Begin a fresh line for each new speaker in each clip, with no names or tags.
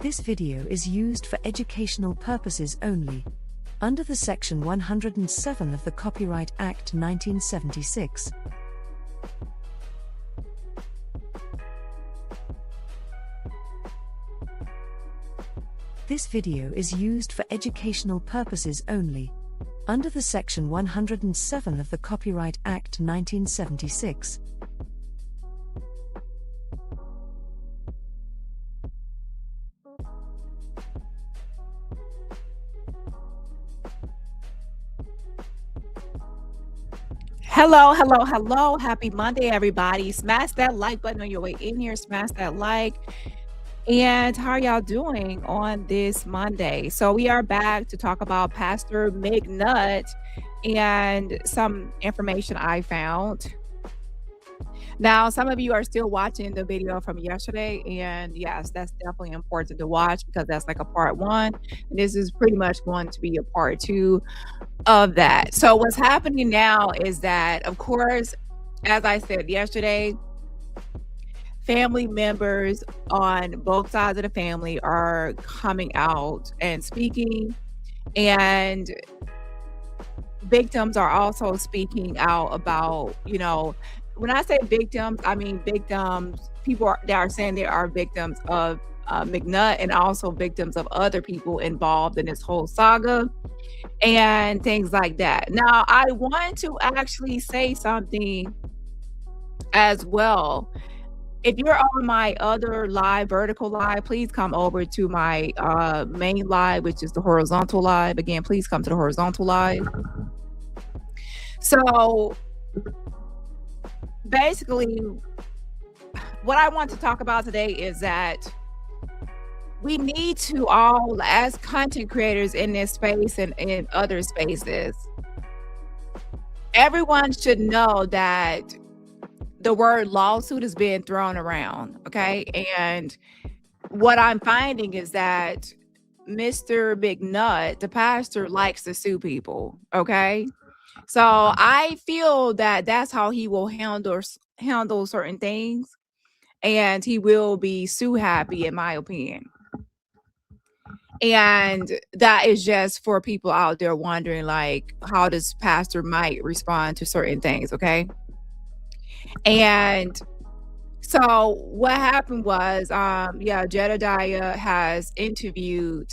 This video is used for educational purposes only, under the Section 107 of the Copyright Act 1976. This video is used for educational purposes only, under the Section 107 of the Copyright Act 1976.
Hello, hello, hello. Happy Monday, everybody. Smash that like button on your way in here. Smash that like. And how are y'all doing on this Monday? So we are back to talk about Pastor McNutt and some information I found. Now, some of you are still watching the video from yesterday, and yes, that's definitely important to watch because that's like a part one. And this is pretty much going to be a part two of that. So what's happening now is that, of course, as I said yesterday, family members on both sides of the family are coming out and speaking, and victims are also speaking out about, when I say victims, I mean victims, people that are saying they are victims of McNutt and also victims of other people involved in this whole saga and things like that. Now, I want to actually say something as well. If you're on my other live, vertical live, please come over to my main live, which is the horizontal live. Again, please come to the horizontal live. So basically, what I want to talk about today is that we need to all, as content creators in this space and in other spaces, everyone should know that the word lawsuit is being thrown around, okay? And what I'm finding is that Mr. McNutt, the pastor, likes to sue people, okay? So I feel that that's how he will handle certain things, and he will be sue happy, in my opinion. And that is just for people out there wondering, like, how does pastor might respond to certain things, okay? And so what happened was, Jedediah has interviewed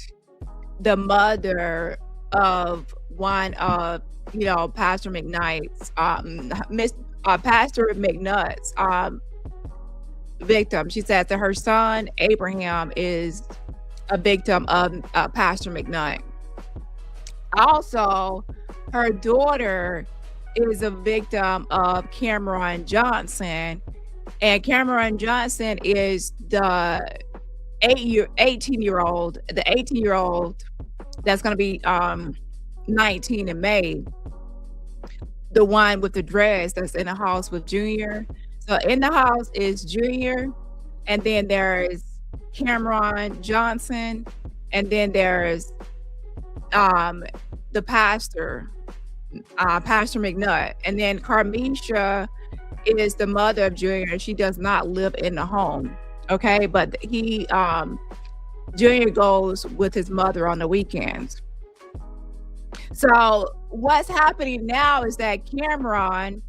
the mother of one of, Pastor McKnight's, Pastor McNutt's victim. She said that her son, Abraham, is a victim of Pastor McNutt. Also, her daughter is a victim of Cameron Johnson, and Cameron Johnson is the 18-year-old that's going to be 19 in May, the one with the dress that's in the house with Junior. So in the house is Junior, and then there's Cameron Johnson, and then there's the pastor, Pastor McNutt, and then Carmisha is the mother of Junior. She does not live in the home, okay? But Junior goes with his mother on the weekends. So what's happening now is that Cameron,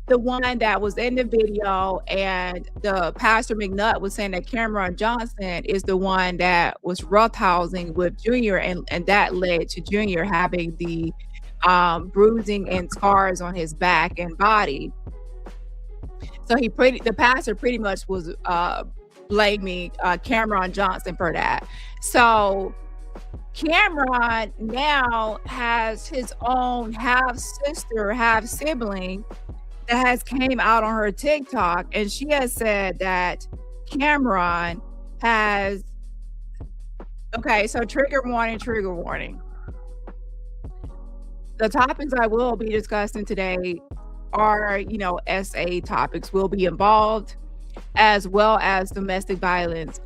the one that was in the video, and the Pastor McNutt was saying that Cameron Johnson is the one that was roughhousing with Junior, and that led to Junior having the bruising and scars on his back and body. So the pastor pretty much was blaming Cameron Johnson for that. So Cameron now has his own half sister, half sibling that has came out on her TikTok, and she has said that Cameron has, okay, so trigger warning. The topics I will be discussing today are, SA topics will be involved, as well as domestic violence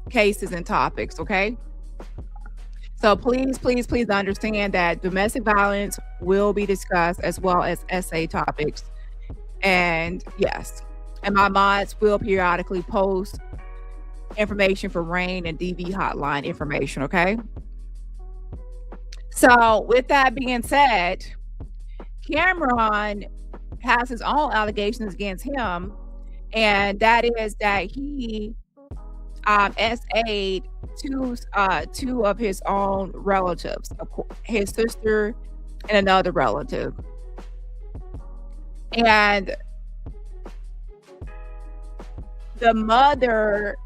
cases and topics, okay? So please understand that domestic violence will be discussed, as well as SA topics. And yes, and my mods will periodically post information for RAIN and DV hotline information, okay? So with that being said, Cameron has his own allegations against him, and that is that he SA'd two of his own relatives, his sister and another relative. And the mother,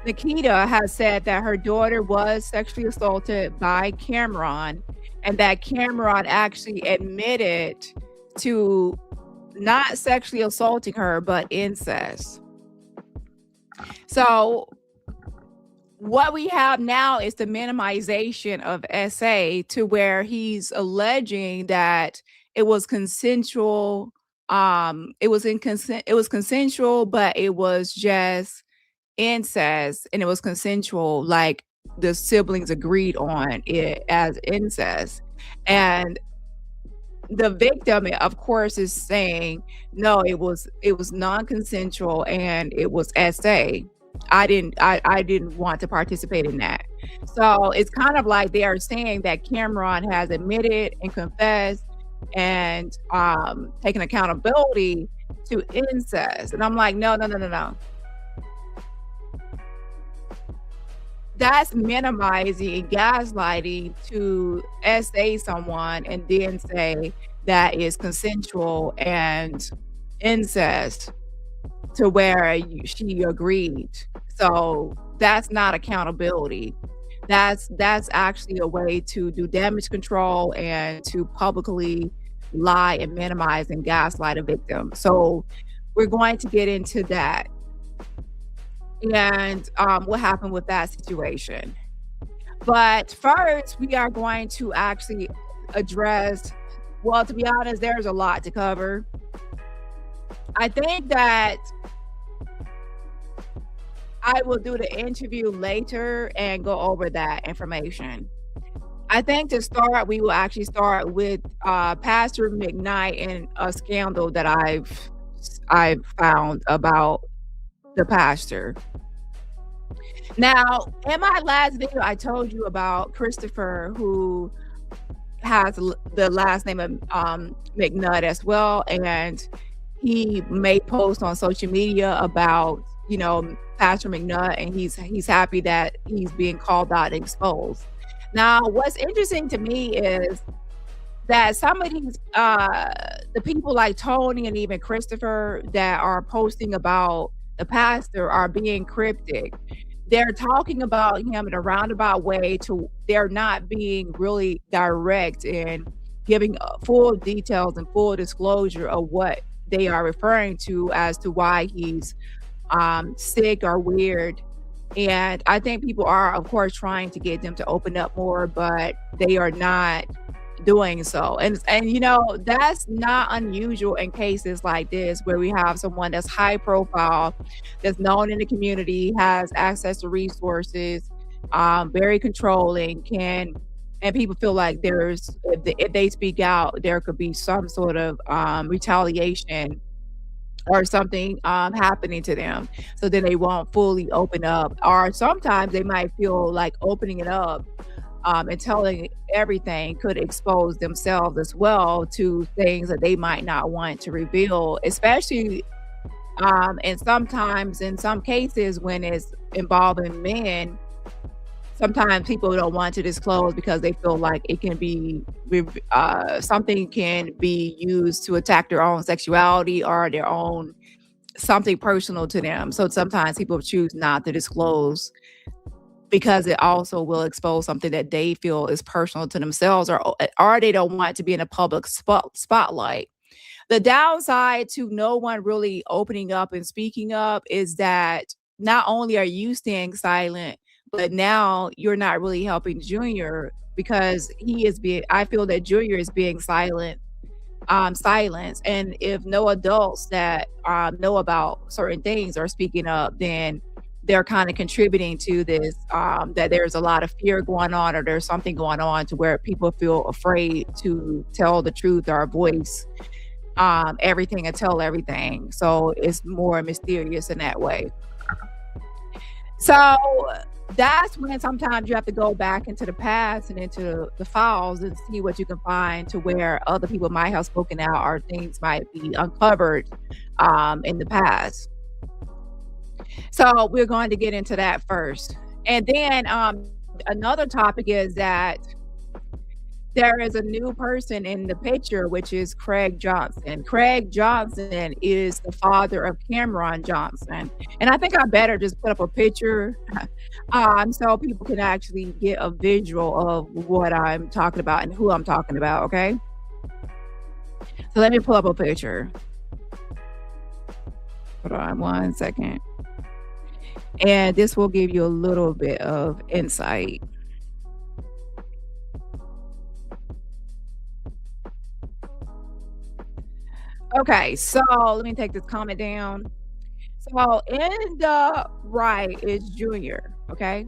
Nikita, has said that her daughter was sexually assaulted by Cameron, and that Cameron actually admitted to not sexually assaulting her, but incest. So what we have now is the minimization of SA to where he's alleging that it was consensual. It was consensual, but it was just incest, and it was consensual, like the siblings agreed on it as incest. And the victim, of course, is saying no, it was non-consensual and it was SA. I didn't want to participate in that. So it's kind of like they are saying that Cameron has admitted and confessed and taken accountability to incest. And I'm like, no. That's minimizing and gaslighting to SA someone and then say that is consensual and incest to where she agreed. So that's not accountability. That's actually a way to do damage control and to publicly lie and minimize and gaslight a victim. So we're going to get into that and what happened with that situation. But first, we are going to actually address, well, to be honest, there's a lot to cover. I think that I will do the interview later and go over that information. I think to start, we will actually start with Pastor McNutt and a scandal that I've found about the pastor. Now, in my last video, I told you about Christopher, who has the last name of McNutt as well, and he made posts on social media about, Pastor McNutt, and he's happy that he's being called out and exposed. Now, what's interesting to me is that some of these the people like Tony and even Christopher that are posting about the pastor are being cryptic. They're talking about him in a roundabout way they're not being really direct and giving full details and full disclosure of what they are referring to as to why he's sick or weird. And I think people are, of course, trying to get them to open up more, but they are not doing so. And that's not unusual in cases like this, where we have someone that's high profile, that's known in the community, has access to resources, very controlling, and people feel like if they speak out, there could be some sort of retaliation or something happening to them, so then they won't fully open up. Or sometimes they might feel like opening it up and telling everything could expose themselves as well to things that they might not want to reveal, especially and sometimes in some cases when it's involving men. Sometimes people don't want to disclose because they feel like it can be something can be used to attack their own sexuality or their own something personal to them. So sometimes people choose not to disclose because it also will expose something that they feel is personal to themselves, or they don't want to be in a public spotlight. The downside to no one really opening up and speaking up is that not only are you staying silent, but now you're not really helping Junior, because I feel that Junior is being silenced. And if no adults that know about certain things are speaking up, then they're kind of contributing to this, that there's a lot of fear going on, or there's something going on to where people feel afraid to tell the truth or voice everything and tell everything. So it's more mysterious in that way. So that's when sometimes you have to go back into the past and into the files and see what you can find to where other people might have spoken out or things might be uncovered in the past. So we're going to get into that first. And then another topic is that there is a new person in the picture, which is Craig Johnson. Craig Johnson is the father of Cameron Johnson. And I think I better just put up a picture so people can actually get a visual of what I'm talking about and who I'm talking about, okay? So let me pull up a picture. Hold on 1 second. And this will give you a little bit of insight. Okay, so let me take this comment down. So in the right is Junior, okay?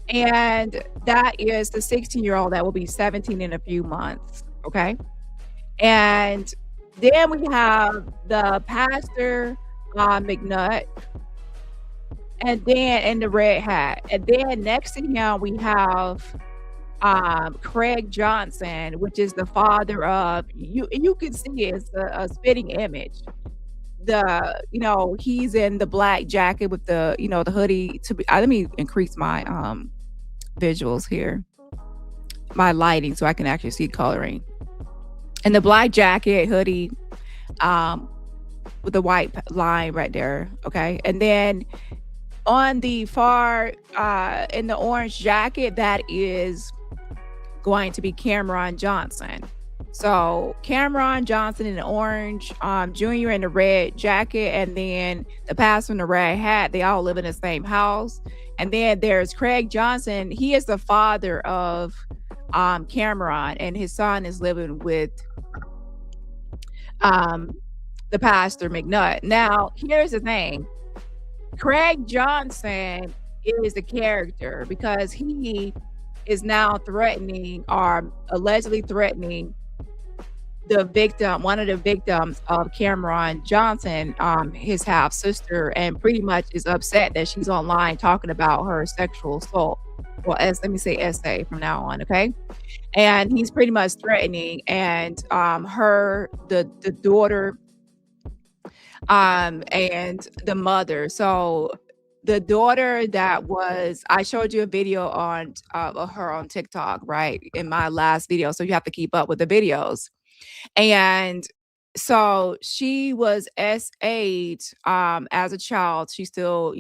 And that is the 16-year-old that will be 17 in a few months, okay? And then we have the pastor, McNutt, and then in the red hat. And then next to him, we have Craig Johnson, which is the father of you can see it's a spitting image. He's in the black jacket with the the hoodie let me increase my visuals here, my lighting, so I can actually see coloring. And the black jacket, hoodie, with the white line right there, okay? And then on the far in the orange jacket, that is going to be Cameron Johnson. So Cameron Johnson in the orange, Junior in the red jacket, and then the pastor in the red hat. They all live in the same house. And then there's Craig Johnson. He is the father of Cameron, and his son is living with the pastor McNutt. Now, here's the thing. Craig Johnson is the character because he is now threatening or allegedly threatening the victim, one of the victims of Cameron Johnson, his half sister, and pretty much is upset that she's online talking about her sexual assault. Well, let me say SA from now on, okay? And he's pretty much threatening, and the daughter, and the mother. So the daughter I showed you a video of her on TikTok, right, in my last video. So you have to keep up with the videos. And so she was SA'd as a child. She's still,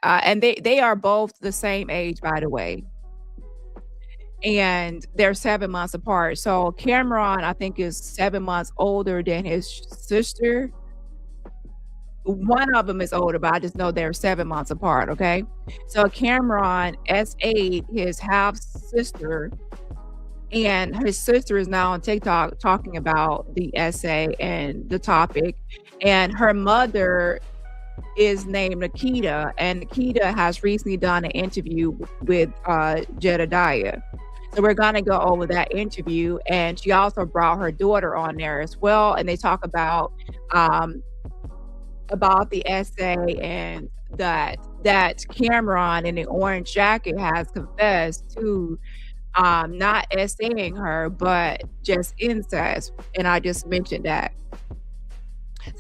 and they are both the same age, by the way. And they're 7 months apart. So Cameron, I think, is 7 months older than his sister. One of them is older, but I just know they're 7 months apart, okay? So Cameron SA'd his half sister, and his sister is now on TikTok talking about the essay and the topic. And her mother is named Nikita, and Nikita has recently done an interview with Jedediah. So we're going to go over that interview. And she also brought her daughter on there as well. And they talk about the essay, and that Cameron in the orange jacket has confessed to not essaying her, but just incest. And I just mentioned that.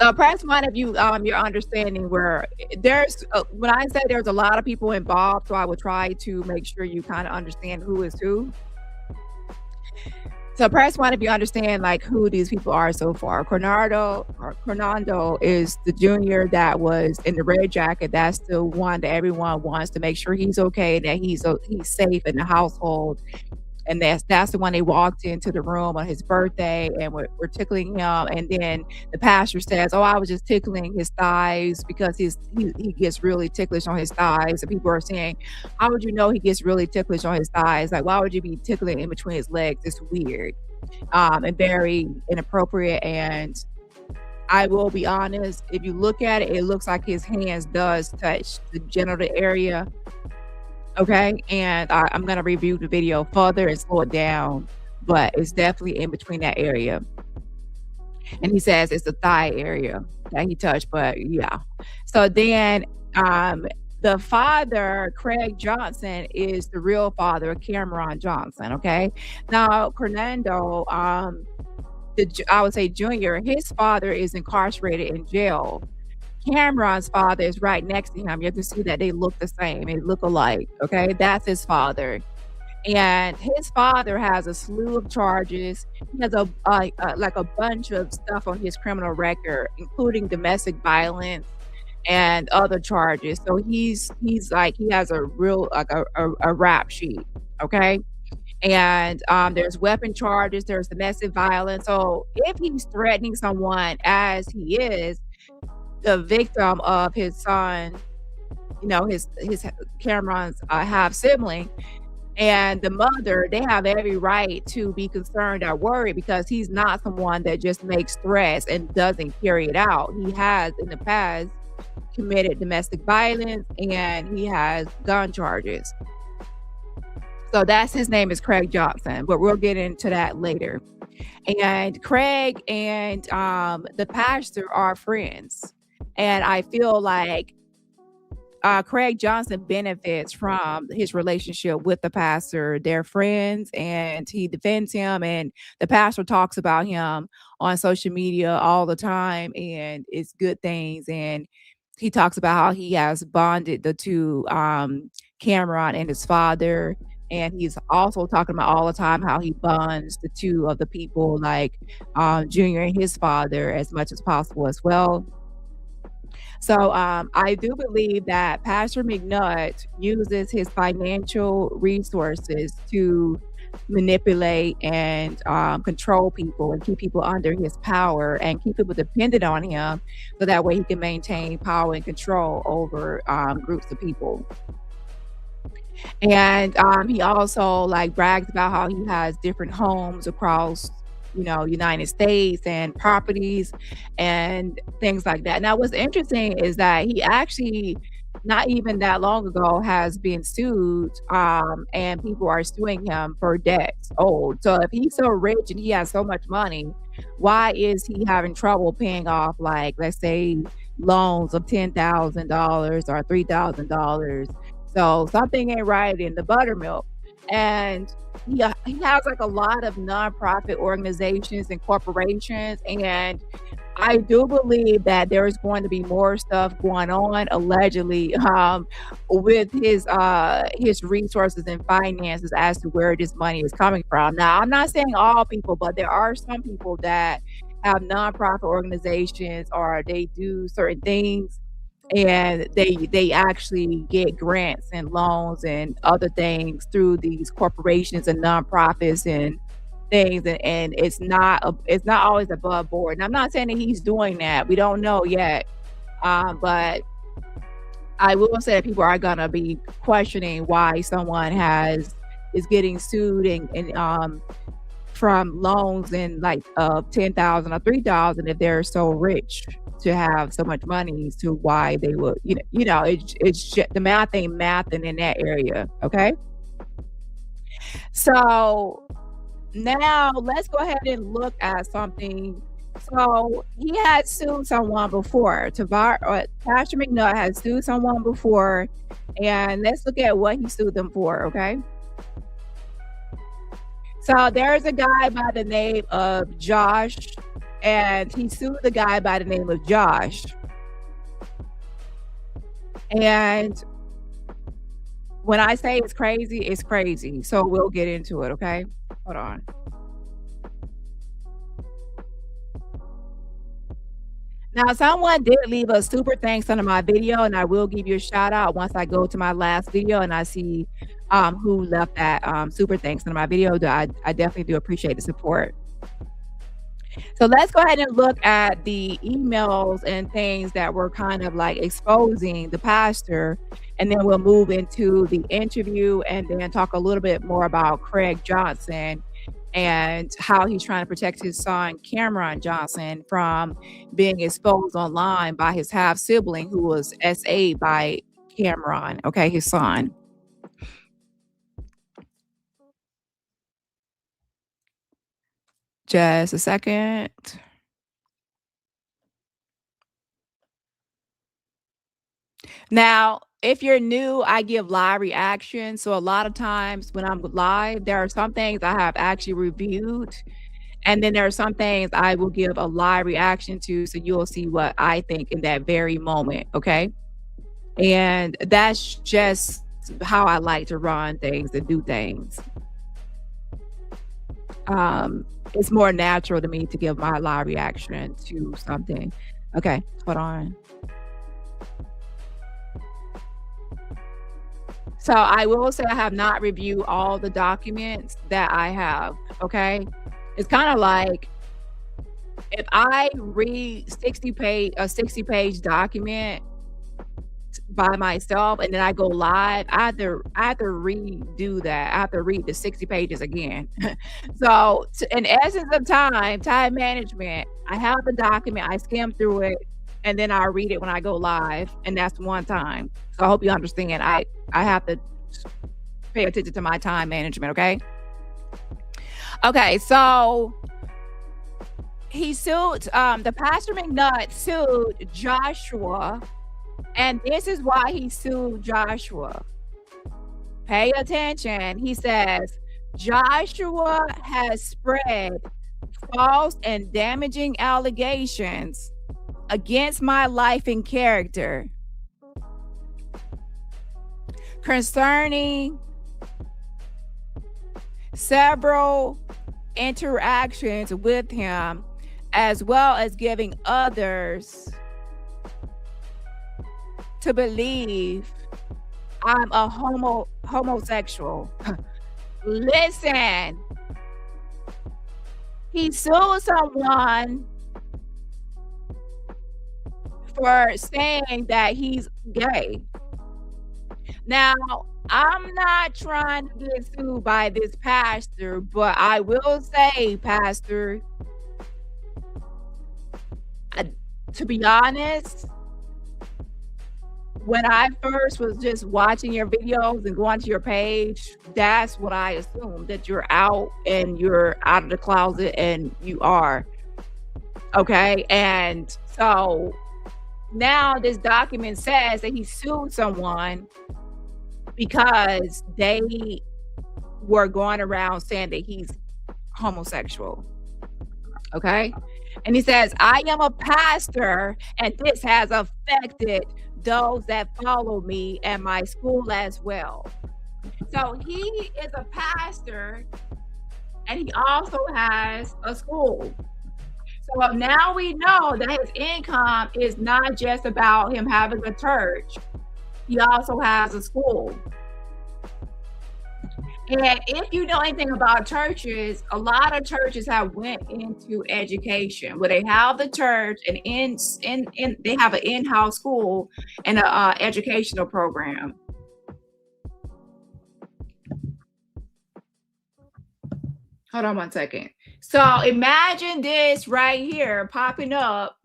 So perhaps one of you, your understanding where there's, when I say there's a lot of people involved, so I would try to make sure you kind of understand who is who. So perhaps one of you understand like who these people are so far. Coronado is the junior that was in the red jacket. That's the one that everyone wants to make sure he's okay, that he's safe in the household. And that's the one they walked into the room on his birthday and we're tickling him. And then the pastor says, "Oh, I was just tickling his thighs," because he gets really ticklish on his thighs. And people are saying, "How would you know he gets really ticklish on his thighs? Like, why would you be tickling in between his legs? It's weird and very inappropriate." And I will be honest, if you look at it, it looks like his hands does touch the genital area. Okay, and I'm going to review the video further and slow it down. but it's definitely in between that area. And he says it's the thigh area that he touched, but yeah. So then the father, Craig Johnson, is the real father of Cameron Johnson. Okay. Now, Fernando, I would say Junior, his father is incarcerated in jail. Cameron's father is right next to him. You can see that they look the same. They look alike. Okay. That's his father. And his father has a slew of charges. He has like a bunch of stuff on his criminal record, including domestic violence and other charges. So he's like, he has a real like a rap sheet. Okay. And there's weapon charges, there's domestic violence. So if he's threatening someone, as he is, the victim of his son, his Cameron's half sibling, and the mother, they have every right to be concerned or worried, because he's not someone that just makes threats and doesn't carry it out. He has in the past committed domestic violence, and he has gun charges. So that's, his name is Craig Johnson, but we'll get into that later. And Craig and the pastor are friends. And I feel like Craig Johnson benefits from his relationship with the pastor. They're friends, and he defends him, and the pastor talks about him on social media all the time, and it's good things. And he talks about how he has bonded the two, Cameron and his father. And he's also talking about all the time how he bonds the two of the people, like Junior and his father, as much as possible as well. So I do believe that Pastor McNutt uses his financial resources to manipulate and control people and keep people under his power and keep people dependent on him, so that way he can maintain power and control over groups of people. And he also like brags about how he has different homes across, United States, and properties and things like that. Now, what's interesting is that he actually, not even that long ago, has been sued, and people are suing him for debts owed. So if he's so rich and he has so much money, why is he having trouble paying off, like, let's say, loans of $10,000 or $3,000? So something ain't right in the buttermilk. And he has like a lot of nonprofit organizations and corporations, and I do believe that there is going to be more stuff going on, allegedly, with his resources and finances, as to where this money is coming from. Now, I'm not saying all people, but there are some people that have nonprofit organizations, or they do certain things, and they actually get grants and loans and other things through these corporations and nonprofits and things, and it's not always above board. And I'm not saying that he's doing that. We don't know yet, but I will say that people are gonna be questioning why someone is getting sued and from loans and like 10,000 or 3,000, if they're so rich to have so much money, to why they would, it's just, the math ain't mathing in that area. Okay. So now let's go ahead and look at something. So he had sued someone before. Pastor McNutt had sued someone before, and let's look at what he sued them for. Okay. So there's a guy by the name of Josh, and he sued the guy by the name of Josh. And when I say it's crazy, it's crazy. So we'll get into it, okay? Hold on. Now, someone did leave a super thanks under my video, and I will give you a shout out once I go to my last video and I see who left that super thanks under my video. I definitely do appreciate the support. So let's go ahead and look at the emails and things that were kind of like exposing the pastor, and then we'll move into the interview and then talk a little bit more about Craig Johnson and how he's trying to protect his son, Cameron Johnson, from being exposed online by his half sibling, who was SA'd by Cameron, okay, his son. Just a second. Now, if you're new, I give live reactions. So a lot of times when I'm live, there are some things I have actually reviewed. And then there are some things I will give a live reaction to. So you'll see what I think in that very moment. Okay. And that's just how I like to run things and do things. It's more natural to me to give my live reaction to something. Okay, hold on. So I will say I have not reviewed all the documents that I have. Okay. It's kind of like if I read 60-page document by myself and then I go live, I have to redo that. I have to read the 60 pages again. So in essence of time management, I have the document, I skim through it, and then I'll read it when I go live, and that's one time. So I hope you understand. I have to pay attention to my time management, okay? Okay, so he sued the Pastor McNutt sued Joshua. And this is why he sued Joshua. Pay attention. He says, Joshua has spread false and damaging allegations against my life and character concerning several interactions with him, as well as giving others to believe I'm a homosexual. Listen, he sued someone for saying that he's gay. Now, I'm not trying to get sued by this pastor, but I will say, Pastor, to be honest, when I first was just watching your videos and going to your page, that's what I assumed, that you're out and you're out of the closet and you are. Okay. And so now this document says that he sued someone because they were going around saying that he's homosexual. Okay. And he says, I am a pastor and this has affected those that follow me and my school as well. So he is a pastor and he also has a school. So now we know that his income is not just about him having a church. He also has a school. And if you know anything about churches, a lot of churches have went into education where they have the church and they have an in-house school and a educational program. Hold on one second. So imagine this right here popping up.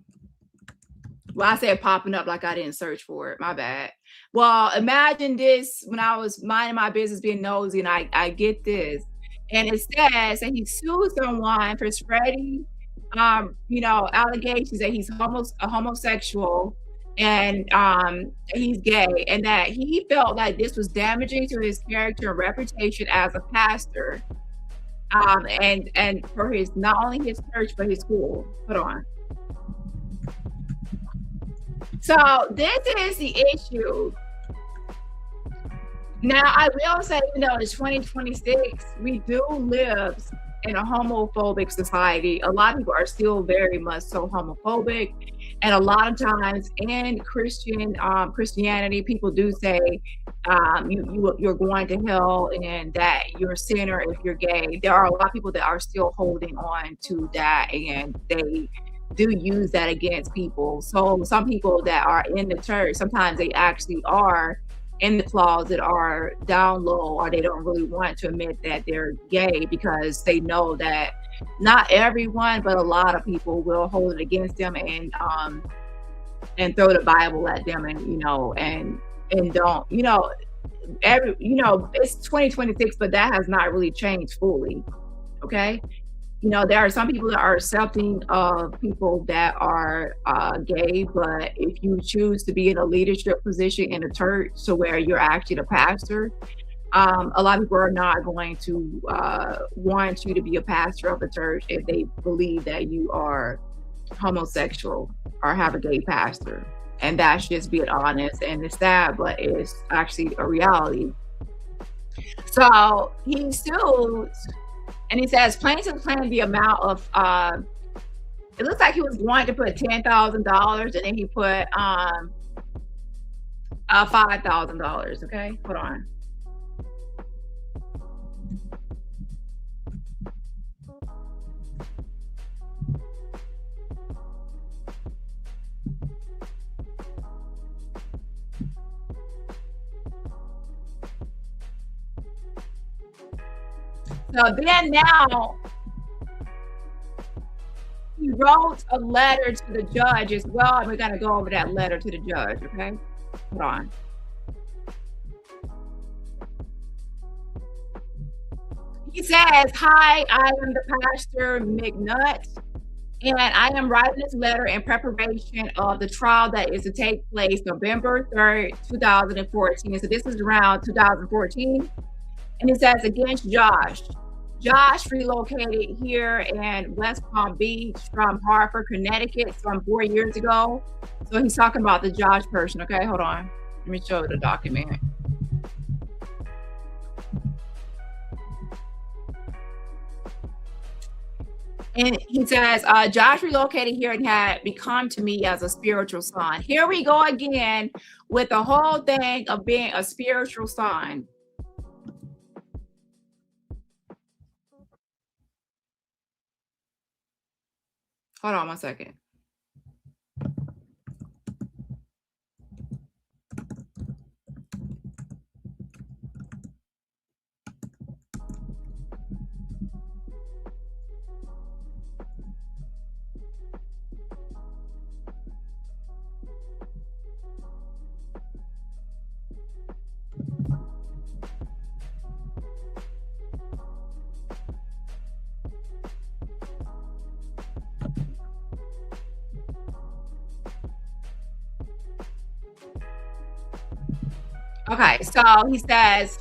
Well, I said popping up like I didn't search for it. My bad. Well, imagine this when I was minding my business, being nosy, and I get this. And it says that he sued someone for spreading, allegations that he's a homosexual and he's gay, and that he felt like this was damaging to his character and reputation as a pastor. And for his, not only his church, but his school. Hold on. So this is the issue. Now, I will say, it's 2026, we do live in a homophobic society. A lot of people are still very much so homophobic. And a lot of times in Christianity, people do say you're going to hell and that you're a sinner if you're gay. There are a lot of people that are still holding on to that, and they do use that against people. So some people that are in the church, sometimes they actually are in the closet or down low, or they don't really want to admit that they're gay because they know that not everyone, but a lot of people will hold it against them and throw the Bible at them, and don't, it's 2026, but that has not really changed fully. Okay. there are some people that are accepting of people that are gay, but if you choose to be in a leadership position in a church to where you're actually the pastor, a lot of people are not going to want you to be a pastor of a church if they believe that you are homosexual or have a gay pastor. And that's just being honest, and it's sad, but it's actually a reality. So he sued, and he says plaintiff claimed the amount of it looks like he was wanting to put $10,000, and then he put $5,000. Okay, hold on. So then now he wrote a letter to the judge as well, and we're going to go over that letter to the judge, okay? Hold on. He says, "Hi, I am the pastor McNutt, and I am writing this letter in preparation of the trial that is to take place November 3rd, 2014. So this is around 2014. And it says, against Josh. Josh relocated here in West Palm Beach from Hartford, Connecticut some 4 years ago. So he's talking about the Josh person. Okay, hold on. Let me show you the document. And he says, Josh relocated here and had become to me as a spiritual son. Here we go again with the whole thing of being a spiritual son. Hold on one second. Okay, so he says,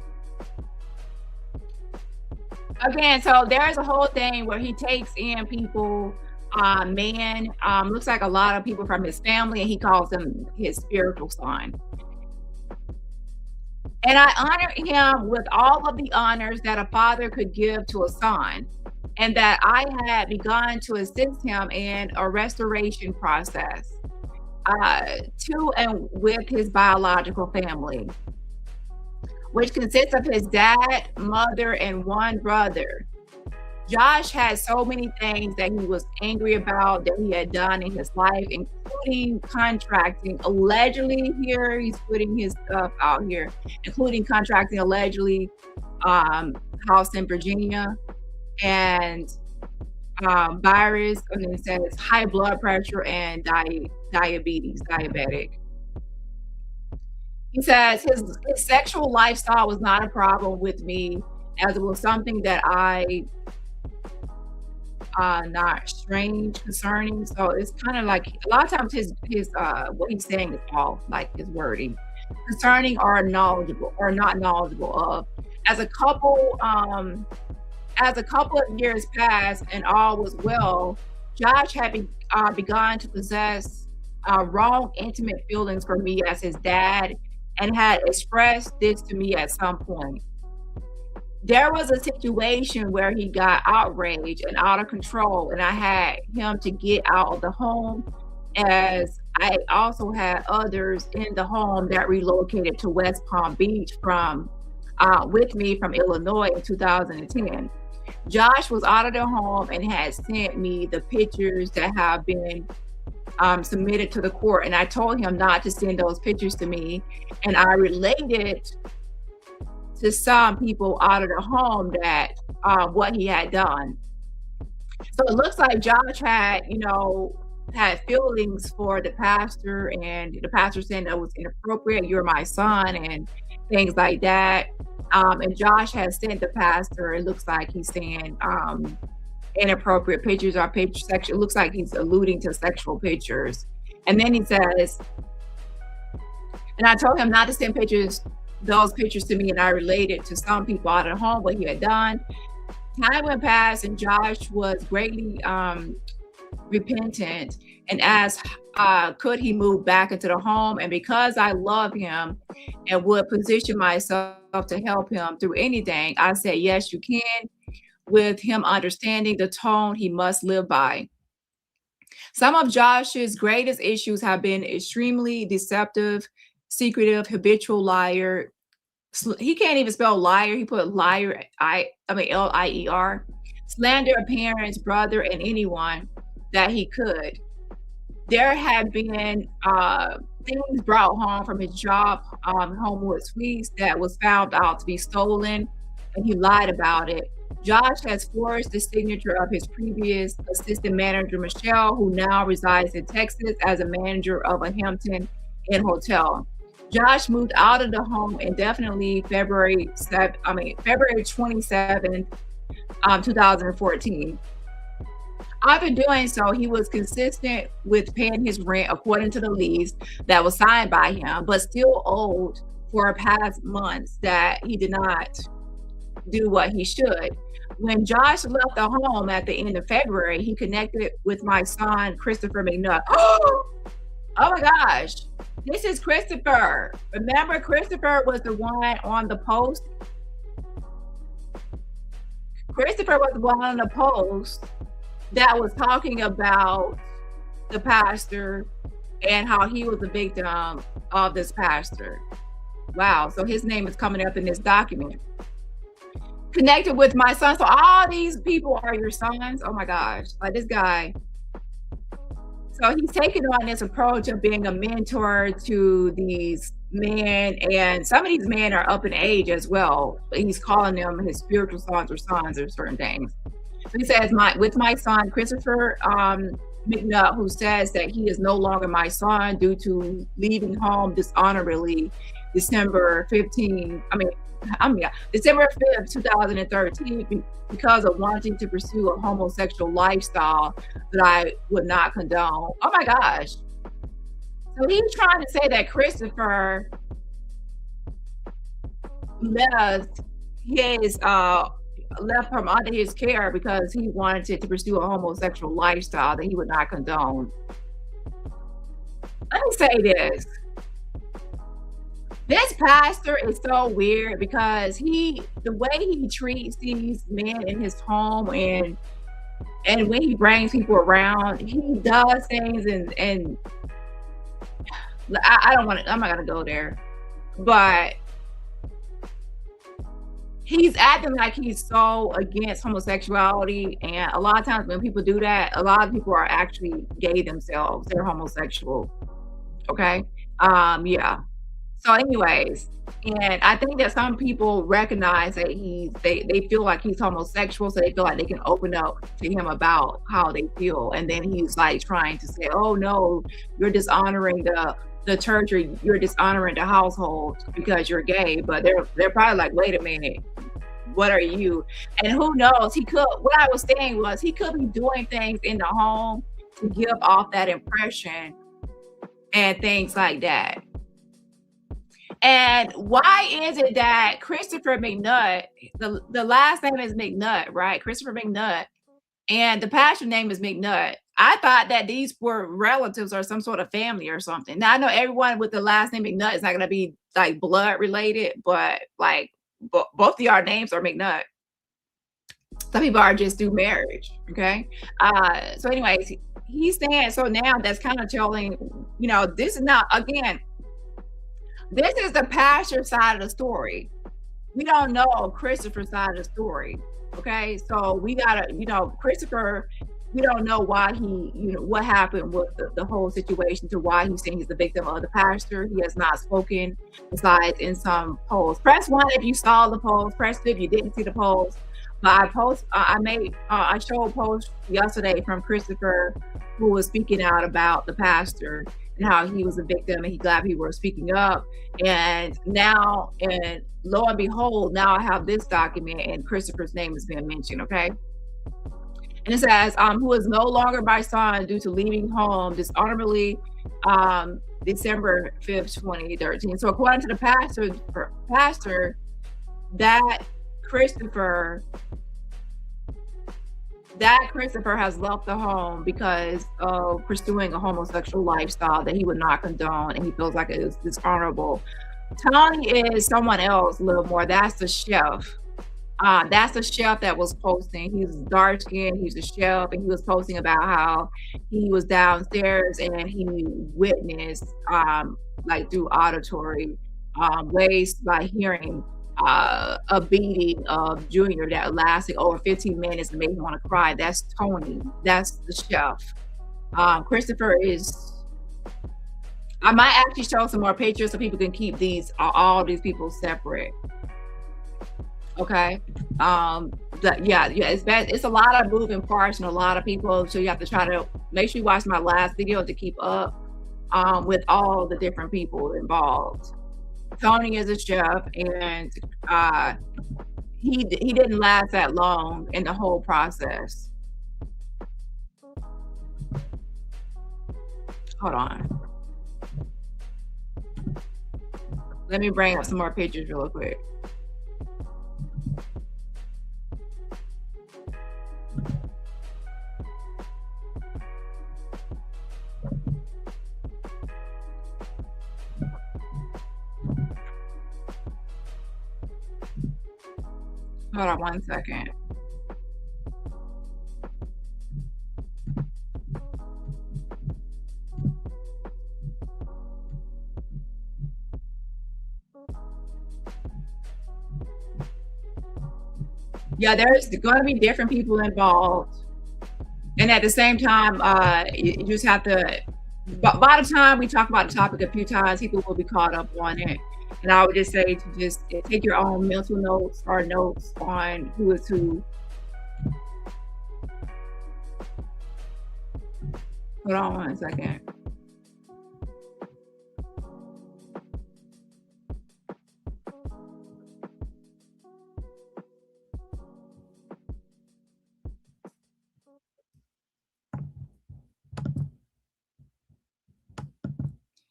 again, so there's a whole thing where he takes in people, looks like a lot of people from his family, and he calls them his spiritual son. And I honor him with all of the honors that a father could give to a son, and that I had begun to assist him in a restoration process to and with his biological family, which consists of his dad, mother, and one brother. Josh had so many things that he was angry about that he had done in his life, including contracting allegedly, here he's putting his stuff out here, including contracting allegedly house in Virginia, and virus, and then it says high blood pressure and diabetic. He says his sexual lifestyle was not a problem with me, as it was something that I not strange concerning. So it's kind of like a lot of times his what he's saying is all like his wording concerning or knowledgeable or not knowledgeable of. As a couple of years passed and all was well, Josh had begun to possess wrong intimate feelings for me as his dad, and had expressed this to me at some point. There was a situation where he got outraged and out of control, and I had him to get out of the home, as I also had others in the home that relocated to West Palm Beach with me from Illinois in 2010. Josh was out of the home and had sent me the pictures that have been submitted to the court, and I told him not to send those pictures to me, and I related to some people out of the home that what he had done. So it looks like Josh had feelings for the pastor, and the pastor saying that was inappropriate, you're my son, and things like that. And Josh has sent the pastor, it looks like he's saying inappropriate pictures or sexual. It looks like he's alluding to sexual pictures. And then he says, and I told him not to send those pictures to me, and I related to some people out at home what he had done. Time went past, and Josh was greatly repentant and asked, could he move back into the home? And because I love him and would position myself to help him through anything, I said, yes, you can, with him understanding the tone he must live by. Some of Josh's greatest issues have been extremely deceptive, secretive, habitual liar. He can't even spell liar. He put liar, L-I-E-R. Slander a parent's brother and anyone that he could. There have been things brought home from his job, Homewood Suites, that was found out to be stolen, and he lied about it. Josh has forged the signature of his previous assistant manager, Michelle, who now resides in Texas as a manager of a Hampton Inn hotel. Josh moved out of the home indefinitely February 27th, 2014. After doing so, he was consistent with paying his rent according to the lease that was signed by him, but still owed for past months that he did not do what he should. When Josh left the home at the end of February, he connected with my son, Christopher McNutt. Oh my gosh, this is Christopher. Remember, Christopher was the one on the post? Christopher was the one on the post that was talking about the pastor and how he was a victim of this pastor. Wow, so his name is coming up in this document. Connected with my son. So all these people are your sons. Oh my gosh, like this guy. So he's taking on this approach of being a mentor to these men, and some of these men are up in age as well. He's calling them his spiritual sons or certain things. So he says, with my son, Christopher McNutt, who says that he is no longer my son due to leaving home dishonorably December 5th, 2013, because of wanting to pursue a homosexual lifestyle that I would not condone. Oh my gosh. So he's trying to say that Christopher left from under his care because he wanted to pursue a homosexual lifestyle that he would not condone. Let me say this. This pastor is so weird because the way he treats these men in his home and when he brings people around, he does things and I'm not gonna go there, but he's acting like he's so against homosexuality, and a lot of times when people do that, a lot of people are actually gay themselves. They're homosexual. Okay. Yeah. So anyways, and I think that some people recognize that they feel like he's homosexual, so they feel like they can open up to him about how they feel. And then he's like trying to say, oh no, you're dishonoring the church, or you're dishonoring the household because you're gay. But they're probably like, wait a minute, what are you? And who knows, what I was saying was he could be doing things in the home to give off that impression and things like that. And why is it that Christopher McNutt, the last name is McNutt, right? Christopher McNutt, and the pastor name is McNutt. I thought that these were relatives or some sort of family or something. Now I know everyone with the last name McNutt is not going to be like blood related, but like both of your names are McNutt. Some people are just through marriage. Okay. So anyways, he's saying, so now that's kind of telling, this is not, again, this is the pastor side of the story. We don't know Christopher's side of the story. Okay. So we gotta, Christopher, we don't know why what happened with the whole situation to why he's saying he's the victim of the pastor. He has not spoken besides in some polls. Press 1 if you saw the polls, press 2 if you didn't see the polls. But I showed a post yesterday from Christopher, who was speaking out about the pastor and how he was a victim, and he's glad people were speaking up. And now, and lo and behold, now I have this document and Christopher's name is being mentioned. Okay. And it says, who is no longer my son due to leaving home dishonorably, December 5th, 2013. So according to the pastor, that Christopher has left the home because of pursuing a homosexual lifestyle that he would not condone, and he feels like it is dishonorable. Tony is someone else a little more. That's the chef. That's the chef that was posting. He's dark skinned, he's a chef, and he was posting about how he was downstairs and he witnessed, like through auditory ways, by hearing a beating of Junior that lasted over 15 minutes and made him want to cry. That's Tony. That's the chef. Christopher is. I might actually show some more pictures so people can keep all these people separate. Okay. It's a lot of moving parts and a lot of people, so you have to try to make sure you watch my last video to keep up with all the different people involved. Tony is a chef, and he didn't last that long in the whole process. Hold on. Let me bring up some more pictures real quick. Hold on 1 second. Yeah, there's going to be different people involved. And at the same time, you just have to, by the time we talk about the topic a few times, people will be caught up on it. And I would just say to just take your own mental notes or notes on who is who. Hold on 1 second.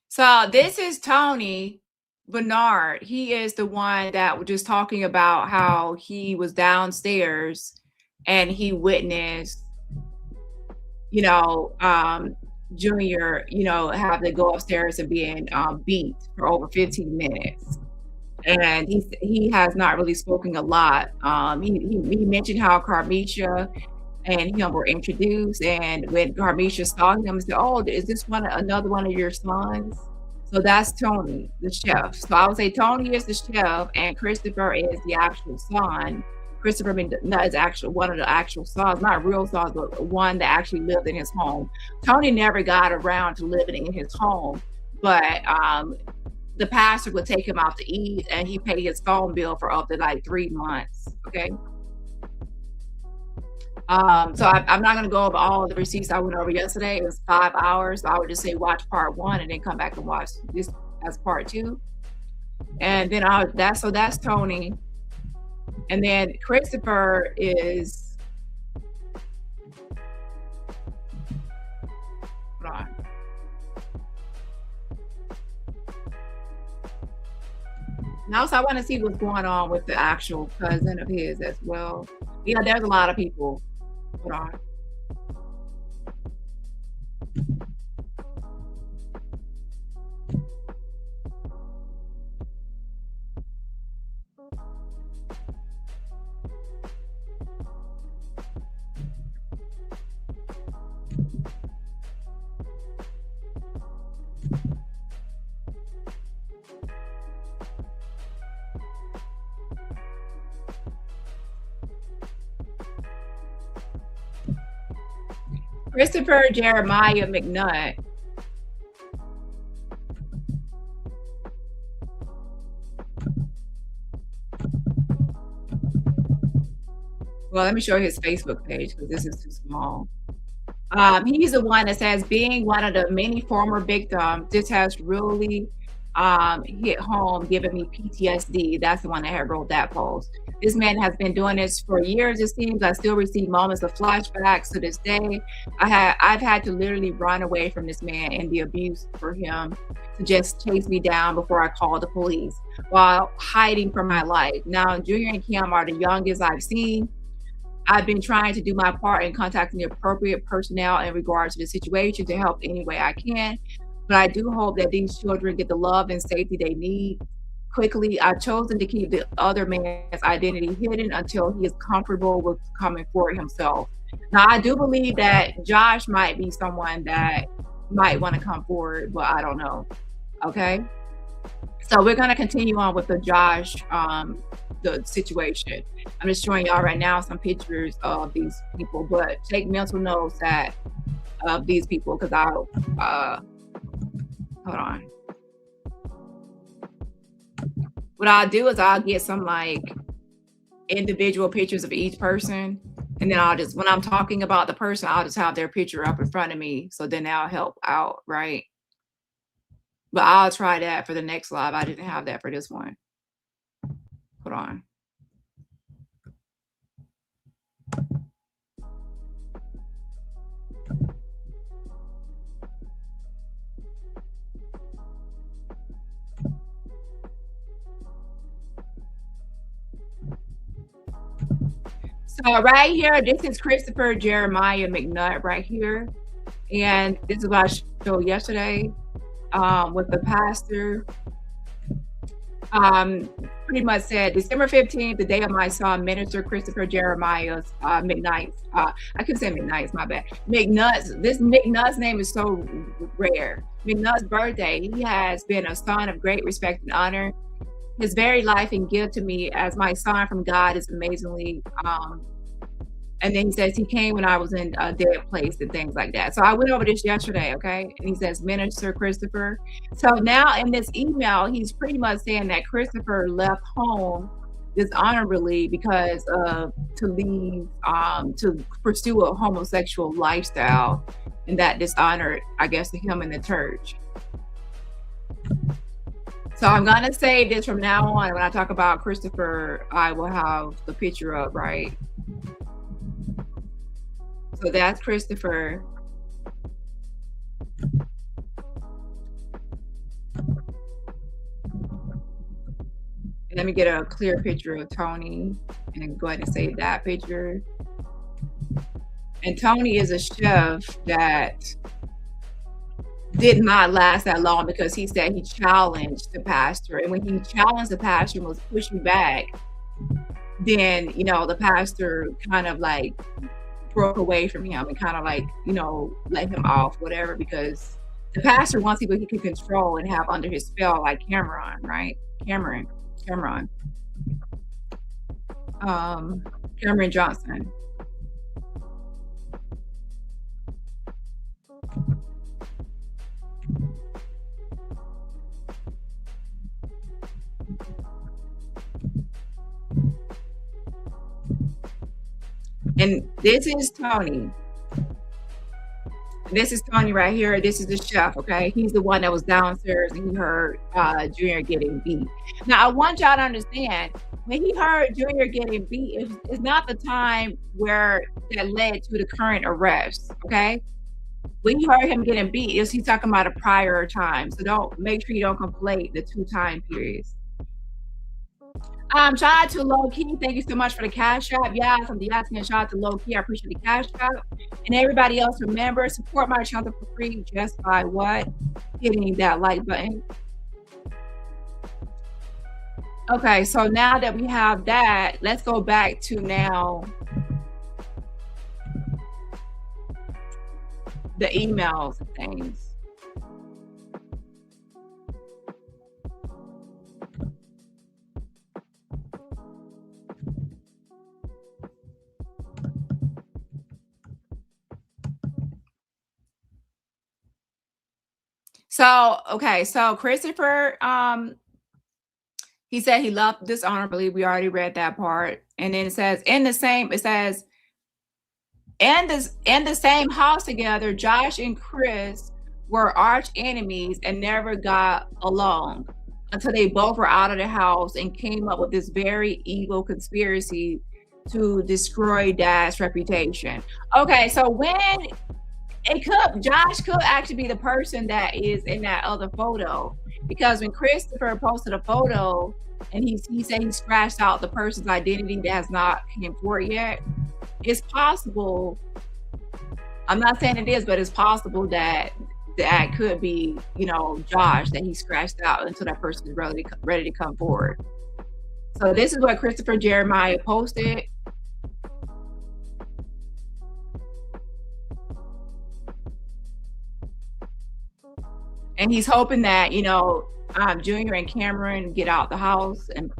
So this is Tony Bernard. He is the one that was just talking about how he was downstairs and he witnessed, Junior, have to go upstairs and being beat for over 15 minutes. And he has not really spoken a lot. He mentioned how Carmisha and him were introduced, and when Carmisha saw him and said, "Oh, is this another one of your sons?" So that's Tony, the chef. So I would say Tony is the chef, and Christopher is the actual son. Christopher McNutt is one of the actual sons, not real sons, but one that actually lived in his home. Tony never got around to living in his home, but the pastor would take him out to eat, and he paid his phone bill for up to like 3 months. Okay. So I'm not going to go over all of the receipts I went over yesterday. It was 5 hours. So I would just say watch part 1 and then come back and watch this as part 2. And then that's Tony. And then Christopher is, hold on. Now, so I want to see what's going on with the actual cousin of his as well. Yeah, there's a lot of people. Hold on. Christopher Jeremiah McNutt. Well, let me show you his Facebook page because this is too small. He's the one that says, being one of the many former victims, this has really hit home, giving me PTSD. That's the one that had wrote that post. This man has been doing this for years, it seems. I still receive moments of flashbacks to this day. I've had to literally run away from this man and the abuse for him to just chase me down before I call the police while hiding from my life. Now, Junior and Kim are the youngest I've seen. I've been trying to do my part in contacting the appropriate personnel in regards to the situation to help any way I can. But I do hope that these children get the love and safety they need. Quickly, I've chosen to keep the other man's identity hidden until he is comfortable with coming forward himself. Now, I do believe that Josh might be someone that might want to come forward, but I don't know. Okay. So we're going to continue on with the Josh, the situation. I'm just showing y'all right now some pictures of these people, but take mental notes that of these people, because I'll hold on. What I'll do is I'll get some like individual pictures of each person, and then I'll just, when I'm talking about the person, I'll just have their picture up in front of me, so then that'll help out, right? But I'll try that for the next live. I didn't have that for this one. Hold on. So right here, this is Christopher Jeremiah McNutt right here. And this is what I showed yesterday with the pastor. Pretty much said December 15th, the day of my son, Minister Christopher Jeremiah's McKnight. I couldn't say McKnight's, my bad. McNutt's. This McNutt's name is so rare. McNutt's birthday. He has been a son of great respect and honor. His very life and gift to me as my son from God is amazingly. And then he says he came when I was in a dead place and things like that. So I went over this yesterday, okay? And he says, Minister Christopher. So now in this email, he's pretty much saying that Christopher left home dishonorably because to leave, to pursue a homosexual lifestyle, and that dishonored, I guess, to him in the church. So I'm gonna say this from now on. When I talk about Christopher, I will have the picture up, right? So that's Christopher. Let me get a clear picture of Tony and go ahead and save that picture. And Tony is a chef that did not last that long because he said he challenged the pastor. And when he challenged the pastor and was pushing back, then, you know, the pastor kind of like broke away from him and kind of like, you know, let him off, whatever, because the pastor wants people he can control and have under his spell, like Cameron, right? Cameron Johnson. And this is Tony. This is Tony right here. This is the chef, okay? He's the one that was downstairs and he heard Junior getting beat. Now, I want y'all to understand, when he heard Junior getting beat, it's not the time where that led to the current arrest, okay? When you heard him getting beat, he's talking about a prior time. So make sure you don't conflate the two time periods. Shout out to Low Key. Thank you so much for the cash app. Yes, I'm the asking. Shout out to Low Key. I appreciate the cash app. And everybody else, remember, support my channel for free just by what? Hitting that like button. Okay, so now that we have that, let's go back to now the emails and things. So, okay, so Christopher, he said he loved dishonorably. We already read that part. And then it says, in the same house together, Josh and Chris were arch enemies and never got along until they both were out of the house and came up with this very evil conspiracy to destroy Dad's reputation. Okay, so when Josh could actually be the person that is in that other photo, because when Christopher posted a photo and he said he scratched out the person's identity that has not came forward yet, it's possible. I'm not saying it is, but it's possible that that could be, Josh, that he scratched out until that person is ready to come forward. So this is what Christopher Jeremiah posted. And he's hoping that, Junior and Cameron get out the house and,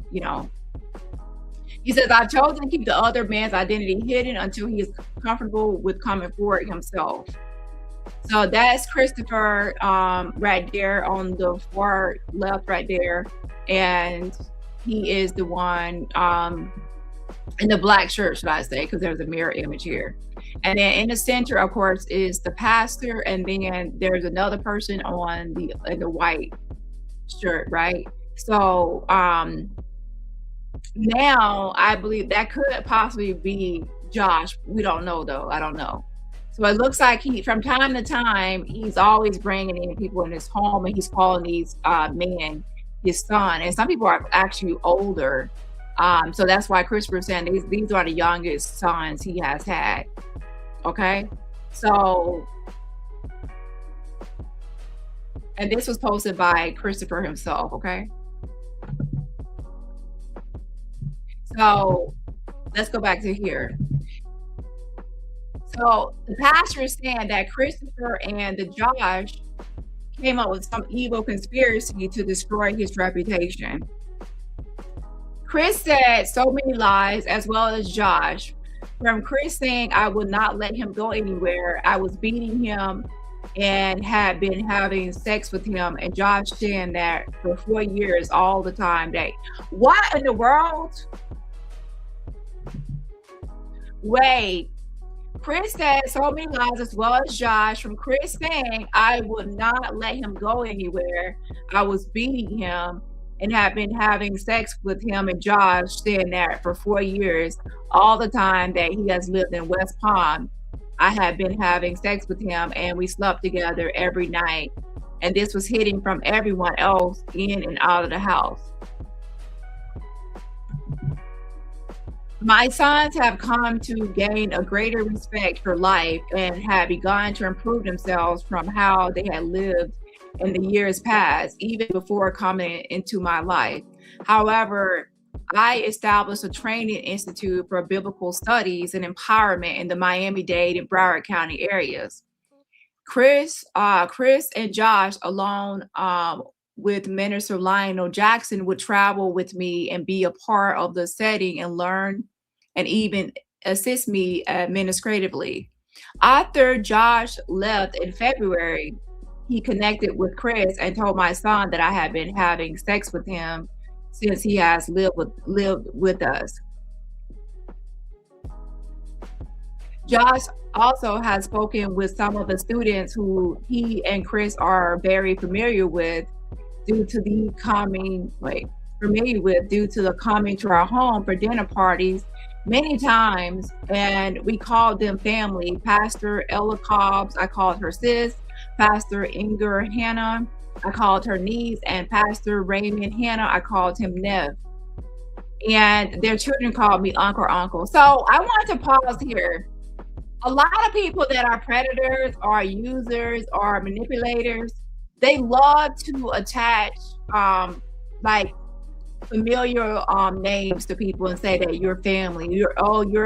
he says, I've chosen to keep the other man's identity hidden until he is comfortable with coming forward himself. So that's Christopher right there on the far left right there. And he is the one in the black shirt, should I say, because there's a mirror image here. And then in the center, of course, is the pastor. And then there's another person on the white shirt, right? So now I believe that could possibly be Josh. We don't know, though. I don't know. So it looks like from time to time, he's always bringing in people in his home, and he's calling these men his son. And some people are actually older. So that's why Christopher saying these are the youngest sons he has had. Okay. So, and this was posted by Christopher himself. Okay. So let's go back to here. So the pastor is saying that Christopher and the Josh came up with some evil conspiracy to destroy his reputation. Chris said so many lies, as well as Josh. From Chris saying, I would not let him go anywhere, I was beating him and had been having sex with him, and Josh saying that for 4 years all the time. What in the world? Wait, Chris said so many lies, as well as Josh. From Chris saying, I would not let him go anywhere, I was beating him and have been having sex with him, and Josh saying that for 4 years, all the time that he has lived in West Palm, I had been having sex with him and we slept together every night. And this was hidden from everyone else in and out of the house. My sons have come to gain a greater respect for life and have begun to improve themselves from how they had lived in the years past, even before coming into my life. However, I established a training institute for biblical studies and empowerment in the Miami-Dade and Broward County areas. Chris and Josh, along with Minister Lionel Jackson, would travel with me and be a part of the setting and learn and even assist me administratively. After Josh left in February, he connected with Chris and told my son that I had been having sex with him since he has lived with us. Josh also has spoken with some of the students who he and Chris are very familiar with due to the coming to our home for dinner parties many times, and we called them family. Pastor Ella Cobbs, I called her sis. Pastor Inger Hannah, I called her niece, and Pastor Raymond Hannah, I called him Nev. And their children called me uncle. So I want to pause here. A lot of people that are predators, or users, or manipulators, they love to attach like familiar names to people and say that you're family. You're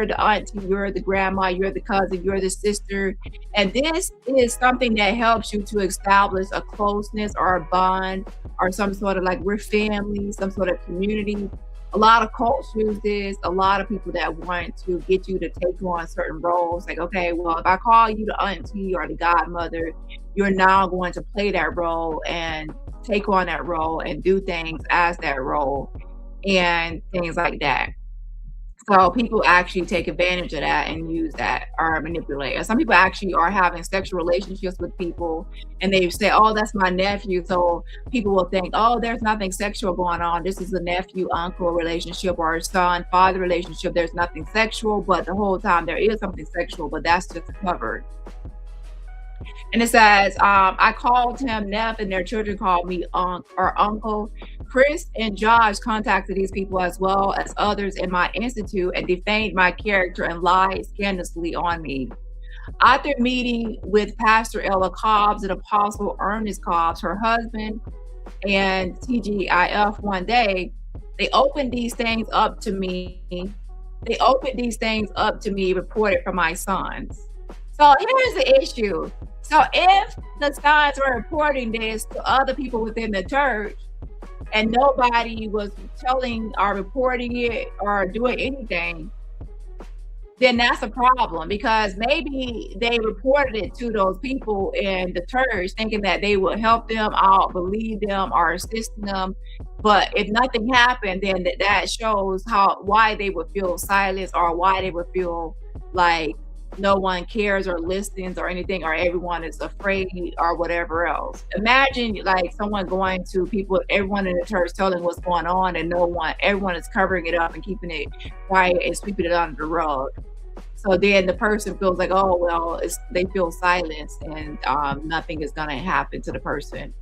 the auntie, you're the grandma, you're the cousin, you're the sister. And this is something that helps you to establish a closeness or a bond or some sort of like we're family, some sort of community. A lot of cults use this. A lot of people that want to get you to take on certain roles. Like, okay, well, if I call you the auntie or the godmother, you're now going to play that role and take on that role and do things as that role and things like that. So people actually take advantage of that and use that or manipulate. And some people actually are having sexual relationships with people and they say, oh, that's my nephew. So people will think, oh, there's nothing sexual going on. This is a nephew uncle relationship or a son father relationship. There's nothing sexual, but the whole time there is something sexual, but that's just covered. And it says, I called him Neff and their children called me or uncle. Chris and Josh contacted these people as well as others in my institute and defamed my character and lied scandalously on me. After meeting with Pastor Ella Cobbs and Apostle Ernest Cobbs, her husband, and TGIF one day, they opened these things up to me. They opened these things up to me, reported from my sons. So here's the issue. So if the sons were reporting this to other people within the church and nobody was telling or reporting it or doing anything, then that's a problem because maybe they reported it to those people in the church thinking that they would help them out, believe them, or assist them. But if nothing happened, then that shows why they would feel silenced or why they would feel like no one cares or listens or anything, or everyone is afraid or whatever else. Imagine like someone going to people, everyone in the church telling what's going on and everyone is covering it up and keeping it quiet and sweeping it under the rug. So then the person feels like, oh, well, they feel silenced and nothing is going to happen to the person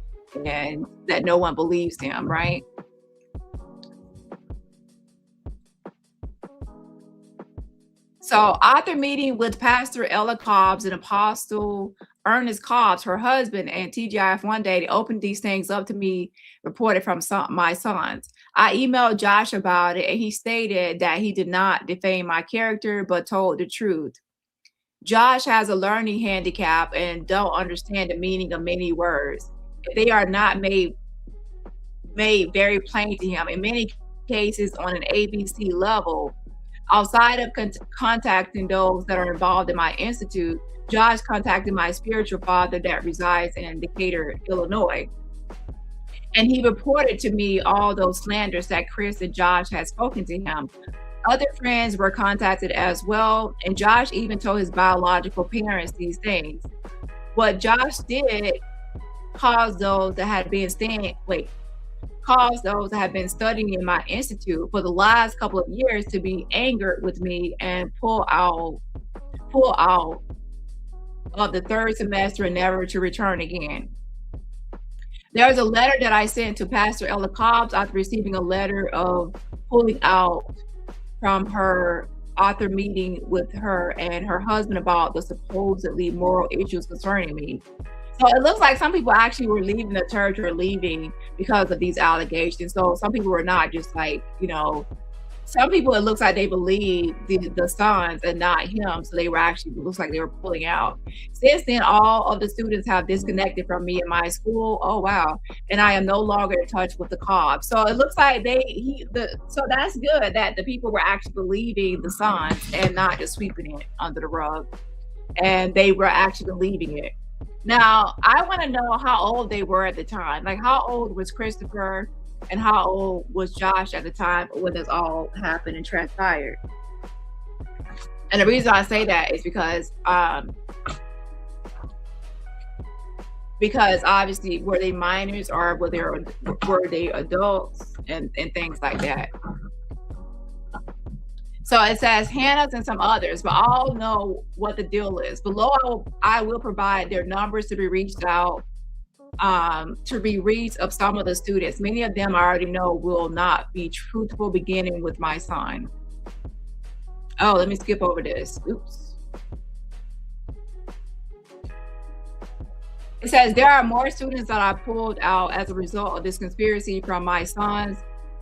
and that no one believes them, right? So after meeting with Pastor Ella Cobbs and Apostle Ernest Cobbs, her husband, and TGIF one day, they opened these things up to me, reported from my sons. I emailed Josh about it, and he stated that he did not defame my character, but told the truth. Josh has a learning handicap and don't understand the meaning of many words. They are not made very plain to him. In many cases, on an ABC level, outside of contacting those that are involved in my institute, Josh contacted my spiritual father that resides in Decatur, Illinois. And he reported to me all those slanders that Chris and Josh had spoken to him. Other friends were contacted as well, and Josh even told his biological parents these things. What Josh did caused those that had been studying in my institute for the last couple of years to be angered with me and pull out of the third semester and never to return again. There's a letter that I sent to Pastor Ella Cobbs after receiving a letter of pulling out from her author meeting with her and her husband about the supposedly moral issues concerning me. So it looks like some people actually were leaving the church or leaving because of these allegations. So some people were not just like, some people, it looks like they believe the sons and not him. So they were actually, it looks like they were pulling out. Since then, all of the students have disconnected from me and my school. Oh, wow. And I am no longer in touch with the Cobbs. So it looks like so that's good that the people were actually believing the sons and not just sweeping it under the rug. And they were actually believing it. Now, I want to know how old they were at the time. Like, how old was Christopher and how old was Josh at the time when this all happened and transpired? And the reason I say that is because obviously, were they minors or were they adults and things like that? So it says Hannah's and some others, but all know what the deal is. Below, I will provide their numbers to be reached out, of some of the students. Many of them I already know will not be truthful, beginning with my son. Oh, let me skip over this. Oops. It says there are more students that I pulled out as a result of this conspiracy from my sons.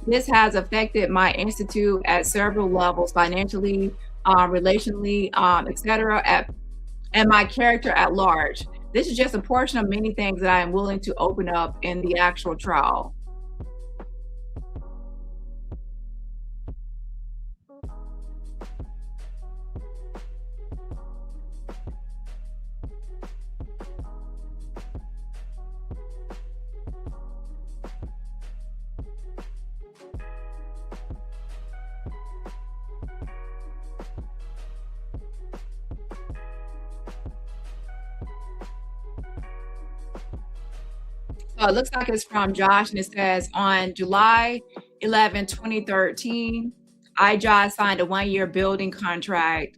This has affected my institute at several levels, financially, relationally, etc., and my character at large. This is just a portion of many things that I am willing to open up in the actual trial. So it looks like it's from Josh, and it says, on July 11, 2013, I, Josh, signed a 1-year building contract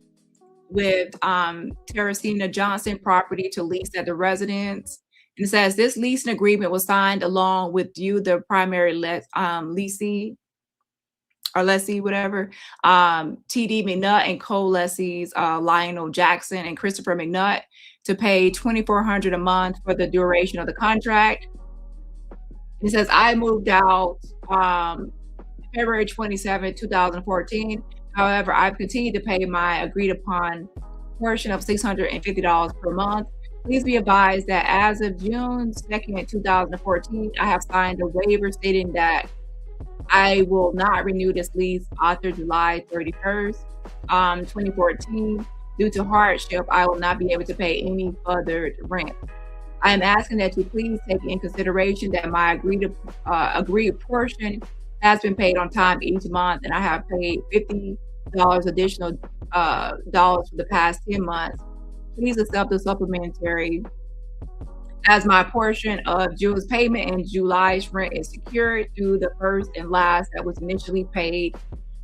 with Teresina Johnson Property to lease at the residence. And it says this leasing agreement was signed along with you, the primary lessee or lessee, whatever, TD McNutt and co-lessees Lionel Jackson and Christopher McNutt to pay $2,400 a month for the duration of the contract. It says I moved out February 27, 2014. However, I've continued to pay my agreed upon portion of $650 per month. Please be advised that as of June 2nd, 2014, I have signed a waiver stating that I will not renew this lease after July 31st, 2014. Due to hardship, I will not be able to pay any further rent. I am asking that you please take in consideration that my agreed portion has been paid on time each month, and I have paid $50 additional dollars for the past 10 months. Please accept the supplementary as my portion of June's payment and July's rent is secured through the first and last that was initially paid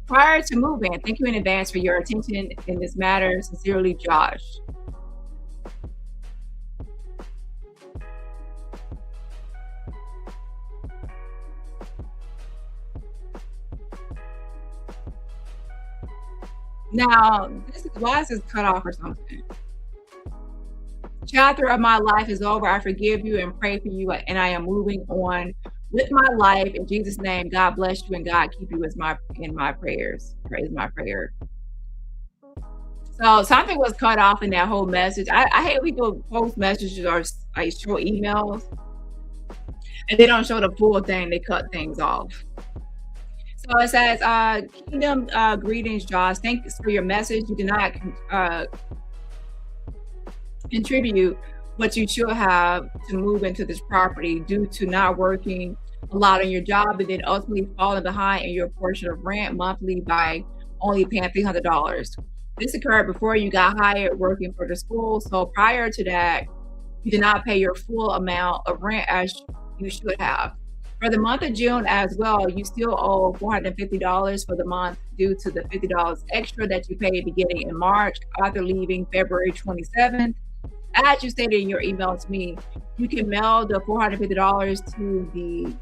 prior to move-in. Thank you in advance for your attention in this matter. Sincerely, Josh. Now, why is this cut off or something? Chapter of my life is over. I forgive you and pray for you, and I am moving on with my life. In Jesus' name, God bless you and God keep you in my prayers. Praise my prayer. So something was cut off in that whole message. I hate when people post messages or like show emails and they don't show the full thing. They cut things off. So it says, Kingdom greetings, Josh. Thanks for your message. You did not contribute what you should have to move into this property due to not working a lot on your job and then ultimately falling behind in your portion of rent monthly by only paying $300. This occurred before you got hired working for the school. So prior to that, you did not pay your full amount of rent as you should have. For the month of June as well, you still owe $450 for the month due to the $50 extra that you paid beginning in March after leaving February 27th. As you stated in your email to me, you can mail the $450 to the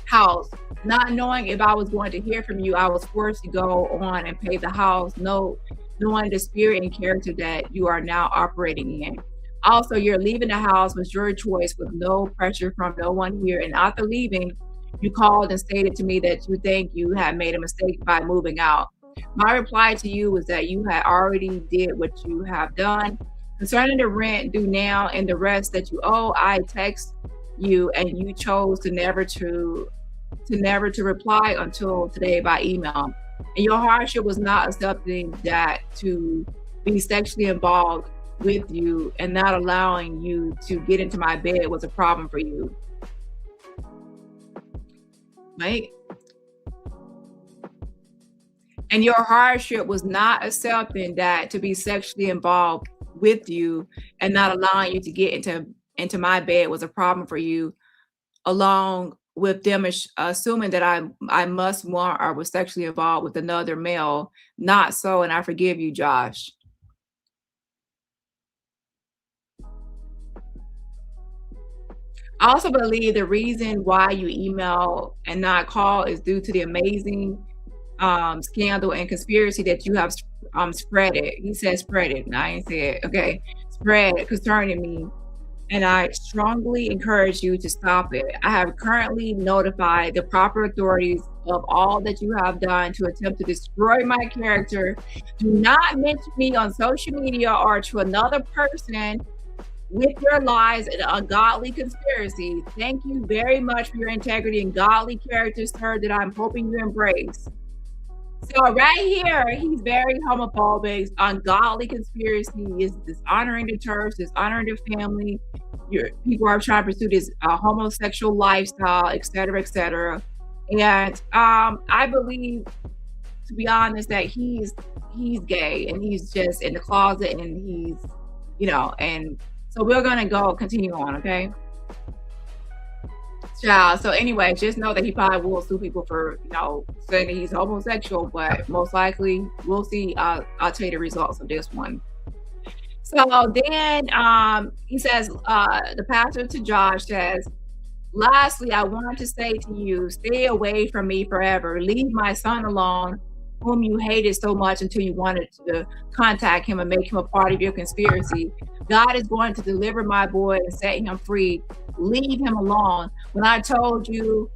house. Not knowing if I was going to hear from you, I was forced to go on and pay the house, knowing the spirit and character that you are now operating in. Also, your leaving the house was your choice with no pressure from no one here. And after leaving, you called and stated to me that you think you had made a mistake by moving out. My reply to you was that you had already did what you have done. Concerning the rent due now and the rest that you owe, I text you and you chose to never to reply until today by email. And your hardship was not accepting that to be sexually involved with you and not allowing you to get into my bed was a problem for you. Right? And your hardship was not accepting that to be sexually involved with you and not allowing you to get into my bed was a problem for you, along with them assuming that I must want or was sexually involved with another male. Not so, and I forgive you, Josh. I also believe the reason why you email and not call is due to the amazing scandal and conspiracy that you have spread it. He said spread it, and I ain't said, okay, spread concerning me. And I strongly encourage you to stop it. I have currently notified the proper authorities of all that you have done to attempt to destroy my character. Do not mention me on social media or to another person with your lies and ungodly conspiracy. Thank you very much for your integrity and godly character, sir, that I'm hoping you embrace. So right here, he's very homophobic, ungodly conspiracy, is dishonoring the church, dishonoring the family. People are trying to pursue this homosexual lifestyle, et cetera, et cetera. And I believe, to be honest, that he's gay and he's just in the closet and he's, and so we're going to continue on, okay? Child. So anyway, just know that he probably will sue people for, saying that he's homosexual, but most likely we'll see. I'll tell you the results of this one. So then he says, the pastor to Josh says, lastly, I want to say to you, stay away from me forever. Leave my son alone, whom you hated so much until you wanted to contact him and make him a part of your conspiracy. God is going to deliver my boy and set him free. Leave him alone. When I told you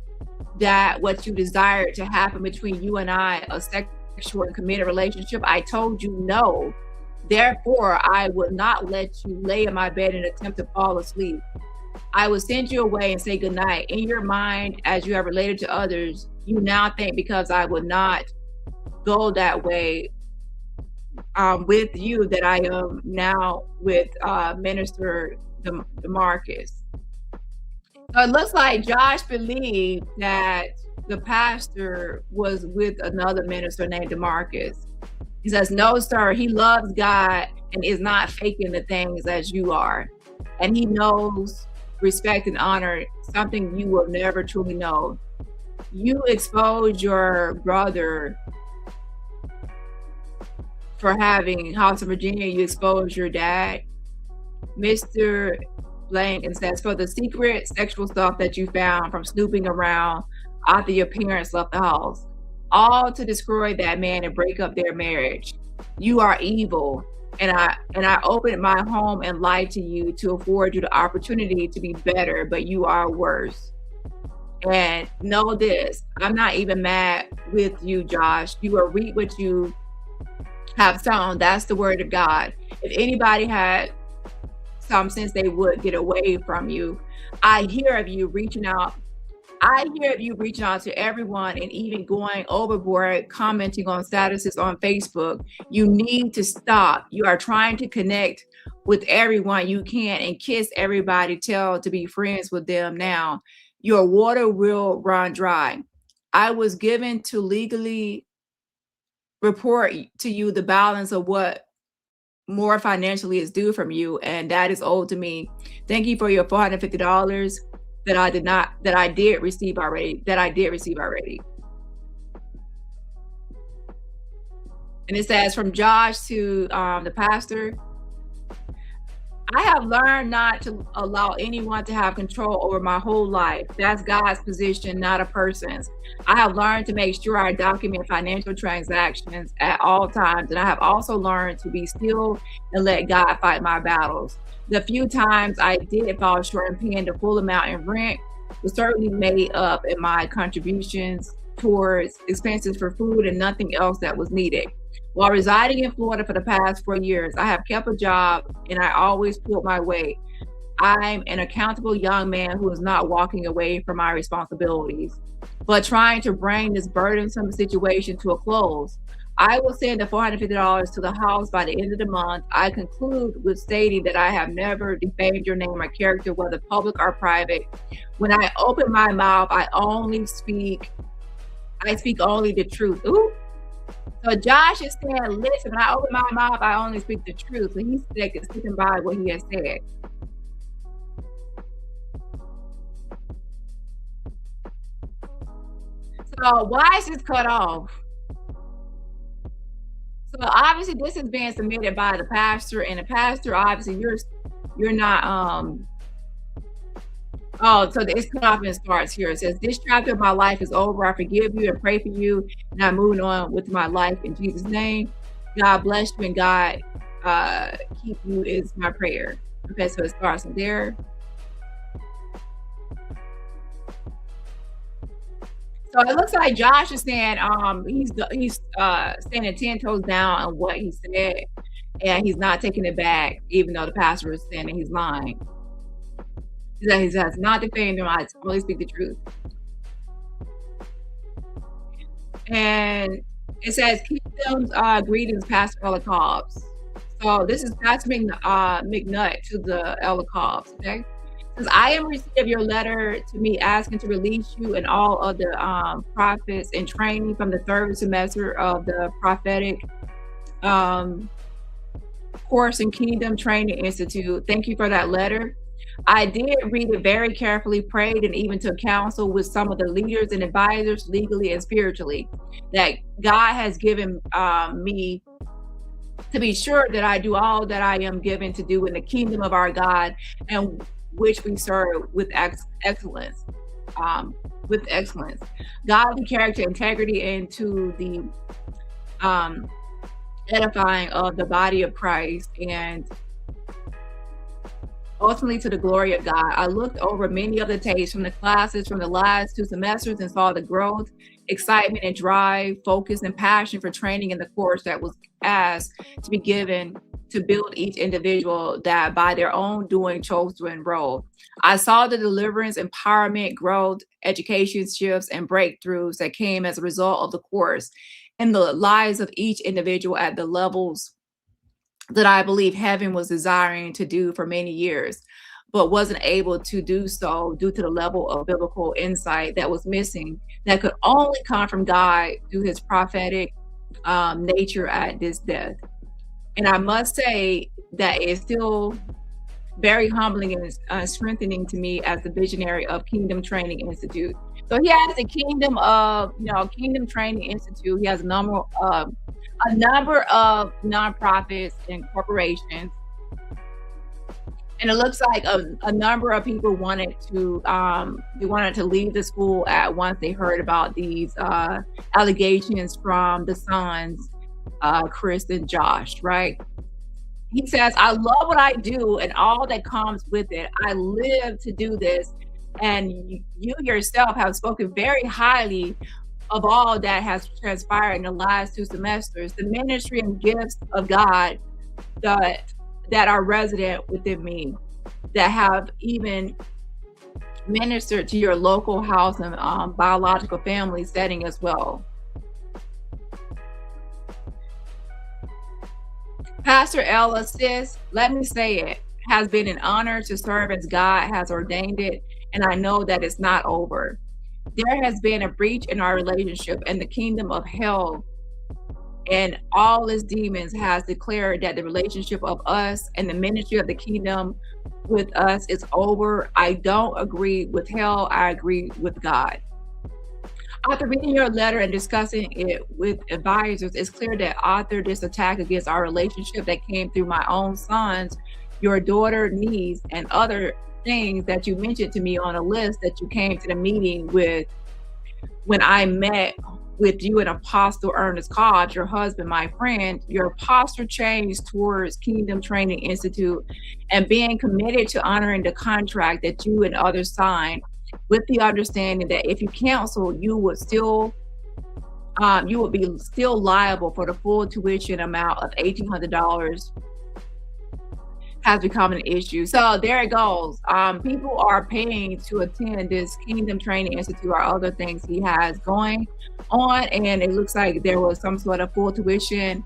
that what you desired to happen between you and I, a sexual and committed relationship, I told you no. Therefore, I would not let you lay in my bed and attempt to fall asleep. I will send you away and say goodnight. In your mind, as you have related to others, you now think because I would not go that way with you that I am now with Minister DeMarcus. So it looks like Josh believed that the pastor was with another minister named DeMarcus. He says, no, sir, he loves God and is not faking the things as you are. And he knows respect and honor, something you will never truly know. You expose your brother for having House of Virginia, you expose your dad, Mr. Blank, and says, for the secret sexual stuff that you found from snooping around after your parents left the house, all to destroy that man and break up their marriage. You are evil, and I opened my home and life to you to afford you the opportunity to be better, but you are worse. And know this, I'm not even mad with you, Josh. You will reap what you have sown. That's the word of God. If anybody had some sense, they would get away from you. I hear of you reaching out to everyone and even going overboard, commenting on statuses on Facebook. You need to stop. You are trying to connect with everyone you can and kiss everybody, tell to be friends with them now. Your water will run dry. I was given to legally report to you the balance of what more financially is due from you, and that is owed to me. Thank you for your $450 that I did receive already. And it says, from Josh to the pastor, I have learned not to allow anyone to have control over my whole life. That's God's position, not a person's. I have learned to make sure I document financial transactions at all times. And I have also learned to be still and let God fight my battles. The few times I did fall short in paying the full amount in rent was certainly made up in my contributions towards expenses for food and nothing else that was needed. While residing in Florida for the past 4 years, I have kept a job and I always pulled my weight. I'm an accountable young man who is not walking away from my responsibilities, but trying to bring this burdensome situation to a close. I will send the $450 to the house by the end of the month. I conclude with stating that I have never defamed your name or character, whether public or private. When I open my mouth, I speak only the truth. Ooh. So Josh is saying, listen, when I open my mouth, I only speak the truth. So he's sticking by what he has said. So why is this cut off? So obviously this is being submitted by the pastor, and the pastor, obviously you're not oh, so it's cut off and starts here. It says, this chapter of my life is over. I forgive you and pray for you, and I'm moving on with my life in Jesus' name. God bless you and God keep you is my prayer. Okay, so it starts from there. So it looks like Josh is saying he's standing 10 toes down on what he said, and he's not taking it back, even though the pastor is saying that he's lying. He says, not defamed him, I only speak the truth. And it says, kingdoms, greetings, Pastor Ella Cobbs. So this is Pastor McNutt to the Ella Cobbs, okay? It says, I am receiving your letter to me asking to release you and all of the prophets in training from the 3rd semester of the prophetic course in Kingdom Training Institute. Thank you for that letter. I did read it very carefully, prayed, and even took counsel with some of the leaders and advisors legally and spiritually that God has given me to be sure that I do all that I am given to do in the kingdom of our God, and which we serve with excellence. With excellence, godly character, integrity, and to the edifying of the body of Christ, and ultimately to the glory of God. I looked over many of the tapes from the classes from the last 2 semesters and saw the growth, excitement, and drive, focus, and passion for training in the course that was asked to be given to build each individual that by their own doing chose to enroll. I saw the deliverance, empowerment, growth, education shifts, and breakthroughs that came as a result of the course in the lives of each individual at the levels that I believe heaven was desiring to do for many years, but wasn't able to do so due to the level of biblical insight that was missing, that could only come from God through his prophetic nature at this death. And I must say that it's still very humbling and strengthening to me as the visionary of Kingdom Training Institute. So he has the Kingdom Training Institute. He has a number of nonprofits and corporations, and it looks like a number of people wanted to leave the school at once they heard about these allegations from the sons, Chris and Josh, right? He says, I love what I do and all that comes with it. I live to do this. And you yourself have spoken very highly of all that has transpired in the last 2 semesters, the ministry and gifts of God that are resident within me, that have even ministered to your local house and biological family setting as well. Pastor Ella, sis, let me say it has been an honor to serve as God has ordained it, and I know that it's not over. There has been a breach in our relationship, and the kingdom of hell and all its demons has declared that the relationship of us and the ministry of the kingdom with us is over. I don't agree with hell, I agree with God. After reading your letter and discussing it with advisors, it's clear that author this attack against our relationship that came through my own sons, your daughter, niece, and other things that you mentioned to me on a list that you came to the meeting with when I met with you and Apostle Ernest Cobbs, your husband, my friend. Your posture changed towards Kingdom Training Institute and being committed to honoring the contract that you and others signed, with the understanding that if you cancel, you would be still liable for the full tuition amount of $1,800 has become an issue. So there it goes. People are paying to attend this Kingdom Training Institute or other things he has going on, and it looks like there was some sort of full tuition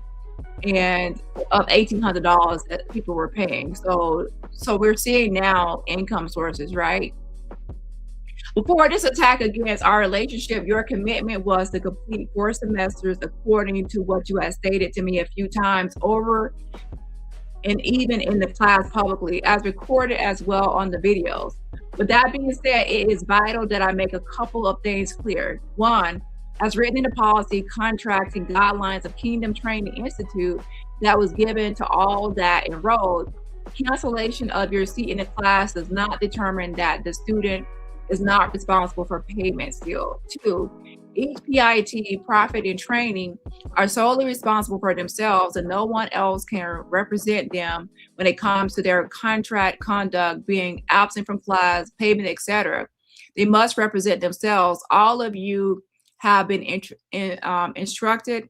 and of $1,800 that people were paying. So we're seeing now income sources, right? Before this attack against our relationship, your commitment was to complete 4 semesters according to what you had stated to me a few times over, and even in the class publicly, as recorded as well on the videos. With that being said, it is vital that I make a couple of things clear. 1, as written in the policy, contracts, and guidelines of Kingdom Training Institute that was given to all that enrolled, cancellation of your seat in the class does not determine that the student is not responsible for payment still. 2, each PIT, profit, and training are solely responsible for themselves, and no one else can represent them when it comes to their contract conduct, being absent from class, payment, etc. They must represent themselves. All of you have been instructed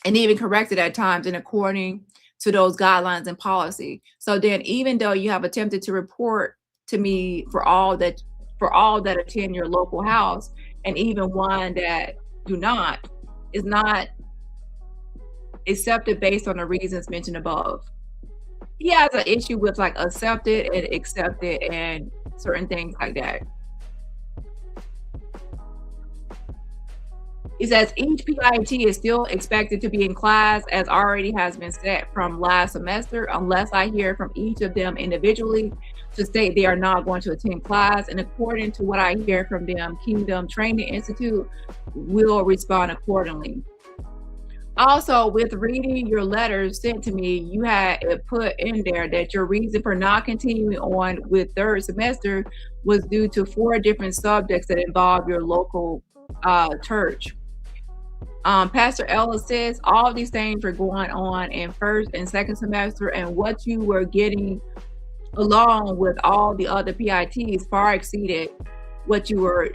and even corrected at times in according to those guidelines and policy. So then, even though you have attempted to report to me for all that attend your local house, and even one that do not, is not accepted based on the reasons mentioned above. He has an issue with like accepted and accepted and certain things like that. He says each PIT is still expected to be in class as already has been set from last semester, unless I hear from each of them individually. to state they are not going to attend class. And according to what I hear from them, Kingdom Training Institute will respond accordingly. Also, with reading your letters sent to me, you had it put in there that your reason for not continuing on with third semester was due to 4 different subjects that involve your local church. Pastor Ellis says all of these things were going on in first and second semester, and what you were getting along with all the other PITs far exceeded what you were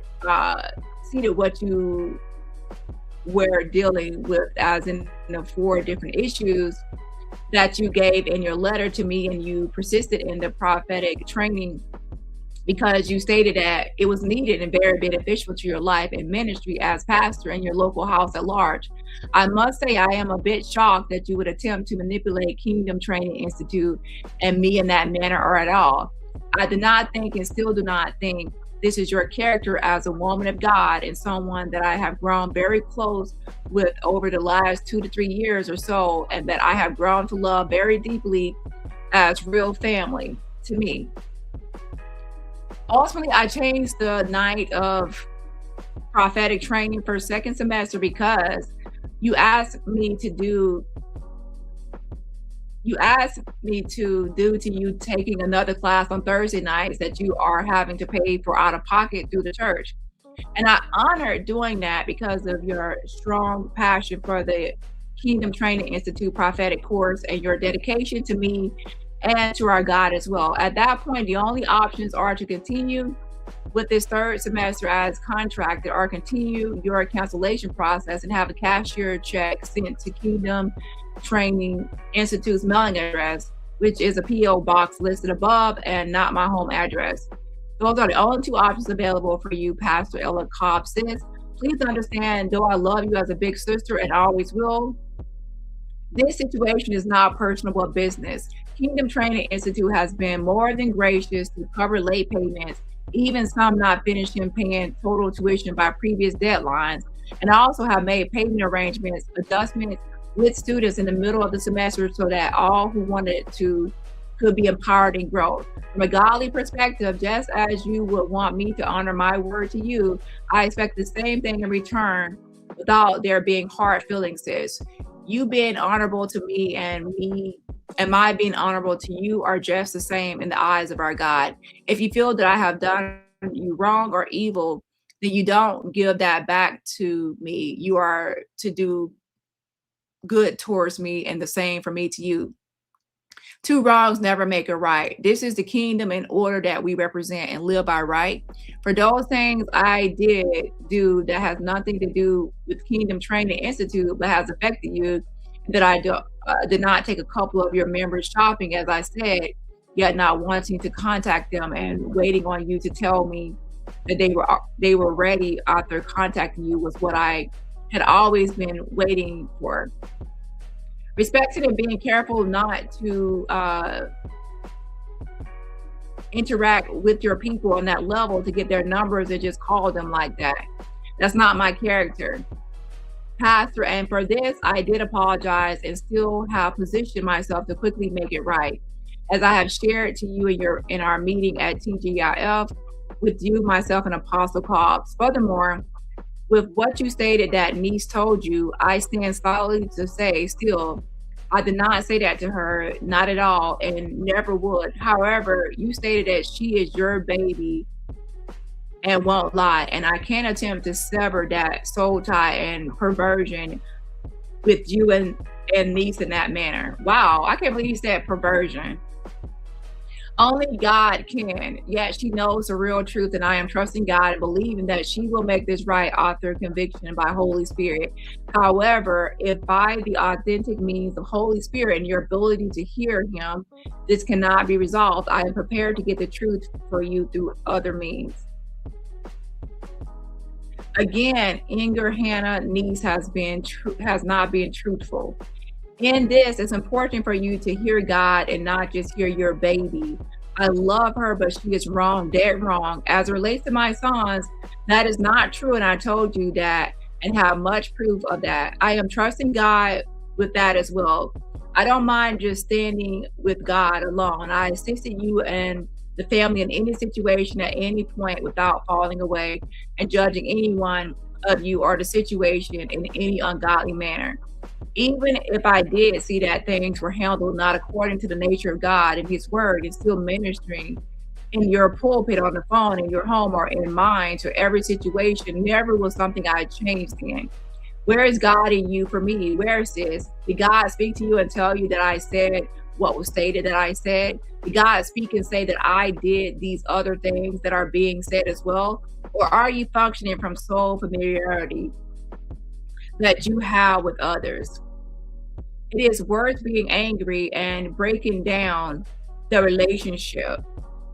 were dealing with, as in the 4 different issues that you gave in your letter to me. And you persisted in the prophetic training because you stated that it was needed and very beneficial to your life and ministry as pastor in your local house at large. I must say I am a bit shocked that you would attempt to manipulate Kingdom Training Institute and me in that manner or at all. I do not think and still do not think this is your character as a woman of God and someone that I have grown very close with over the last 2 to 3 years or so, and that I have grown to love very deeply as real family to me. Ultimately, I changed the night of prophetic training for second semester because you asked me to do to you taking another class on Thursday nights that you are having to pay for out of pocket through the church. And I honored doing that because of your strong passion for the Kingdom Training Institute prophetic course and your dedication to me and to our God as well. At that point, the only options are to continue with this third semester as contracted or continue your cancellation process and have a cashier check sent to Kingdom Training Institute's mailing address, which is a P.O. box listed above and not my home address. Those are the only 2 options available for you, Pastor Ella Cobb says. Please understand, though I love you as a big sister and always will, this situation is not personal but business. Kingdom Training Institute has been more than gracious to cover late payments, even some not finishing paying total tuition by previous deadlines, and I also have made payment adjustments with students in the middle of the semester so that all who wanted to could be empowered and grow. From a godly perspective, just as you would want me to honor my word to you, I expect the same thing in return without there being hard feelings, sis. You being honorable to me and my being honorable to you are just the same in the eyes of our God. If you feel that I have done you wrong or evil, then you don't give that back to me. You are to do good towards me and the same for me to you. 2 wrongs never make a right. This is the kingdom in order that we represent and live by right. For those things I did do that has nothing to do with Kingdom Training Institute but has affected you, that I did not take a couple of your members shopping, as I said, yet not wanting to contact them and waiting on you to tell me that they were ready after contacting you was what I had always been waiting for. Respecting and being careful not to interact with your people on that level to get their numbers and just call them like that. That's not my character, Pastor. And for this, I did apologize and still have positioned myself to quickly make it right. As I have shared to you in our meeting at TGIF with you, myself, and Apostle Cobbs. Furthermore, with what you stated that niece told you, I stand solidly to say still, I did not say that to her, not at all, and never would. However, you stated that she is your baby and won't lie, and I can't attempt to sever that soul tie and perversion with you and niece in that manner. Wow, I can't believe you said perversion. Only God can. Yet she knows the real truth, and I am trusting God and believing that she will make this right author conviction by Holy Spirit. However, if by the authentic means of Holy Spirit and your ability to hear him, this cannot be resolved, I am prepared to get the truth for you through other means. Again, Inger Hannah niece has not been truthful. In this, it's important for you to hear God and not just hear your baby. I love her, but she is wrong, dead wrong. As it relates to my sons, that is not true, and I told you that and have much proof of that. I am trusting God with that as well. I don't mind just standing with God alone. I assisted you and the family in any situation at any point without falling away and judging any one of you or the situation in any ungodly manner. Even if I did see that things were handled not according to the nature of God and His Word, and still ministering in your pulpit, on the phone, in your home, or in mine, to every situation, never was something I changed in. Where is God in you for me? Where is this? Did God speak to you and tell you that I said what was stated that I said? Did God speak and say that I did these other things that are being said as well? Or are you functioning from soul familiarity that you have with others? It is worth being angry and breaking down the relationship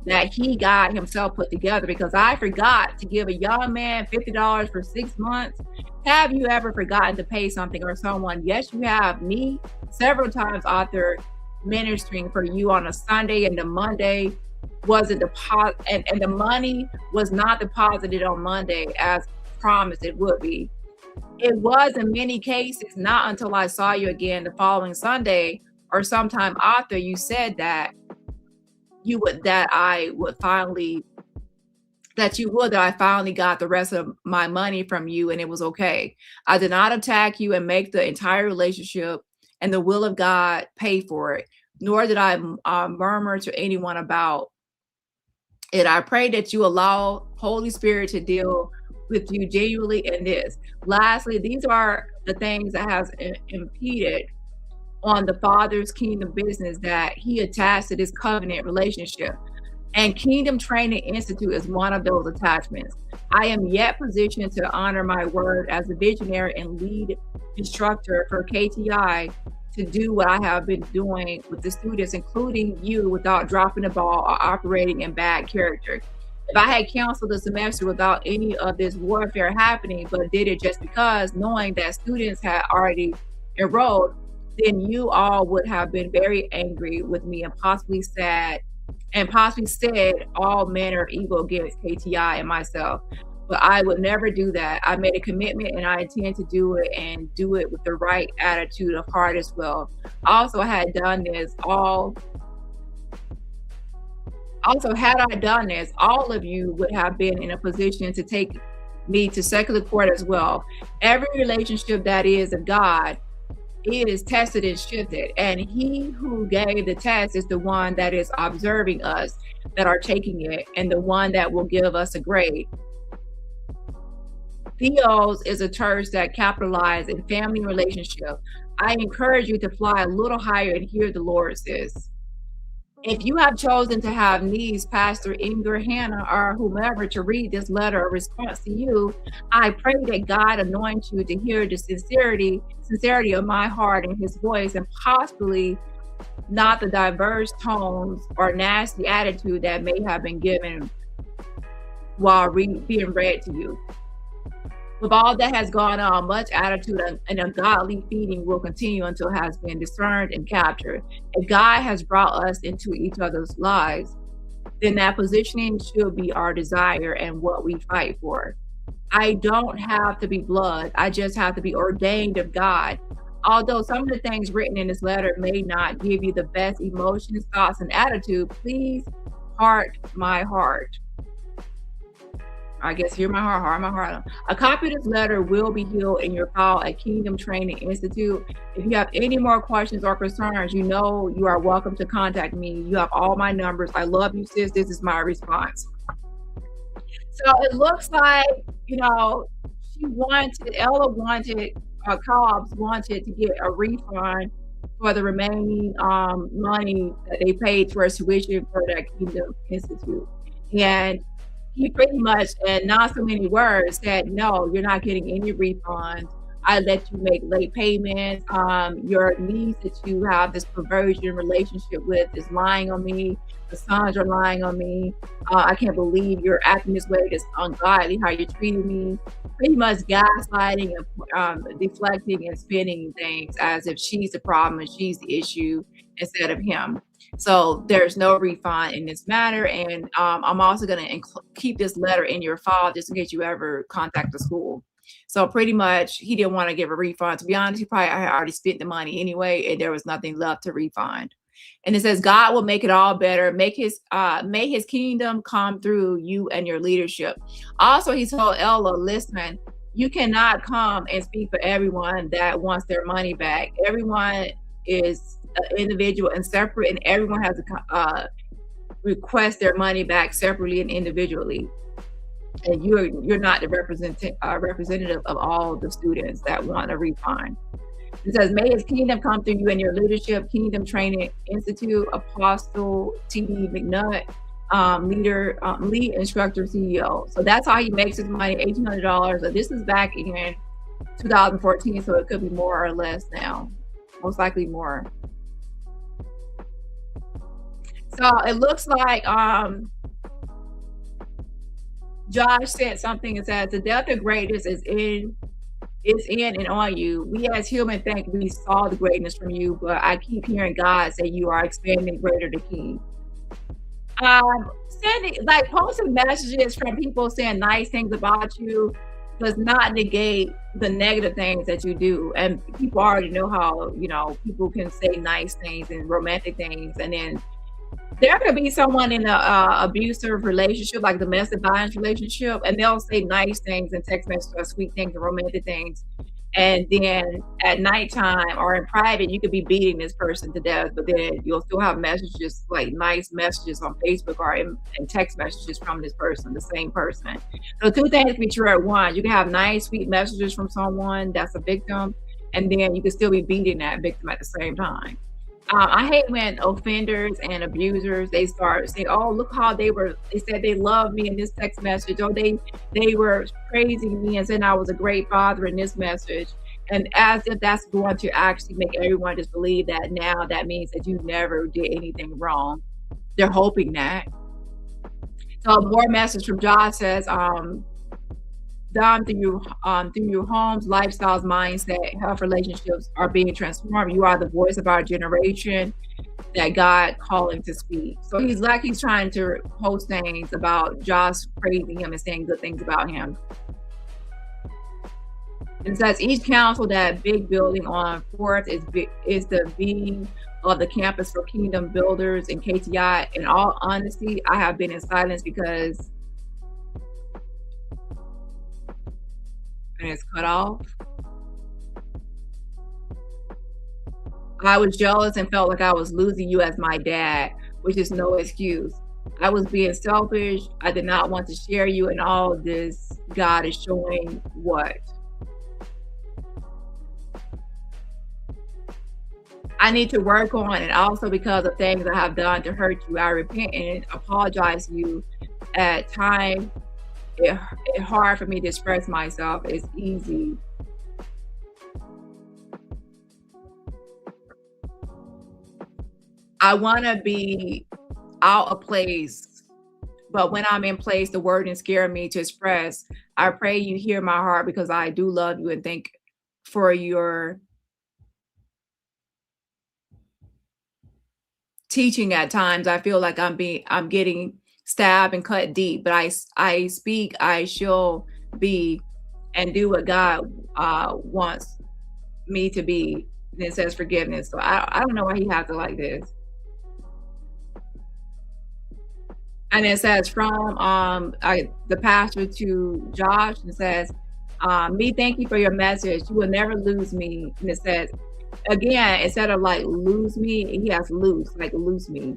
that he God himself put together, because I forgot to give a young man $50 for 6 months. Have you ever forgotten to pay something or someone? Yes, you have. Me, several times after ministering for you on a Sunday, and the Monday wasn't deposit, and the money was not deposited on Monday as promised it would be. It was in many cases not until I saw you again the following Sunday or sometime after you said that I finally got the rest of my money from you, and it was okay. I did not attack you and make the entire relationship and the will of God pay for it, nor did I murmur to anyone about it. I pray that you allow Holy Spirit to deal with you genuinely in this. Lastly, these are the things that has impeded on the Father's kingdom business that he attached to this covenant relationship. And Kingdom Training Institute is one of those attachments. I am yet positioned to honor my word as a visionary and lead instructor for KTI to do what I have been doing with the students, including you, without dropping the ball or operating in bad character. If I had canceled the semester without any of this warfare happening, but did it just because, knowing that students had already enrolled, then you all would have been very angry with me and possibly said all manner of evil against KTI and myself. But I would never do that. I made a commitment and I intend to do it, and do it with the right attitude of heart as well. Also, had I done this, all of you would have been in a position to take me to secular court as well. Every relationship that is of God is tested and shifted, and he who gave the test is the one that is observing us, that are taking it, and the one that will give us a grade. Theos is a church that capitalizes in family relationship. I encourage you to fly a little higher and hear the Lord says. If you have chosen to have needs, Pastor Inger, Hannah, or whomever, to read this letter or response to you, I pray that God anoint you to hear the sincerity of my heart and his voice, and possibly not the diverse tones or nasty attitude that may have been given while being read to you. With all that has gone on, much attitude and ungodly feeding will continue until it has been discerned and captured. If God has brought us into each other's lives, then that positioning should be our desire and what we fight for. I don't have to be blood. I just have to be ordained of God. Although some of the things written in this letter may not give you the best emotions, thoughts, and attitude, please heart my heart. I guess hear my heart. A copy of this letter will be held in your file at Kingdom Training Institute. If you have any more questions or concerns, you are welcome to contact me. You have all my numbers. I love you, sis. This is my response. So it looks like, Cobbs wanted to get a refund for the remaining money that they paid towards tuition for that Kingdom Institute. And he pretty much, in not so many words, said, no, you're not getting any refund. I let you make late payments. Your niece that you have this perversion relationship with is lying on me. The sons are lying on me. I can't believe you're acting this way. It's ungodly how you're treating me. Pretty much gaslighting and deflecting and spinning things as if she's the problem and she's the issue instead of him. So there's no refund in this matter. And I'm also going to keep this letter in your file just in case you ever contact the school. So pretty much he didn't want to give a refund. To be honest, he probably had already spent the money anyway, and there was nothing left to refund. And it says, God will make it all better. May his kingdom come through you and your leadership. Also, he told Ella, listen, you cannot come and speak for everyone that wants their money back. Everyone is individual and separate, and everyone has to request their money back separately and individually. And you're not the representative of all the students that want a refund. It says, may his kingdom come through you and your leadership. Kingdom Training Institute, Apostle T.D. McNutt, lead instructor, CEO. So that's how he makes his money, $1,800. So this is back in 2014, so it could be more or less now. Most likely more. So it looks like Josh said something and says, the depth of greatness is in and on you. We as human think we saw the greatness from you, but I keep hearing God say you are expanding greater the King. Posting messages from people saying nice things about you does not negate the negative things that you do. And people already know how, people can say nice things and romantic things, and then there could be someone in an abusive relationship, like domestic violence relationship, and they'll say nice things and text messages or sweet things and romantic things. And then at nighttime or in private, you could be beating this person to death, but then you'll still have messages, like nice messages on Facebook or in text messages from this person, the same person. So two things can be true at once. You can have nice, sweet messages from someone that's a victim, and then you can still be beating that victim at the same time. I hate when offenders and abusers, they start saying, oh, look how they said they love me in this text message, or they were praising me and saying I was a great father in this message. And as if that's going to actually make everyone just believe that now that means that you never did anything wrong. They're hoping that. So more message from Josh says, done through your homes, lifestyles, mindset, health, relationships are being transformed. You are the voice of our generation that God calling to speak. So he's trying to post things about Josh praising him and saying good things about him. It says each council, that big building on 4th is the being of the campus for kingdom builders and KTI. In all honesty, I have been in silence because and it's cut off. I was jealous and felt like I was losing you as my dad, which is no excuse. I was being selfish. I did not want to share you, and all this God is showing what I need to work on, and also because of things I have done to hurt you, I repent and apologize to you. At times, it's hard for me to express myself. It's easy. I want to be out of place, but when I'm in place, the word didn't scare me to express. I pray you hear my heart because I do love you and thank for your teaching. At times, I feel like I'm getting stabbed and cut deep, but I speak, I shall be and do what God wants me to be. And it says forgiveness. So I don't know why he has it like this. And it says from the pastor to Josh, it says, me, thank you for your message. You will never lose me. And it says, again, instead of like lose me, he has loose, like lose me.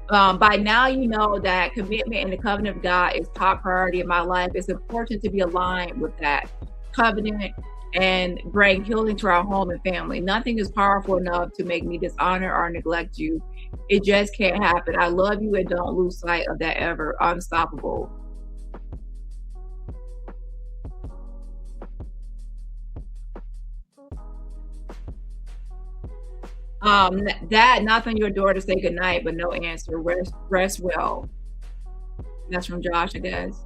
By now, you know that commitment and the covenant of God is top priority in my life. It's important to be aligned with that covenant and bring healing to our home and family. Nothing is powerful enough to make me dishonor or neglect you. It just can't happen. I love you and don't lose sight of that ever. Unstoppable. Dad, knocked on your door to say goodnight, but no answer. Rest well. That's from Josh, I guess.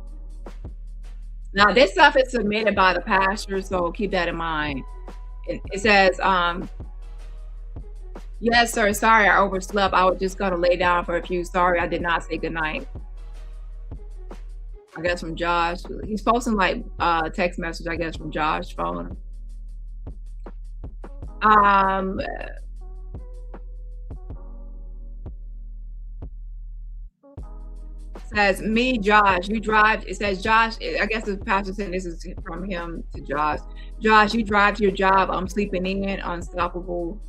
Now, this stuff is submitted by the pastor, so keep that in mind. It says, yes, sir. Sorry, I overslept. I was just going to lay down for a few. Sorry, I did not say goodnight. I guess from Josh. He's posting like text message, I guess, from Josh phone. says, me, Josh, you drive. It says, Josh, I guess the pastor said this is from him to Josh. Josh, you drive to your job. I'm sleeping in, unstoppable.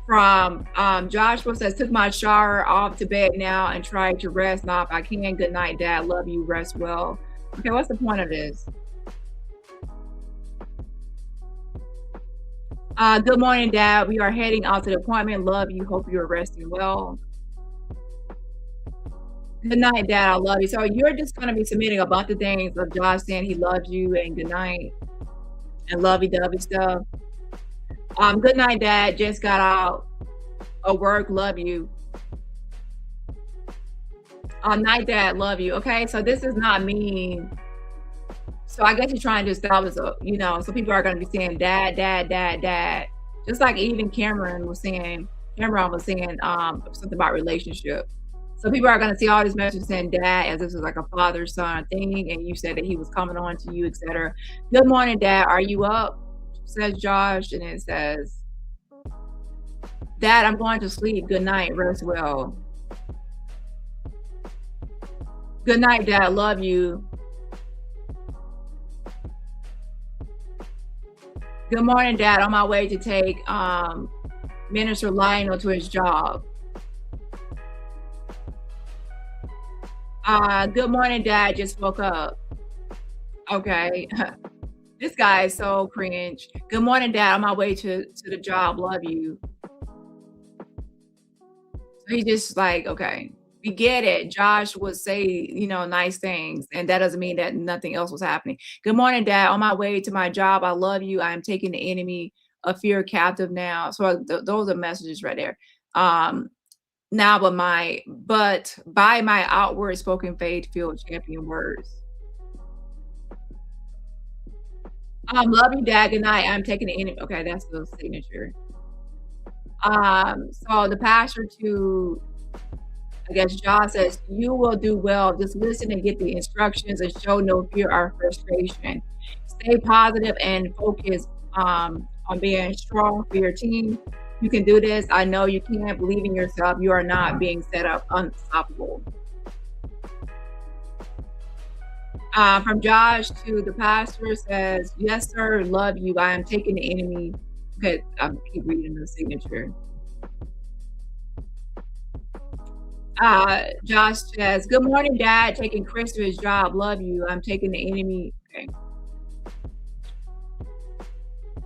From Joshua says, took my shower, off to bed now, and tried to rest. Now, if I can, good night, Dad. Love you. Rest well. Okay, what's the point of this? Good morning, Dad. We are heading out to the appointment. Love you. Hope you're resting well. Good night, Dad. I love you. So you're just going to be submitting a bunch of things of Josh saying he loves you and good night and lovey-dovey stuff. Good night, Dad. Just got out of work. Love you. Night, Dad. Love you. Okay, so this is not mean. So I guess you're trying to establish, so people are going to be saying dad, dad, dad, dad. Just like even Cameron was saying something about relationship. So people are going to see all these messages saying dad as this is like a father-son thing, and you said that he was coming on to you, etc. Good morning, Dad. Are you up? Says Josh, and it says, Dad, I'm going to sleep. Good night. Rest well. Good night, Dad. Love you. Good morning, Dad. On my way to take Minister Lionel to his job. Good morning, Dad. Just woke up. Okay. This guy is so cringe. Good morning, Dad. On my way to the job. Love you. So he just like, okay. We get it. Josh would say, nice things, and that doesn't mean that nothing else was happening. Good morning, Dad. On my way to my job. I love you. I am taking the enemy of fear captive now. So those are messages right there. Now, but by my outward spoken faith-filled champion words. Love you, Dad. Good night. I'm taking the enemy. Okay, that's the signature. So the pastor to, I guess John says, you will do well. Just listen and get the instructions and show no fear or frustration. Stay positive and focus on being strong for your team. You can do this. I know you can. Believe in yourself. You are not being set up unstoppable. From Josh to the pastor says, yes, sir. Love you. I am taking the enemy. Okay, I'll keep reading the signature. Josh says, good morning, Dad. Taking Chris to his job. Love you. I'm taking the enemy. Okay.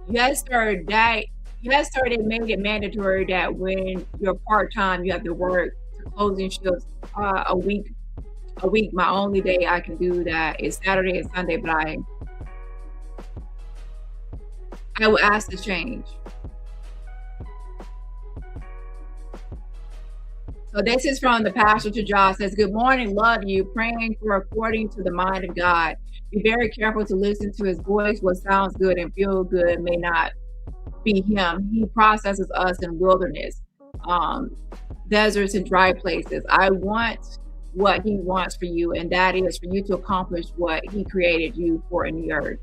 Yes, sir, Dad. Yes, sir, they made it mandatory that when you're part-time, you have to work to closing shifts a week. My only day I can do that is Saturday and Sunday, but I will ask to change. So this is from the pastor to Josh. Says, good morning, love you, praying for according to the mind of God. Be very careful to listen to his voice. What sounds good and feel good may not be him. He processes us in wilderness, deserts and dry places. I want what he wants for you, and that is for you to accomplish what he created you for in the earth.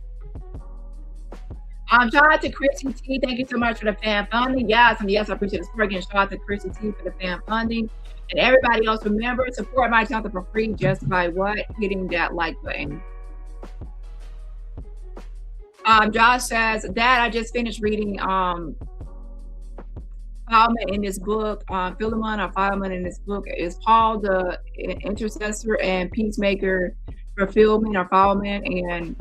Shout out to Chrissy T. Thank you so much for the fan funding. Yes, I appreciate the support. Again, shout out to Chrissy T for the fan funding. And everybody else, remember, support my channel for free just by what? Hitting that like button. Josh says, Dad, I just finished reading Philemon in this book. Philemon in this book is Paul the intercessor and peacemaker for Philemon or Philemon, and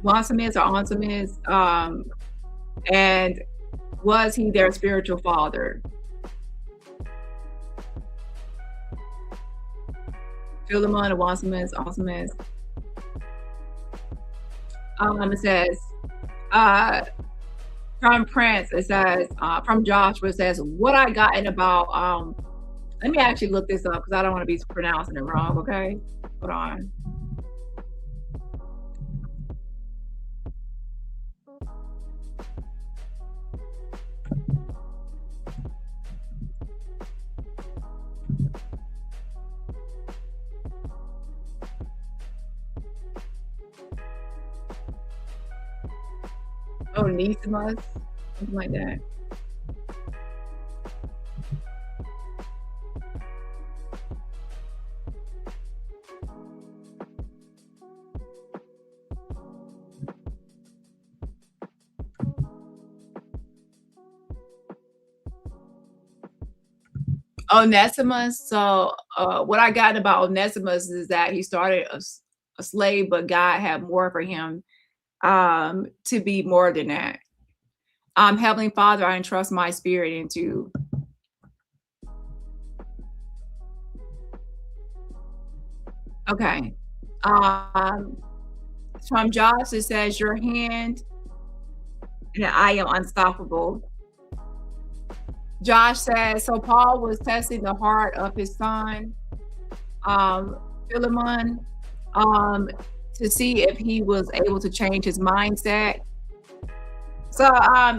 Onesimus or Onesimus, and was he their spiritual father? Philemon or Onesimus. It says, from Prince, it says, from Joshua, it says, what I gotten about, let me actually look this up because I don't want to be pronouncing it wrong, okay? Hold on. Onesimus. something like that. Onesimus. So, what I got about Onesimus is that he started a slave, but God had more for him to be more than that. Heavenly Father, I entrust my spirit into. Okay. Um, from Josh, it says, Your hand, and I am unstoppable. Josh says, So Paul was testing the heart of his son, Philemon, um, to see if he was able to change his mindset. So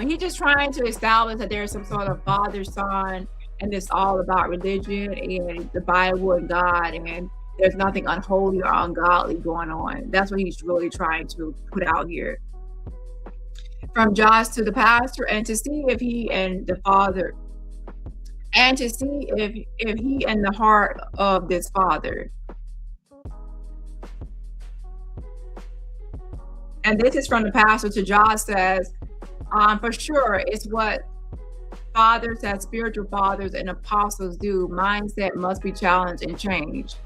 he's just trying to establish that there's some sort of father son, and it's all about religion and the Bible and God, and there's nothing unholy or ungodly going on. That's what he's really trying to put out here. From Josh to the pastor, and to see if he and the father, and to see if he and the heart of this father. And this is from the pastor to Josh says, for sure, it's what fathers as spiritual fathers and apostles do. Mindset must be challenged and changed.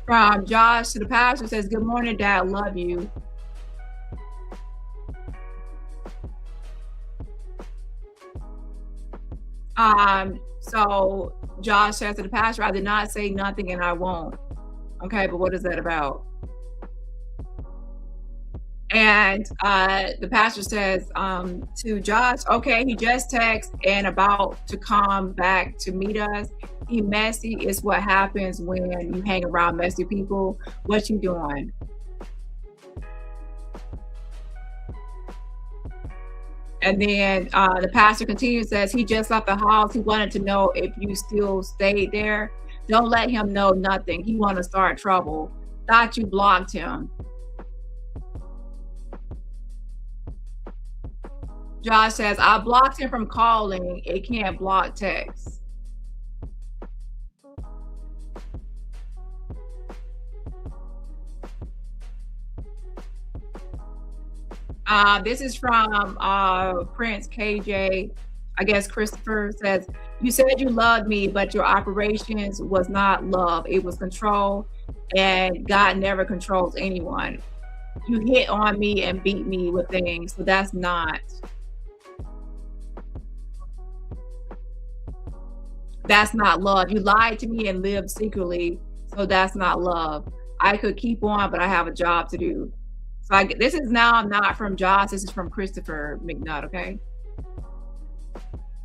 From Josh to the pastor says, Good morning, Dad, love you. So Josh says to the pastor, I did not say nothing and I won't. Okay, but what is that about? And the pastor says to Josh, okay, he just texted and about to come back to meet us. He messy is what happens when you hang around messy people. What you doing? And then the pastor continues, says he just left the house. He wanted to know if you still stayed there. Don't let him know nothing. He want to start trouble. Thought you blocked him. Josh says, I blocked him from calling. It can't block text. This is from Prince KJ. I guess Christopher says, you said you loved me, but your operations was not love. It was control, and God never controls anyone. You hit on me and beat me with things, so that's not love. You lied to me and lived secretly, so that's not love. I could keep on, but I have a job to do. So this is now not from Josh. This is from Christopher McNutt, okay?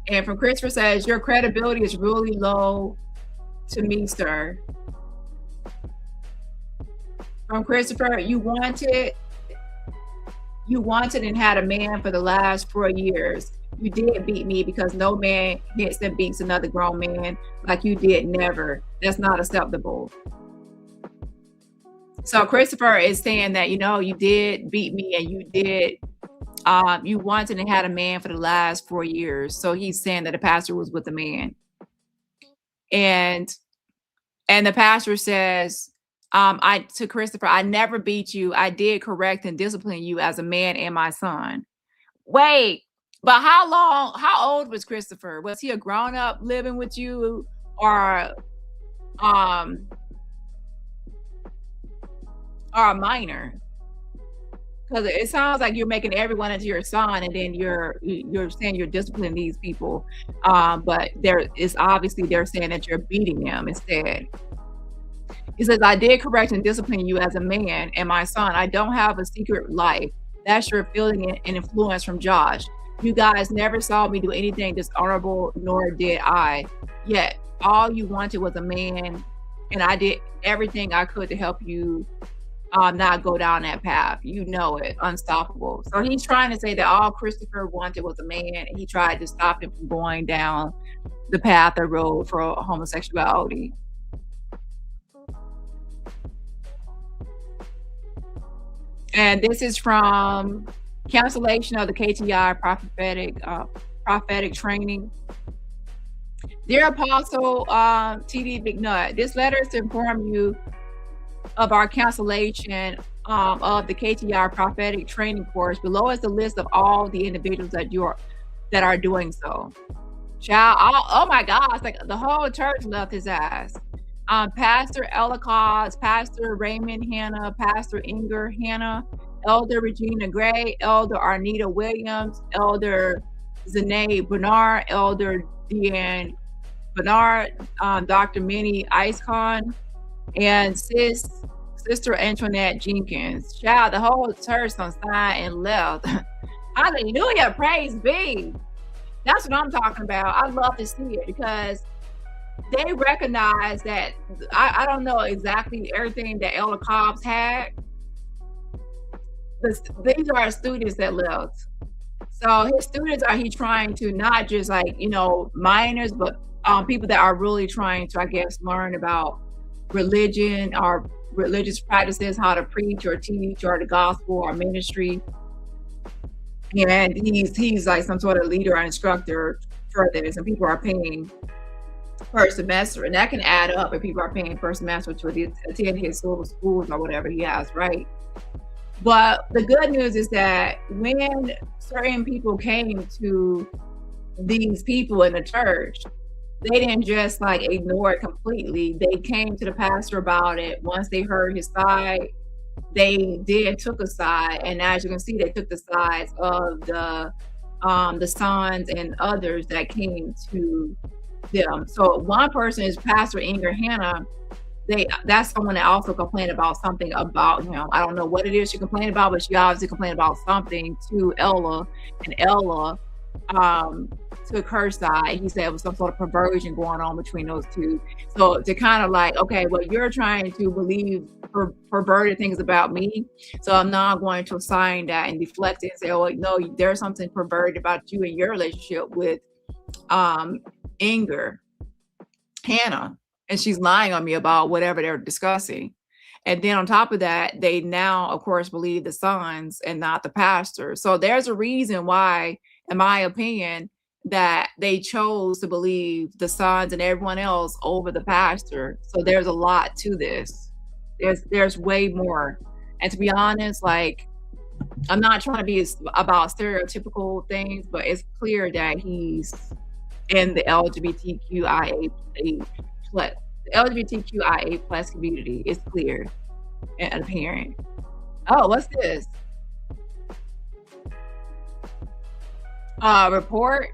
And from Christopher says, your credibility is really low to me, sir. From Christopher, you wanted and had a man for the last 4 years. You did beat me because no man hits and beats another grown man like you did. Never. That's not acceptable. So Christopher is saying that, you did beat me and you did, you wanted and had a man for the last 4 years. So he's saying that the pastor was with a man. And the pastor says, to Christopher, I never beat you. I did correct and discipline you as a man and my son. Wait, but how old was Christopher? Was he a grown up living with you, or a minor? Because it sounds like you're making everyone into your son, and then you're saying you're disciplining these people. But there is obviously they're saying that you're beating them instead. He says, I did correct and discipline you as a man and my son. I don't have a secret life. That's your feeling and influence from Josh. You guys never saw me do anything dishonorable, nor did I. Yet all you wanted was a man, and I did everything I could to help you not go down that path. You know it, unstoppable. So he's trying to say that all Christopher wanted was a man, and he tried to stop him from going down the path or road for homosexuality. And this is from cancellation of the KTI prophetic training. Dear Apostle TD McNutt, this letter is to inform you of our cancellation of the KTI prophetic training course. Below is the list of all the individuals that are doing so. Child, oh my gosh, like the whole church left his ass. Pastor Ellicott, Pastor Raymond Hanna, Pastor Inger Hanna, Elder Regina Gray, Elder Arnita Williams, Elder Zanae Bernard, Elder Deanne Bernard, Dr. Minnie Icecon, and Sister Antoinette Jenkins. Child, the whole church on side and left. Hallelujah, praise be. That's what I'm talking about. I love to see it because they recognize that I don't know exactly everything that Elder Cobbs had. These are students that left. So his students he trying to not just like, minors, but people that are really trying to, I guess, learn about religion or religious practices, how to preach or teach or the gospel or ministry. And he's like some sort of leader or instructor for this, and people are paying per semester, and that can add up if people are paying per semester to attend his schools or whatever he has, right? But the good news is that when certain people came to these people in the church, they didn't just like ignore it completely. They came to the pastor about it. Once they heard his side, they took a side, and as you can see, they took the sides of the sons and others that came to them. So one person is Pastor Inger Hanna. That's someone that also complained about something about him. I don't know what it is she complained about, but she obviously complained about something to Ella, and Ella took her side. He said it was some sort of perversion going on between those two. So to kind of like, okay, well, you're trying to believe perverted things about me, so I'm not going to assign that and deflect it and say, oh no, there's something perverted about you and your relationship with Inger Hannah, and she's lying on me about whatever they're discussing. And then on top of that, they now of course believe the sons and not the pastor. So there's a reason why, in my opinion, that they chose to believe the sons and everyone else over the pastor. So there's a lot to this. There's way more. And to be honest, like, I'm not trying to be about stereotypical things, but it's clear that he's in the LGBTQIA plus community. It's clear and apparent. Oh, what's this? Report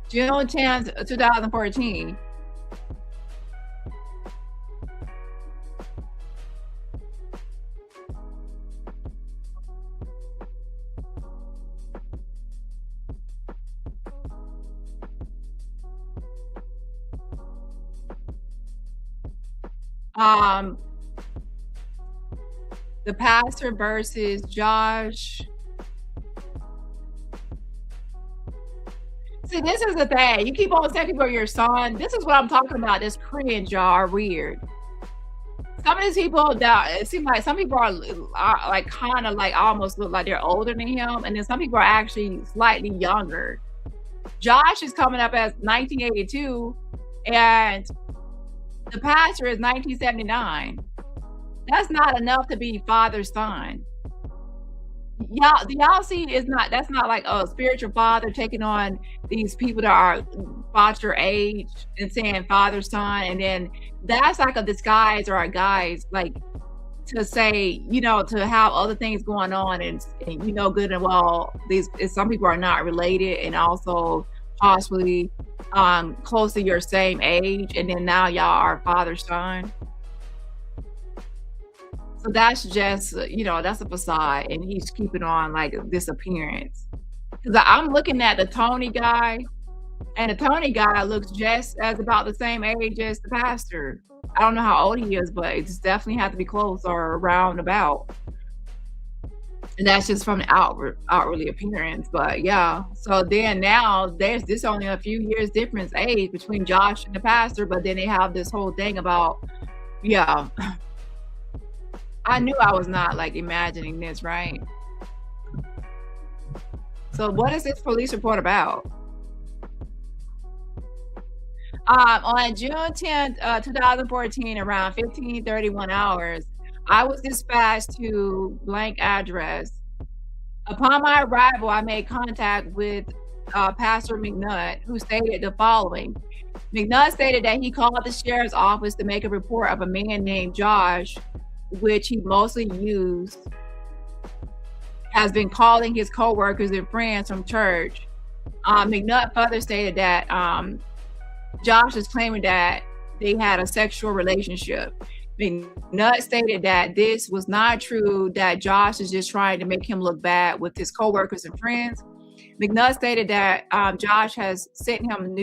June 10th, 2014. The pastor versus Josh. See, this is the thing. You keep on saying people are your son. This is what I'm talking about. This cringe, y'all, are weird. Some of these people that it seems like some people are like kind of like almost look like they're older than him, and then some people are actually slightly younger. Josh is coming up as 1982, and the pastor is 1979. That's not enough to be father's son. Y'all, do y'all see? That's not like a spiritual father taking on these people that are about your age and saying father, son, and then that's like a disguise or a guise, like to say, to have other things going on, and good and well, some people are not related, and also possibly close to your same age, and then now y'all are father, son. So that's just, that's a facade, and he's keeping on like this appearance. Because I'm looking at the Tony guy, and the Tony guy looks just as about the same age as the pastor. I don't know how old he is, but it's definitely have to be close or around about. And that's just from the outwardly appearance. But yeah, so then now there's this only a few years difference age between Josh and the pastor, but then they have this whole thing about, yeah. I knew I was not like imagining this, right? So what is this police report about? On June 10th, 2014, around 15:31 hours, I was dispatched to blank address. Upon my arrival, I made contact with Pastor McNutt, who stated the following. McNutt stated that he called the sheriff's office to make a report of a man named Josh, which he mostly has been calling his co-workers and friends from church. McNutt further stated that Josh is claiming that they had a sexual relationship. McNutt stated that this was not true, that Josh is just trying to make him look bad with his co-workers and friends. McNutt stated that Josh has sent him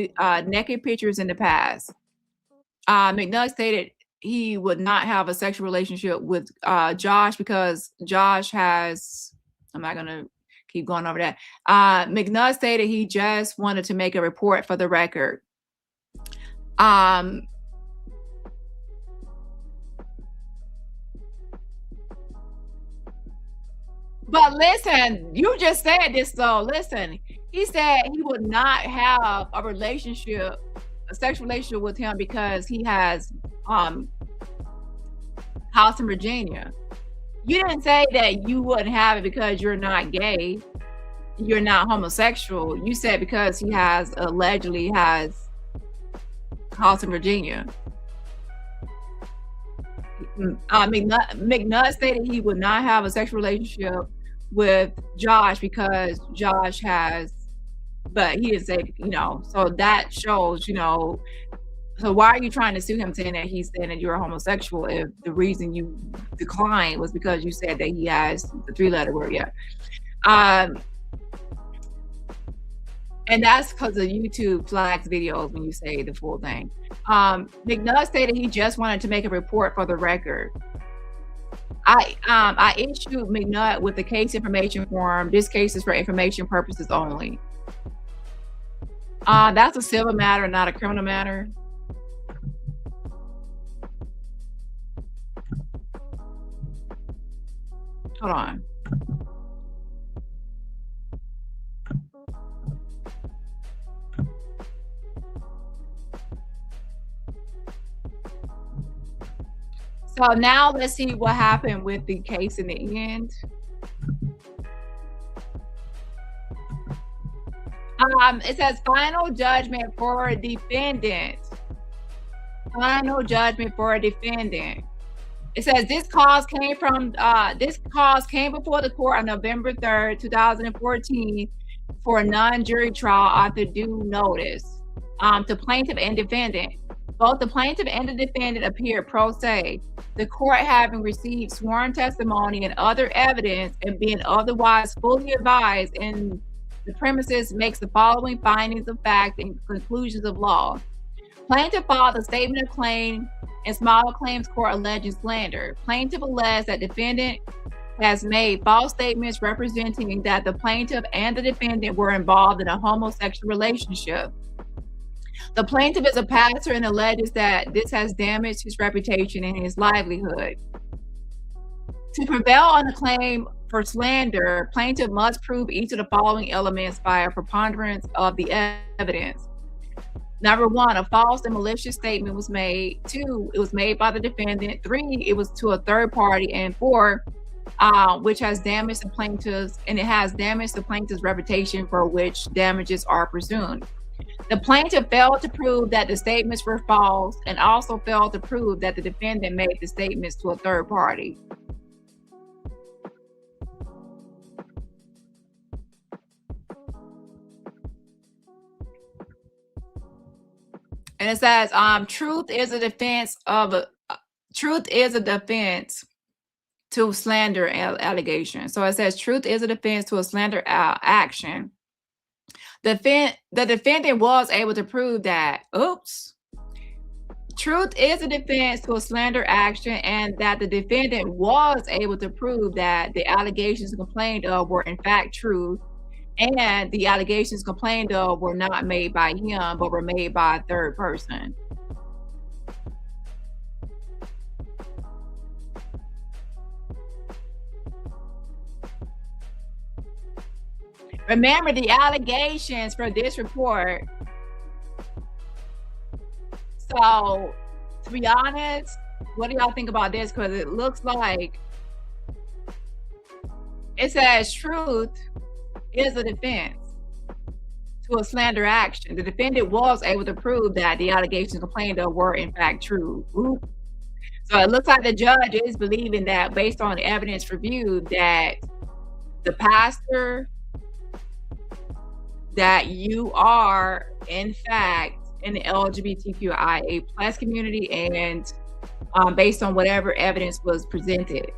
naked pictures in the past. McNutt stated he would not have a sexual relationship with Josh because Josh has, I'm not going to keep going over that. McNutt stated he just wanted to make a report for the record. But listen, you just said this, so listen. He said he would not have a sexual relationship with him because he has house in Virginia. You didn't say that you wouldn't have it because you're not gay, you're not homosexual. You said because he allegedly has house in Virginia. McNutt stated he would not have a sexual relationship with Josh because Josh has, but he didn't say, so that shows, so why are you trying to sue him saying that he's saying that you're a homosexual if the reason you declined was because you said that he has the 3-letter word? Yeah. And that's because of YouTube flags videos when you say the full thing. McNutt stated he just wanted to make a report for the record. I issued McNutt with the case information form. This case is for information purposes only. That's a civil matter, not a criminal matter. Hold on. So now let's see what happened with the case in the end. It says final judgment for a defendant. Final judgment for a defendant. It says this cause came before the court on November 3rd, 2014 for a non-jury trial after due notice to plaintiff and defendant. Both the plaintiff and the defendant appeared pro se. The court, having received sworn testimony and other evidence and being otherwise fully advised in the premises, makes the following findings of fact and conclusions of law. Plaintiff filed a statement of claim in Small Claims Court alleging slander. Plaintiff alleged that defendant has made false statements representing that the plaintiff and the defendant were involved in a homosexual relationship. The plaintiff is a pastor and alleges that this has damaged his reputation and his livelihood. To prevail on the claim for slander, plaintiff must prove each of the following elements by a preponderance of the evidence. Number 1, a false and malicious statement was made. 2, it was made by the defendant. 3, it was to a third party. And 4, which has damaged the plaintiff's, and it has damaged the plaintiff's reputation for which damages are presumed. The plaintiff failed to prove that the statements were false and also failed to prove that the defendant made the statements to a third party. And it says, truth is a defense to slander allegation. So it says truth is a defense to a slander action. The defendant was able to prove that, truth is a defense to a slander action, and that the defendant was able to prove that the allegations complained of were in fact true, and the allegations complained of were not made by him, but were made by a third person. Remember the allegations for this report. So, to be honest, what do y'all think about this? Because it looks like it says truth is a defense to a slander action. The defendant was able to prove that the allegations complained of were in fact true. Ooh. So it looks like the judge is believing that, based on evidence reviewed, that the pastor, that you are in fact in the LGBTQIA plus community, and based on whatever evidence was presented.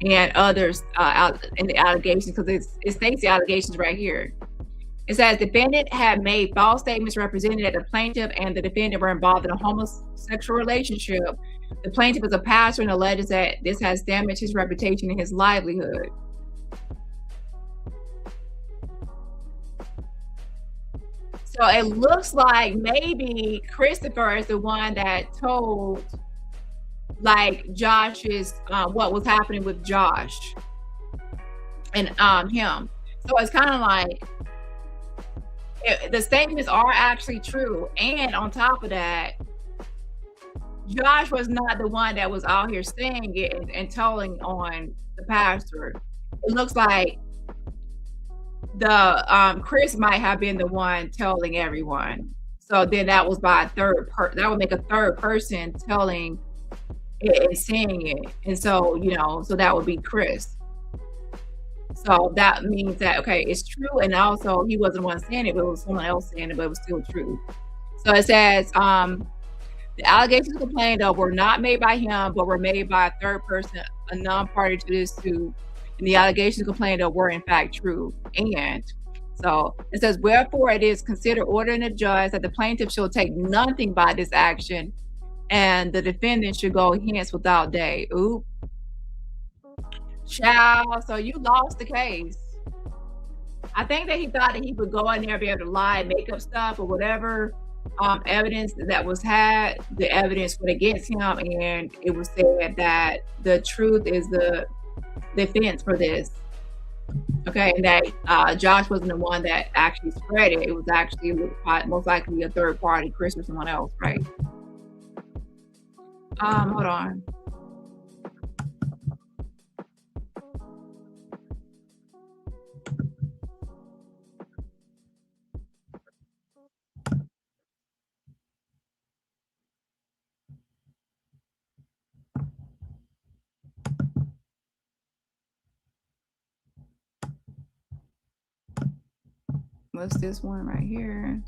And others out in the allegations, because it states the allegations right here. It says defendant had made false statements representing that the plaintiff and the defendant were involved in a homosexual relationship. The plaintiff is a pastor and alleges that this has damaged his reputation and his livelihood. So it looks like maybe Christopher is the one that told, like, Josh's what was happening with Josh and him. So it's kind of like the statements are actually true, and on top of that, Josh was not the one that was out here saying it and telling on the pastor. It looks like the Chris might have been the one telling everyone. So then that was by a third person. That would make a third person telling it and saying it. And so, you know, so that would be Chris. So that means that, okay, it's true. And also he wasn't the one saying it, but it was someone else saying it, but it was still true. So it says, the allegations complained of were not made by him, but were made by a third person, a non-party to this suit. And the allegations complained of were in fact true. And so it says, wherefore it is considered ordering the judge that the plaintiff shall take nothing by this action, and the defendant should go hence without day. Oop. Child, so you lost the case. I think that he thought that he would go in there and be able to lie and make up stuff or whatever evidence that was had, the evidence went against him, and it was said that the truth is the defense for this. Okay, and that Josh wasn't the one that actually spread it. It was actually most likely a third party, Chris or someone else, right? Hold on. What's this one right here?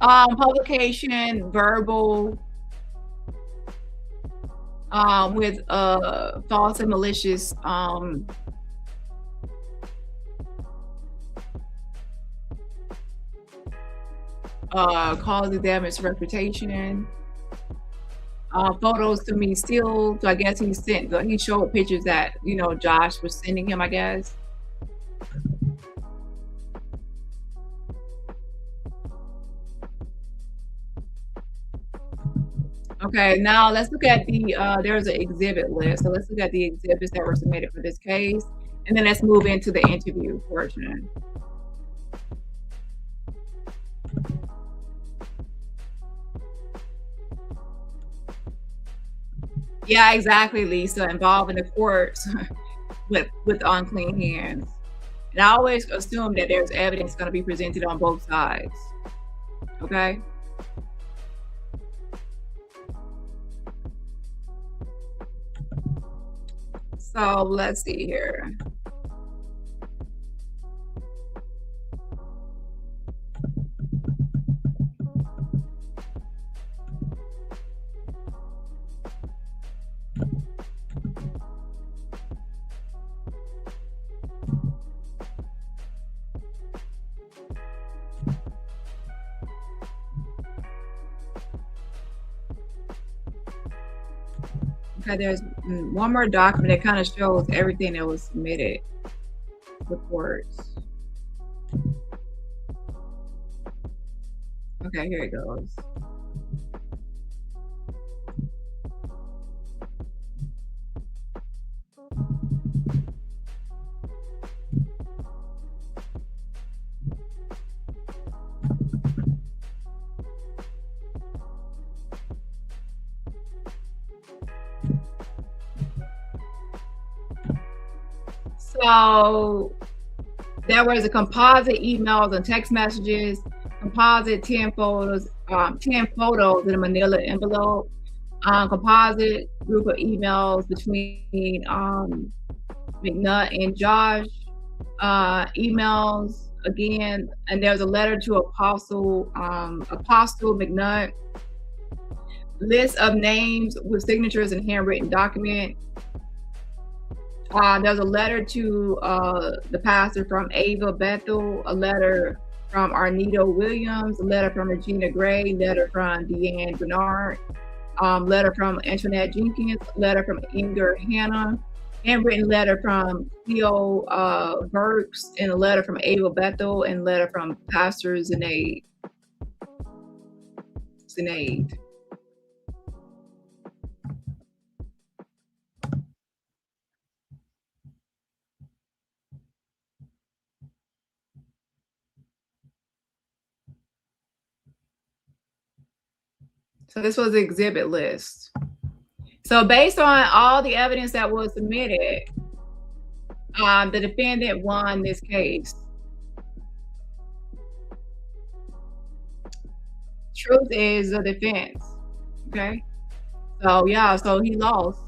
Publication, verbal, with false and malicious causing damage to reputation. Photos to me still. So I guess he showed pictures that, you know, Josh was sending him, I guess. Okay, now let's look at the there's an exhibit list. So let's look at the exhibits that were submitted for this case, and then let's move into the interview portion. Yeah, exactly, Lisa. Involving the courts with unclean hands. And I always assume that there's evidence going to be presented on both sides. Okay. So let's see here. Okay, there's one more document that kind of shows everything that was submitted. Reports. Okay, here it goes. So there was a composite emails and text messages, composite 10 photos, 10 photos in a manila envelope, composite group of emails between McNutt and Josh, emails again, and there's a letter to Apostle McNutt, list of names with signatures and handwritten document. There's a letter to the pastor from Ava Bethel, a letter from Arnito Williams, a letter from Regina Gray, letter from Deanne Bernard, letter from Antoinette Jenkins, letter from Inger Hannah, handwritten letter from Theo Burks, and a letter from Ava Bethel, and letter from Pastor Zenaid. So this was the exhibit list. So based on all the evidence that was submitted, the defendant won this case. Truth is the defense. Okay. So yeah, so he lost.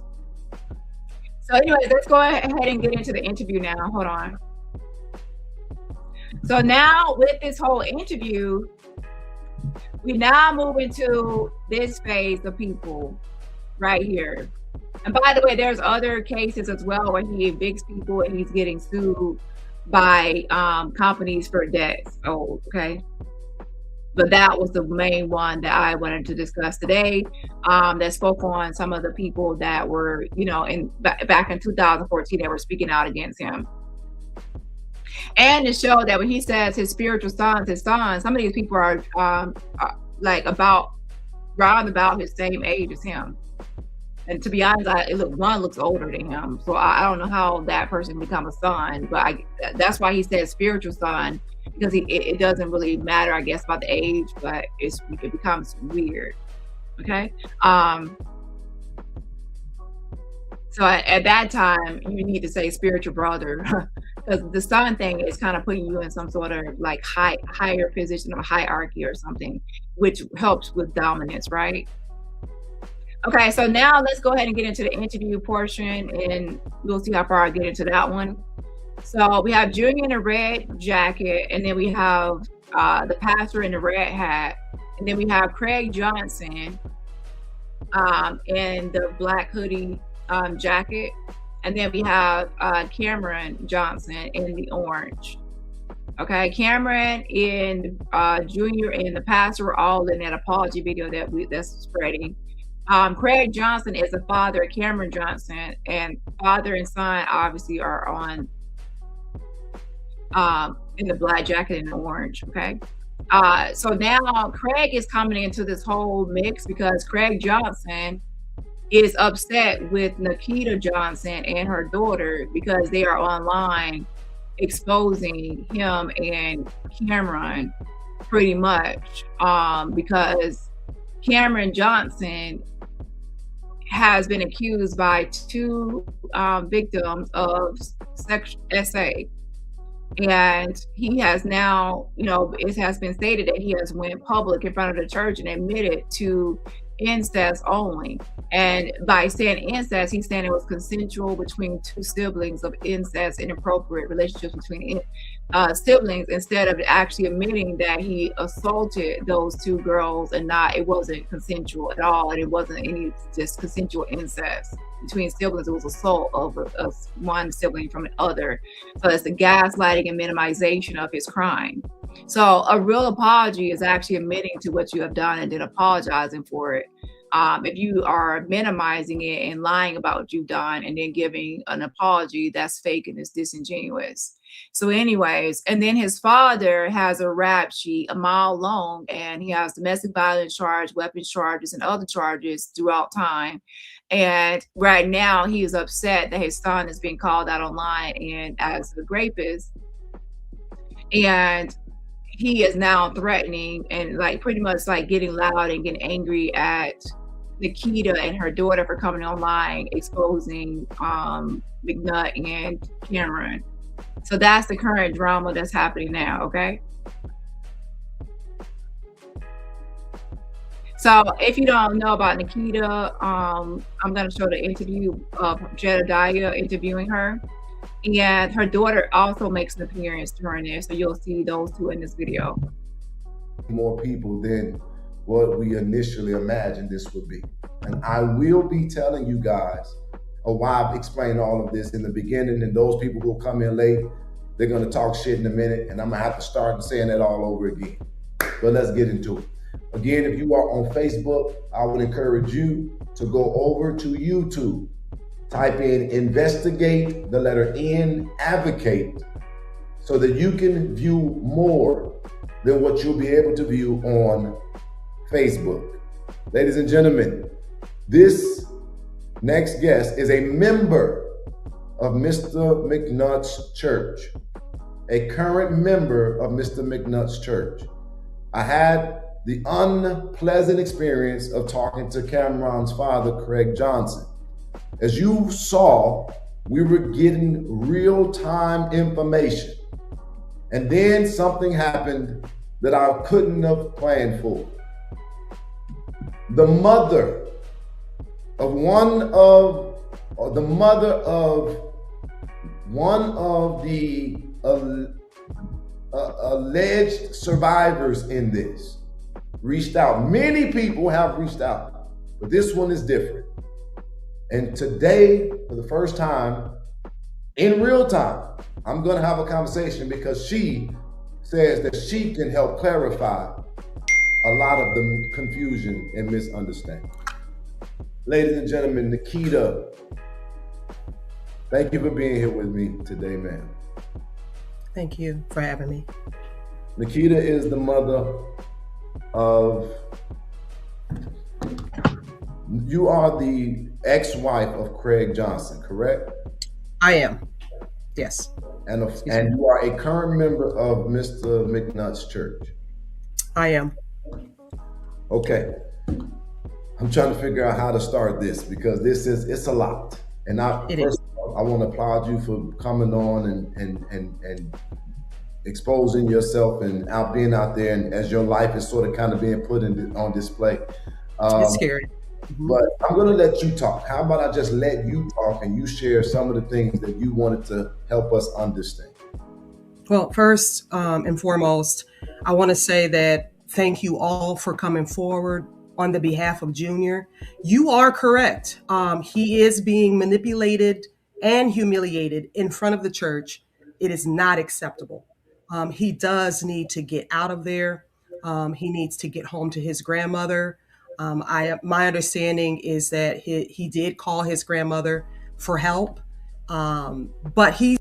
So anyways, let's go ahead and get into the interview now. Hold on. So now with this whole interview, we now move into this phase of people right here. And by the way, there's other cases as well where he evicts people and he's getting sued by companies for debts. Oh, okay. But that was the main one that I wanted to discuss today, that spoke on some of the people that were, you know, back in 2014, that were speaking out against him. And to show that when he says his spiritual sons, some of these people are like round about his same age as him. And to be honest, one looks older than him. So I don't know how that person become a son, but that's why he says spiritual son, because it doesn't really matter, I guess, about the age, but it becomes weird. Okay. So at that time, you need to say spiritual brother, because the son thing is kind of putting you in some sort of like higher position of hierarchy or something, which helps with dominance, right? Okay, so now let's go ahead and get into the interview portion, and we'll see how far I get into that one. So we have Junior in a red jacket, and then we have the pastor in the red hat, and then we have Craig Johnson in the black hoodie jacket, and then we have Cameron Johnson in the orange. Okay, Cameron and Junior and the pastor were all in that apology video that's spreading. Craig Johnson is the father of Cameron Johnson, and father and son obviously are on in the black jacket and the orange. Okay. So now Craig is coming into this whole mix because Craig Johnson is upset with Nikita Johnson and her daughter because they are online exposing him and Cameron pretty much, because Cameron Johnson has been accused by two victims of sexual SA. And he has now, you know, it has been stated that he has went public in front of the church and admitted to incest only. And by saying incest, he's saying it was consensual between two siblings of incest, inappropriate relationships between siblings, instead of actually admitting that he assaulted those two girls and it wasn't consensual at all, and it wasn't any just consensual incest between siblings. It was assault of one sibling from the other. So it's the gaslighting and minimization of his crime. So a real apology is actually admitting to what you have done and then apologizing for it. if you are minimizing it and lying about what you've done and then giving an apology, that's fake and it's disingenuous. So anyways, and then his father has a rap sheet a mile long, and he has domestic violence charge, weapons charges, and other charges throughout time. And right now he is upset that his son is being called out online and as a rapist. And he is now threatening and like pretty much like getting loud and getting angry at Nikita and her daughter for coming online exposing McNutt and Cameron. So that's the current drama that's happening now, okay? So if you don't know about Nikita, I'm gonna show the interview of Jedediah interviewing her. And her daughter also makes an appearance during this, so you'll see those two in this video.
More people than what we initially imagined this would be. And I will be telling you guys why I've explained all of this in the beginning, and those people who will come in late, they're gonna talk shit in a minute, and I'm gonna have to start saying that all over again. But let's get into it. Again, if you are on Facebook, I would encourage you to go over to YouTube. Type in investigate, the letter N, advocate, so that you can view more than what you'll be able to view on Facebook. Ladies and gentlemen, this next guest is a member of Mr. McNutt's church, a current member of Mr. McNutt's church. I had the unpleasant experience of talking to Cameron's father, Craig Johnson. As you saw, we were getting real-time information. And then something happened that I couldn't have planned for. The mother of one of the alleged survivors in this reached out. Many people have reached out, but this one is different. And today, for the first time, in real time, I'm going to have a conversation because she says that she can help clarify a lot of the confusion and misunderstanding. Ladies and gentlemen, Nikita, thank you for being here with me today, ma'am.
Thank you for having me.
Nikita is the mother of, you are the ex-wife of Craig Johnson, correct?
I am, yes.
And you are a current member of Mr. McNutt's church.
I am.
Okay. I'm trying to figure out how to start this because it's a lot. And first of all, I want to applaud you for coming on and exposing yourself and being out there, and as your life is sort of kind of being put on display.
It's scary.
But I'm going to let you talk. How about I just let you talk and you share some of the things that you wanted to help us understand?
Well, first and foremost, I want to say that thank you all for coming forward on the behalf of Junior. You are correct. He is being manipulated and humiliated in front of the church. It is not acceptable. He does need to get out of there. He needs to get home to his grandmother. My understanding is that he did call his grandmother for help, but he.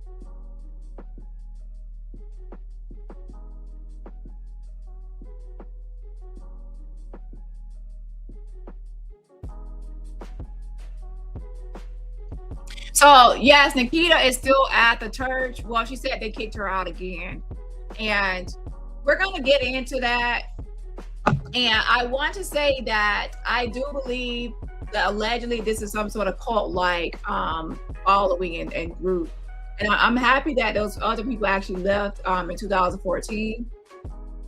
So yes, Nikita is still at the church. Well, she said they kicked her out again, and we're gonna get into that. And I want to say that I do believe that allegedly this is some sort of cult-like following and group. And I'm happy that those other people actually left in 2014.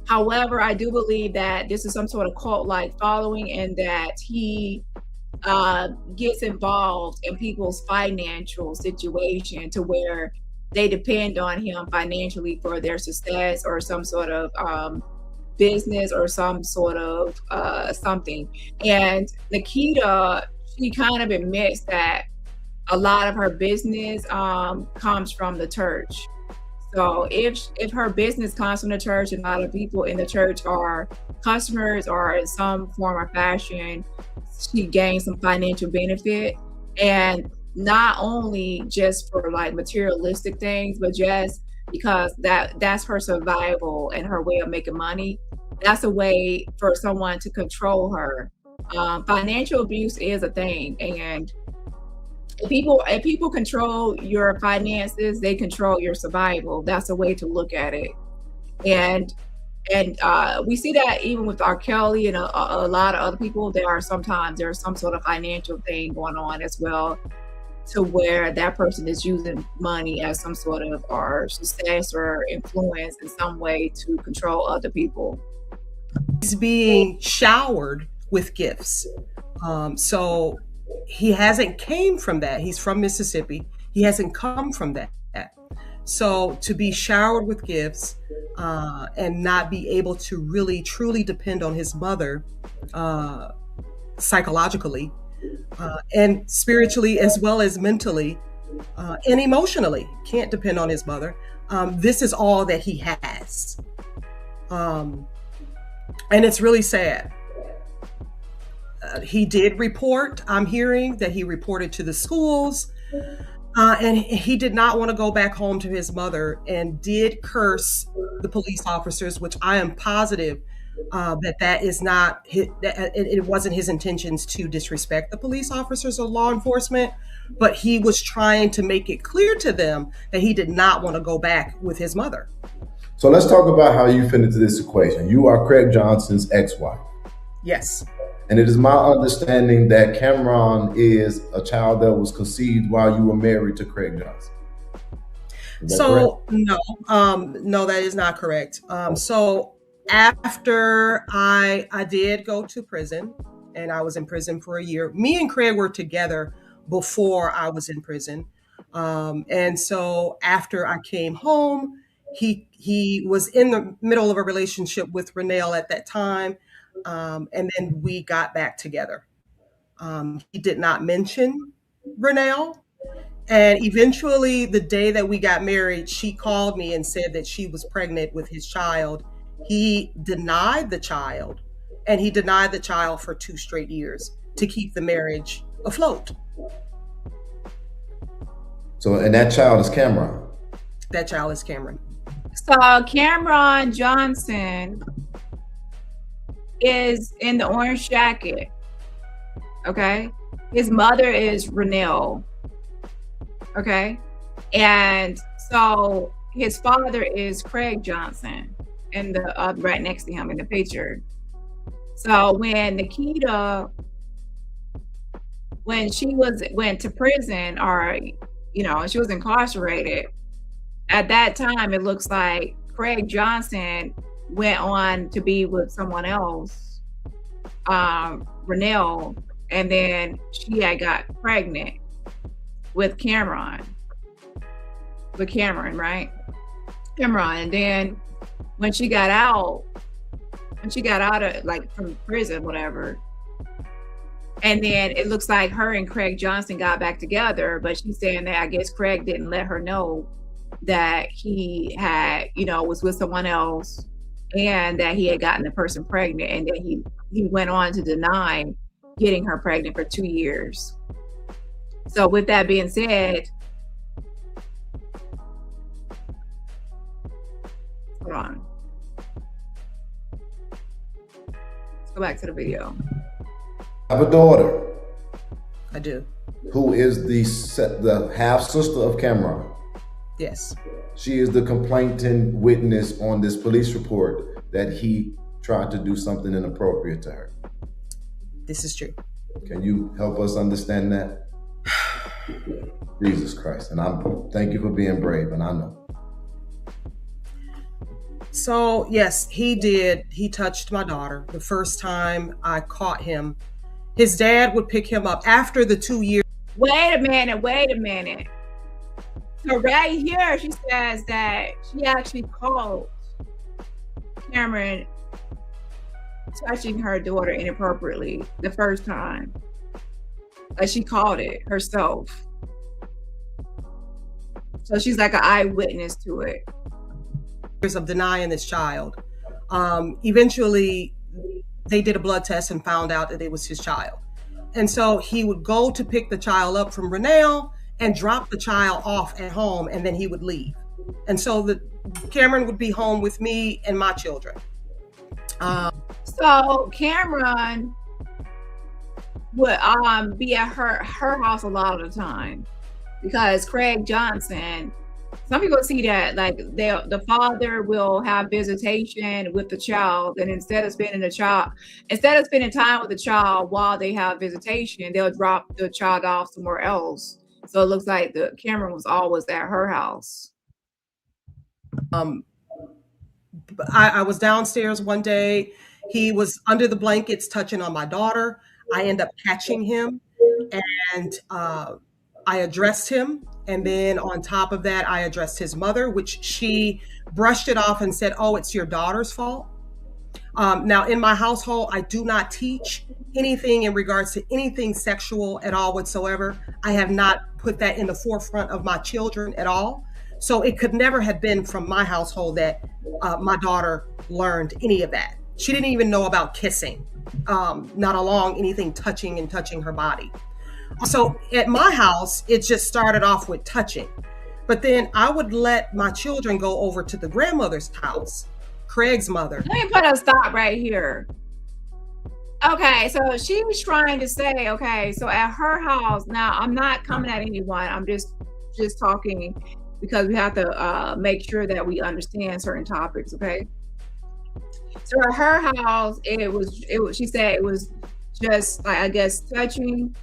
However, I do believe that this is some sort of cult-like following and that he gets involved in people's financial situation to where they depend on him financially for their success or some sort of business or some sort of something. And Nikita, she kind of admits that a lot of her business comes from the church. So if her business comes from the church, and a lot of people in the church are customers or in some form or fashion she gained some financial benefit, and not only just for like materialistic things, but just because that's her survival and her way of making money. That's a way for someone to control her. Financial abuse is a thing, and if people control your finances, they control your survival. That's a way to look at it. And we see that even with R. Kelly and a lot of other people, there's some sort of financial thing going on as well, to where that person is using money as some sort of or success or influence in some way to control other people.
He's being showered with gifts. So he hasn't came from that. He's from Mississippi. He hasn't come from that. So to be showered with gifts and not be able to really truly depend on his mother psychologically and spiritually, as well as mentally and emotionally, can't depend on his mother. This is all that he has. And it's really sad. He did report. I'm hearing that he reported to the schools. And he did not want to go back home to his mother, and did curse the police officers, which I am positive that is not it wasn't his intentions to disrespect the police officers or law enforcement, but he was trying to make it clear to them that he did not want to go back with his mother.
So let's talk about how you fit into this equation. You are Craig Johnson's ex-wife.
Yes.
And it is my understanding that Cameron is a child that was conceived while you were married to Craig Johnson.
So no, that is not correct. So after I did go to prison, and I was in prison for a year. Me and Craig were together before I was in prison. And so after I came home, he was in the middle of a relationship with Renelle at that time. And then we got back together. He did not mention Renelle. And eventually, the day that we got married, she called me and said that she was pregnant with his child. He denied the child, and he denied the child for 2 straight years to keep the marriage afloat.
So, and that child is Cameron.
That child is Cameron.
So Cameron Johnson is in the orange jacket. Okay. His mother is Renelle. Okay. And so his father is Craig Johnson, and the right next to him in the picture. So when Nikita, when she went to prison, or she was incarcerated, at that time it looks like Craig Johnson went on to be with someone else, Renelle, and then she had got pregnant with Cameron, right? Cameron. And then when she got out of from prison, whatever, and then it looks like her and Craig Johnson got back together, but she's saying that I guess Craig didn't let her know that he had, was with someone else, and that he had gotten the person pregnant, and then he went on to deny getting her pregnant for 2 years. So with that being said, hold on. Let's go back to the video.
I have a daughter.
I do.
Who is the half sister of Cameron.
Yes.
She is the complainant witness on this police report that he tried to do something inappropriate to her.
This is true.
Can you help us understand that? Jesus Christ. And thank you for being brave, and I know.
So yes, he did. He touched my daughter. The first time I caught him, his dad would pick him up after the 2 years.
Wait a minute. So right here, she says that she actually called Cameron touching her daughter inappropriately the first time. Like, she called it herself. So she's like an eyewitness to it.
Years of denying this child. Eventually, they did a blood test and found out that it was his child. And so he would go to pick the child up from Renelle and drop the child off at home, and then he would leave. And so Cameron would be home with me and my children.
So Cameron would be at her house a lot of the time, because Craig Johnson, some people see that like the father will have visitation with the child, and instead of spending time with the child while they have visitation, they'll drop the child off somewhere else. So it looks like the Cameron was always at her house.
I was downstairs one day. He was under the blankets touching on my daughter. I end up catching him, and I addressed him. And then on top of that, I addressed his mother, which she brushed it off and said, "Oh, it's your daughter's fault." Now, in my household, I do not teach anything in regards to anything sexual at all whatsoever. I have not put that in the forefront of my children at all. So it could never have been from my household that my daughter learned any of that. She didn't even know about kissing, not along anything touching her body. So at my house, it just started off with touching. But then I would let my children go over to the grandmother's house, Craig's mother.
Let me put a stop right here. Okay, so she was trying to say, okay, so at her house, now I'm not coming at anyone. I'm just talking because we have to make sure that we understand certain topics, okay? So at her house, it was she said it was just like, I guess, touching.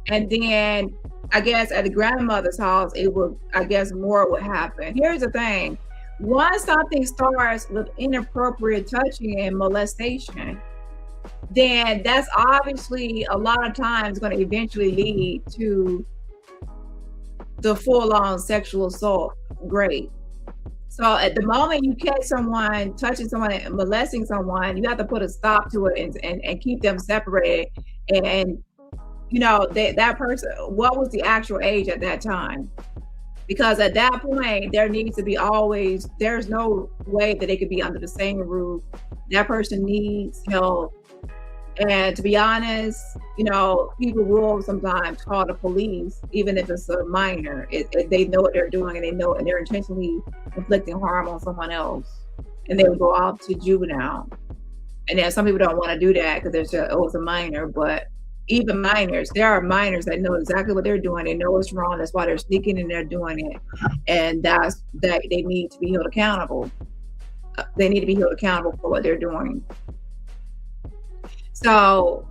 And then I guess at the grandmother's house, it would, I guess, more would happen. Here's the thing. Once something starts with inappropriate touching and molestation, then that's obviously a lot of times going to eventually lead to the full-on sexual assault grade. So at the moment you catch someone touching someone and molesting someone, you have to put a stop to it and keep them separated. And you know, that person, what was the actual age at that time? Because at that point, there needs to be always, there's no way that they could be under the same roof. That person needs help. And to be honest, you know, people will sometimes call the police, even if it's a minor. They know what they're doing, and they know, and they're intentionally inflicting harm on someone else. And they would go off to juvenile. And then some people don't want to do that because it's a minor, but even minors, there are minors that know exactly what they're doing. They know what's wrong. That's why they're sneaking and they're doing it. And that they need to be held accountable. They need to be held accountable for what they're doing. So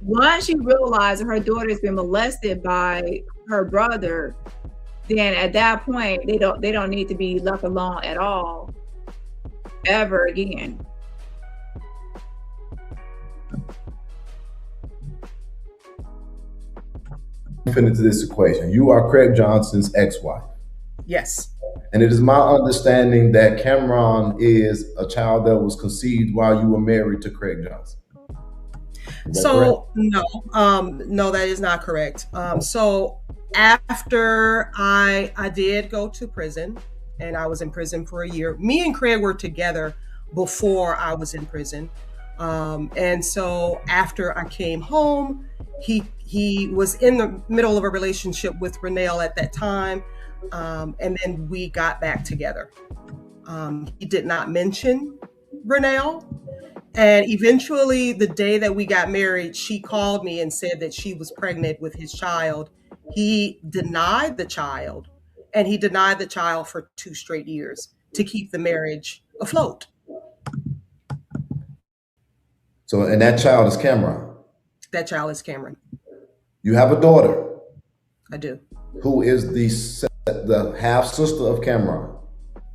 once she realized that her daughter has been molested by her brother, then at that point they don't need to be left alone at all, ever again.
Fit into this equation. You are Craig Johnson's ex-wife.
Yes.
And it is my understanding that Cameron is a child that was conceived while you were married to Craig Johnson.
So no, that is not correct. So after I did go to prison, and I was in prison for a year. Me and Craig were together before I was in prison. And so after I came home, he was in the middle of a relationship with Renelle at that time. And then we got back together. He did not mention Renelle. And eventually, the day that we got married, she called me and said that she was pregnant with his child. He denied the child, and he denied the child for 2 straight years to keep the marriage afloat.
So, and that child is Cameron?
That child is Cameron.
You have a daughter?
I do.
Who is the half-sister of Cameron?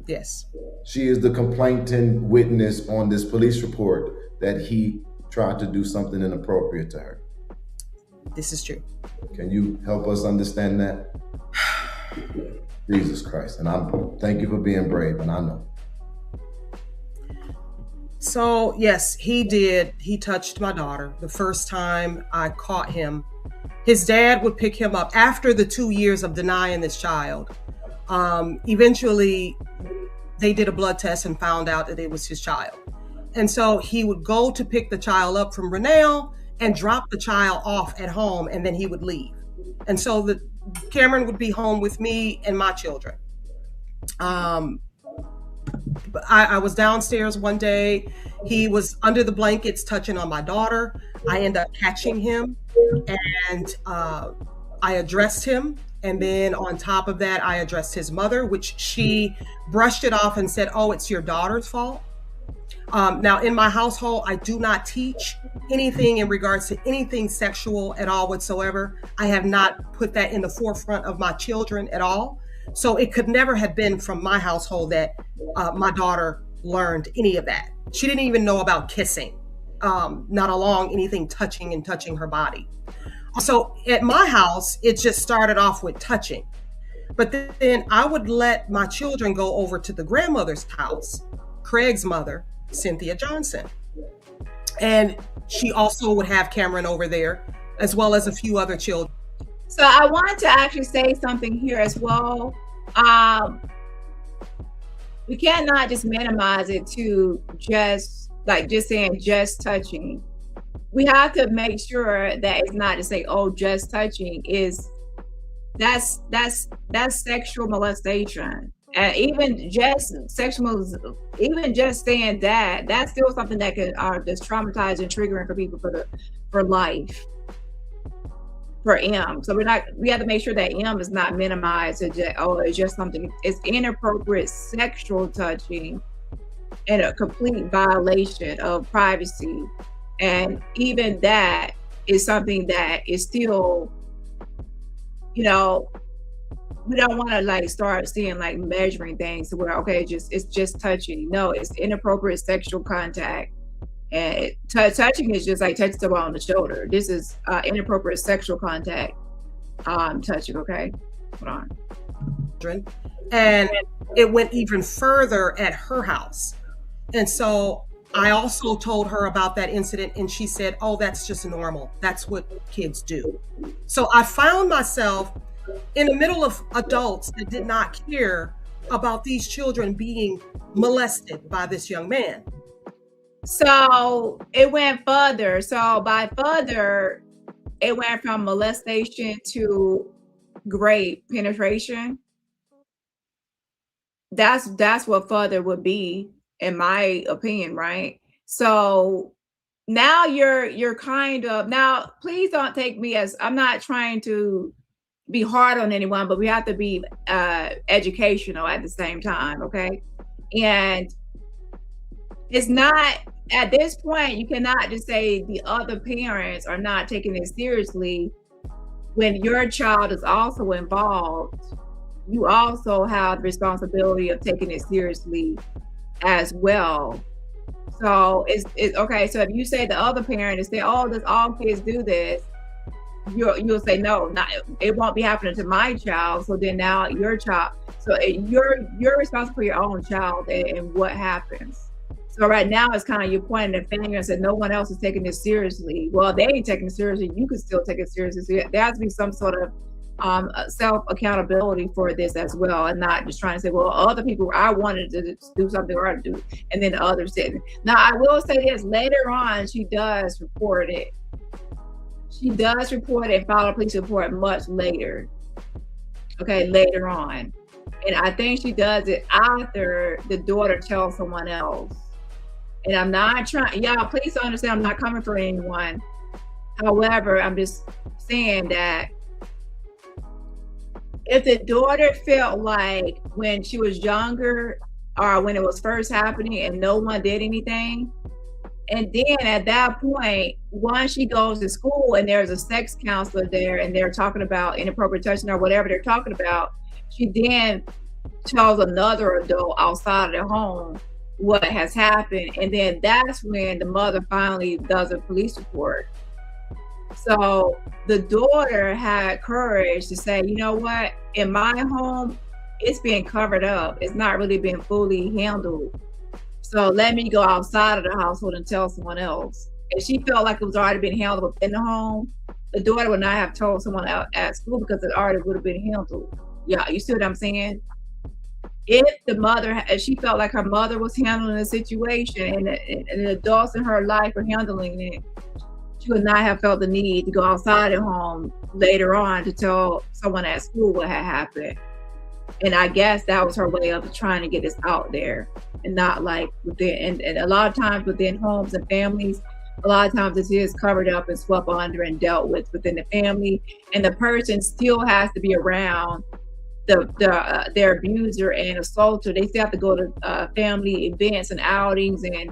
Yes.
She is the complainant witness on this police report that he tried to do something inappropriate to her.
This is true.
Can you help us understand that? Jesus Christ. And thank you for being brave, and I know.
So yes, he did. He touched my daughter. The first time I caught him, his dad would pick him up after the 2 years of denying this child. Eventually, they did a blood test and found out that it was his child. And so he would go to pick the child up from Renelle, and drop the child off at home, and then he would leave. And so Cameron would be home with me and my children. I was downstairs one day. He was under the blankets touching on my daughter. I ended up catching him, and I addressed him. And then on top of that, I addressed his mother, which she brushed it off and said, "Oh, it's your daughter's fault." Now, in my household, I do not teach anything in regards to anything sexual at all whatsoever. I have not put that in the forefront of my children at all. So it could never have been from my household that my daughter learned any of that. She didn't even know about kissing, not along anything touching her body. So at my house, it just started off with touching. But then I would let my children go over to the grandmother's house, Craig's mother, Cynthia Johnson. And she also would have Cameron over there, as well as a few other children.
So I want to actually say something here as well. We cannot just minimize it to just saying just touching. We have to make sure that it's not to say, oh, just touching that's sexual molestation. And even just saying that, that's still something that can just traumatize and triggering for people for life. For M. So we have to make sure that M is not minimized. It's just something, it's inappropriate sexual touching and a complete violation of privacy. And even that is something that is still, we don't want to start seeing measuring things to where, okay, it's just touching. No, it's inappropriate sexual contact. And touching is just like touching someone on the shoulder. This is inappropriate sexual contact touching, okay? Hold on.
And it went even further at her house. And so I also told her about that incident, and she said, oh, that's just normal. That's what kids do. So I found myself in the middle of adults that did not care about these children being molested by this young man.
So it went further. So by further, it went from molestation to rape, penetration. That's what further would be, in my opinion, right? So now you're kind of, now please don't take me as, I'm not trying to be hard on anyone, but we have to be educational at the same time, okay? And it's not, at this point, you cannot just say the other parents are not taking it seriously when your child is also involved. You also have the responsibility of taking it seriously as well. So it's okay. So if you say the other parent is saying, "Oh, does all kids do this?" You'll say, "No, it won't be happening to my child." So then now your child. So you're responsible for your own child and what happens. So right now it's kind of you pointing the finger and said no one else is taking this seriously. Well, they ain't taking it seriously. You could still take it seriously. So there has to be some sort of self accountability for this as well, and not just trying to say, well, other people, I wanted to do something or I do, and then the others didn't. Now I will say this: later on, she does report it. She does report it and file a police report much later. Okay, later on, and I think she does it after the daughter tells someone else. And I'm not trying, y'all, please understand, I'm not coming for anyone. However, I'm just saying that if the daughter felt like when she was younger or when it was first happening and no one did anything, and then at that point, once she goes to school and there's a sex counselor there and they're talking about inappropriate touching or whatever they're talking about, she then tells another adult outside of the home what has happened, and then that's when the mother finally does a police report. So the daughter had courage to say, you know what, in my home, it's being covered up. It's not really being fully handled. So let me go outside of the household and tell someone else. If she felt like it was already been handled within the home, the daughter would not have told someone out at school because it already would have been handled. Yeah, you see what I'm saying? If she felt like her mother was handling the situation and the adults in her life were handling it, she would not have felt the need to go outside her home later on to tell someone at school what had happened. And I guess that was her way of trying to get this out there, and not like within, and a lot of times within homes and families, a lot of times it is covered up and swept under and dealt with within the family, and the person still has to be around their abuser and assaulter. They still have to go to family events and outings and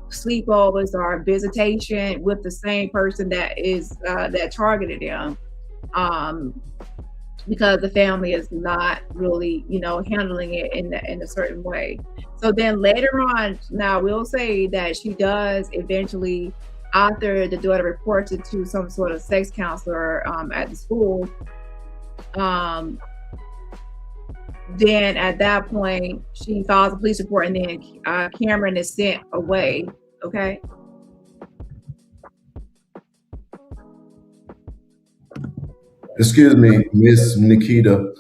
sleepovers or visitation with the same person that is that targeted them, because the family is not really, handling it in a certain way. So then later on, now we'll say that she does eventually, after the daughter reports it to some sort of sex counselor at the school, then at that point she files a police report, and then Cameron is sent away. Okay.
Excuse me, Miss Nikita.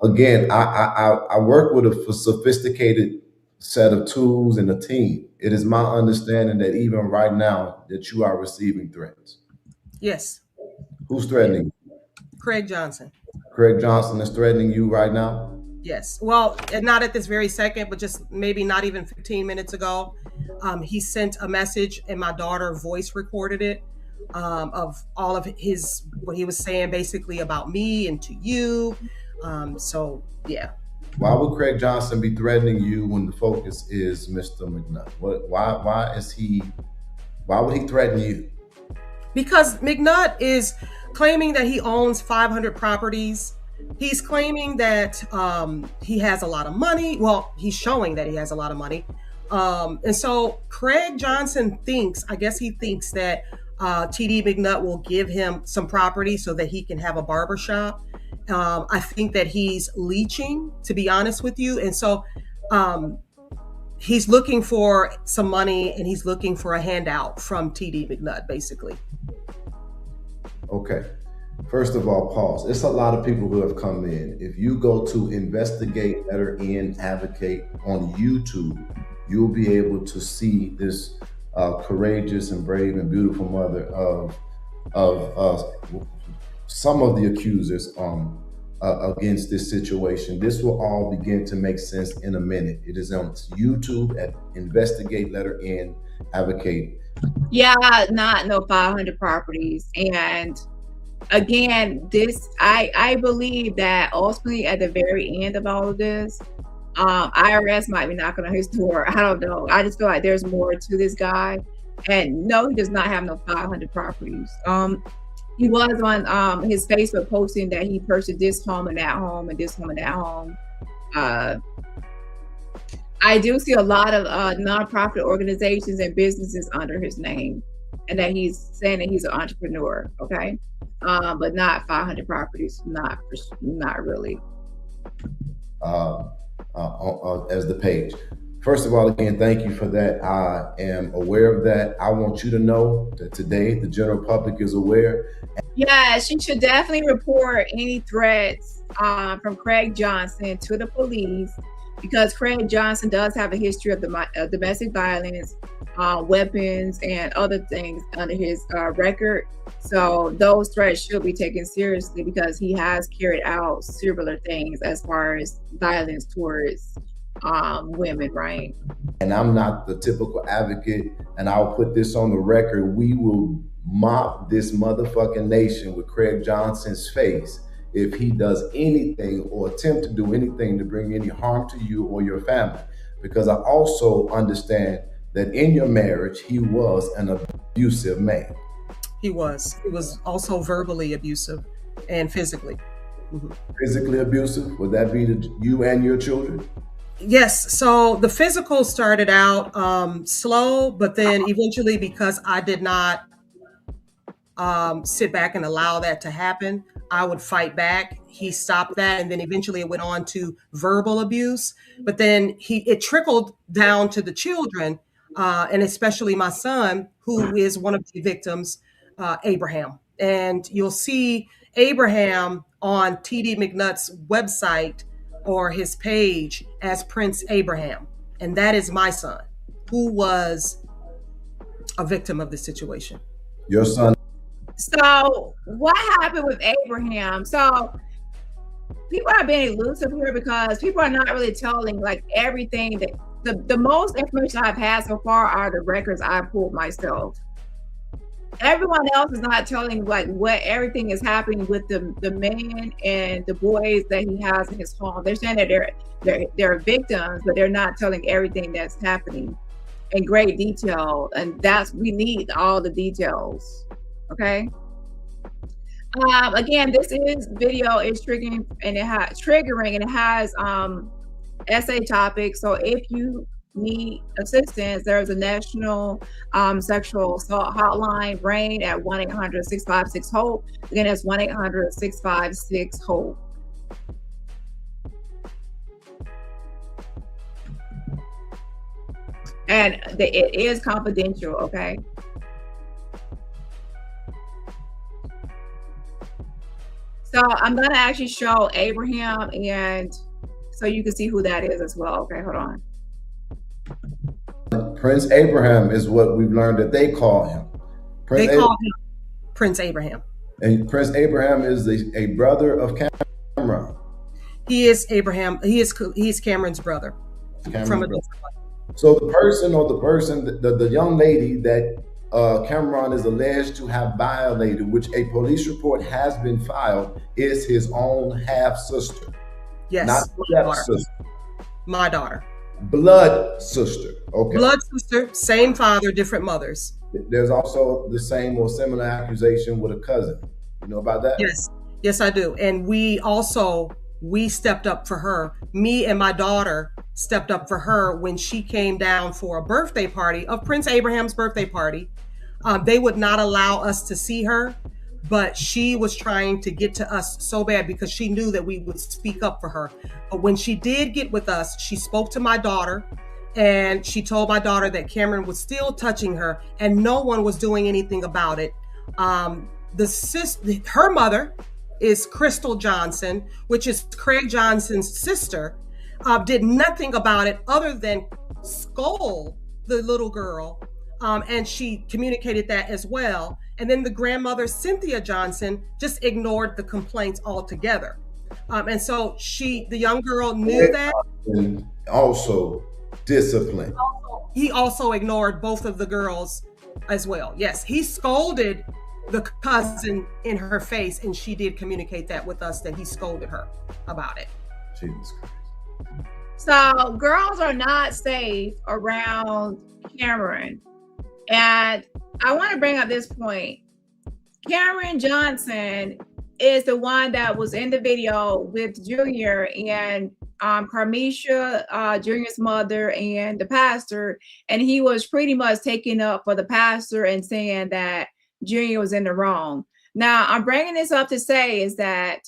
Again, I work with a sophisticated set of tools and a team. It is my understanding that even right now that you are receiving threats.
Yes.
Who's threatening you?
Craig Johnson.
Craig Johnson is threatening you right now?
Yes. Well, not at this very second, but just maybe not even 15 minutes ago. He sent a message, and my daughter voice recorded it, of all of what he was saying basically about me and to you. So yeah.
Why would Craig Johnson be threatening you when the focus is Mr. McNutt? Why would he threaten you?
Because McNutt is claiming that he owns 500 properties. He's claiming that he has a lot of money. Well, he's showing that he has a lot of money. And so Craig Johnson thinks that TD McNutt will give him some property so that he can have a barbershop. I think that he's leeching, to be honest with you. And so he's looking for some money, and he's looking for a handout from TD McNutt, basically.
Okay. First of all, pause. It's a lot of people who have come in. If you go to investigate, letter N, advocate on YouTube, you'll be able to see this courageous and brave and beautiful mother of some of the accusers against this situation. This will all begin to make sense in a minute. It is on YouTube at investigate, letter N, advocate.
Yeah, not no 500 properties. And again, I believe that ultimately at the very end of all of this, IRS might be knocking on his door. I don't know. I just feel like there's more to this guy. And no, he does not have no 500 properties. He was on his Facebook posting that he purchased this home and that home and this home and that home. I do see a lot of nonprofit organizations and businesses under his name, and that he's saying that he's an entrepreneur. Okay. But not 500 properties. Not really.
As the page. First of all, again, thank you for that. I am aware of that. I want you to know that today the general public is aware.
Yeah, she should definitely report any threats from Craig Johnson to the police, because Craig Johnson does have a history of domestic violence, weapons, and other things under his record. So those threats should be taken seriously, because he has carried out similar things as far as violence towards women, right?
And I'm not the typical advocate, and I'll put this on the record. We will mop this motherfucking nation with Craig Johnson's face if he does anything or attempt to do anything to bring any harm to you or your family. Because I also understand that in your marriage, he was an abusive man.
He was also verbally abusive and physically. Mm-hmm.
Physically abusive? Would that be to you and your children?
Yes. So the physical started out slow, but then eventually, because I did not sit back and allow that to happen, I would fight back. He stopped that, and then eventually it went on to verbal abuse. But then it trickled down to the children, and especially my son, who is one of the victims, Abraham. And you'll see Abraham on TD McNutt's website or his page as Prince Abraham. And that is my son, who was a victim of the situation.
Your son.
So what happened with Abraham? So people are being elusive here because people are not really telling like everything that the most information I've had so far are the records I pulled myself. Everyone else is not telling like what everything is happening with the men and the boys that he has in his home. They're saying that they're victims, but they're not telling everything that's happening in great detail. And we need all the details. Okay. Again, this video is triggering and it has essay topics. So if you need assistance, there's a national sexual assault hotline, RAIN, at 1-800-656-HOPE. Again, that's 1-800-656-HOPE. And it is confidential, okay? So I'm gonna actually show Abraham, and so you can see who that is as well. Okay, hold on.
Prince Abraham is what we've learned that they call him.
They call him Prince Abraham.
And Prince Abraham is a brother of Cameron.
He is Abraham. He's Cameron's brother.
So the young lady that Cameron is alleged to have violated, which a police report has been filed, is his own half sister.
Yes,
not step-sister.
My daughter.
Blood sister. Okay.
Blood sister, same father, different mothers.
There's also the same or similar accusation with a cousin. You know about that?
Yes, I do. And we stepped up for her. Me and my daughter stepped up for her when she came down for a birthday party of Prince Abraham's birthday party. They would not allow us to see her, but she was trying to get to us so bad because she knew that we would speak up for her. But when she did get with us, she spoke to my daughter, and she told my daughter that Cameron was still touching her and no one was doing anything about it. Her mother is Crystal Johnson, which is Craig Johnson's sister, did nothing about it other than scold the little girl. And she communicated that as well. And then the grandmother, Cynthia Johnson, just ignored the complaints altogether. And so the young girl knew that.
And also discipline.
He also ignored both of the girls as well. Yes, he scolded the cousin in her face, and she did communicate that with us, that he scolded her about it.
Jesus Christ.
So girls are not safe around Cameron. And I want to bring up this point. Cameron Johnson is the one that was in the video with Junior and Carmisha, Junior's mother, and the pastor. And he was pretty much taking up for the pastor and saying that Junior was in the wrong. Now, I'm bringing this up to say is that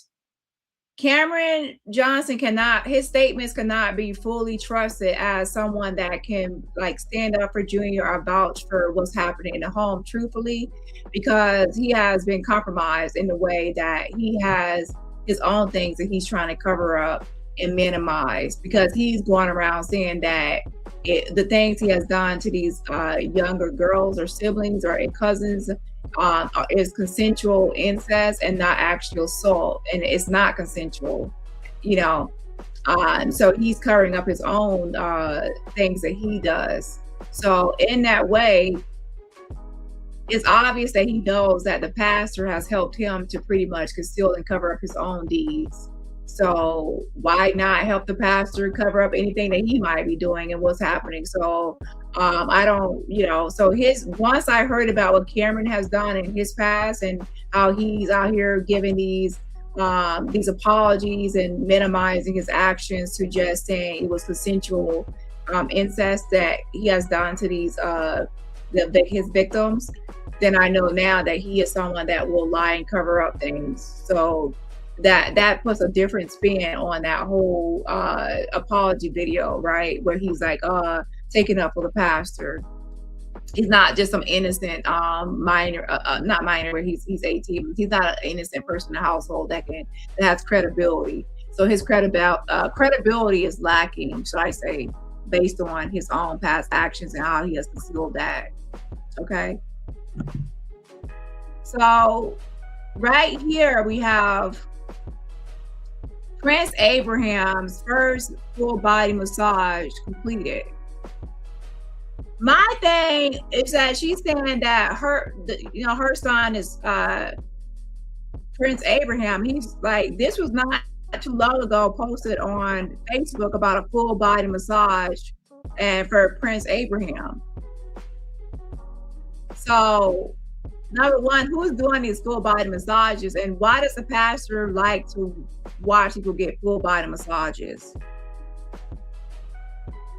Cameron Johnson his statements cannot be fully trusted as someone that can like stand up for Junior or vouch for what's happening in the home truthfully, because he has been compromised in the way that he has his own things that he's trying to cover up and minimize, because he's going around saying that the things he has done to these younger girls or siblings or cousins is consensual incest and not actual assault, and it's not consensual, so he's covering up his own things that he does. So in that way, it's obvious that he knows that the pastor has helped him to pretty much conceal and cover up his own deeds. So why not help the pastor cover up anything that he might be doing and what's happening? So I don't, so once I heard about what Cameron has done in his past and how he's out here giving these apologies and minimizing his actions to just saying it was consensual incest that he has done to these his victims, then I know now that he is someone that will lie and cover up things. So that puts a different spin on that whole apology video, right? Where he's like taking up for the pastor. He's not just some innocent minor, not minor, where he's 18. He's not an innocent person in the household that has credibility. So his credibility is lacking, should I say, based on his own past actions and how he has concealed that. Okay. So right here we have Prince Abraham's first full body massage completed. My thing is that she's saying that her son is Prince Abraham. He's like, this was not too long ago posted on Facebook about a full body massage and for Prince Abraham. So number one, who's doing these full body massages, and why does the pastor like to watch people get full body massages?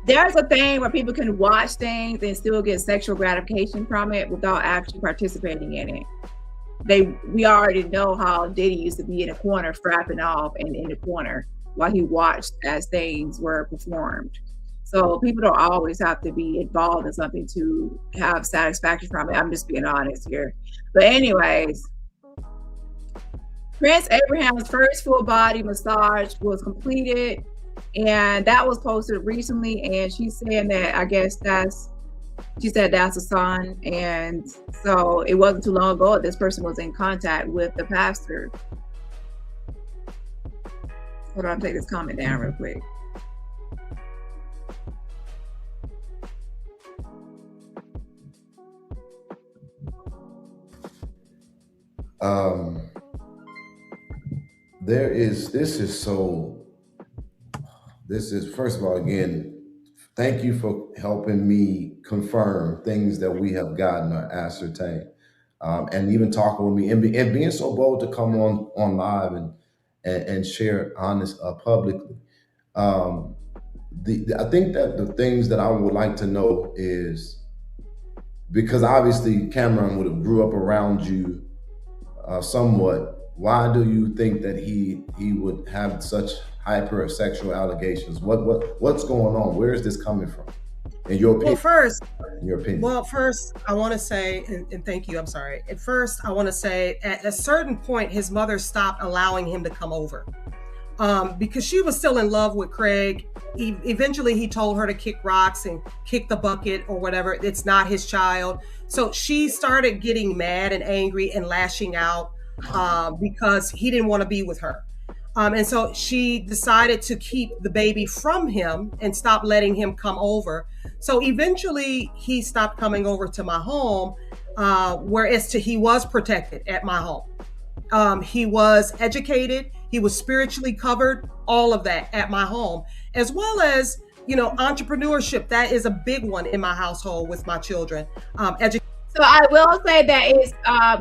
There's a thing where people can watch things and still get sexual gratification from it without actually participating in it. We already know how Diddy used to be in a corner frapping off and in the corner while he watched as things were performed. So people don't always have to be involved in something to have satisfaction from it. I'm just being honest here. But anyways, Prince Abraham's first full body massage was completed, and that was posted recently. And she's saying that she said that's a son. And so it wasn't too long ago this person was in contact with the pastor. Hold on, take this comment down real quick.
This is first of all, again, thank you for helping me confirm things that we have gotten or ascertained, and even talking with me and being so bold to come on live and share honest publicly. I think that the things that I would like to know is, because obviously Cameron would have grew up around you somewhat, why do you think that he would have such hypersexual allegations? What's going on? Where is this coming from? In your opinion?
First, I want to say, and thank you, I'm sorry. At first, I want to say at a certain point, his mother stopped allowing him to come over because she was still in love with Craig. Eventually, he told her to kick rocks and kick the bucket or whatever. It's not his child. So she started getting mad and angry and lashing out because he didn't want to be with her. And so she decided to keep the baby from him and stop letting him come over. So eventually he stopped coming over to my home, whereas he was protected at my home. He was educated, he was spiritually covered, all of that at my home, as well as, entrepreneurship. That is a big one in my household with my children.
So I will say that it's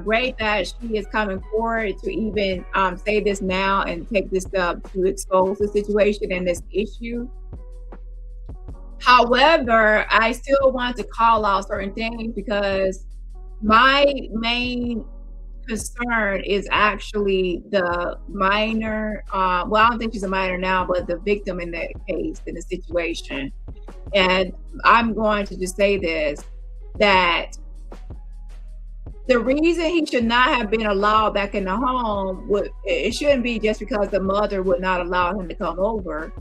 great that she is coming forward to even say this now and take this step to expose the situation and this issue. However, I still want to call out certain things because my main concern is actually the minor. Well, I don't think she's a minor now, but the victim in that case, in the situation. And I'm going to just say this, that the reason he should not have been allowed back in the home, it shouldn't be just because the mother would not allow him to come over.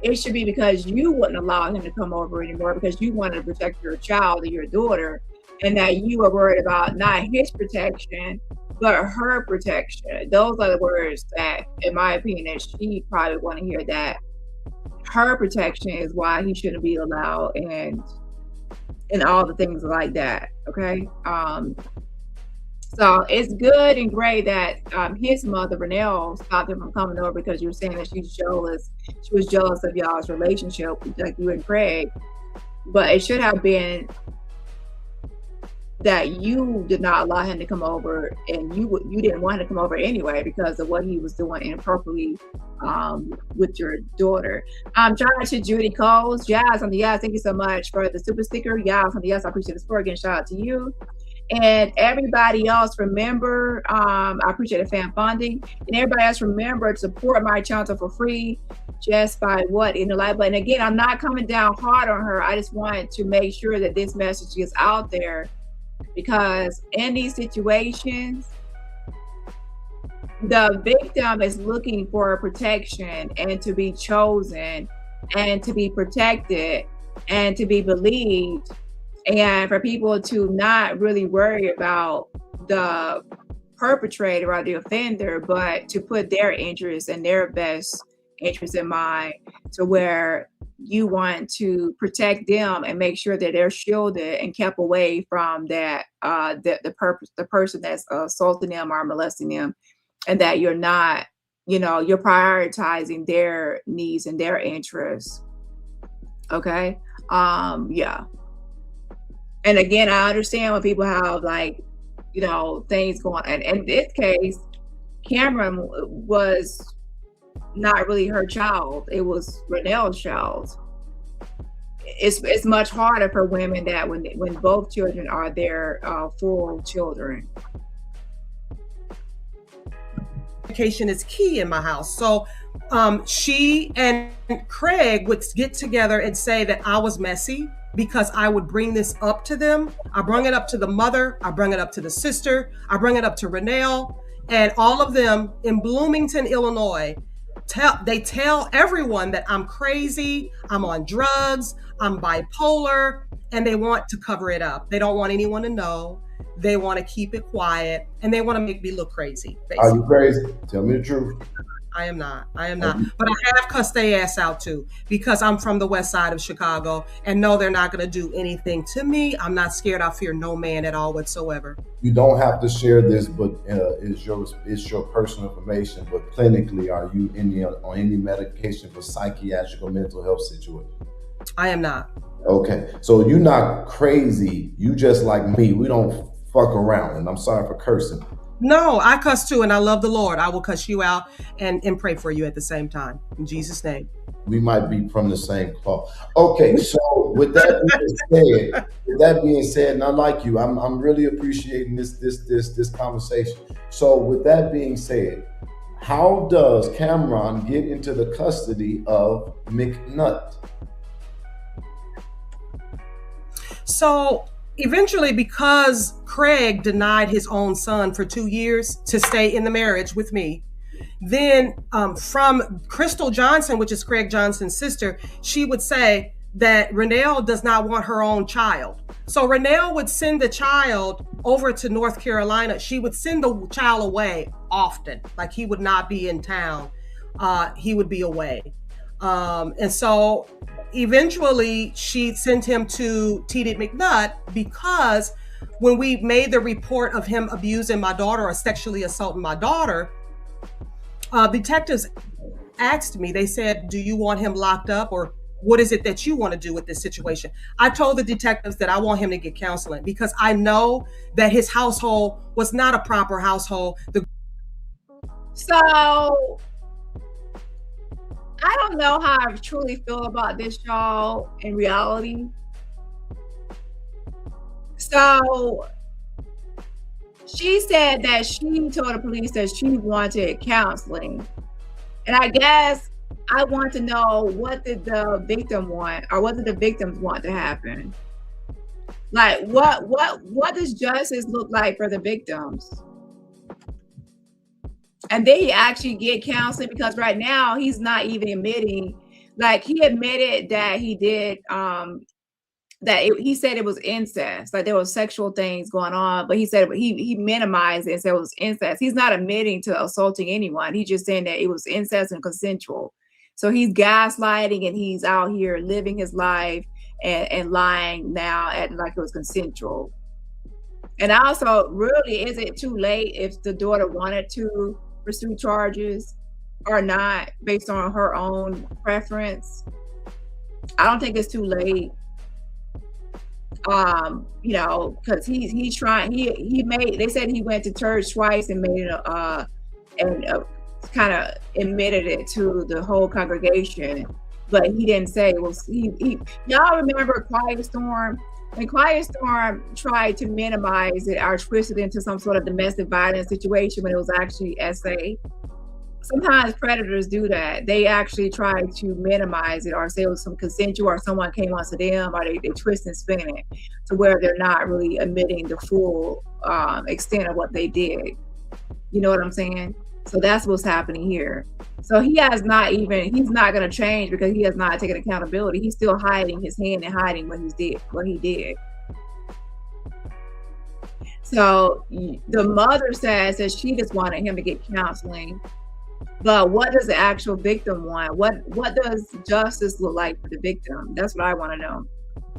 It should be because you wouldn't allow him to come over anymore because you wanted to protect your child or your daughter, and that you were worried about not his protection, but her protection. Those are the words that, in my opinion, that she probably want to hear, that her protection is why he shouldn't be allowed, and all the things like that. Okay. So it's good and great that his mother, Renelle, stopped him from coming over because you were saying that she's jealous. She was jealous of y'all's relationship, like you and Craig. But it should have been that you did not allow him to come over, and you didn't want him to come over anyway because of what he was doing inappropriately with your daughter. Shout out to Judy Coles. Yes, on the yes, thank you so much for the super sticker. Yes, on the yes, I appreciate the support. Again, shout out to you. And everybody else, remember, I appreciate the fan funding. And everybody else, remember to support my channel for free just by in the like button. Again, I'm not coming down hard on her. I just want to make sure that this message is out there, because in these situations, the victim is looking for protection and to be chosen and to be protected and to be believed. And for people to not really worry about the perpetrator or the offender, but to put their interests and their best interests in mind, to where you want to protect them and make sure that they're shielded and kept away from that the person that's assaulting them or molesting them, and that you're not, you're prioritizing their needs and their interests. Okay. Yeah. And again, I understand when people have things going on. And in this case, Cameron was not really her child. It was Renell's child. It's much harder for women that when both children are their full children.
Communication is key in my house. So she and Craig would get together and say that I was messy because I would bring this up to them. I bring it up to the mother. I bring it up to the sister. I bring it up to Renell, and all of them in Bloomington, Illinois. They tell everyone that I'm crazy, I'm on drugs, I'm bipolar, and they want to cover it up. They don't want anyone to know. They want to keep it quiet, and they want to make me look crazy, basically.
Are you crazy? Tell me the truth.
I am not. But I have cussed their ass out too, because I'm from the west side of Chicago, and no, they're not going to do anything to me. I'm not scared. I fear no man at all whatsoever.
You don't have to share this, but it's your personal information. But clinically, are you on any medication for psychiatric or mental health situation?
I am not.
Okay, so you're not crazy. You just like me. We don't fuck around, and I'm sorry for cursing.
No, I cuss too, and I love the Lord. I will cuss you out and pray for you at the same time. In Jesus' name.
We might be from the same cloth. Okay, so with that being said, and I like you, I'm really appreciating this conversation. So with that being said, how does Cameron get into the custody of McNutt?
So eventually, because Craig denied his own son for 2 years to stay in the marriage with me, then from Crystal Johnson, which is Craig Johnson's sister, she would say that Renell does not want her own child. So Renell would send the child over to North Carolina. She would send the child away often. Like, he would not be in town. He would be away. And so eventually she sent him to TD McNutt, because when we made the report of him abusing my daughter or sexually assaulting my daughter, detectives asked me, they said, do you want him locked up, or what is it that you want to do with this situation? I told the detectives that I want him to get counseling, because I know that his household was not a proper household.
So I don't know how I truly feel about this, y'all, in reality. So she said that she told the police that she wanted counseling. And I guess I want to know, what did the victim want, or what did the victims want to happen? Like, what does justice look like for the victims? And then he actually get counseling, because right now he's not even admitting. Like, he admitted that he did, he said it was incest, like there was sexual things going on, but he said he minimized it and said it was incest. He's not admitting to assaulting anyone. He's just saying that it was incest and consensual. So he's gaslighting, and he's out here living his life and lying now, acting like it was consensual. And also, really, is it too late if the daughter wanted to pursue charges or not, based on her own preference? I don't think it's too late. Because he's trying. They said he went to church twice and made it kind of admitted it to the whole congregation, but he didn't say it was y'all remember Quiet Storm? When Quiet Storm tried to minimize it or twist it into some sort of domestic violence situation when it was actually SA. Sometimes predators do that. They actually try to minimize it, or say it was some consensual, or someone came onto them, or they twist and spin it to where they're not really admitting the full extent of what they did. You know what I'm saying? So that's what's happening here. So he's not going to change, because he has not taken accountability. He's still hiding his hand and hiding what he did. So the mother says that she just wanted him to get counseling. But what does the actual victim want? What does justice look like for the victim? That's what I want to know.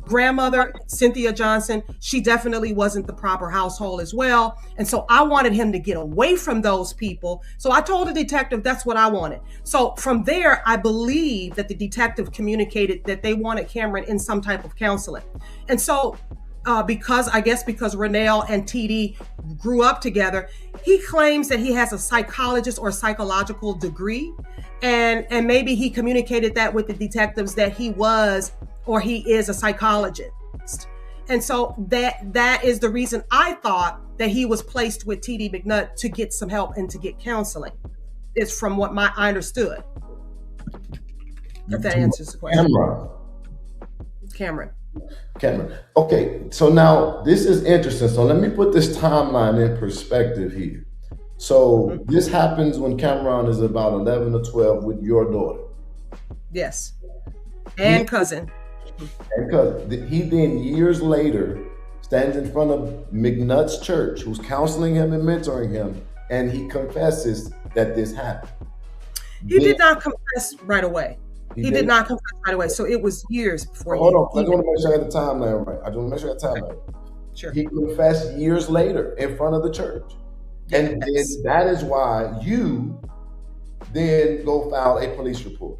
Grandmother, Cynthia Johnson, she definitely wasn't the proper household as well. And so I wanted him to get away from those people. So I told the detective that's what I wanted. So from there, I believe that the detective communicated that they wanted Cameron in some type of counseling. And so because Renelle and TD grew up together, he claims that he has a psychologist or psychological degree. And maybe he communicated that with the detectives that he was or he is a psychologist. And so that is the reason I thought that he was placed with TD McNutt to get some help and to get counseling. It's from what I understood. If that answers the question. Cameron.
Okay, so now this is interesting. So let me put this timeline in perspective here. So this happens when Cameron is about 11 or 12 with your daughter.
Yes. And cousin.
He then years later stands in front of McNutt's church, who's counseling him and mentoring him, and he confesses that this happened.
He did not confess right away. He did not confess right away. So it was years before.
Hold on. I just want to make sure I got the timeline right. I just want to make sure I got the timeline right.
Sure.
He confessed years later in front of the church. And then that is why you then go file a police report.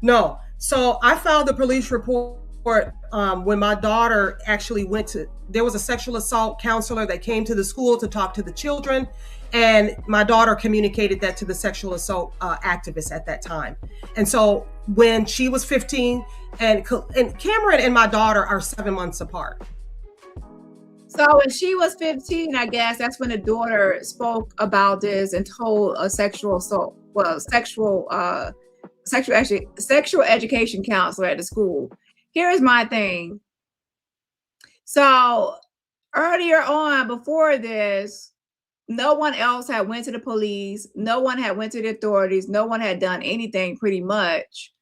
No. So I filed the police report when my daughter actually there was a sexual assault counselor that came to the school to talk to the children. And my daughter communicated that to the sexual assault activist at that time. And so when she was 15, and Cameron and my daughter are 7 months apart.
So when she was 15, I guess that's when the daughter spoke about this and told a sexual education counselor at the school. Here's my thing. So earlier on, before this, no one else had went to the police. No one had went to the authorities. No one had done anything pretty much.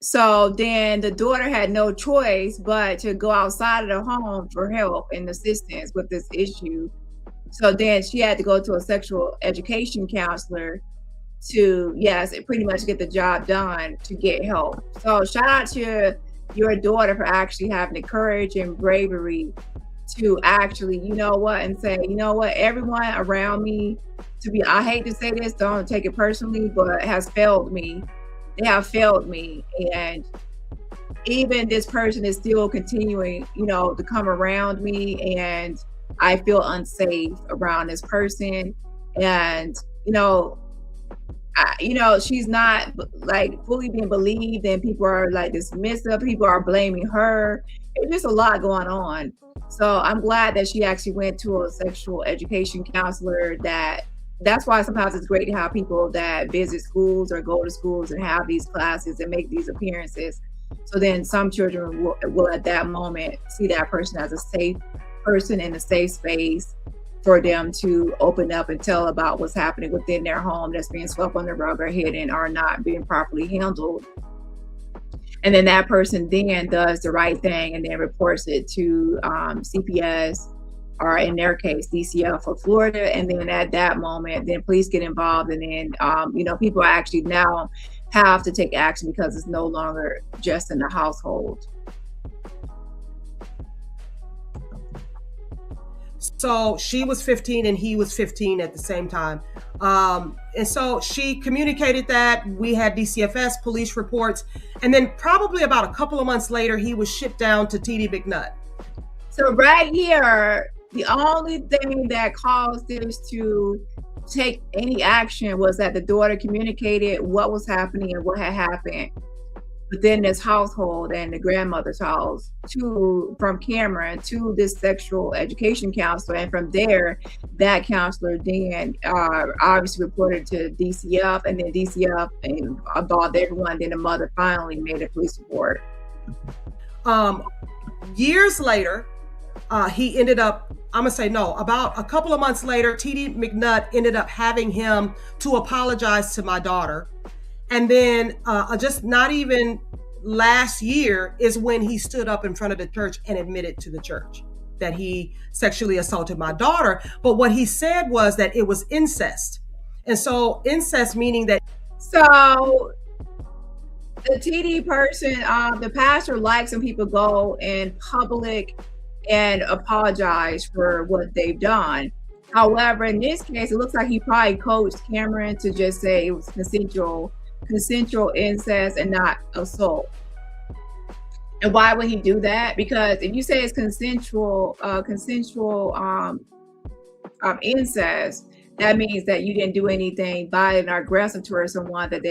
So then the daughter had no choice but to go outside of the home for help and assistance with this issue. So then she had to go to a sexual education counselor to, pretty much get the job done to get help. So shout out to your daughter for actually having the courage and bravery to actually, and say, everyone around me, I hate to say this, don't take it personally, but has failed me. They have failed me. And even this person is still continuing, to come around me, and I feel unsafe around this person. And, she's not like fully being believed, and people are like dismissive. People are blaming her. It's just a lot going on. So I'm glad that she actually went to a sexual education counselor. That's why sometimes it's great to have people that visit schools or go to schools and have these classes and make these appearances. So then some children will at that moment see that person as a safe person in a safe space for them to open up and tell about what's happening within their home that's being swept under the rug or hidden or not being properly handled. And then that person then does the right thing and then reports it to CPS, or in their case, DCF for Florida. And then at that moment, then police get involved. And then, people actually now have to take action because it's no longer just in the household.
So she was 15 and he was 15 at the same time. And so she communicated that. We had DCFS police reports. And then probably about a couple of months later, he was shipped down to TD McNutt.
So right here, the only thing that caused this to take any action was that the daughter communicated what was happening and what had happened within this household and the grandmother's house from Cameron to this sexual education counselor. And from there, that counselor then obviously reported to DCF, and then DCF involved everyone. Then the mother finally made a police report.
Years later, he ended up, about a couple of months later, TD McNutt ended up having him to apologize to my daughter. And then just not even last year is when he stood up in front of the church and admitted to the church. that he sexually assaulted my daughter. But what he said was that it was incest. And so incest meaning that.
So the TD person, the pastor likes when people go in public and apologize for what they've done. However, in this case, it looks like he probably coached Cameron to just say it was consensual incest and not assault. And why would he do that? Because if you say it's consensual incest, that means that you didn't do anything violent or aggressive towards someone, that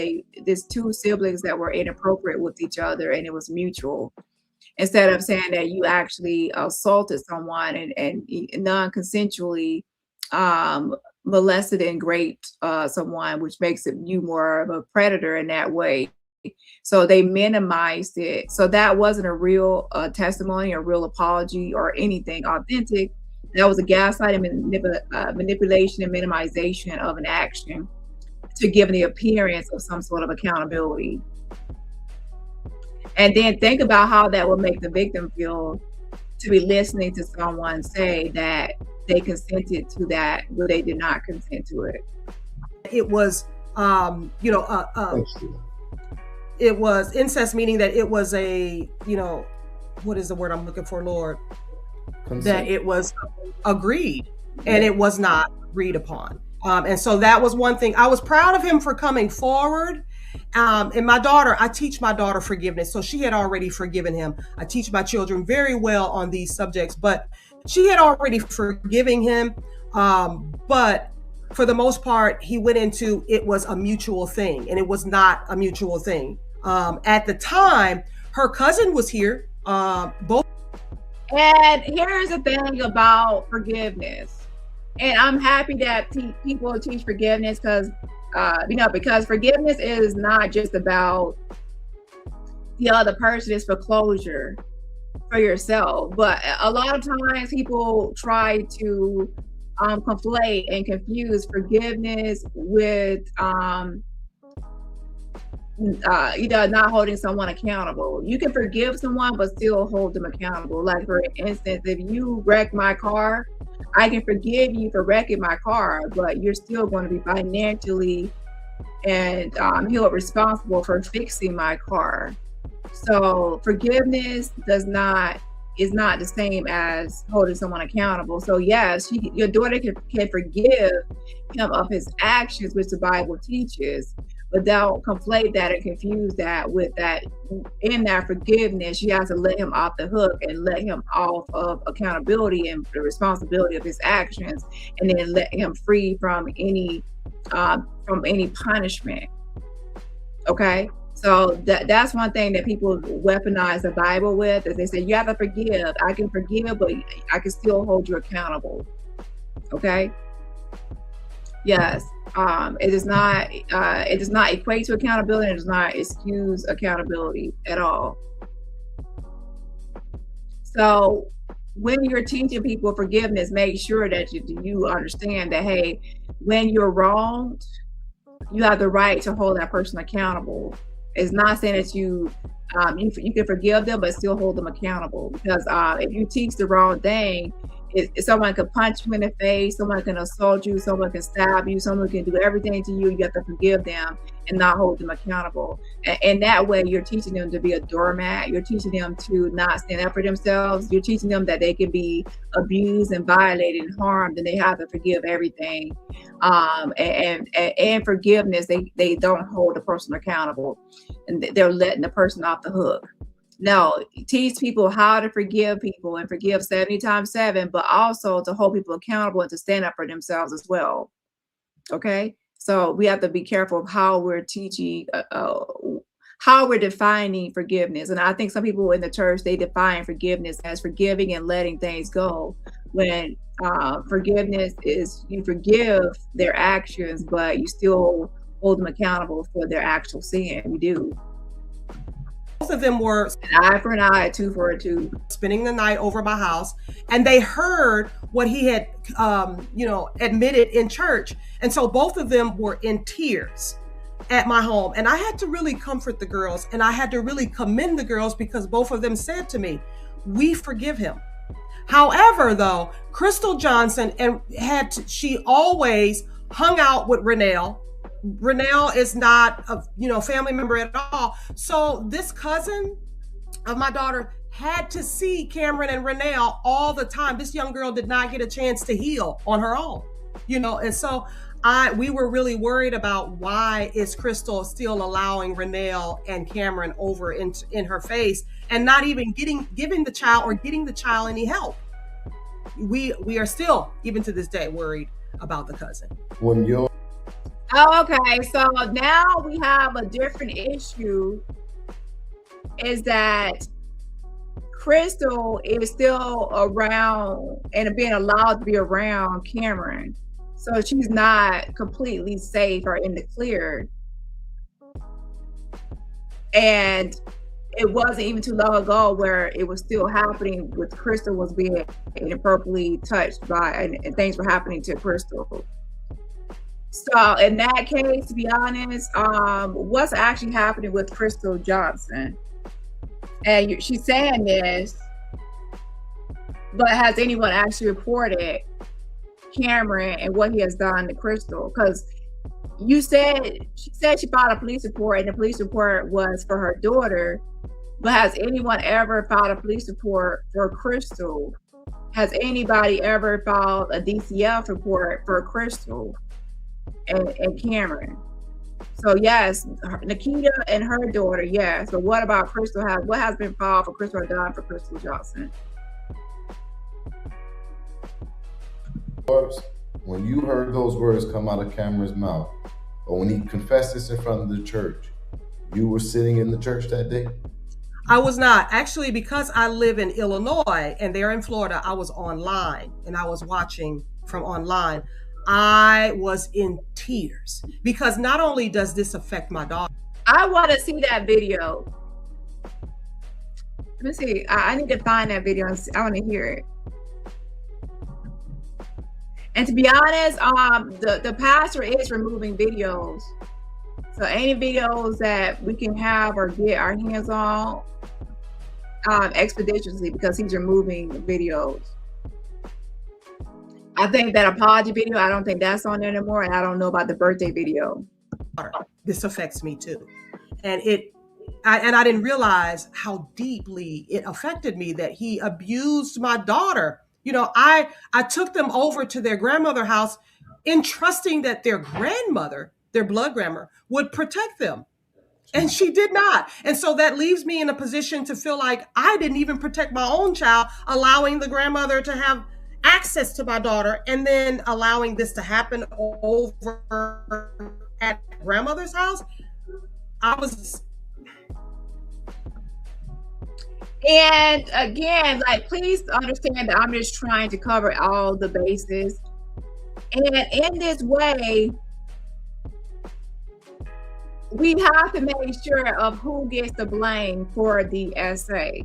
there's two siblings that were inappropriate with each other and it was mutual. Instead of saying that you actually assaulted someone and non-consensually molested and raped someone, which makes you more of a predator in that way. So they minimized it. So that wasn't a real testimony, a real apology, or anything authentic. That was a gaslighting, manipulation, and minimization of an action to give the appearance of some sort of accountability. And then think about how that would make the victim feel to be listening to someone say that they consented to that, but they did not consent to it.
It was, it was incest, meaning that it was a, what is the word I'm looking for, Lord? Consent. That it was agreed and it was not agreed upon. And so that was one thing. I was proud of him for coming forward. And my daughter, I teach my daughter forgiveness. So she had already forgiven him. I teach my children very well on these subjects, but she had already forgiven him. But for the most part, he went into it was a mutual thing, and it was not a mutual thing. At the time, her cousin was here. Both.
And here's the thing about forgiveness. And I'm happy that people teach forgiveness because forgiveness is not just about the other person, it's for closure for yourself. But a lot of times people try to conflate and confuse forgiveness with not holding someone accountable. You can forgive someone but still hold them accountable. Like, for instance, if you wreck my car, I can forgive you for wrecking my car, but you're still going to be financially and held responsible for fixing my car. So forgiveness is not the same as holding someone accountable. So yes, your daughter can forgive him of his actions, which the Bible teaches, but don't conflate that and confuse that with that. In that forgiveness, you have to let him off the hook and let him off of accountability and the responsibility of his actions, and then let him free from any punishment. Okay. So that's one thing that people weaponize the Bible with, is they say you have to forgive. I can forgive, but I can still hold you accountable. Okay. Yes. It does not equate to accountability. It does not excuse accountability at all. So when you're teaching people forgiveness, make sure that you understand that, hey, when you're wronged, you have the right to hold that person accountable. It's not saying that you can forgive them but still hold them accountable, because if you teach the wrong thing, someone can punch you in the face, someone can assault you, someone can stab you, someone can do everything to you. You have to forgive them and not hold them accountable. And that way, you're teaching them to be a doormat. You're teaching them to not stand up for themselves. You're teaching them that they can be abused and violated and harmed, and they have to forgive everything. And forgiveness, they don't hold the person accountable, and they're letting the person off the hook. No, teach people how to forgive people and forgive 70 times 7, but also to hold people accountable and to stand up for themselves as well. Okay, so we have to be careful of how we're teaching, how we're defining forgiveness. And I think some people in the church, they define forgiveness as forgiving and letting things go, when forgiveness is you forgive their actions, but you still hold them accountable for their actual sin. We do.
Both of them were
an eye for an eye, a tooth for a tooth,
spending the night over my house, and they heard what he had, admitted in church. And so both of them were in tears at my home. And I had to really comfort the girls, and I had to really commend the girls, because both of them said to me, "We forgive him." However, though, Crystal Johnson she always hung out with Renelle. Renelle is not a family member at all. So this cousin of my daughter had to see Cameron and Renelle all the time. This young girl did not get a chance to heal on her own, and so we were really worried about why is Crystal still allowing Renelle and Cameron over in her face and not even giving the child any help. We are still, even to this day, worried about the cousin.
Okay, so now we have a different issue, is that Crystal is still around and being allowed to be around Cameron. So she's not completely safe or in the clear. And it wasn't even too long ago where it was still happening with Crystal was being inappropriately touched by, and things were happening to Crystal. So in that case, to be honest, what's actually happening with Crystal Johnson? And she's saying this, but has anyone actually reported Cameron and what he has done to Crystal? Because she said she filed a police report, and the police report was for her daughter. But has anyone ever filed a police report for Crystal? Has anybody ever filed a DCF report for Crystal and Cameron? So yes, Nikita and her daughter, yes. But what about Crystal? What has been filed for Crystal or done for Crystal Johnson?
When you heard those words come out of Cameron's mouth, or when he confessed this in front of the church, you were sitting in the church that day?
I was not. Actually, because I live in Illinois and they're in Florida, I was online and I was watching from online. I was in tears because not only does this affect my daughter.
I want to see that video. Let me see. I need to find that video and I want to hear it. And to be honest, the pastor is removing videos. So any videos that we can have or get our hands on expeditiously, because he's removing videos. I think that apology video, I don't think that's on there anymore. And I don't know about the birthday video.
This affects me too. And I didn't realize how deeply it affected me that he abused my daughter. I took them over to their grandmother's house in trusting that their grandmother, their blood grandmother, would protect them. And she did not. And so that leaves me in a position to feel like I didn't even protect my own child, allowing the grandmother to have access to my daughter and then allowing this to happen over at grandmother's house.
And again, please understand that I'm just trying to cover all the bases. And in this way, we have to make sure of who gets the blame for the essay.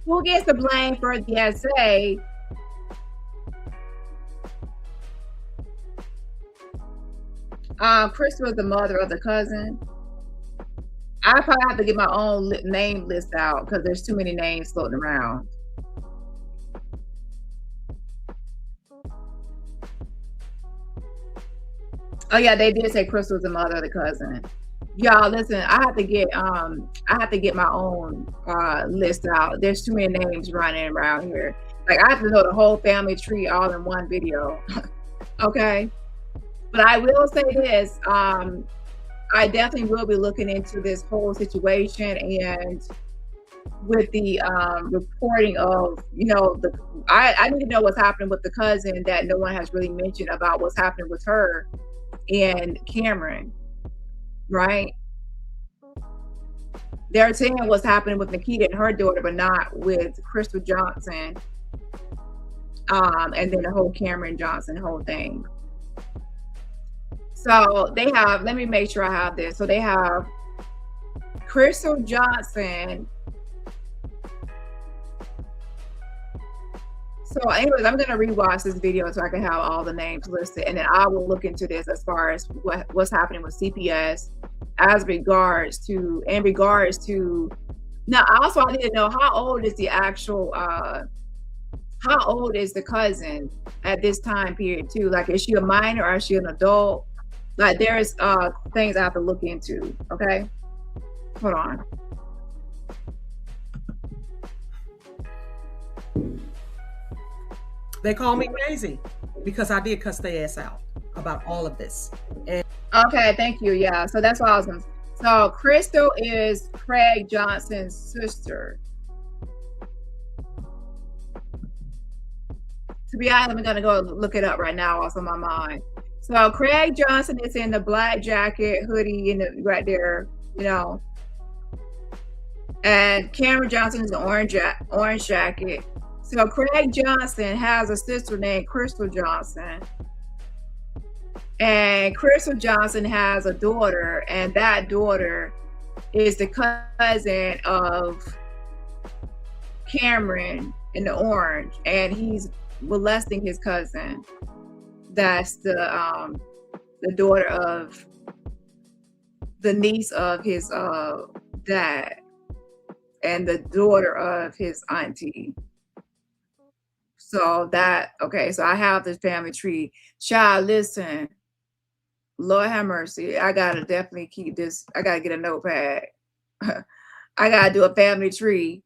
Who gets the blame for the essay? Crystal was the mother of the cousin. I probably have to get my own name list out because there's too many names floating around. Oh yeah, they did say Crystal was the mother of the cousin. Y'all, listen, I have to get my own list out. There's too many names running around here. I have to know the whole family tree all in one video. Okay. But I will say this, I definitely will be looking into this whole situation, and with the reporting of, I need to know what's happening with the cousin that no one has really mentioned about what's happening with her and Cameron, right? They're saying what's happening with Nikita and her daughter, but not with Crystal Johnson, and then the whole Cameron Johnson whole thing. So they have, let me make sure I have this. So they have Crystal Johnson. So anyways, I'm going to rewatch this video so I can have all the names listed. And then I will look into this as far as what's happening with CPS in regards to, now also I need to know how old is the actual, how old is the cousin at this time period too? Like, is she a minor or is she an adult? Like, there's things I have to look into. Okay, hold on.
They call me crazy because I did cuss their ass out about all of this. And
Okay, thank you. Yeah, so that's what I was gonna. So Crystal is Craig Johnson's sister. To be honest, I'm gonna go look it up right now. What's on my mind? So Craig Johnson is in the black jacket, hoodie, in the right there, you know. And Cameron Johnson is the orange jacket. So Craig Johnson has a sister named Crystal Johnson. And Crystal Johnson has a daughter, and that daughter is the cousin of Cameron in the orange, and he's molesting his cousin. That's the daughter of the niece of his dad and the daughter of his auntie. So so I have this family tree. Child, listen, Lord have mercy. I gotta definitely keep this. I gotta get a notepad. I gotta do a family tree.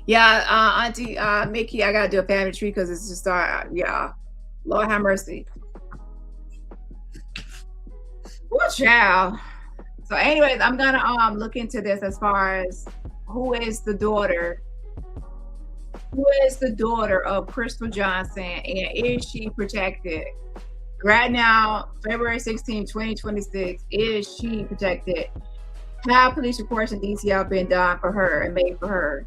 Yeah, Auntie Mickey, I gotta do a family tree because it's just yeah. Lord have mercy. What child? So, anyways, I'm gonna look into this as far as who is the daughter. Who is the daughter of Crystal Johnson, and is she protected? Right now, February 16, 2026, is she protected? Have police reports in DC have been done for her and made for her?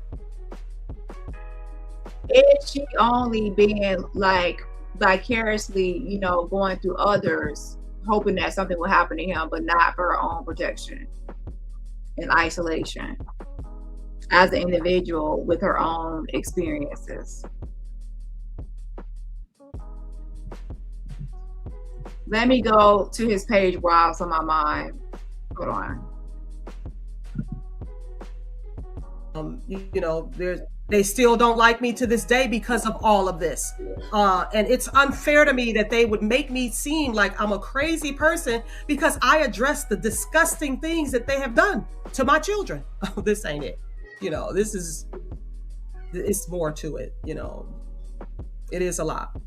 Is she only being like vicariously, you know, going through others, hoping that something will happen to him, but not for her own protection and isolation as an individual with her own experiences? Let me go to his page while it's on my mind. Hold
on. You know, they still don't like me to this day because of all of this. And it's unfair to me that they would make me seem like I'm a crazy person because I address the disgusting things that they have done to my children. This ain't it. You know, it's more to it. You know, it is a lot.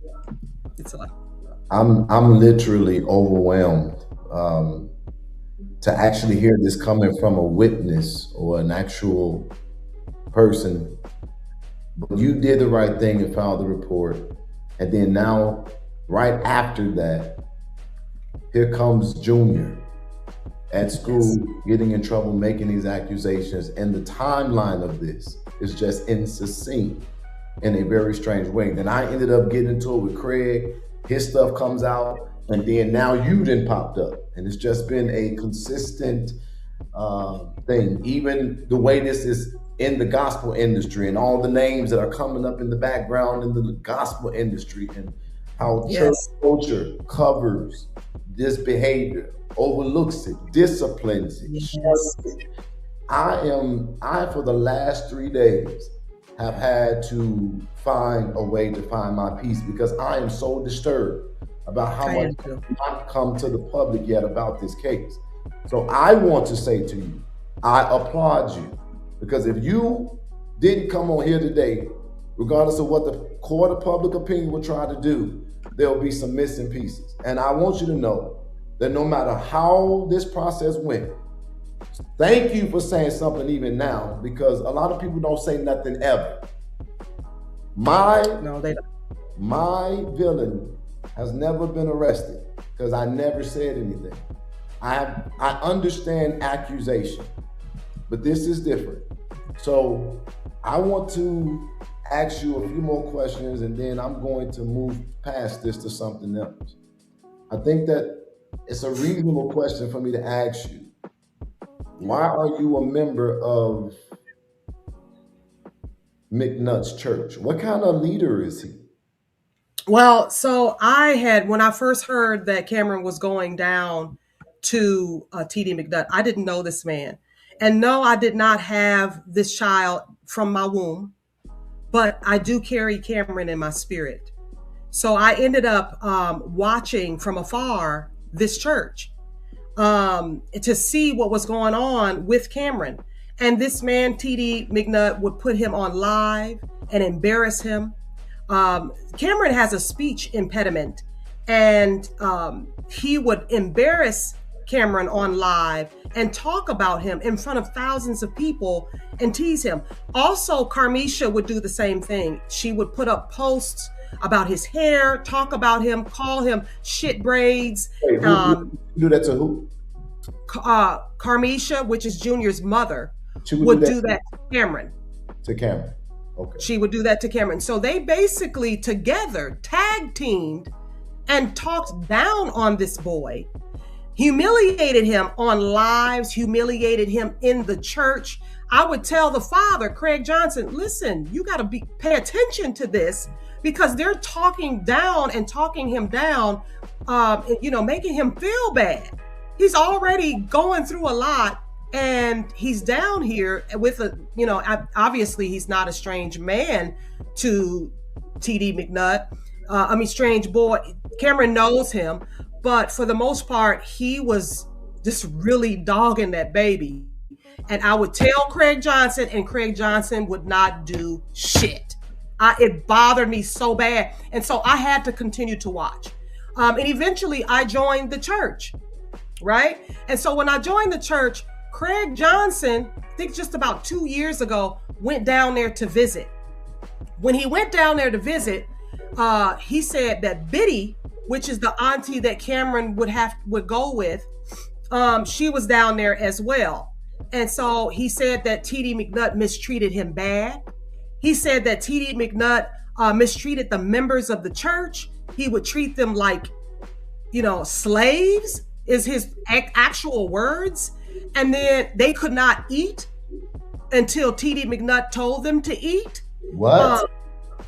It's a lot.
I'm literally overwhelmed to actually hear this coming from a witness or an actual person. But you did the right thing and filed the report. And then now, right after that, here comes Junior at school, getting in trouble, making these accusations. And the timeline of this is just insane in a very strange way. Then I ended up getting into it with Craig. His stuff comes out, and then now you done popped up. And it's just been a consistent thing. Even the way this is in the gospel industry and all the names that are coming up in the background in the gospel industry, and how church culture covers this behavior, overlooks it, disciplines it, shuns it. I for the last 3 days have had to find a way to find my peace because I am so disturbed about how much has not come to the public yet about this case. So I want to say to you, I applaud you, because if you didn't come on here today, regardless of what the court of public opinion will try to do, there'll be some missing pieces. And I want you to know that no matter how this process went, thank you for saying something even now, because a lot of people don't say nothing ever. My villain has never been arrested because I never said anything. I understand accusation, but this is different. So I want to ask you a few more questions, and then I'm going to move past this to something else. I think that it's a reasonable question for me to ask you. Why are you a member of McNutt's church? What kind of leader is he?
Well, so when I first heard that Cameron was going down to TD McNutt, I didn't know this man. And no, I did not have this child from my womb, but I do carry Cameron in my spirit. So I ended up watching from afar this church to see what was going on with Cameron. And this man, TD McNutt, would put him on live and embarrass him. Cameron has a speech impediment, and he would embarrass Cameron on live and talk about him in front of thousands of people and tease him. Also, Carmisha would do the same thing. She would put up posts about his hair, talk about him, call him shit braids.
Wait, who do that to who?
Carmisha, which is Junior's mother,
She
would do that to Cameron.
To Cameron. Okay.
She would do that to Cameron. So they basically together tag teamed and talked down on this boy, humiliated him on lives, humiliated him in the church. I would tell the father, Craig Johnson, listen, you got to pay attention to this, because they're talking down and talking him down, making him feel bad. He's already going through a lot, and he's down here with obviously he's not a strange man to TD McNutt. Strange boy. Cameron knows him, but for the most part, he was just really dogging that baby. And I would tell Craig Johnson, and Craig Johnson would not do shit. It bothered me so bad. And so I had to continue to watch. And eventually I joined the church, right? And so when I joined the church, Craig Johnson, I think just about 2 years ago, went down there to visit. When he went down there to visit, he said that Biddy, which is the auntie that Cameron would go with, she was down there as well. And so he said that TD McNutt mistreated him bad. He said that TD McNutt mistreated the members of the church. He would treat them like, slaves, is his actual words. And then they could not eat until TD McNutt told them to eat.
What?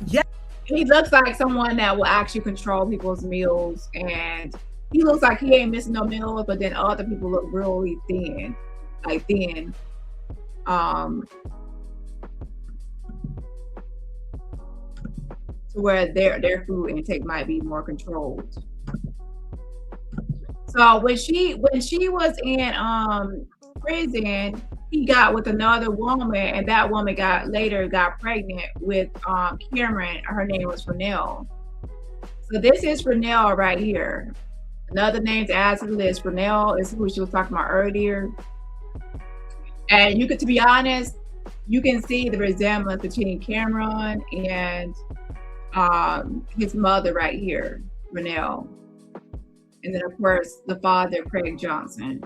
Yeah.
He looks like someone that will actually control people's meals, and he looks like he ain't missing no meals, but then other people look really thin, to where their food intake might be more controlled. So when she was in prison, he got with another woman, and that woman later got pregnant with Cameron. Her name was Renelle. So this is Renelle right here. Another name to add to the list, Renelle, is who she was talking about earlier. And to be honest, you can see the resemblance between Cameron and his mother right here, Renelle. And then of course the father, Craig Johnson.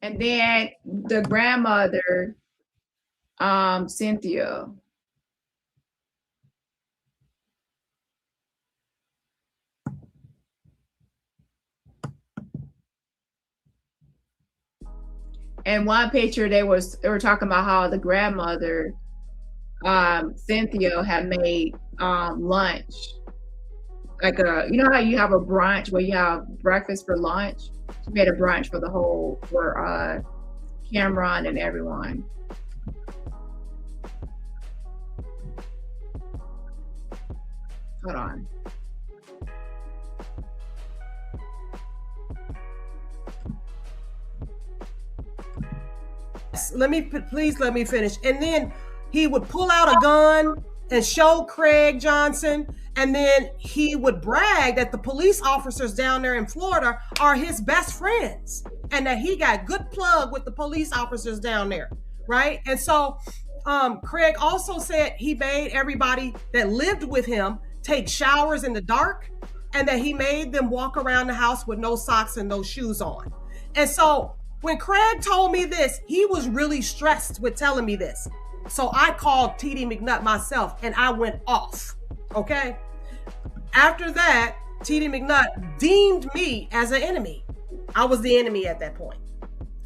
And then the grandmother, Cynthia. And one picture they were talking about how the grandmother, Cynthia, had made lunch, like how you have a brunch where you have breakfast for lunch. She made a brunch for Cameron and everyone. Hold on.
Please let me finish. And then he would pull out a gun and show Craig Johnson, and then he would brag that the police officers down there in Florida are his best friends, and that he got good plug with the police officers down there, right? And so Craig also said he made everybody that lived with him take showers in the dark, and that he made them walk around the house with no socks and no shoes on. And so when Craig told me this, he was really stressed with telling me this. So I called TD McNutt myself, and I went off, okay? After that, TD McNutt deemed me as an enemy. I was the enemy at that point.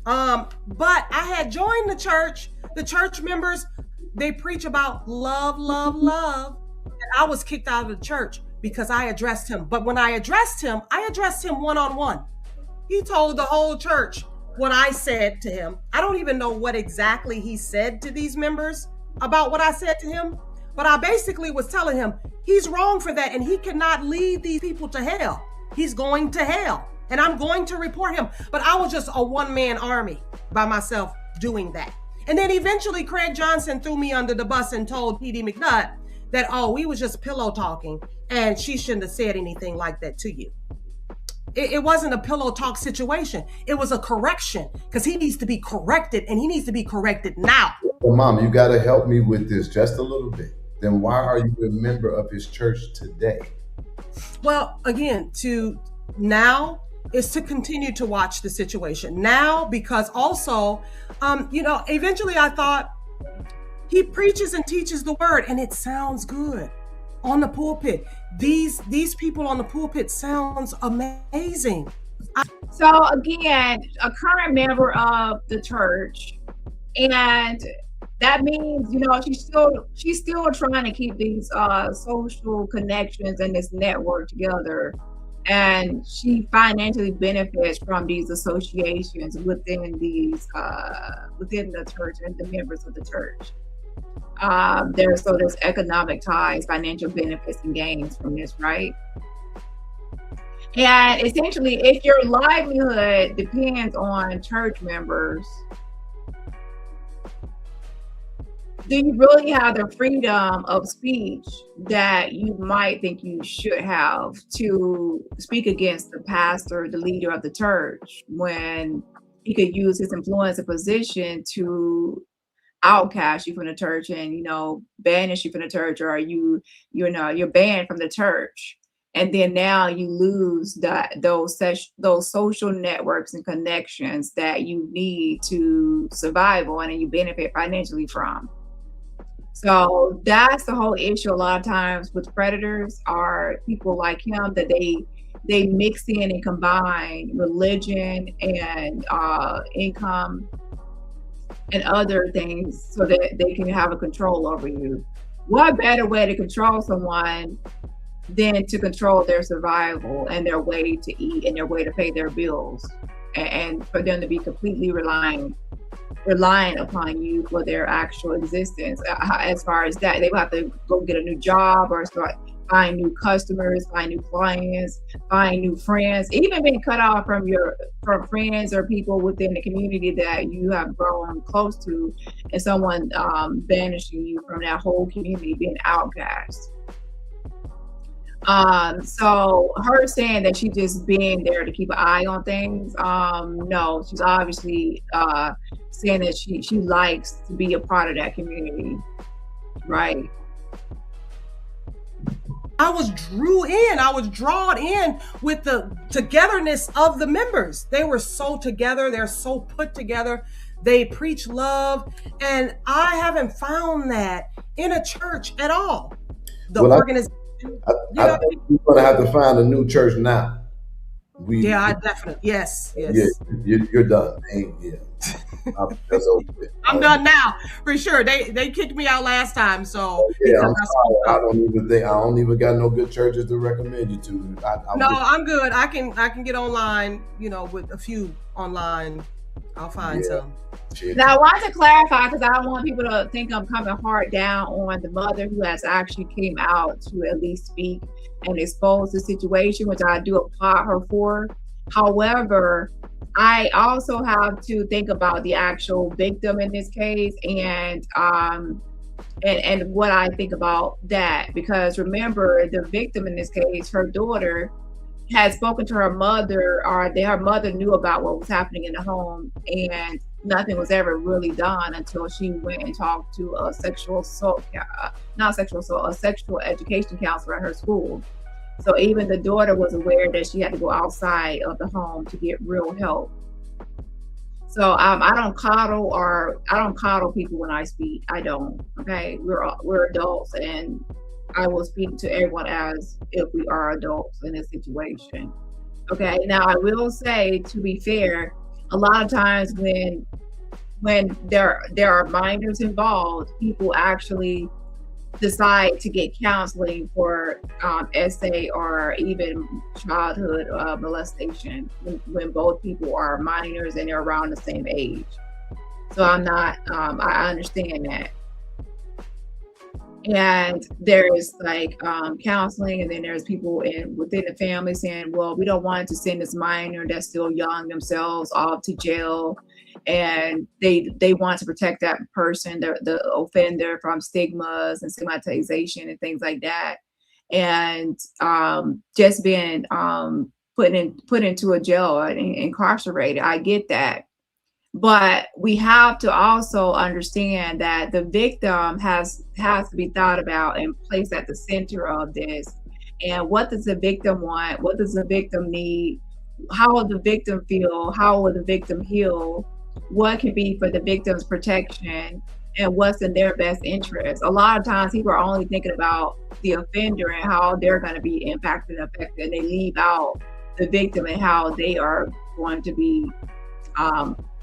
But I had joined the church. The church members, they preach about love, love, love. And I was kicked out of the church because I addressed him. But when I addressed him one-on-one. He told the whole church, what I said to him. I don't even know what exactly he said to these members about what I said to him, but I basically was telling him he's wrong for that and he cannot lead these people to hell. He's going to hell and I'm going to report him. But I was just a one-man army by myself doing that. And then eventually Craig Johnson threw me under the bus and told PD McNutt that, oh, we was just pillow talking and she shouldn't have said anything like that to you. It wasn't a pillow talk situation. It was a correction because he needs to be corrected and he needs to be corrected now.
Well, Mom, you got to help me with this just a little bit. Then why are you a member of his church today?
Well, again, now is to continue to watch the situation now, because also, eventually I thought he preaches and teaches the word and it sounds good on the pulpit. These people on the pulpit sounds amazing.
So again, a current member of the church, and that means, she's still trying to keep these social connections and this network together. And she financially benefits from these associations within the church and the members of the church. There's economic ties, financial benefits and gains from this, right? And essentially, if your livelihood depends on church members, do you really have the freedom of speech that you might think you should have to speak against the pastor, the leader of the church, when he could use his influence and position to outcast you from the church and banish you from the church, or you're banned from the church, and then now you lose those social networks and connections that you need to survive on and you benefit financially from. So that's the whole issue. A lot of times with predators are people like him, that they mix in and combine religion and income and other things so that they can have a control over you. What better way to control someone than to control their survival and their way to eat and their way to pay their bills, and for them to be completely reliant upon you for their actual existence. As far as that, they will have to go get a new job or start find new customers, find new clients, find new friends, even being cut off from friends or people within the community that you have grown close to, and someone banishing you from that whole community, being outcast. So her saying that she just being there to keep an eye on things, no, she's obviously saying that she likes to be a part of that community, right?
I was drawn in with the togetherness of the members. They were so together. They're so put together. They preach love. And I haven't found that in a church at all. Organization.
I think we're going to have to find a new church now.
I definitely. Yes.
Yeah, you're done. That's over with.
I'm done now, for sure. They kicked me out last time, so
yeah, I'm sorry. I don't even got no good churches to recommend you to.
I'm good. I can get online. With a few online, I'll find some.
Now, I want to clarify, because I don't want people to think I'm coming hard down on the mother who has actually came out to at least speak and expose the situation, which I do applaud her for. However, I also have to think about the actual victim in this case and what I think about that, because remember, the victim in this case, her daughter, had spoken to her mother, or her mother knew about what was happening in the home, and nothing was ever really done until she went and talked to a sexual education counselor at her school. So even the daughter was aware that she had to go outside of the home to get real help. So I don't coddle people when I speak. I don't. Okay, we're adults, and I will speak to everyone as if we are adults in this situation. Okay. Now I will say, to be fair, a lot of times when there are minors involved, people actually decide to get counseling for SA or even childhood molestation when both people are minors and they're around the same age. So I'm not, I understand that. And there's like counseling, and then there's people within the family saying, well, we don't want to send this minor that's still young themselves off to jail, and they want to protect that person, the offender, from stigmas and stigmatization and things like that, and just being put into a jail and incarcerated. I get that. But we have to also understand that the victim has to be thought about and placed at the center of this. And what does the victim want? What does the victim need? How will the victim feel? How will the victim heal? What can be for the victim's protection? And what's in their best interest? A lot of times people are only thinking about the offender and how they're going to be impacted and affected, and they leave out the victim and how they are going to be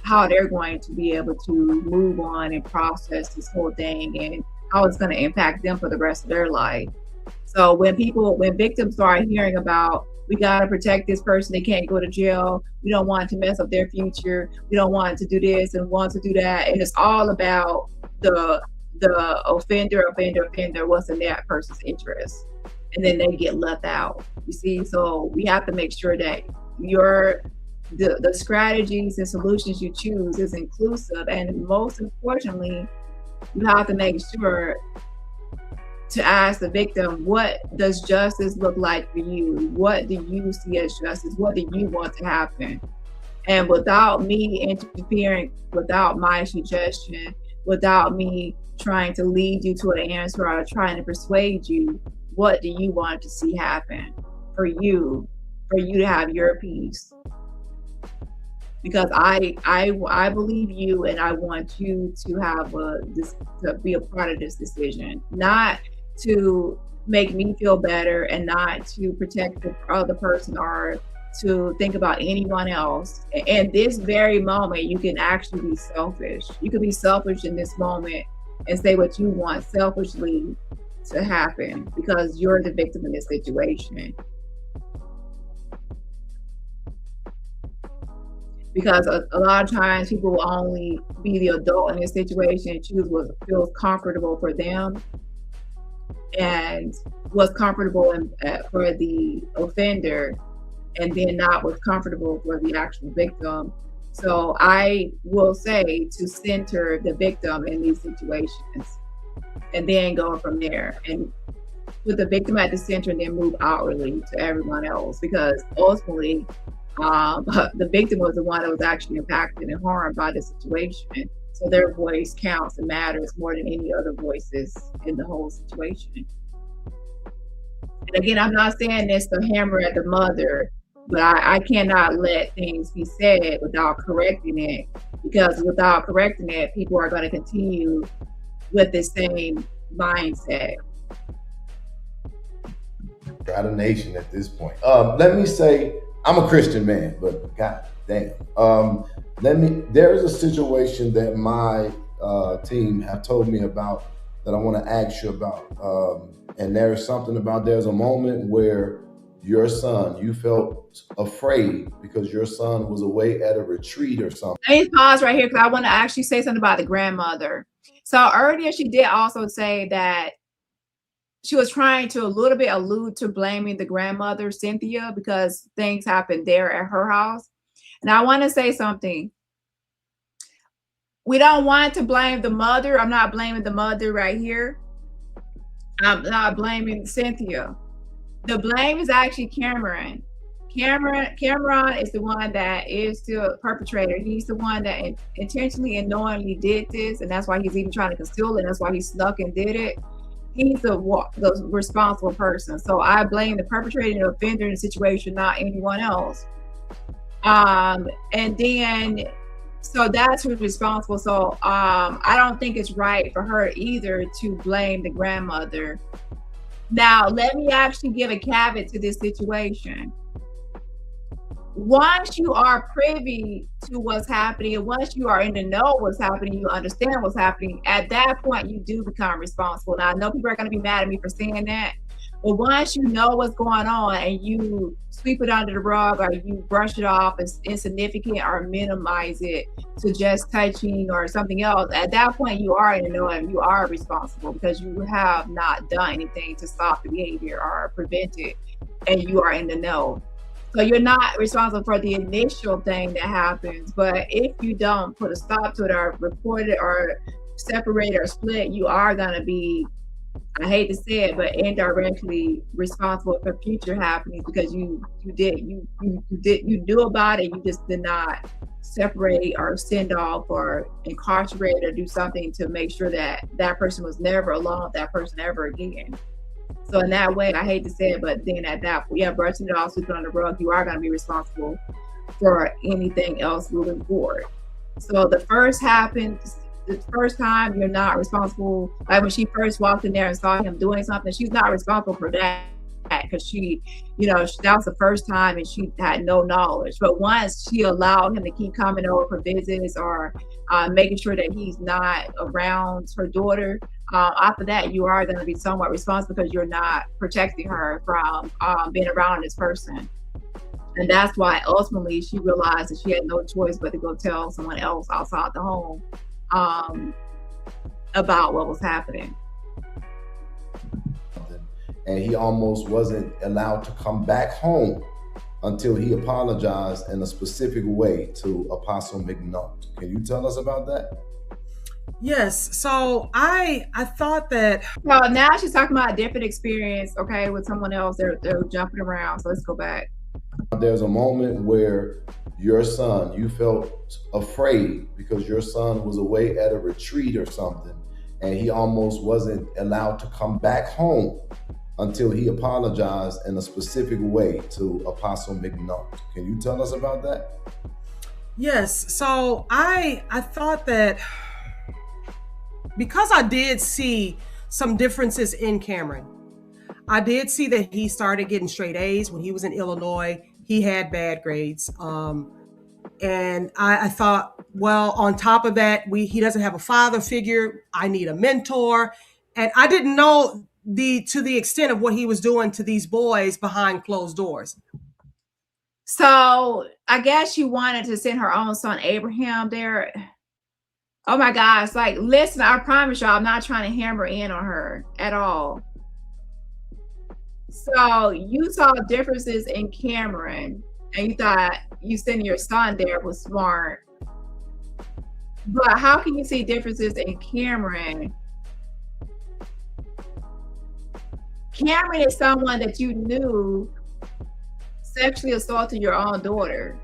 how they're going to be able to move on and process this whole thing, and how it's going to impact them for the rest of their life. So when victims start hearing about, we got to protect this person, they can't go to jail, we don't want to mess up their future, we don't want to do this and want to do that, and it's all about the offender, what's in that person's interest, and then they get left out. You see, so we have to make sure that the strategies and solutions you choose is inclusive, and most importantly, you have to make sure to ask the victim, what does justice look like for you? What do you see as justice? What do you want to happen? And without me interfering, without my suggestion, without me trying to lead you to an answer or trying to persuade you, what do you want to see happen for you to have your peace? Because I believe you, and I want you to have to be a part of this decision, not to make me feel better and not to protect the other person or to think about anyone else. In this very moment, you can actually be selfish. You can be selfish in this moment and say what you want selfishly to happen because you're the victim in this situation. Because a lot of times people will only be the adult in this situation and choose what feels comfortable for them and what's comfortable for the offender, and then not what's comfortable for the actual victim. So I will say to center the victim in these situations and then go from there and put the victim at the center and then move outwardly to everyone else, because ultimately the victim was the one that was actually impacted and harmed by the situation. So their voice counts and matters more than any other voices in the whole situation. And again, I'm not saying this to hammer at the mother, but I cannot let things be said without correcting it, because without correcting it, people are going to continue with the same mindset.
Got a nation at this point. Let me say, I'm a Christian man, but god damn. There's a situation that my team have told me about that I want to ask you about. And there's something about, there's a moment where your son, you felt afraid because your son was away at a retreat or something.
Let me pause right here because I want to actually say something about the grandmother. So earlier she did also say that she was trying to a little bit allude to blaming the grandmother, Cynthia, because things happened there at her house. And I want to say something. We don't want to blame the mother. I'm not blaming the mother right here. I'm not blaming Cynthia. The blame is actually Cameron. Cameron is the one that is the perpetrator. He's the one that intentionally and knowingly did this, and that's why he's even trying to conceal it. That's why he snuck and did it. He's the responsible person. So I blame the perpetrator and the offender in the situation, not anyone else. And then, so that's who's responsible. So I don't think it's right for her either to blame the grandmother. Now, let me actually give a caveat to this situation. once you are privy to what's happening, and once you are in the know what's happening, you understand what's happening, at that point you do become responsible. Now I know people are going to be mad at me for saying that, but once you know what's going on and you sweep it under the rug, or you brush it off as insignificant, or minimize it to just touching or something else, at that point you are in the know and you are responsible, because you have not done anything to stop the behavior or prevent it, and you are in the know. So you're not responsible for the initial thing that happens, but if you don't put a stop to it, or report it, or separate or split, you are going to be, I hate to say it, but indirectly responsible for future happenings, because you knew about it. You just did not separate or send off or incarcerate or do something to make sure that that person was never alone with that person ever again. So in that way, I hate to say it, but then at that point, yeah, brushing it off, sweeping on the rug, you are going to be responsible for anything else moving forward. So the first time, you're not responsible. Like when she first walked in there and saw him doing something, she's not responsible for that, because she, that was the first time and she had no knowledge. But once she allowed him to keep coming over for visits, or making sure that he's not around her daughter, after that, you are going to be somewhat responsible, because you're not protecting her from being around this person. And that's why ultimately she realized that she had no choice but to go tell someone else outside the home about what was happening.
And he almost wasn't allowed to come back home until he apologized in a specific way to Apostle McNutt. Can you tell us about that?
Yes. So I thought that.
Well, now she's talking about a different experience, okay, with someone else. They're jumping around. So let's go back.
There's a moment where your son, you felt afraid because your son was away at a retreat or something, and he almost wasn't allowed to come back home until he apologized in a specific way to Apostle McNutt. Can you tell us about that?
Yes. So I thought that, because I did see some differences in Cameron. I did see that he started getting straight A's when he was in Illinois. He had bad grades. And I thought, well, on top of that, he doesn't have a father figure. I need a mentor. And I didn't know to the extent of what he was doing to these boys behind closed doors.
So I guess she wanted to send her own son Abraham there. Oh my gosh, like, listen, I promise y'all, I'm not trying to hammer in on her at all. So you saw differences in Cameron, and you thought you sending your son there was smart. But how can you see differences in Cameron? Cameron is someone that you knew sexually assaulted your own daughter.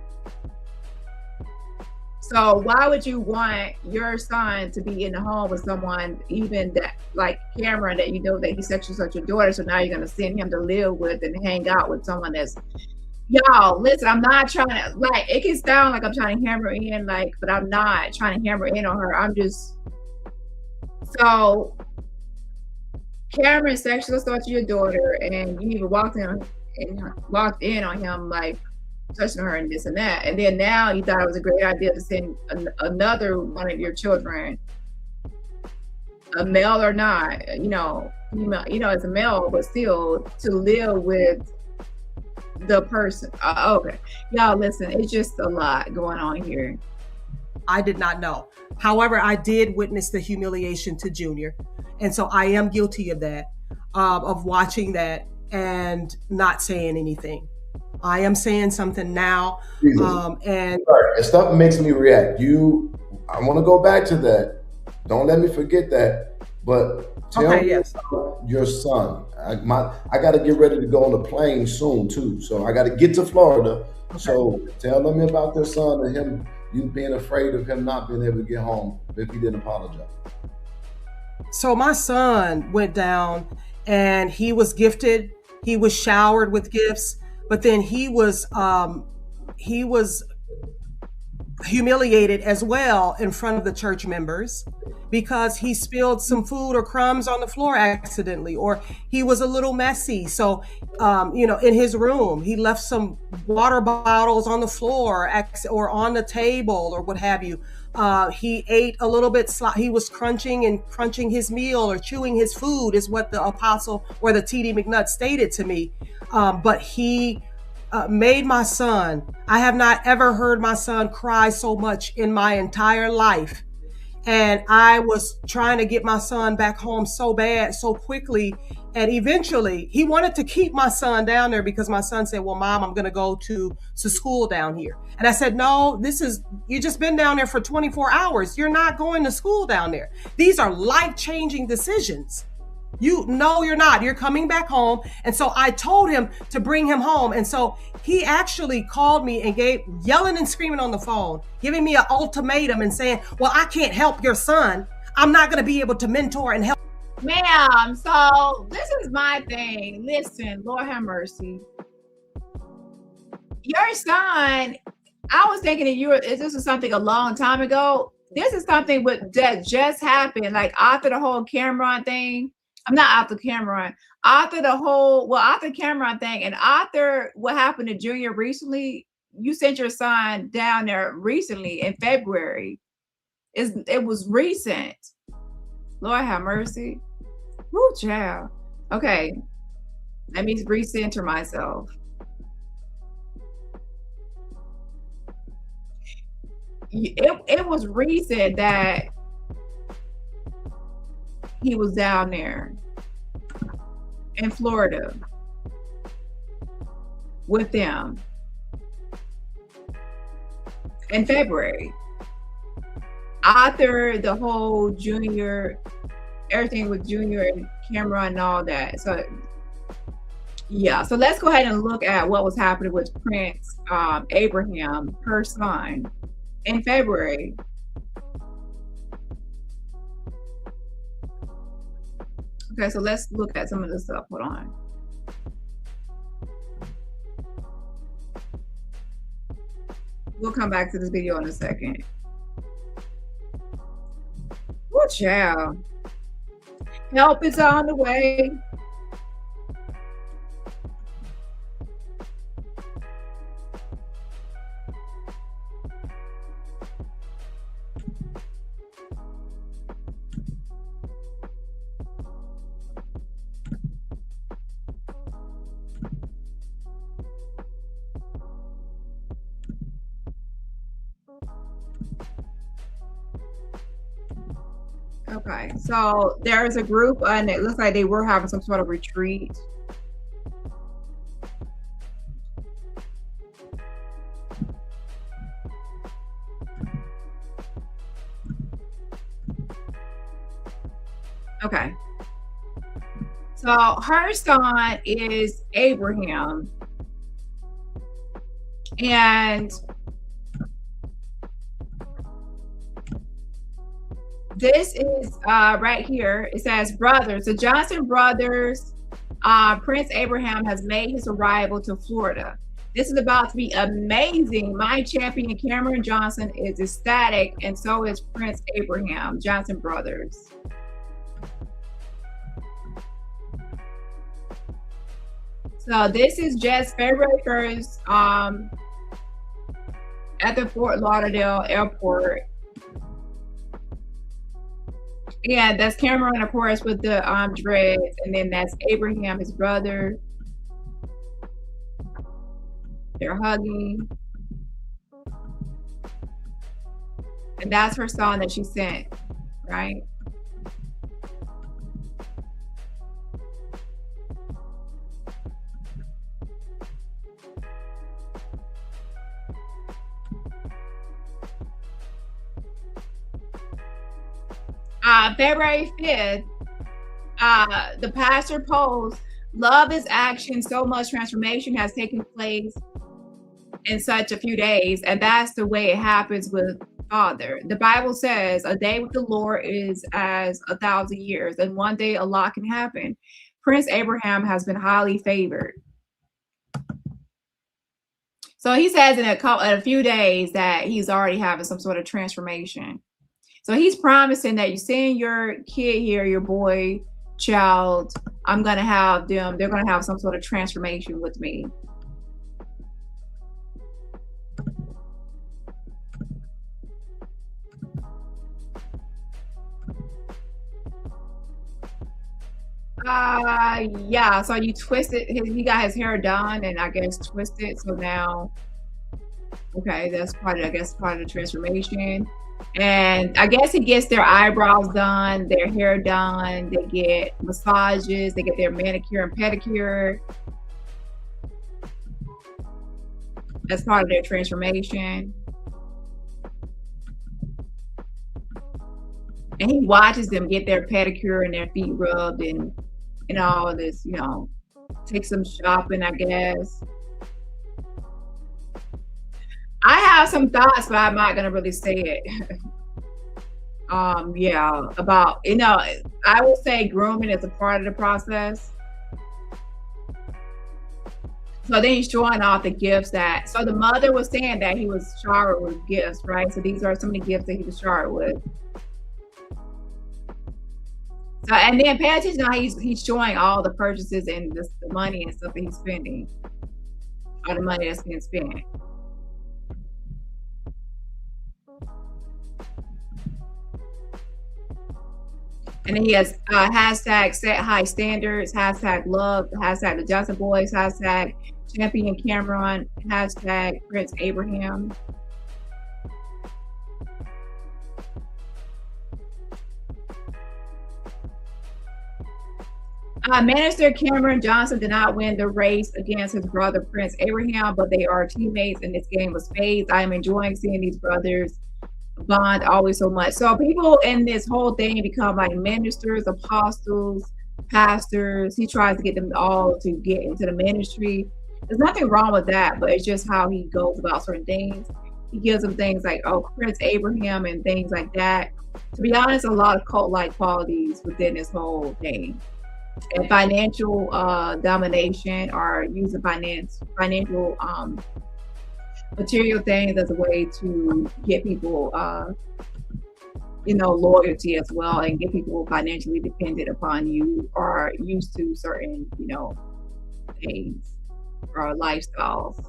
So why would you want your son to be in the home with someone, even that like Cameron, that you know that he sexually assaulted your daughter? So now you're going to send him to live with and hang out with someone that's, y'all, listen, I'm not trying to, like, it can sound like I'm trying to hammer in, like, but I'm not trying to hammer in on her. I'm just, so Cameron sexually assaulted your daughter, and you even walked in on him, like, touching her and this and that, and then now you thought it was a great idea to send another one of your children, a male or not, female, as a male, but still to live with the person. Okay, y'all, listen, it's just a lot going on here.
I did not know. However, I did witness the humiliation to Junior, and so I am guilty of that, of watching that and not saying anything. I am saying something now, and
stuff makes me react. I want to go back to that. Don't let me forget that. But tell me about your son. I got to get ready to go on the plane soon too, so I got to get to Florida. Okay. So tell me about their son and him. You being afraid of him not being able to get home if he didn't apologize.
So my son went down, and he was gifted. He was showered with gifts. But then he was humiliated as well in front of the church members because he spilled some food or crumbs on the floor accidentally, or he was a little messy. So, in his room, he left some water bottles on the floor or on the table or what have you. He ate a little bit, he was crunching his meal or chewing his food, is what the apostle or the TD McNutt stated to me. But he made my son. I have not ever heard my son cry so much in my entire life. And I was trying to get my son back home so bad, so quickly. And eventually he wanted to keep my son down there because my son said, well, Mom, I'm going to go to school down here. And I said, no, you just been down there for 24 hours. You're not going to school down there. These are life-changing decisions. No, you're not. You're coming back home. And so I told him to bring him home. And so he actually called me and yelling and screaming on the phone, giving me an ultimatum and saying, well, I can't help your son. I'm not going to be able to mentor and help.
Ma'am, so this is my thing. Listen, Lord have mercy. Your son, I was thinking this was something a long time ago. This is something that just happened, like after the whole Cameron thing. I'm not after Cameron. After Cameron thing, and after what happened to Junior recently, you sent your son down there recently in February. It was recent. Lord have mercy. Woo, child. Okay, let me recenter myself. It was recent that he was down there in Florida with them in February. After the whole Junior, everything with Junior and Cameron and all that. So yeah, so let's go ahead and look at what was happening with Prince Abraham, her son, in February. Okay, so let's look at some of this stuff. Hold on. We'll come back to this video in a second. Watch out. Help is on the way. Okay, so there's a group and it looks like they were having some sort of retreat. Okay, so her son is Abraham, and this is right here. It says brothers. The Johnson brothers, Prince Abraham has made his arrival to Florida. This is about to be amazing. My champion Cameron Johnson is ecstatic, and so is Prince Abraham, Johnson brothers. So this is just February 1st at the Fort Lauderdale airport. Yeah, that's Cameron, of course, with the dreads, and then that's Abraham, his brother. They're hugging, and that's her son that she sent, right? February 5th, the pastor posed, love is action, so much transformation has taken place in such a few days, and that's the way it happens with Father. The Bible says a day with the Lord is as 1,000 years, and one day a lot can happen. Prince Abraham has been highly favored. So he says in a few days that he's already having some sort of transformation. So he's promising that you send your kid here, your boy, child, I'm going to have them, they're going to have some sort of transformation with me. Yeah, so you twisted he got his hair done and I guess twisted, so now okay, that's part of, I guess, part of the transformation. And I guess he gets their eyebrows done, their hair done, they get massages, they get their manicure and pedicure. That's part of their transformation. And he watches them get their pedicure and their feet rubbed and all this, you know, take some shopping, I guess. I have some thoughts, but I'm not gonna really say it. Yeah, about, you know, I would say grooming is a part of the process. So then he's showing off the gifts that, so the mother was saying that he was showered with gifts, right? So these are some of the gifts that he was showered with. So, and then pay attention how he's showing all the purchases and the money and stuff that he's spending, all the money that's being spent. And then he has hashtag set high standards, hashtag love, hashtag the Johnson Boys, hashtag champion Cameron, hashtag Prince Abraham. Minister Cameron Johnson did not win the race against his brother Prince Abraham, but they are teammates and this game was spades. I am enjoying seeing these brothers bond always so much. So people in this whole thing become like ministers, apostles, pastors. He tries to get them all to get into the ministry. There's nothing wrong with that, but it's just how he goes about certain things. He gives them things like, oh, Prince Abraham and things like that. To be honest, a lot of cult-like qualities within this whole thing. And financial domination, or using financial material things as a way to get people you know, loyalty as well, and get people financially dependent upon you or used to certain, you know, things or lifestyles.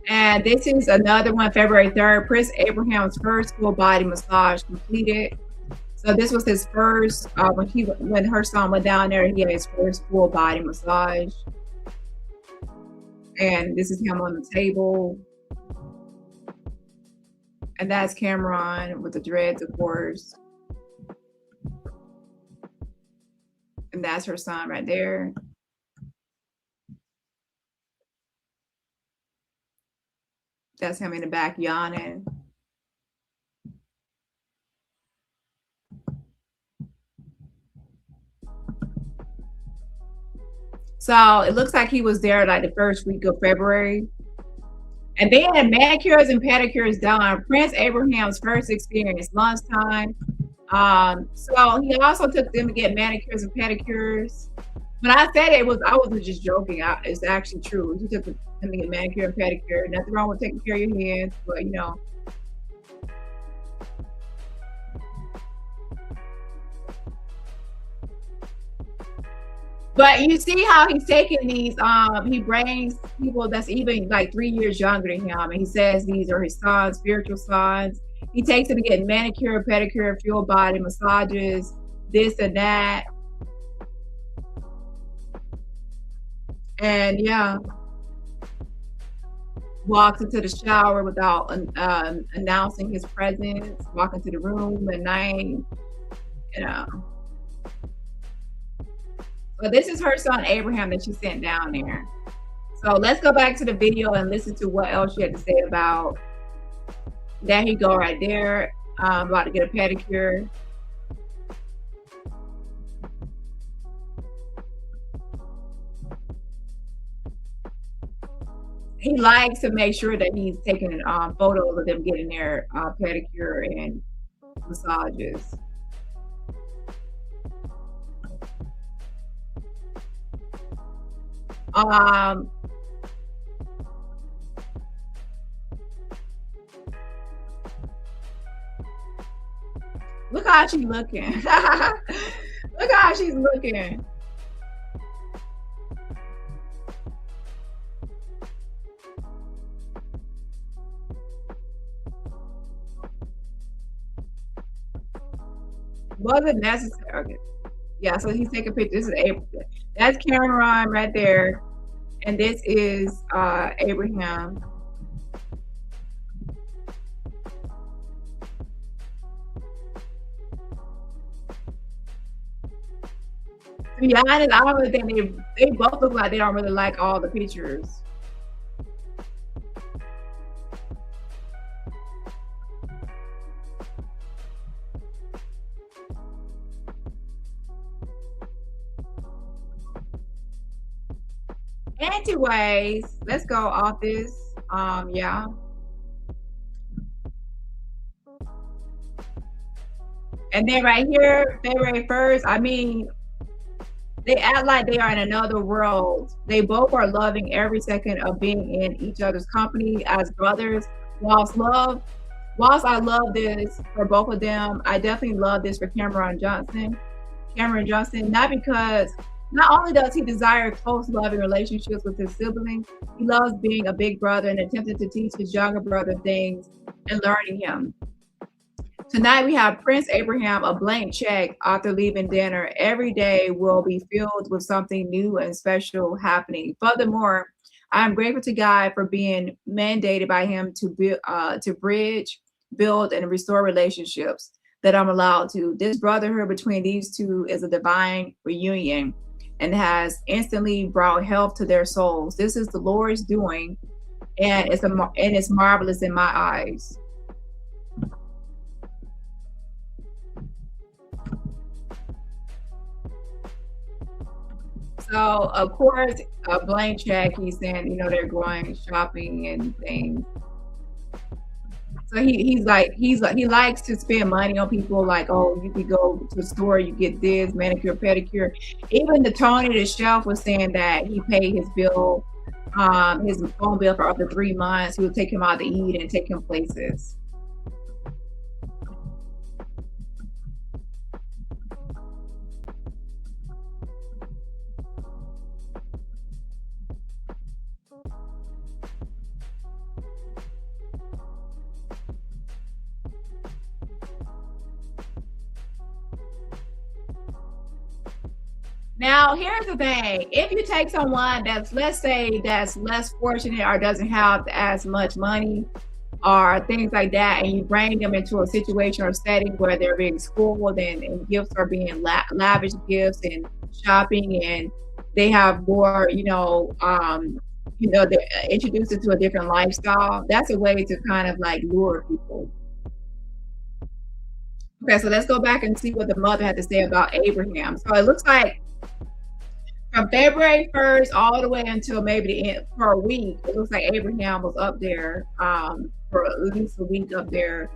And this is another one, February 3rd, Prince Abraham's first full body massage completed. So this was his first, when her son went down there, he had his first full body massage. And this is him on the table. And that's Cameron with the dreads, of course. And that's her son right there. That's him in the back yawning. So it looks like he was there like the first week of February. And they had manicures and pedicures done. Prince Abraham's first experience, lunchtime. So he also took them to get manicures and pedicures. When I said it was, I wasn't just joking. It's actually true. He took them to get manicure and pedicure. Nothing wrong with taking care of your hands, but you know. But you see how he's taking these, he brings people that's even like 3 years younger than him, and he says these are his sons, spiritual sons. He takes them to get manicure, pedicure, full body massages, this and that. And yeah, walks into the shower without announcing his presence, walk into the room at night, you know. But this is her son Abraham that she sent down there. So let's go back to the video and listen to what else she had to say about. There he go right there, about to get a pedicure. he likes to make sure that he's taking photos of them getting their pedicure and massages. Look how she's looking. Look how she's looking. Wasn't necessary. Okay. Yeah, so he's taking pictures. This is Abraham. That's Cameron right there. And this is Abraham. To be honest, I don't really think they both look like they don't really like all the pictures. Anyways, let's go off this. Yeah. And then right here, February 1st, I mean, they act like they are in another world. They both are loving every second of being in each other's company as brothers. Whilst I love this for both of them, I definitely love this for Cameron Johnson, not because not only does he desire close, loving relationships with his siblings, he loves being a big brother and attempting to teach his younger brother things and learning him. Tonight we have Prince Abraham, a blank check after leaving dinner. Every day will be filled with something new and special happening. Furthermore, I am grateful to God for being mandated by him to bridge, build, and restore relationships that I'm allowed to. This brotherhood between these two is a divine reunion and has instantly brought health to their souls. This is the Lord's doing, and it's marvelous in my eyes. So of course, a blank check. He's saying, you know, they're going shopping and things. So he likes to spend money on people. Like, oh, you could go to the store, you get this manicure, pedicure. Even the Tony the chef was saying that he paid his bill, his phone bill for up to 3 months. He would take him out to eat and take him places. Now, here's the thing. If you take someone that's, let's say, that's less fortunate or doesn't have as much money or things like that, and you bring them into a situation or setting where they're being schooled and gifts are being lavish gifts and shopping, and they have more, they're introduced into a different lifestyle, that's a way to kind of like lure people. Okay, so let's go back and see what the mother had to say about Abraham. So it looks like from February 1st all the way until maybe the end for a week, it looks like Abraham was up there for at least a week up there,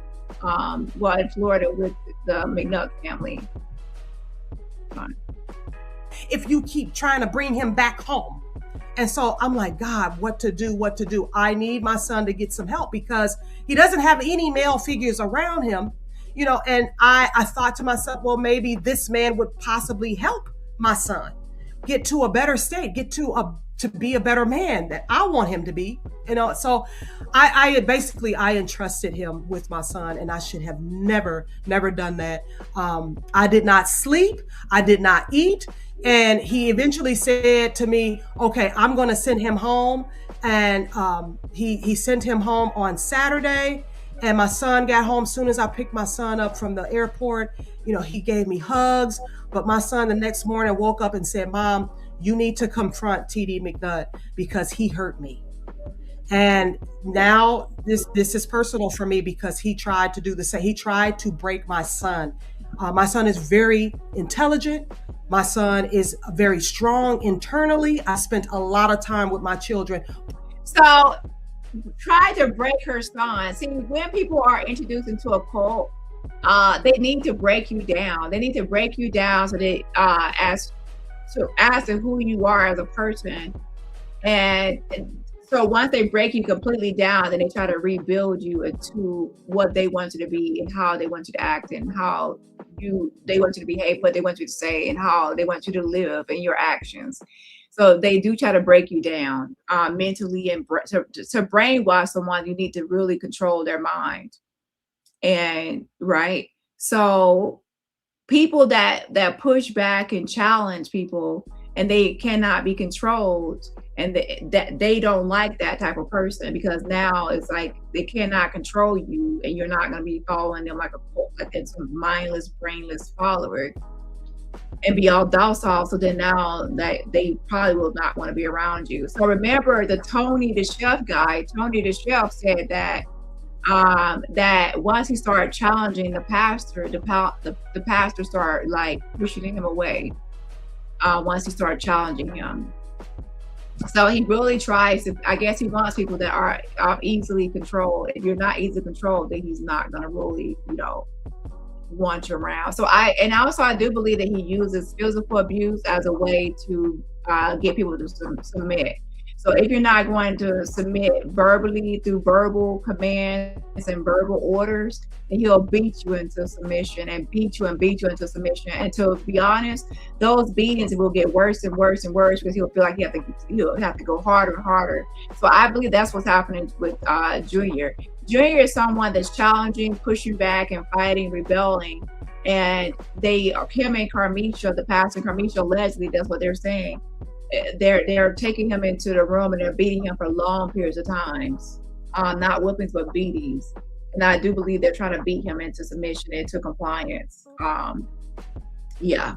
in Florida with the McNutt family.
If you keep trying to bring him back home. And so I'm like, God, what to do? I need my son to get some help because he doesn't have any male figures around him, and I thought to myself, well, maybe this man would possibly help my son get to a better state, get to be a better man that I want him to be, So I entrusted him with my son, and I should have never done that. I did not sleep. I did not eat. And he eventually said to me, okay, I'm going to send him home. And he sent him home on Saturday. And my son got home. Soon as I picked my son up from the airport, he gave me hugs. But my son the next morning woke up and said, Mom, you need to confront TD McNutt because he hurt me. And now this is personal for me because he tried to do the same. He tried to break my son. My son is very intelligent. My son is very strong internally. I spent a lot of time with my children.
So So try to break her son. See, when people are introduced into a cult, they need to break you down. They need to break you down so they as to who you are as a person. And so once they break you completely down, then they try to rebuild you into what they want you to be and how they want you to act and how they want you to behave, what they want you to say, and how they want you to live and your actions. So they do try to break you down mentally, and to brainwash someone, you need to really control their mind. And right, so people that push back and challenge people, and they cannot be controlled, and that they don't like that type of person, because now it's like they cannot control you, and you're not going to be following them like some mindless, brainless follower and be all docile. So then now that they probably will not want to be around you. So remember the Tony the Chef guy. Tony the Chef said that that once he started challenging the pastor, the pastor started like pushing him away. Once he started challenging him, so he really tries to. I guess he wants people that are easily controlled. If you're not easily controlled, then he's not going to really, want you around. So I do believe that he uses physical abuse as a way to get people to submit. So if you're not going to submit verbally through verbal commands and verbal orders, then he'll beat you into submission and beat you into submission. And to be honest, those beatings will get worse and worse and worse, because he'll feel like he'll have to go harder and harder. So I believe that's what's happening with Junior. Junior is someone that's challenging, pushing back, and fighting, rebelling. And him and Carmisha, the pastor Carmisha, allegedly, that's what they're saying. They're taking him into the room and they're beating him for long periods of times, not whippings but beatings. And I do believe they're trying to beat him into submission, into compliance. Yeah,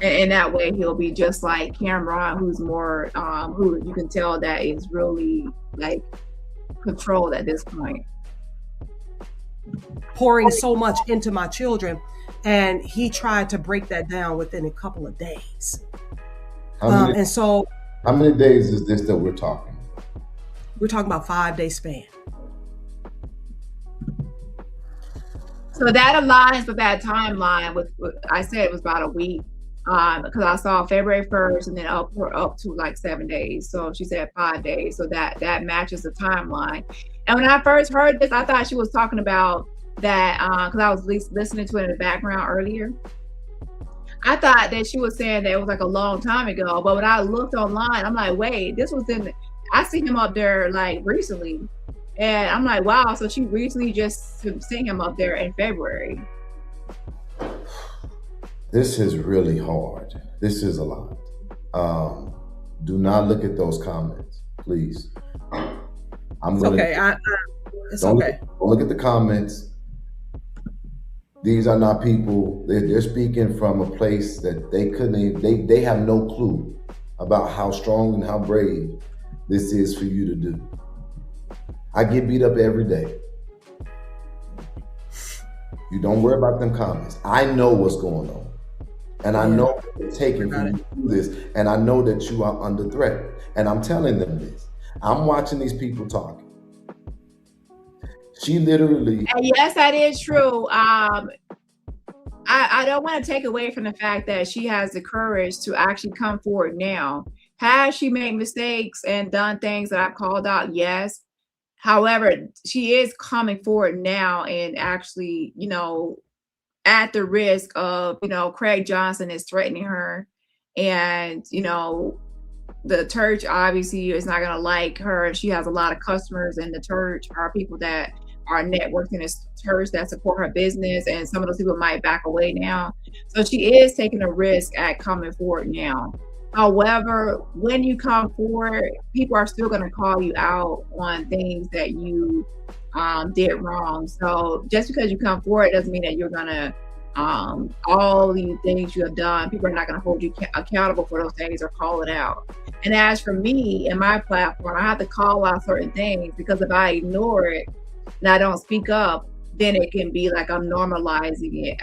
and that way he'll be just like Cameron, who's more who you can tell that is really like controlled at this point,
pouring so much into my children, and he tried to break that down within a couple of days. How
many days is this that we're talking?
We're talking about 5-day span.
So that aligns with that timeline. With I said it was about a week, because I saw February 1st and then up to like 7 days. So she said 5 days. So that matches the timeline. And when I first heard this, I thought she was talking about that because I was listening to it in the background earlier. I thought that she was saying that it was like a long time ago, but when I looked online, I'm like, wait, this was I see him up there like recently. And I'm like, wow, so she recently just seen him up there in February.
This is really hard. This is a lot. Do not look at those comments, please.
It's okay.
Don't look at the comments. These are not people, they're speaking from a place that they have no clue about how strong and how brave this is for you to do. I get beat up every day. You don't worry about them comments. I know what's going on. And I know what it's taking for you to do this. And I know that you are under threat. And I'm telling them this. I'm watching these people talking. She literally.
And yes, that is true. I don't want to take away from the fact that she has the courage to actually come forward now. Has she made mistakes and done things that I've called out? Yes. However, she is coming forward now and actually, at the risk of, Craig Johnson is threatening her. And, the church obviously is not going to like her. She has a lot of customers in the church, are people that are networked in this church that support her business. And some of those people might back away now. So she is taking a risk at coming forward now. However, when you come forward, people are still going to call you out on things that you did wrong. So just because you come forward doesn't mean that you're going to, all the things you have done, people are not going to hold you accountable for those things or call it out. And as for me and my platform, I have to call out certain things, because if I ignore it and I don't speak up, then it can be like I'm normalizing it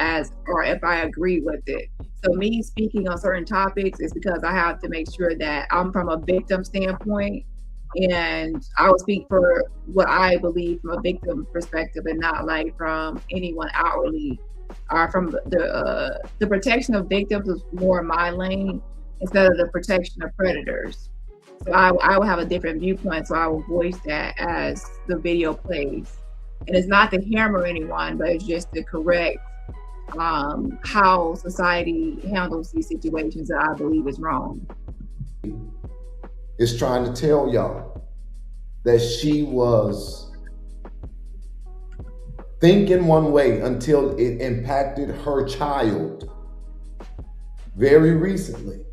or if I agree with it. So me speaking on certain topics is because I have to make sure that I'm from a victim standpoint, And I will speak for what I believe from a victim perspective, and not like from anyone outwardly. From the protection of victims is more my lane instead of the protection of predators. So I will have a different viewpoint, so I will voice that as the video plays. And it's not to hammer anyone, but it's just to correct how society handles these situations that I believe is wrong.
Is trying to tell y'all that she was thinking one way until it impacted her child very recently.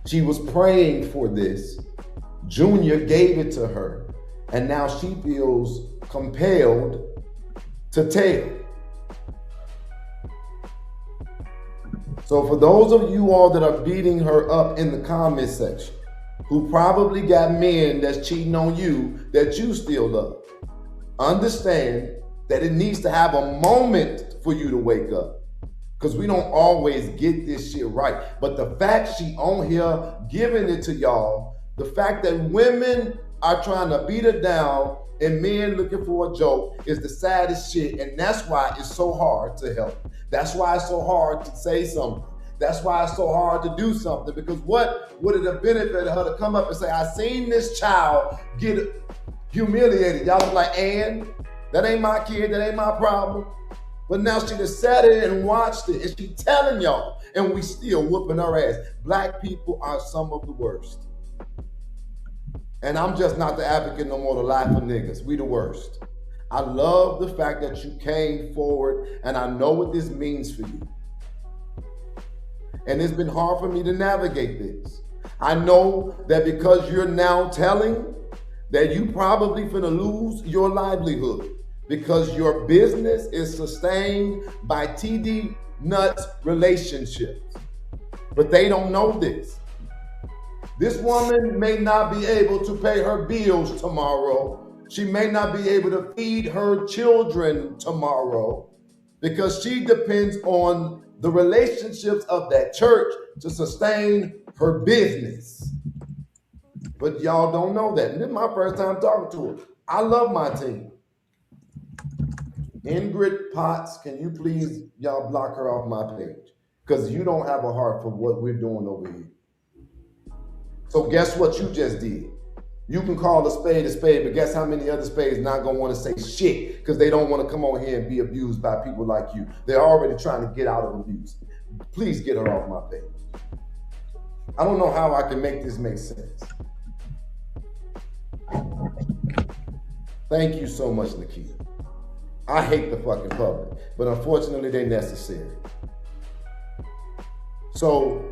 She was praying for this. Junior gave it to her, and now she feels compelled to tell. So for those of you all that are beating her up in the comment section, who probably got men that's cheating on you that you still love, understand that it needs to have a moment for you to wake up, because we don't always get this shit right. But the fact she on here giving it to y'all, the fact that women are trying to beat her down and men looking for a joke is the saddest shit. And that's why it's so hard to help. That's why it's so hard to say something. That's why it's so hard to do something, because what would it have benefited her to come up and say, I seen this child get humiliated. Y'all are like, and that ain't my kid, that ain't my problem. But now she just sat in and watched it, and she telling y'all, and we still whooping her ass. Black people are some of the worst. And I'm just not the advocate no more to lie for niggas. We the worst. I love the fact that you came forward, and I know what this means for you. And it's been hard for me to navigate this. I know that because you're now telling that you probably finna lose your livelihood, because your business is sustained by TD Nuts relationships. But they don't know this. This woman may not be able to pay her bills tomorrow. She may not be able to feed her children tomorrow, because she depends on the relationships of that church to sustain her business. But y'all don't know that. And this is my first time talking to her. I love my team. Ingrid Potts, can you please, y'all block her off my page? Because you don't have a heart for what we're doing over here. So guess what you just did? You can call a spade, but guess how many other spades not gonna want to say shit because they don't want to come on here and be abused by people like you. They're already trying to get out of abuse. Please get her off my page. I don't know how I can make this make sense. Thank you so much, Nikita. I hate the fucking public, but unfortunately they're necessary. So,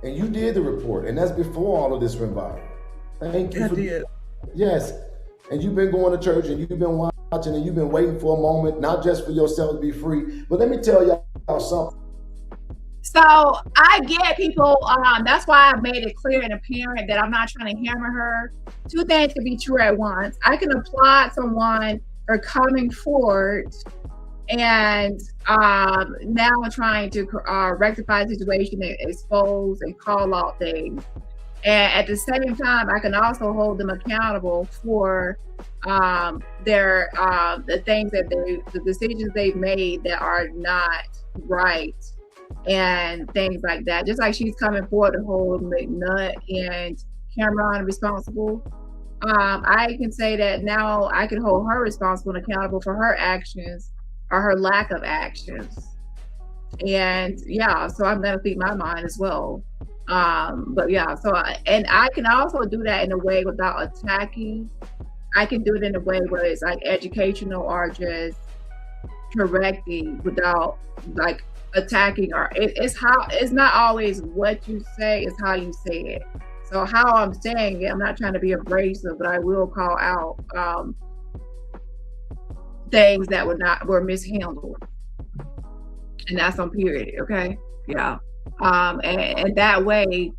and you did the report, and that's before all of this went viral. Thank you.
I did.
Yes, and you've been going to church, and you've been watching, and you've been waiting for a moment, not just for yourself to be free, but let me tell y'all something.
So I get people, that's why I made it clear and apparent that I'm not trying to hammer her. Two things can be true at once. I can applaud someone for coming forward and now I'm trying to rectify the situation and expose and call out things. And at the same time, I can also hold them accountable for the things that the decisions they've made that are not right and things like that. Just like she's coming forward to hold McNutt and Cameron responsible. I can say that now I can hold her responsible and accountable for her actions or her lack of actions. And yeah, so I'm gonna feed my mind as well. But yeah, so and I can also do that in a way without attacking. I can do it in a way where it's like educational or just correcting without like attacking, or it's not always what you say, it's how you say it. So how I'm saying it, I'm not trying to be abrasive, but I will call out things that were mishandled, and that's on period. Okay, yeah. And that way,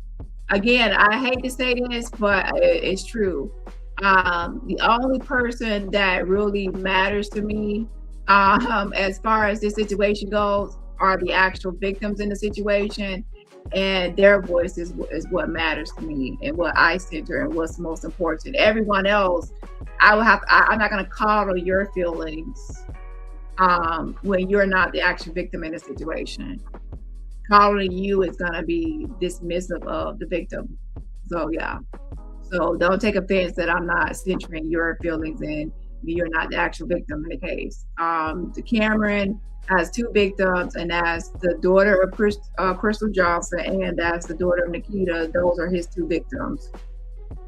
again, I hate to say this, but it's true. The only person that really matters to me, as far as this situation goes, are the actual victims in the situation. And their voice is what matters to me and what I center and what's most important. Everyone else, I'm not going to coddle your feelings when you're not the actual victim in the situation. Coddling you is going to be dismissive of the victim. So yeah. So don't take offense that I'm not centering your feelings and you're not the actual victim in the case. Cameron has two victims, and that's the daughter of Crystal Johnson, and that's the daughter of Nikita. Those are his two victims.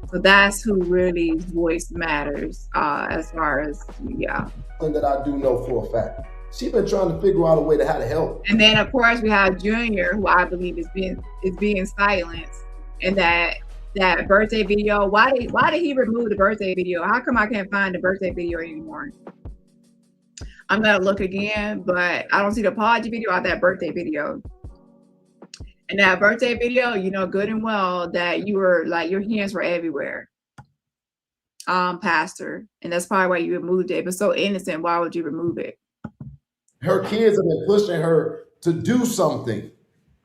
So that's who really voice matters as far as, yeah.
Something that I do know for a fact. She's been trying to figure out a way to how to help.
And then of course we have Junior, who I believe is being silenced, and that birthday video. Why did he remove the birthday video? How come I can't find the birthday video anymore? I'm gonna look again, but I don't see the apology video or that birthday video. And that birthday video, you know good and well that you were like, your hands were everywhere, Pastor, and that's probably why you removed it. But so innocent, why would you remove it?
Her kids have been pushing her to do something.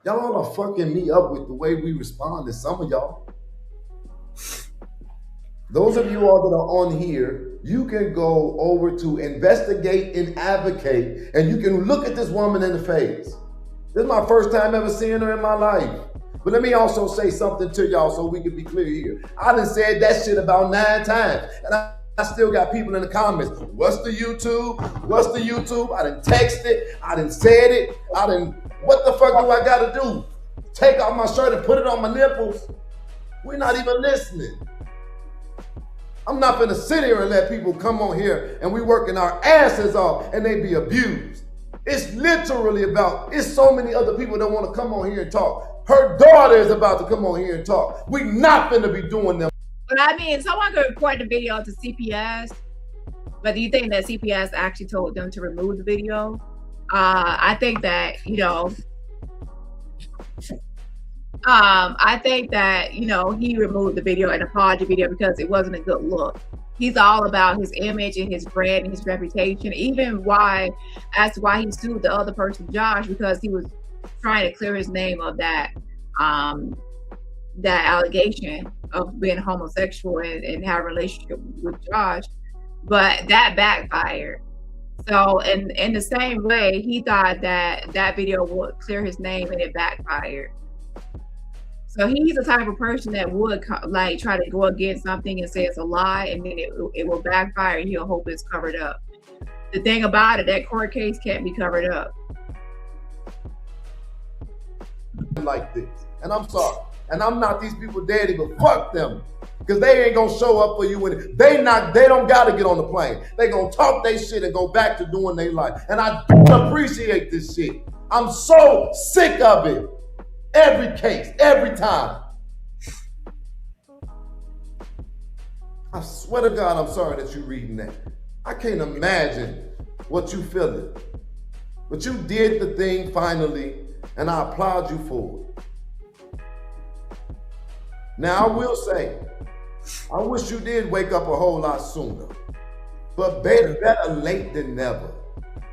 Y'all are fucking me up with the way we respond to some of y'all. Those of you all that are on here, you can go over to Investigate and Advocate, and you can look at this woman in the face. This is my first time ever seeing her in my life. But let me also say something to y'all so we can be clear here. I done said that shit about 9 times, and I still got people in the comments. What's the YouTube? What's the YouTube? I done texted, I done said it, what the fuck do I gotta do? Take off my shirt and put it on my nipples? We're not even listening. I'm not gonna sit here and let people come on here and we working our asses off and they be abused. It's literally about, it's so many other people that want to come on here and talk. Her daughter is about to come on here and talk. We not gonna be doing them.
But I mean, someone could report the video to CPS, but do you think that CPS actually told them to remove the video? I think that, I think that, he removed the video, an apology video, because it wasn't a good look. He's all about his image and his brand and his reputation, even as to why he sued the other person, Josh, because he was trying to clear his name of that allegation of being homosexual and have a relationship with Josh, but that backfired. So in the same way, he thought that video would clear his name, and it backfired. So he's the type of person that would try to go against something and say it's a lie, and then it will backfire, and he'll hope it's covered up. The thing about it, that court case can't be covered up.
Like this, and I'm sorry, and I'm not these people daddy, but fuck them, because they ain't gonna show up for you when they don't gotta get on the plane. They gonna talk their shit and go back to doing their life, and I appreciate this shit. I'm so sick of it. Every case, every time. I swear to God, I'm sorry that you're reading that. I can't imagine what you feeling. But you did the thing finally, and I applaud you for it. Now, I will say, I wish you did wake up a whole lot sooner. But better late than never.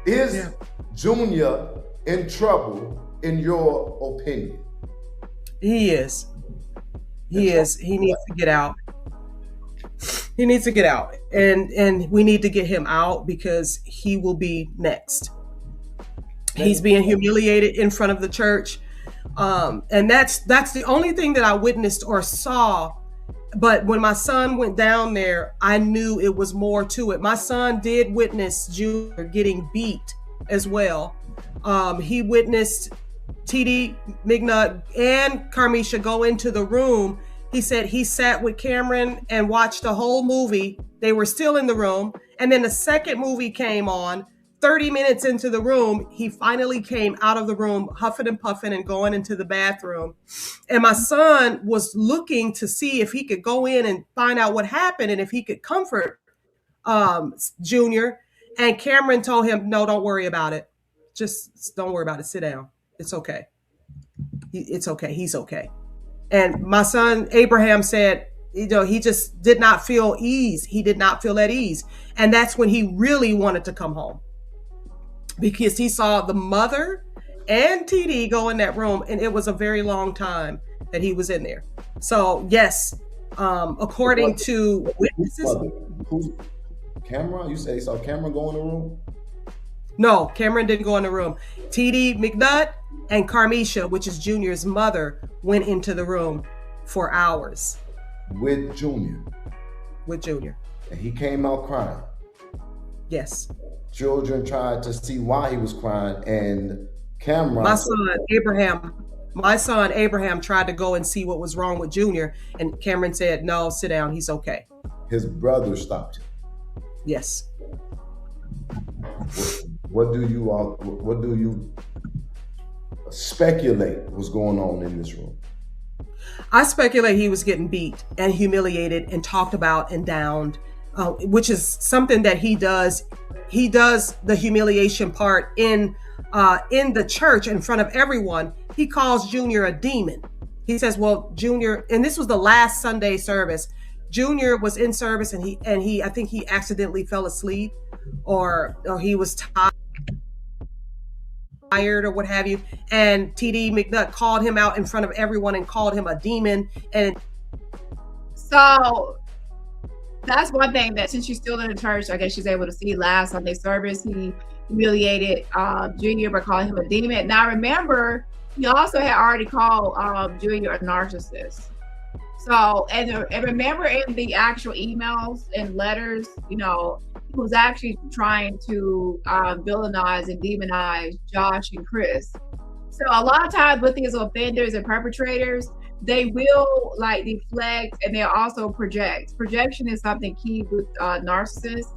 Is Junior in trouble, in your opinion?
He is. He is. He needs to get out. He needs to get out. And we need to get him out because he will be next. He's being humiliated in front of the church. And that's the only thing that I witnessed or saw. But when my son went down there, I knew it was more to it. My son did witness Junior getting beat as well. He witnessed TD, McNutt, and Carmisha go into the room. He said he sat with Cameron and watched the whole movie. They were still in the room. And then the second movie came on. 30 minutes into the room, he finally came out of the room, huffing and puffing and going into the bathroom. And my son was looking to see if he could go in and find out what happened and if he could comfort Junior. And Cameron told him, no, don't worry about it. Just don't worry about it. Sit down. It's okay. It's okay. He's okay. And my son, Abraham, said, he just did not feel ease. He did not feel at ease. And that's when he really wanted to come home, because he saw the mother and TD go in that room, and it was a very long time that he was in there. So yes, according to witnesses.
Who's Cameron? You say you saw Cameron go in the room?
No, Cameron didn't go in the room. TD McNutt and Carmisha, which is Junior's mother, went into the room for hours.
With Junior?
With Junior.
And he came out crying?
Yes.
Children tried to see why he was crying, and Cameron... My son Abraham tried to go and see what was wrong with Junior, and Cameron said, no, sit down, he's okay. His brother stopped him?
Yes.
What do you speculate was going on in this room?
I speculate he was getting beat and humiliated and talked about and downed, which is something that he does. He does the humiliation part in the church in front of everyone. He calls Junior a demon. He says, well, Junior, and this was the last Sunday service. Junior was in service, and he I think he accidentally fell asleep, or he was tired or what have you. And TD McNutt called him out in front of everyone and called him a demon. And
so that's one thing that, since she's still in the church, I guess she's able to see last Sunday service, he humiliated Junior by calling him a demon. Now remember, he also had already called Junior a narcissist. So, and remember in the actual emails and letters, he was actually trying to villainize and demonize Josh and Chris. So a lot of times with these offenders and perpetrators, they will like deflect, and they'll also project. Projection is something key with narcissists.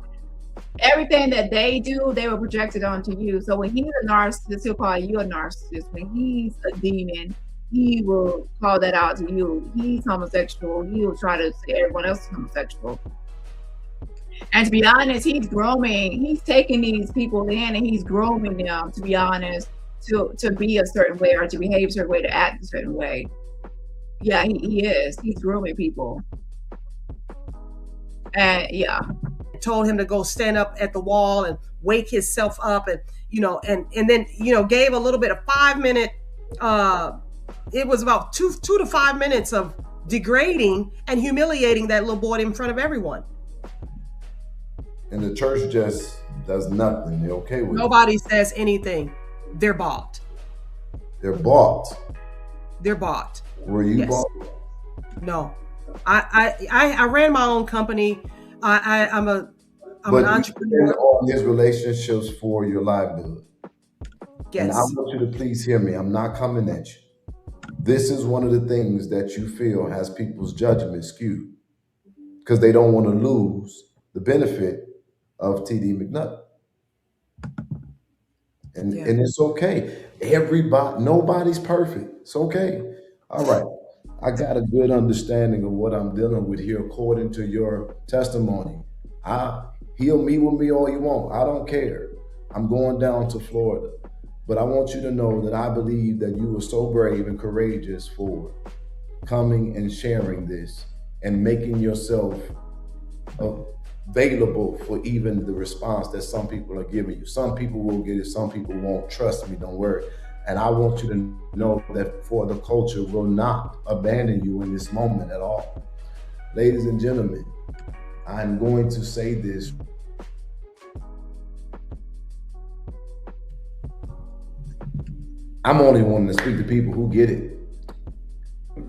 Everything that they do, they will project it onto you. So when he's a narcissist, he'll call you a narcissist. When he's a demon, he will call that out to you. He's homosexual. He will try to say everyone else is homosexual. And to be honest, he's grooming. He's taking these people in and he's grooming them, to be honest, to be a certain way, or to behave a certain way, to act a certain way. Yeah, he is. He's grooming people. And yeah.
Told him to go stand up at the wall and wake himself up, and and then gave a little bit of 5 minute, it was about 2 to 5 minutes of degrading and humiliating that little boy in front of everyone.
And the church just does nothing. They're okay with
Nobody says anything. They're bought.
They're bought.
They're bought.
Were you bought?
No. I ran my own company. I'm an entrepreneur.
All these relationships for your livelihood.
Yes.
And I want you to please hear me. I'm not coming at you. This is one of the things that you feel has people's judgment skewed, because they don't want to lose the benefit of TD McNutt. And it's okay. Nobody's perfect. It's okay. All right. I got a good understanding of what I'm dealing with here according to your testimony. He'll meet with me all you want. I don't care. I'm going down to Florida. But I want you to know that I believe that you were so brave and courageous for coming and sharing this and making yourself available for even the response that some people are giving you. Some people will get it, some people won't. Trust me, don't worry. And I want you to know that for the culture will not abandon you in this moment at all. Ladies and gentlemen, I'm going to say this. I'm only wanting to speak to people who get it.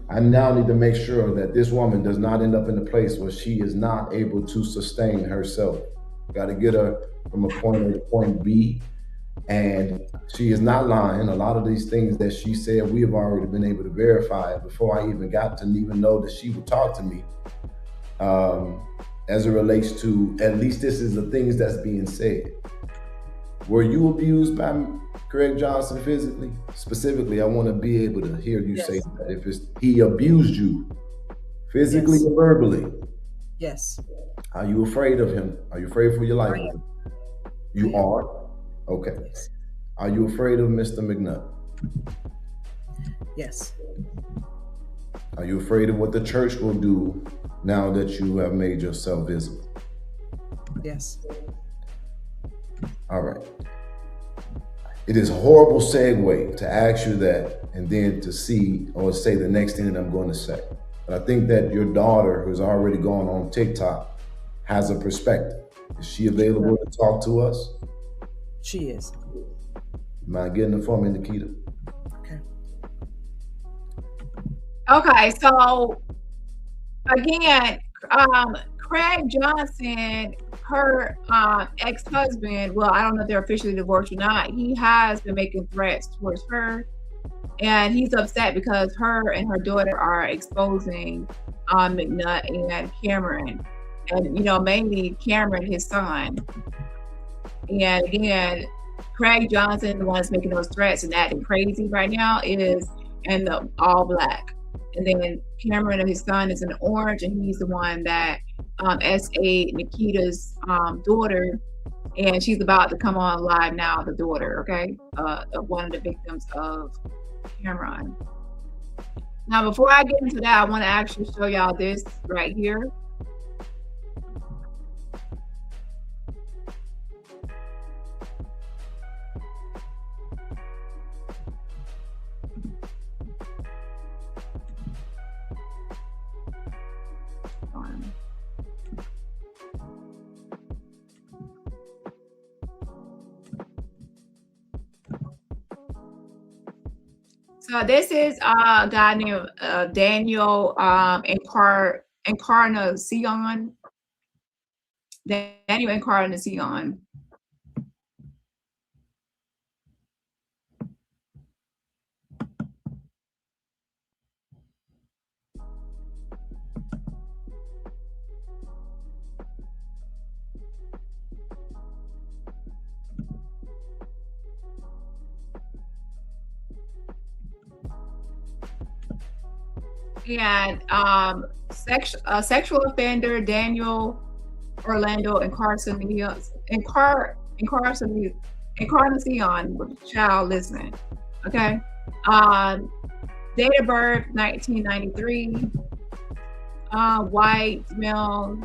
I now need to make sure that this woman does not end up in a place where she is not able to sustain herself. Got to get her from a point A to point B. And she is not lying. A lot of these things that she said, we have already been able to verify before I even got to even know that she would talk to me. As it relates to, at least this is the things that's being said. Were you abused by Craig Johnson physically? Specifically, I want to be able to hear you say that. If he abused you physically or verbally.
Yes.
Are you afraid of him? Are you afraid for your life? You are? Okay.
Yes.
Are you afraid of Mr. McNutt?
Yes.
Are you afraid of what the church will do now that you have made yourself visible?
Yes.
All right. it is a horrible segue to ask you that and then to see or say the next thing that I'm going to say. But I think that your daughter, who's already gone on TikTok, has a perspective. Is she available to talk to us?
She is.
You mind getting it for me, Nikita?
Okay.
Okay, so again, Craig Johnson, her ex-husband, well, I don't know if they're officially divorced or not, he has been making threats towards her, and he's upset because her and her daughter are exposing McNutt and Cameron, and mainly Cameron, his son. And again, Craig Johnson, the one that's making those threats and acting crazy right now, is in the all black. And then Cameron and his son is in orange, and he's the one that SA Nikita's daughter, and she's about to come on live now, the daughter, okay, of one of the victims of Cameron. Now, before I get into that, I want to actually show y'all this right here. So this is a guy named Daniel Encarnacion. Daniel Encarnacion. And sexual offender Daniel Orlando Encarnacion, child, listen, okay. Date of birth 1993, white male.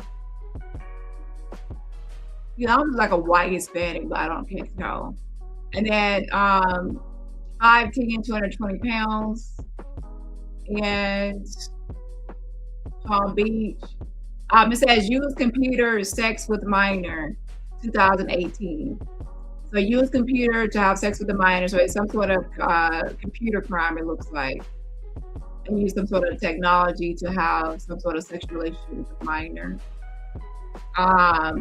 I'm like a white Hispanic, but I can't tell. And then 5'10", 220 pounds. And Palm Beach. It says use computer sex with minor, 2018. So use computer to have sex with a minor. So it's some sort of computer crime, it looks like. And use some sort of technology to have some sort of sexual relationship with a minor. Now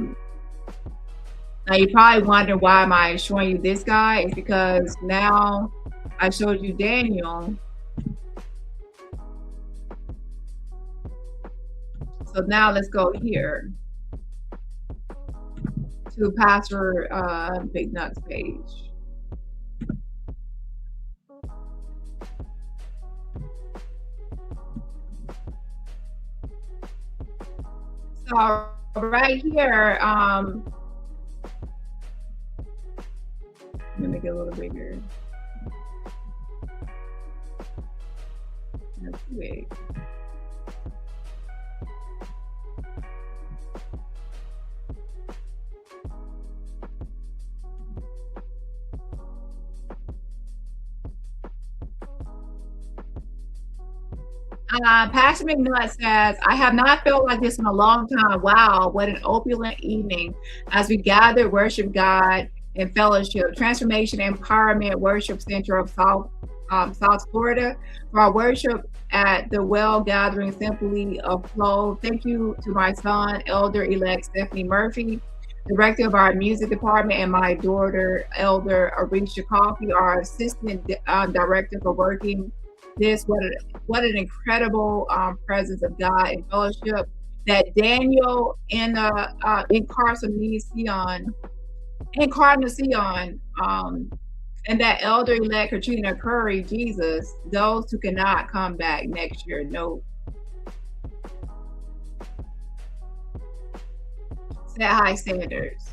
you're probably wondering, why am I showing you this guy? It's because now I showed you Daniel. So now let's go here to Pastor McNutt's page. So right here, let me make it a little bigger. That's too big. Pastor McNutt says, I have not felt like this in a long time. Wow, what an opulent evening as we gather, worship God in fellowship. Transformation Empowerment Worship Center of South Florida. For our worship at the Well Gathering Simply of Flow. Thank you to my son, Elder-elect Stephanie Murphy, director of our music department, and my daughter, Elder Arisha Coffey, our assistant director, for working this. What an incredible presence of God and fellowship that Daniel and Encarnacion, and that elder-elect Katrina Curry, Jesus, those who cannot come back next year. No. Set high standards.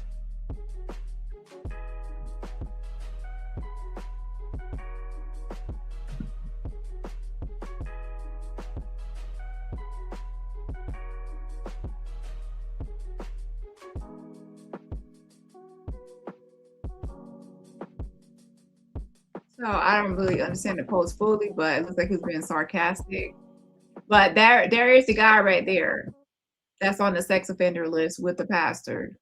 So I don't really understand the post fully, but it looks like he's being sarcastic. But there is the guy right there that's on the sex offender list with the pastor.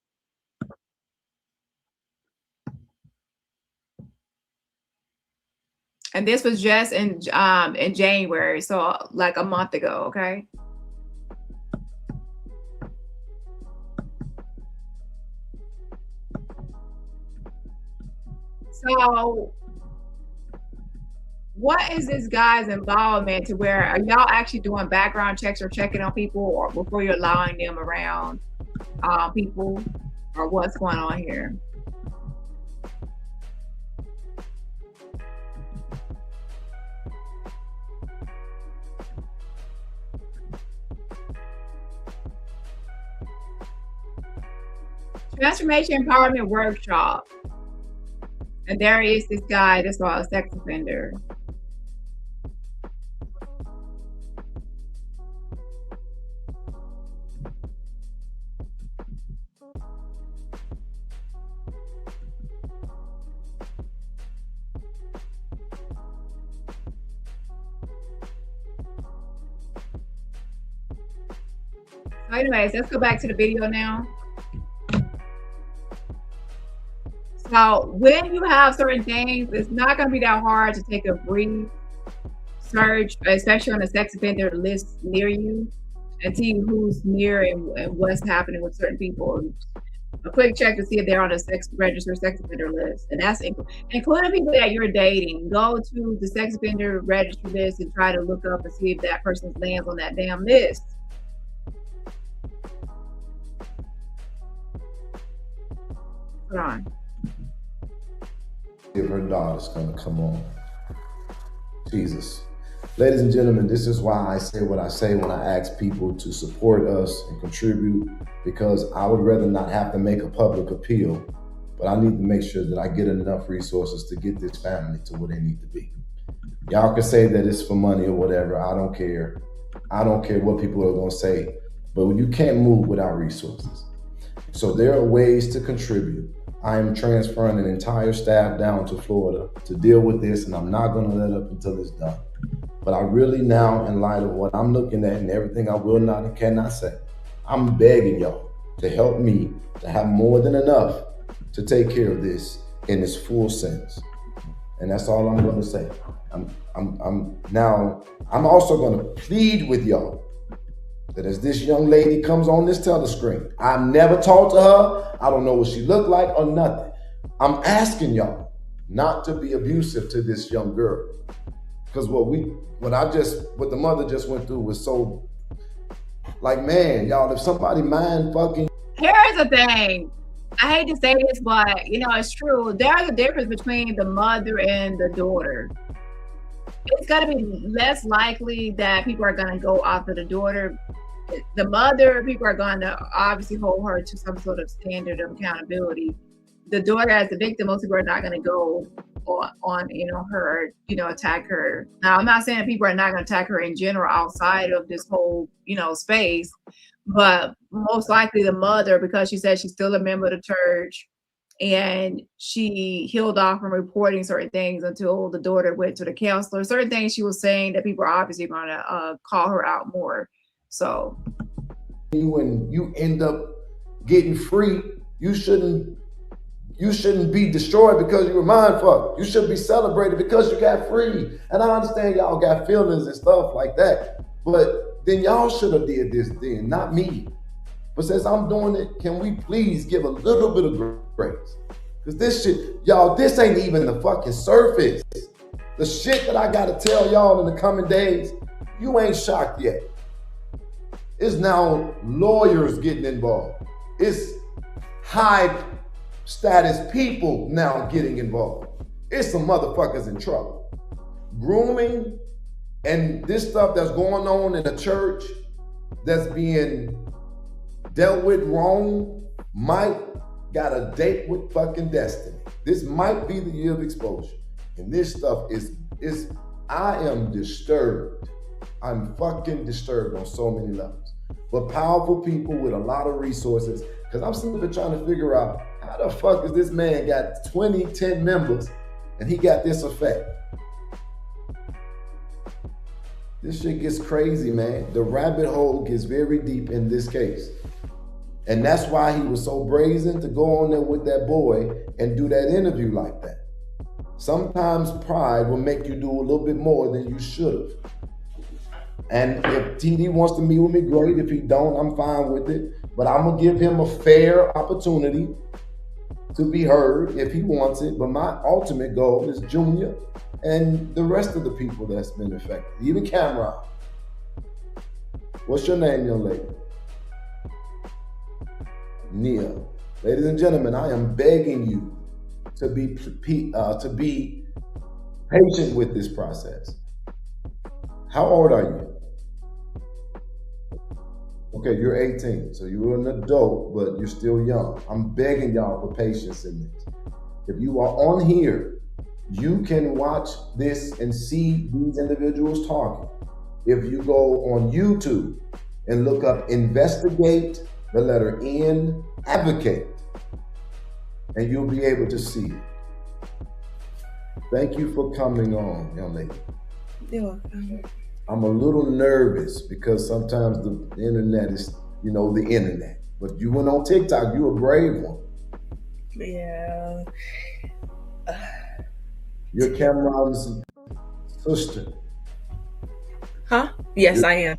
And this was just in January, so like a month ago, okay? So what is this guy's involvement to where are y'all actually doing background checks or checking on people or before you're allowing them around people, or what's going on here? Transformation Empowerment Workshop. And there is this guy that's called a sex offender. So anyways, let's go back to the video now. So when you have certain things, it's not going to be that hard to take a brief search, especially on a sex offender list near you, and see who's near and what's happening with certain people. A quick check to see if they're on a sex registered sex offender list, and that's including people that you're dating. Go to the sex offender registry list and try to look up and see if that person lands on that damn list. Hold on.
If her daughter's gonna come on. Jesus. Ladies and gentlemen, this is why I say what I say when I ask people to support us and contribute, because I would rather not have to make a public appeal, but I need to make sure that I get enough resources to get this family to where they need to be. Y'all can say that it's for money or whatever. I don't care. I don't care what people are gonna say, but you can't move without resources. So there are ways to contribute. I am transferring an entire staff down to Florida to deal with this, and I'm not going to let up until it's done. But I really now, in light of what I'm looking at and everything I will not and cannot say, I'm begging y'all to help me to have more than enough to take care of this in its full sense. And that's all I'm going to say. I'm also going to plead with y'all that as this young lady comes on this telescreen, I've never talked to her. I don't know what she looked like or nothing. I'm asking y'all not to be abusive to this young girl. Because what the mother just went through was so, like, man, y'all, if somebody mind fucking.
Here's the thing. I hate to say this, but you know, it's true. There's a difference between the mother and the daughter. It's got to be less likely that people are going to go after the daughter. The mother, people are going to obviously hold her to some sort of standard of accountability. The daughter, as the victim, most people are not going to go on her, attack her. Now, I'm not saying that people are not going to attack her in general outside of this whole, space, but most likely the mother, because she said she's still a member of the church, and she held off from reporting certain things until the daughter went to the counselor. Certain things she was saying that people are obviously going to call her out more. So
when you end up getting free, you shouldn't be destroyed because you were mind fucked. You should be celebrated because you got free. And I understand y'all got feelings and stuff like that, but then y'all should have did this then, not me. But since I'm doing it, can we please give a little bit of grace? Because this shit, y'all, this ain't even the fucking surface. The shit that I gotta tell y'all in the coming days, you ain't shocked yet. It's now lawyers getting involved. It's high status people now getting involved. It's some motherfuckers in trouble. Grooming and this stuff that's going on in the church that's being dealt with wrong might got a date with fucking destiny. This might be the year of exposure. And this stuff is I am disturbed. I'm fucking disturbed on so many levels. But powerful people with a lot of resources, because I'm simply trying to figure out how the fuck is this man got 10 members and he got this effect. This shit gets crazy, man. The rabbit hole gets very deep in this case. And that's why he was so brazen to go on there with that boy and do that interview like that. Sometimes pride will make you do a little bit more than you should have. And if TD wants to meet with me, great. If he don't, I'm fine with it. But I'm gonna give him a fair opportunity to be heard if he wants it. But my ultimate goal is Junior and the rest of the people that's been affected, even Cameron. What's your name, young lady? Nia. Ladies and gentlemen, I am begging you to be patient with this process. How old are you? Okay, you're 18, so you're an adult, but you're still young. I'm begging y'all for patience in this. If you are on here, you can watch this and see these individuals talking. If you go on YouTube and look up investigate, the letter N, advocate, and you'll be able to see it. Thank you for coming on, young lady.
You're welcome.
I'm a little nervous because sometimes the internet is, the internet. But you went on TikTok, you a brave one.
Yeah.
You're Cameron's sister.
Huh? Yes, I am.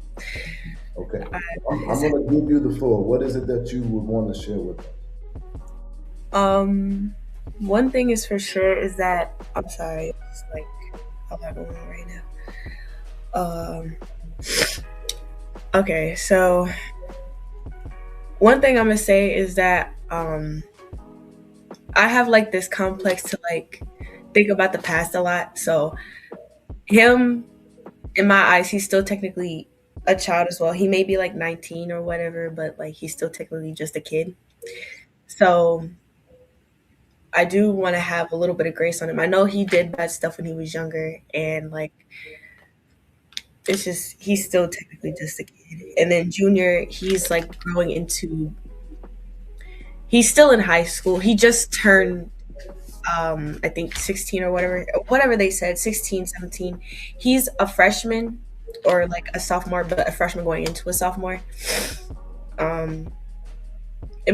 Okay. I'm going to give you the floor. What is it that you would want to share with us?
One thing is for sure is that, I'm sorry, it's like a lot going on right now. Okay, so one thing I'm gonna say is that I have like this complex to like think about the past a lot. So him, in my eyes, he's still technically a child as well. He may be like 19 or whatever, but like he's still technically just a kid. So I do want to have a little bit of grace on him. I know he did bad stuff when he was younger, and like it's just he's still technically just a kid. And then Junior, he's like growing into, he's still in high school. He just turned I think 16 or whatever they said, 16, 17. He's a freshman or like a sophomore, but a freshman going into a sophomore. In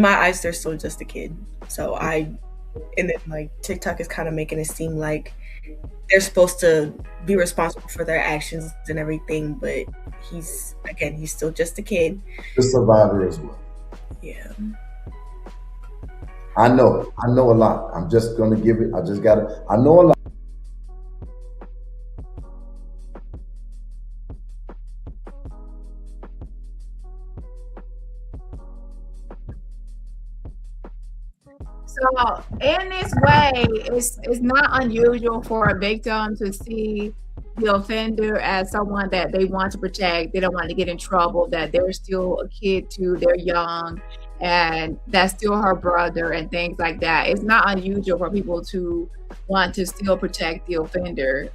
my eyes, they're still just a kid. And then like TikTok is kind of making it seem like they're supposed to be responsible for their actions and everything, but he's still just a kid.
The survivor as well.
Yeah.
I know a lot. I'm just going to give it. I know a lot.
So in this way, it's not unusual for a victim to see the offender as someone that they want to protect. They don't want to get in trouble, that they're still a kid too, they're young, and that's still her brother and things like that. It's not unusual for people to want to still protect the offender.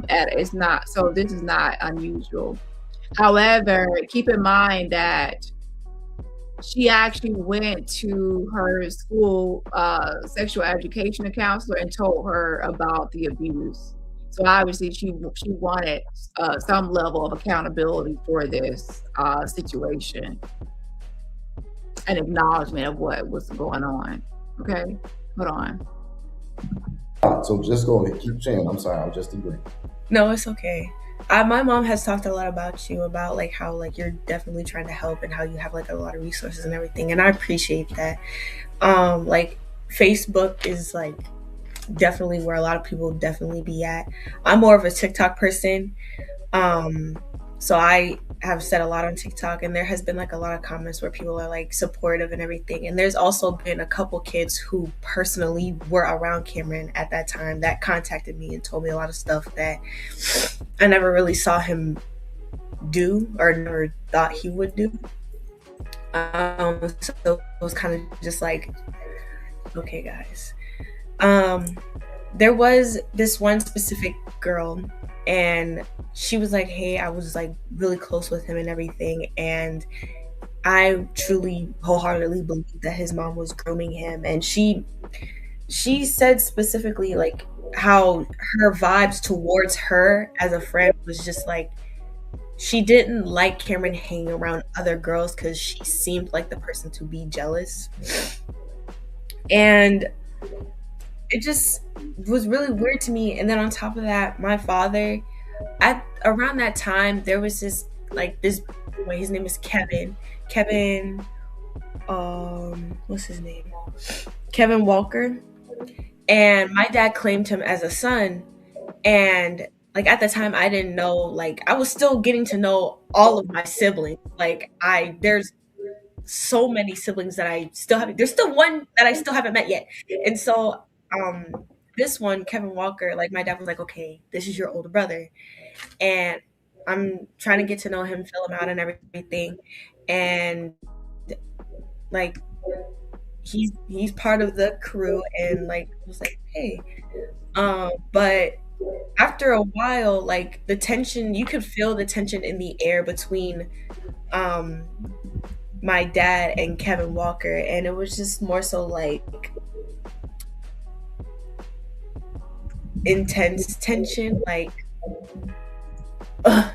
It's not, so this is not unusual. However, keep in mind that she actually went to her school sexual education counselor and told her about the abuse. So obviously she wanted some level of accountability for this situation, an acknowledgement of what was going on. Okay, hold on.
So just go ahead, keep saying. I'm sorry, I'll just agree.
No, it's okay. My mom has talked a lot about you, about like how like you're definitely trying to help and how you have like a lot of resources and everything, and I appreciate that. Like Facebook is like definitely where a lot of people definitely be at. I'm more of a TikTok person, so I have said a lot on TikTok, and there has been like a lot of comments where people are like supportive and everything. And there's also been a couple kids who personally were around Cameron at that time that contacted me and told me a lot of stuff that I never really saw him do or never thought he would do. So it was kind of just like, okay, guys. There was this one specific girl, and she was like, hey, I was like really close with him and everything, and I truly wholeheartedly believe that his mom was grooming him. And she said specifically, like, how her vibes towards her as a friend was just like she didn't like Cameron hanging around other girls because she seemed like the person to be jealous. And it just was really weird to me. And then on top of that, my father, at around that time, there was this boy, his name is Kevin. What's his name? Kevin Walker. And my dad claimed him as a son. And like at the time I didn't know, like I was still getting to know all of my siblings. Like there's so many siblings that I still haven't, there's still one that I still haven't met yet. And so this one, Kevin Walker, like my dad was like, okay, this is your older brother. And I'm trying to get to know him, fill him out and everything. And like he's part of the crew, and like I was like, hey. But after a while, like the tension, you could feel the tension in the air between my dad and Kevin Walker, and it was just more so like intense tension, like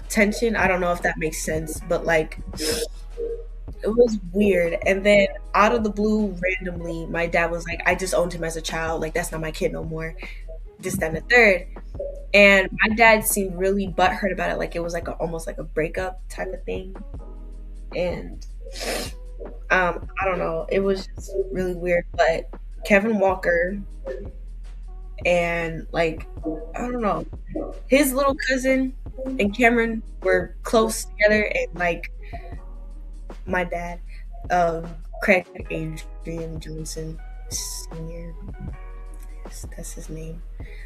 tension. I don't know if that makes sense, but like it was weird. And then out of the blue, randomly, my dad was like, I just owned him as a child, like that's not my kid no more, this, that, and the third. And my dad seemed really butthurt about it, like it was like almost like a breakup type of thing. And I don't know, it was just really weird. But Kevin Walker and like I don't know, his little cousin and Cameron were close together, and like my dad, Craig Adrian Johnson Sr. That's his name.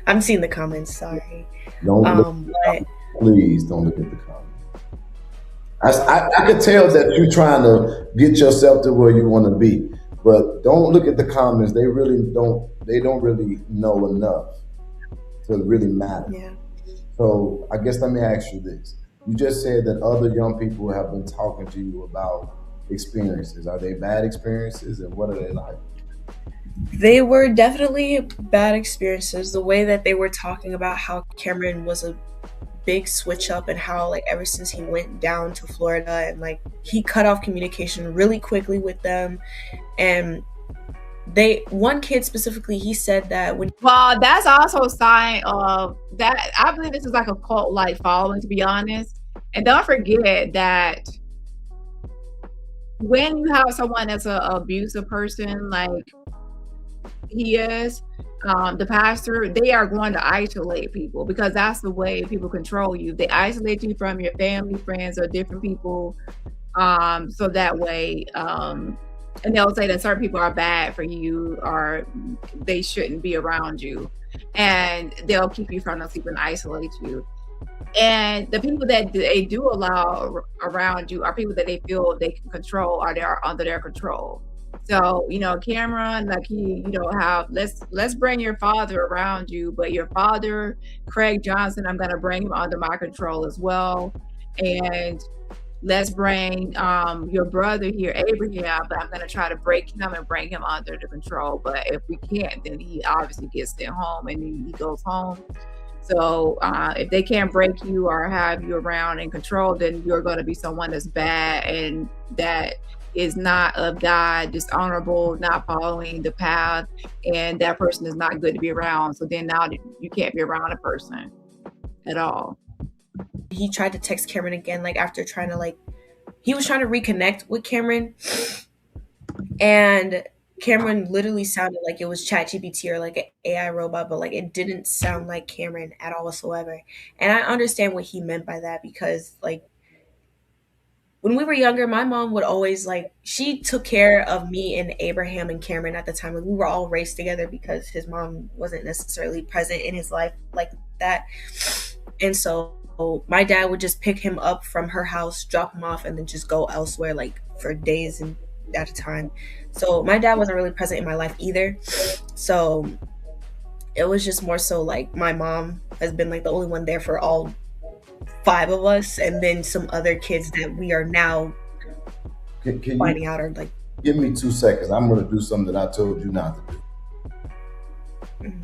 I'm seeing the comments, sorry. But
Please don't look at the comments. I could tell that you're trying to get yourself to where you want to be, but don't look at the comments. They don't really know enough to really matter.
yeah.
So I guess let me ask you this. You just said that other young people have been talking to you about experiences. Are they bad experiences, and what are they like?
They were definitely bad experiences. The way that they were talking about how Cameron was a big switch up, and how like ever since he went down to Florida, and like he cut off communication really quickly with them. And one kid specifically, he said that
Well, that's also a sign of that. I believe this is like a cult-like following, to be honest. And don't forget that when you have someone that's an abusive person, like he is, the pastor, they are going to isolate people, because that's the way people control you. They isolate you from your family, friends, or different people. So that way, and they'll say that certain people are bad for you, or they shouldn't be around you, and they'll keep you from them, and isolate you. And the people that they do allow around you are people that they feel they can control, or they are under their control. So, Cameron, like let's bring your father around you, but your father, Craig Johnson, I'm going to bring him under my control as well. And let's bring your brother here, Abraham, but I'm going to try to break him and bring him under the control. But if we can't, then he obviously gets sent home, and he goes home. So if they can't break you or have you around and control, then you're going to be someone that's bad, and that is not of God, dishonorable, not following the path, and that person is not good to be around. So then now you can't be around a person at all.
he tried to text Cameron again, like after trying to he was trying to reconnect with Cameron, and Cameron literally sounded like it was ChatGPT or like an AI robot, but like it didn't sound like Cameron at all whatsoever. And I understand what he meant by that, because like when we were younger, my mom would always she took care of me and Abraham and Cameron at the time. Like we were all raised together because his mom wasn't necessarily present in his life like that. And so my dad would just pick him up from her house, drop him off, and then just go elsewhere for days and at a time. So my dad wasn't really present in my life either. So it was just more so my mom has been the only one there for all 5 of us, and then some other kids that we are now
Can
finding
you
out are
give me 2 seconds? I'm going to do something that I told you not to do.
mhm.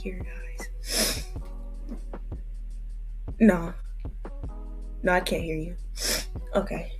hear, guys. No, I can't hear you. Okay.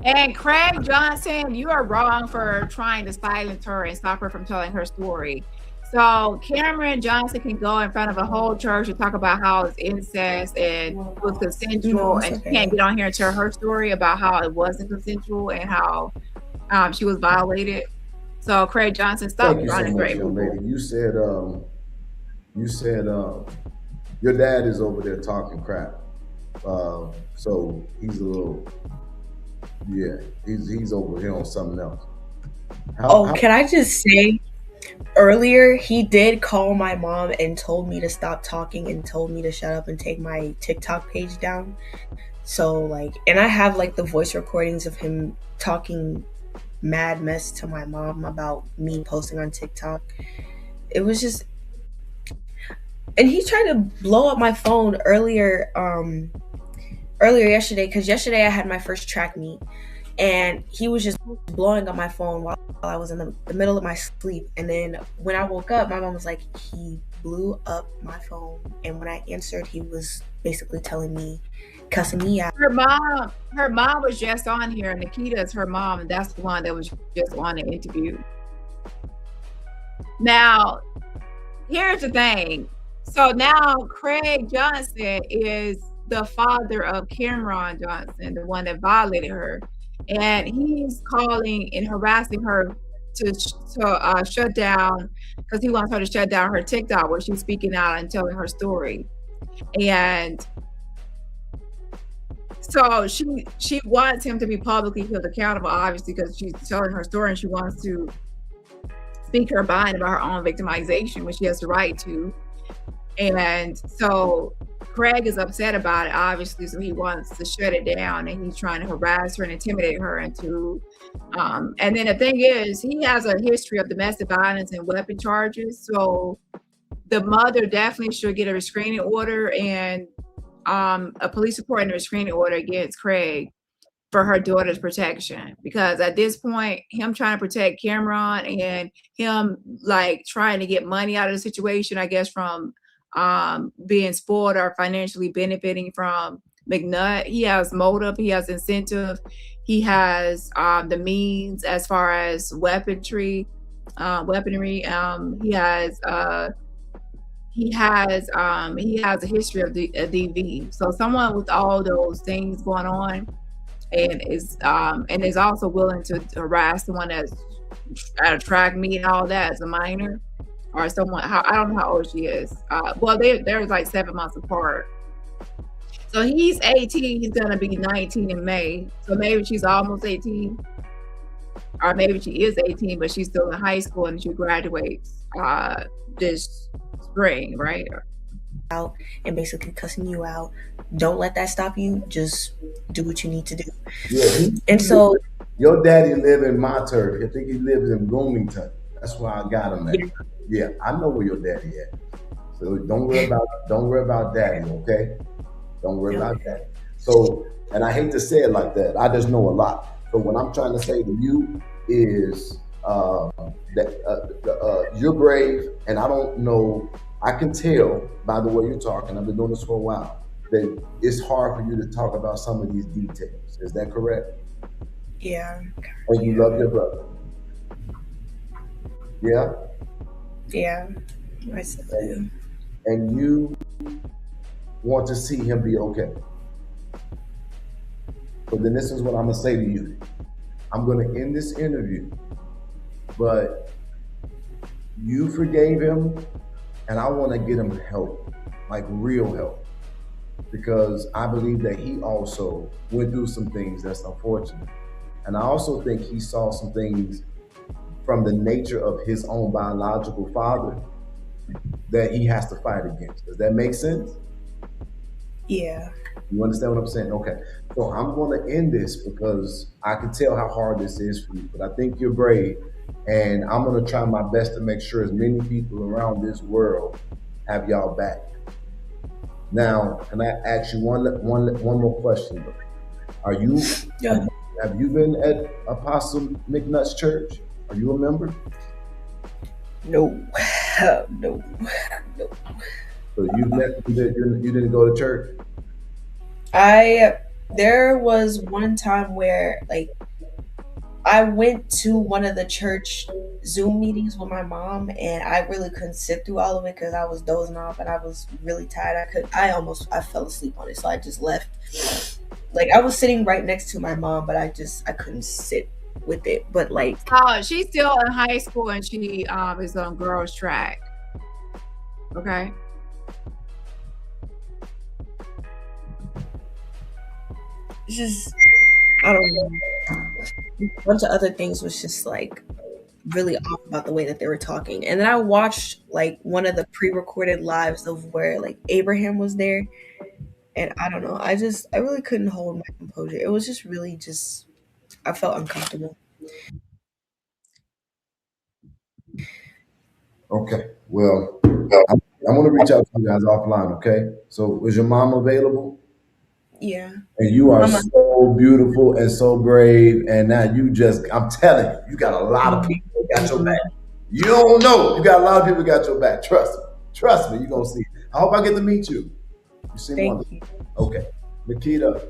And Craig Johnson, you are wrong for trying to silence her and stop her from telling her story. So Cameron Johnson can go in front of a whole church and talk about how it's incest and it was consensual, and she can't get on here and tell her story about how it wasn't consensual and how she was violated. So Craig Johnson, stop running great.
Young lady. You said your dad is over there talking crap. So he's a little, he's over here on something else.
Can I just say, earlier he did call my mom and told me to stop talking and told me to shut up and take my TikTok page down. So like, and I have like the voice recordings of him talking mad mess to my mom about me posting on TikTok. It was just, and he tried to blow up my phone earlier yesterday, because yesterday I had my first track meet, and he was just blowing up my phone while I was in the middle of my sleep. And then when I woke up, my mom was like, he blew up my phone. And when I answered, he was basically telling me, cussing me out.
Her mom was just on here. Nikita is her mom, and that's the one that was just on the interview. Now, here's the thing. So now Craig Johnson is the father of Cameron Johnson, the one that violated her. And he's calling and harassing her to shut down, because he wants her to shut down her TikTok where she's speaking out and telling her story. And so she wants him to be publicly held accountable, obviously, because she's telling her story and she wants to speak her mind about her own victimization, which she has the right to. And so Craig is upset about it, obviously, so he wants to shut it down, and he's trying to harass her and intimidate her into and then the thing is, he has a history of domestic violence and weapon charges, so the mother definitely should get a restraining order and a police report and a restraining order against Craig for her daughter's protection, because at this point, him trying to protect Cameron and him like trying to get money out of the situation, I guess, from being spoiled or financially benefiting from McNutt. He has motive, he has incentive, he has the means as far as weaponry. He has a history of DV. So someone with all those things going on and is also willing to harass someone that's at a track meet and all that as a minor, or someone, I don't know how old she is. Well, they're like 7 months apart. So he's 18, he's gonna be 19 in May. So maybe she's almost 18. Or maybe she is 18, but she's still in high school and she graduates this spring, right?
Out and basically cussing you out. Don't let that stop you. Just do what you need to do.
Yeah,
and so
your daddy live in my turf. I think he lives in Grooming. That's where I got him at. Yeah, I know where your daddy at. So don't worry about daddy, okay? Don't worry about that. So, and I hate to say it like that. I just know a lot. So what I'm trying to say to you is that you're brave, and I don't know. I can tell by the way you're talking. I've been doing this for a while. That it's hard for you to talk about some of these details. Is that correct?
Yeah.
And you love your brother. Yeah.
Yeah. I still do.
And you want to see him be okay. So then this is what I'm gonna say to you. I'm gonna end this interview, but you forgave him, and I want to get him help, like real help, because I believe that he also went through some things that's unfortunate. And I also think he saw some things from the nature of his own biological father that he has to fight against. Does that make sense?
Yeah.
You understand what I'm saying? Okay. So I'm going to end this because I can tell how hard this is for you, but I think you're brave. And I'm going to try my best to make sure as many people around this world have y'all back. Now, can I ask you one more question? Though? Are you
Yeah.
have you been at Apostle McNutt's church? Are you a member?
No. No. No.
So you didn't go to church?
There was one time where like I went to one of the church Zoom meetings with my mom, and I really couldn't sit through all of it because I was dozing off and I was really tired. I fell asleep on it, so I just left. Like I was sitting right next to my mom, but I couldn't sit with it. But like,
she's still in high school and she is on girls track. Okay.
it's just, I don't know. A bunch of other things was just like really off about the way that they were talking. And then I watched like one of the pre-recorded lives of where like Abraham was there, and I don't know. I really couldn't hold my composure. It was just really I felt uncomfortable.
Okay. Well, I'm going to reach out to you guys offline. Okay. So is your mom available?
Yeah.
And you are
Mama.
so beautiful and so brave. And now I'm telling you, you got a lot of people that got your back. You don't know. You got a lot of people that got your back. Trust me. Trust me. You're going to see. I hope I get to meet you. You seem
Thank
wonderful.
you.
Okay. Nikita.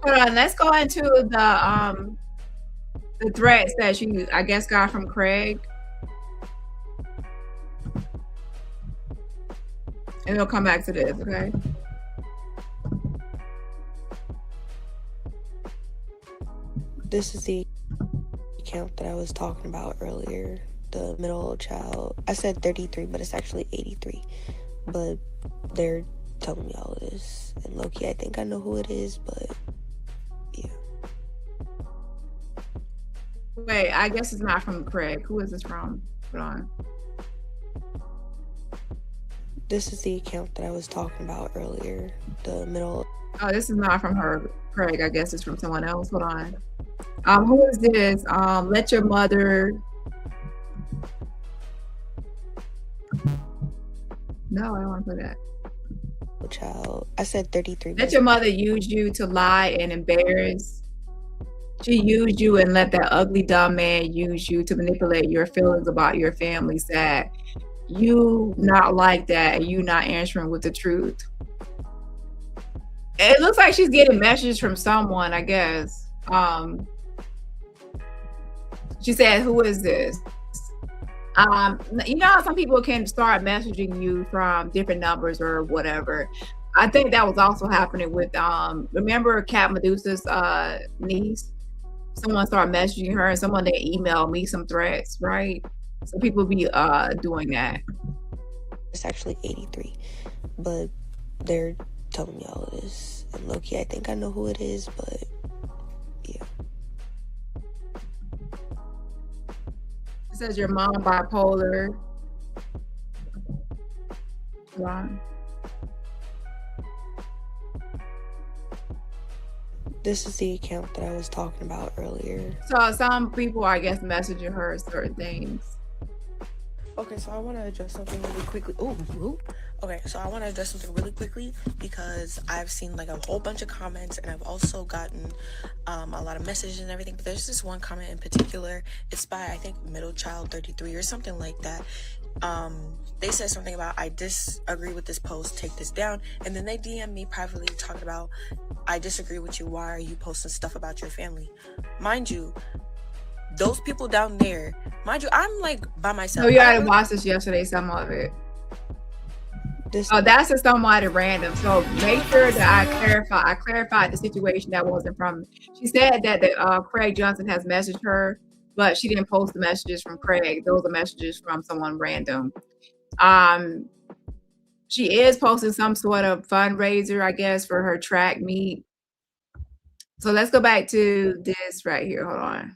Hold on, let's go into the threats that you, I guess, got from Craig. And we'll come back to this, okay?
This is the account that I was talking about earlier, the middle child. I said 33, but it's actually 83. But they're telling me all of this. And low-key, I think I know who it is, but yeah.
Wait, I guess it's not from Craig. Who is this from? Hold on.
This is the account that I was talking about earlier, the middle.
Oh, this is not from her, Craig. I guess it's from someone else. Hold on. Who is this? Let your mother. No, I don't want to put that.
Child. I said 33.
Let your mother use you to lie and embarrass. She used you and let that ugly, dumb man use you to manipulate your feelings about your family. Sad. You not like that, and you not answering with the truth. It looks like she's getting messages from someone, I guess. She said, who is this? You know how some people can start messaging you from different numbers or whatever. I think that was also happening with remember Cat Medusa's niece? Someone started messaging her and someone they emailed me some threats, right? So people be doing that.
It's actually 83, but they're telling me all of this. And low-key, I think I know who it is, but yeah.
It says your mom bipolar. Wow.
This is the account that I was talking about earlier.
So some people, I guess, messaging her certain things.
Okay, so I want to address something really quickly. Okay, so I want to address something really quickly because I've seen like a whole bunch of comments and I've also gotten a lot of messages and everything. But there's this one comment in particular. It's by, I think, Middle Child 33 or something like that. They said something about, I disagree with this post, take this down. And then they DM me privately talking about, I disagree with you. Why are you posting stuff about your family? Mind you, those people down there, mind you, I'm like by myself.
Oh, yeah, I watched this yesterday, some of it. That's just somebody random. So make sure that I clarified the situation that wasn't from. She said that Craig Johnson has messaged her, but she didn't post the messages from Craig. Those are messages from someone random. She is posting some sort of fundraiser, I guess, for her track meet. So let's go back to this right here. Hold on.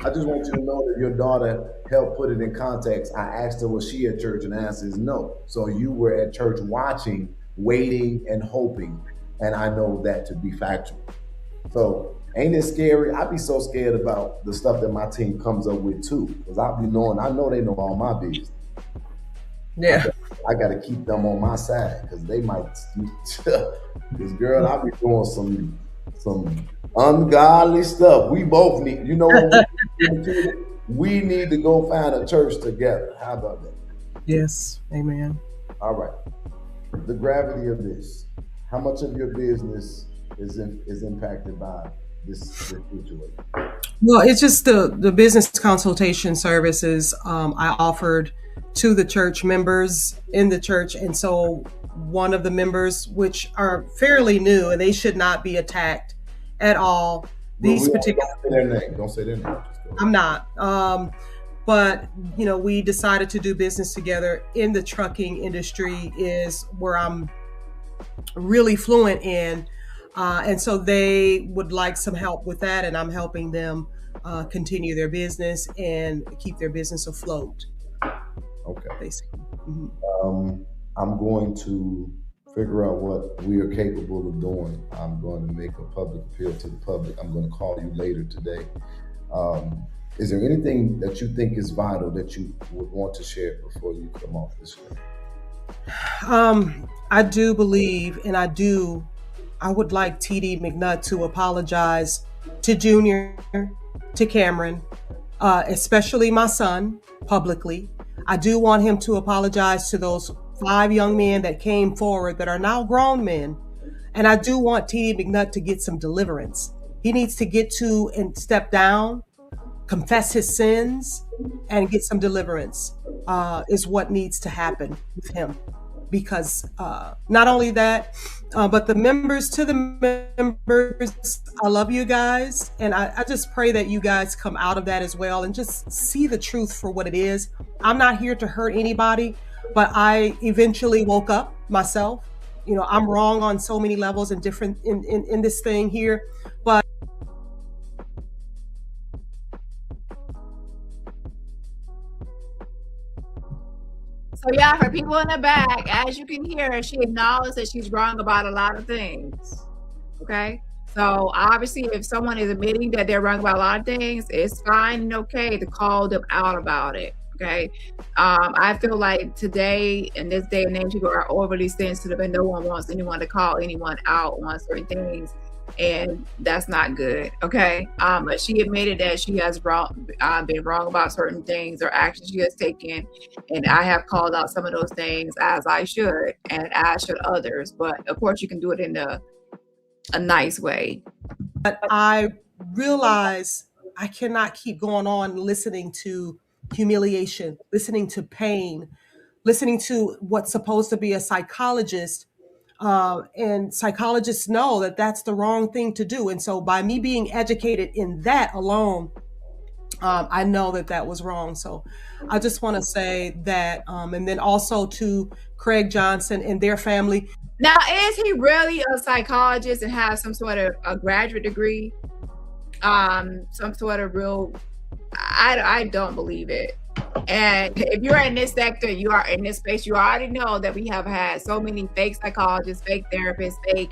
I just want you to know that your daughter helped put it in context. I asked her, was she at church? And the answer is no. So you were at church watching, waiting, and hoping. And I know that to be factual. So ain't it scary? I be so scared about the stuff that my team comes up with too. Because I know they know all my business.
Yeah.
I got to keep them on my side because they might. Because girl, I be doing some ungodly stuff. We both need, you know what we need to go find a church together. How about that?
Yes. Amen.
All right. The gravity of this. How much of your business is impacted by this situation?
Well, it's just the business consultation services I offered to the church members in the church. And so one of the members, which are fairly new and they should not be attacked at all. These particular
don't say their name.
I'm not. But we decided to do business together in the trucking industry is where I'm really fluent in. And so they would like some help with that. And I'm helping them continue their business and keep their business afloat.
Okay.
Basically. Mm-hmm.
I'm going to figure out what we are capable of doing. I'm going to make a public appeal to the public. I'm going to call you later today. Is there anything that you think is vital that you would want to share before you come off this screen?
I do believe, and I would like TD McNutt to apologize to Junior, to Cameron, especially my son, publicly. I do want him to apologize to those 5 young men that came forward that are now grown men. And I do want TD McNutt to get some deliverance. He needs to get to and step down, confess his sins, and get some deliverance is what needs to happen with him. Because not only that, but the members, I love you guys. And I just pray that you guys come out of that as well and just see the truth for what it is. I'm not here to hurt anybody, but I eventually woke up myself. I'm wrong on so many levels and different in this thing here. But
So yeah, for people in the back, as you can hear, she acknowledged that she's wrong about a lot of things. Okay. So obviously if someone is admitting that they're wrong about a lot of things, it's fine and okay to call them out about it. Okay. I feel like today, in this day and age, people are overly sensitive and no one wants anyone to call anyone out on certain things. And that's not good. Okay. But she admitted that she has been wrong about certain things or actions she has taken. And I have called out some of those things, as I should, and as should others. But of course you can do it in a nice way.
But I realize I cannot keep going on listening to humiliation, listening to pain, listening to what's supposed to be a psychologist. And psychologists know that that's the wrong thing to do. And so by me being educated in that alone, I know that was wrong. So I just want to say that, and then also to Craig Johnson and their family.
Now, is he really a psychologist and has some sort of a graduate degree? Some sort of real, I don't believe it. And if you're in this sector, you are in this space, you already know that we have had so many fake psychologists, fake therapists, fake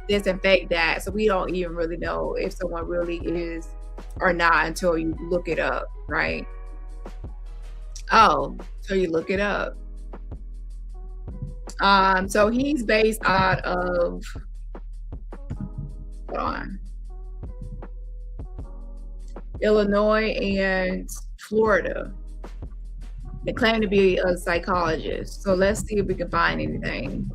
this and fake that. So we don't even really know if someone really is or not until you look it up, right? Oh, so you look it up. So he's based out of, Illinois and Florida. They claim to be a psychologist. So let's see if we can find anything.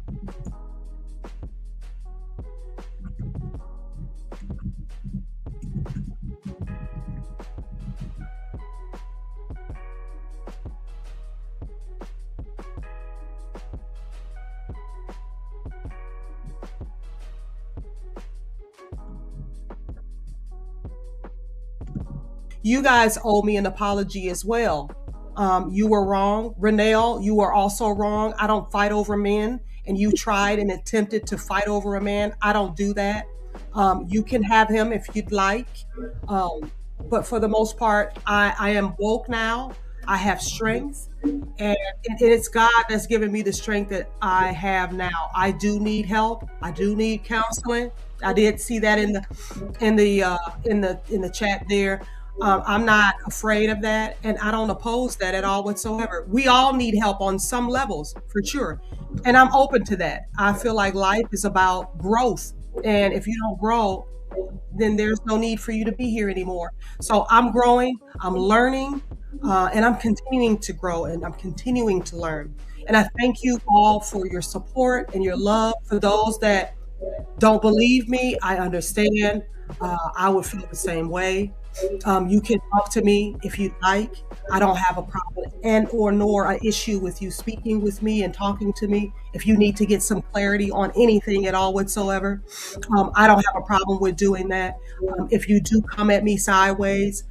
You guys owe me an apology as well. You were wrong. Renelle, you were also wrong. I don't fight over men, and you tried and attempted to fight over a man. I don't do that. You can have him if you'd like. But for the most part, I am woke now. I have strength, and it's God that's given me the strength that I have now. I do need help. I do need counseling. I did see that in the chat there. I'm not afraid of that, and I don't oppose that at all whatsoever. We all need help on some levels, for sure, and I'm open to that. I feel like life is about growth, and if you don't grow, then there's no need for you to be here anymore. So I'm growing, I'm learning, and I'm continuing to grow, and I'm continuing to learn. And I thank you all for your support and your love. For those that don't believe me, I understand. I would feel the same way. You can talk to me if you'd like. I don't have a problem and or nor an issue with you speaking with me and talking to me. If you need to get some clarity on anything at all whatsoever, I don't have a problem with doing that. If you do come at me sideways,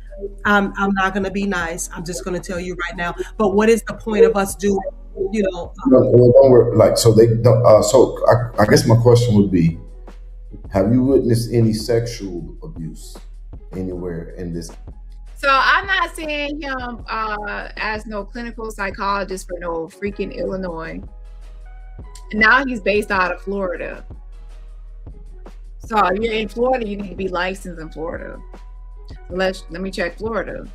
I'm not going to be nice. I'm just going to tell you right now. But what is the point of us doing?
No, well, don't worry. Like, so they don't. So I guess my question would be: have you witnessed any sexual abuse anywhere in this?
So I'm not seeing him as no clinical psychologist for no freaking Illinois. Now he's based out of Florida. So if you're in Florida, you need to be licensed in Florida. So let me check Florida.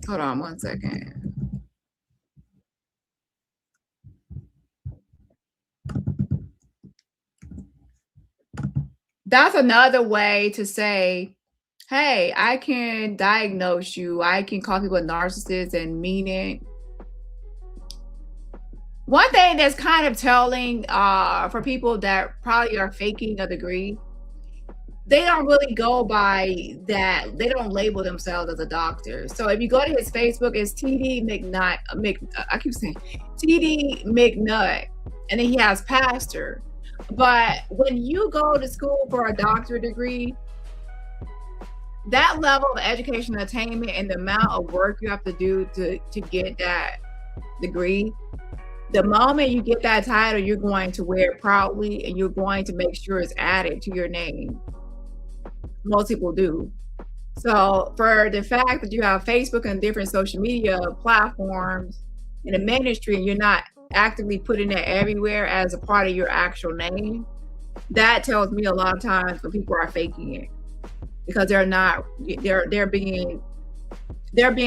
Hold on 1 second. That's another way to say, hey, I can diagnose you. I can call people a narcissist and mean it. One thing that's kind of telling for people that probably are faking a degree, they don't really go by that. They don't label themselves as a doctor. So if you go to his Facebook, it's TD McNutt. I keep saying TD McNutt, and then he has pastor. But when you go to school for a doctorate degree, that level of education attainment and the amount of work you have to do to get that degree, the moment you get that title, you're going to wear it proudly and you're going to make sure it's added to your name. Most people do. So for the fact that you have Facebook and different social media platforms in the ministry and you're not actively putting it everywhere as a part of your actual name, that tells me a lot of times when people are faking it because they're being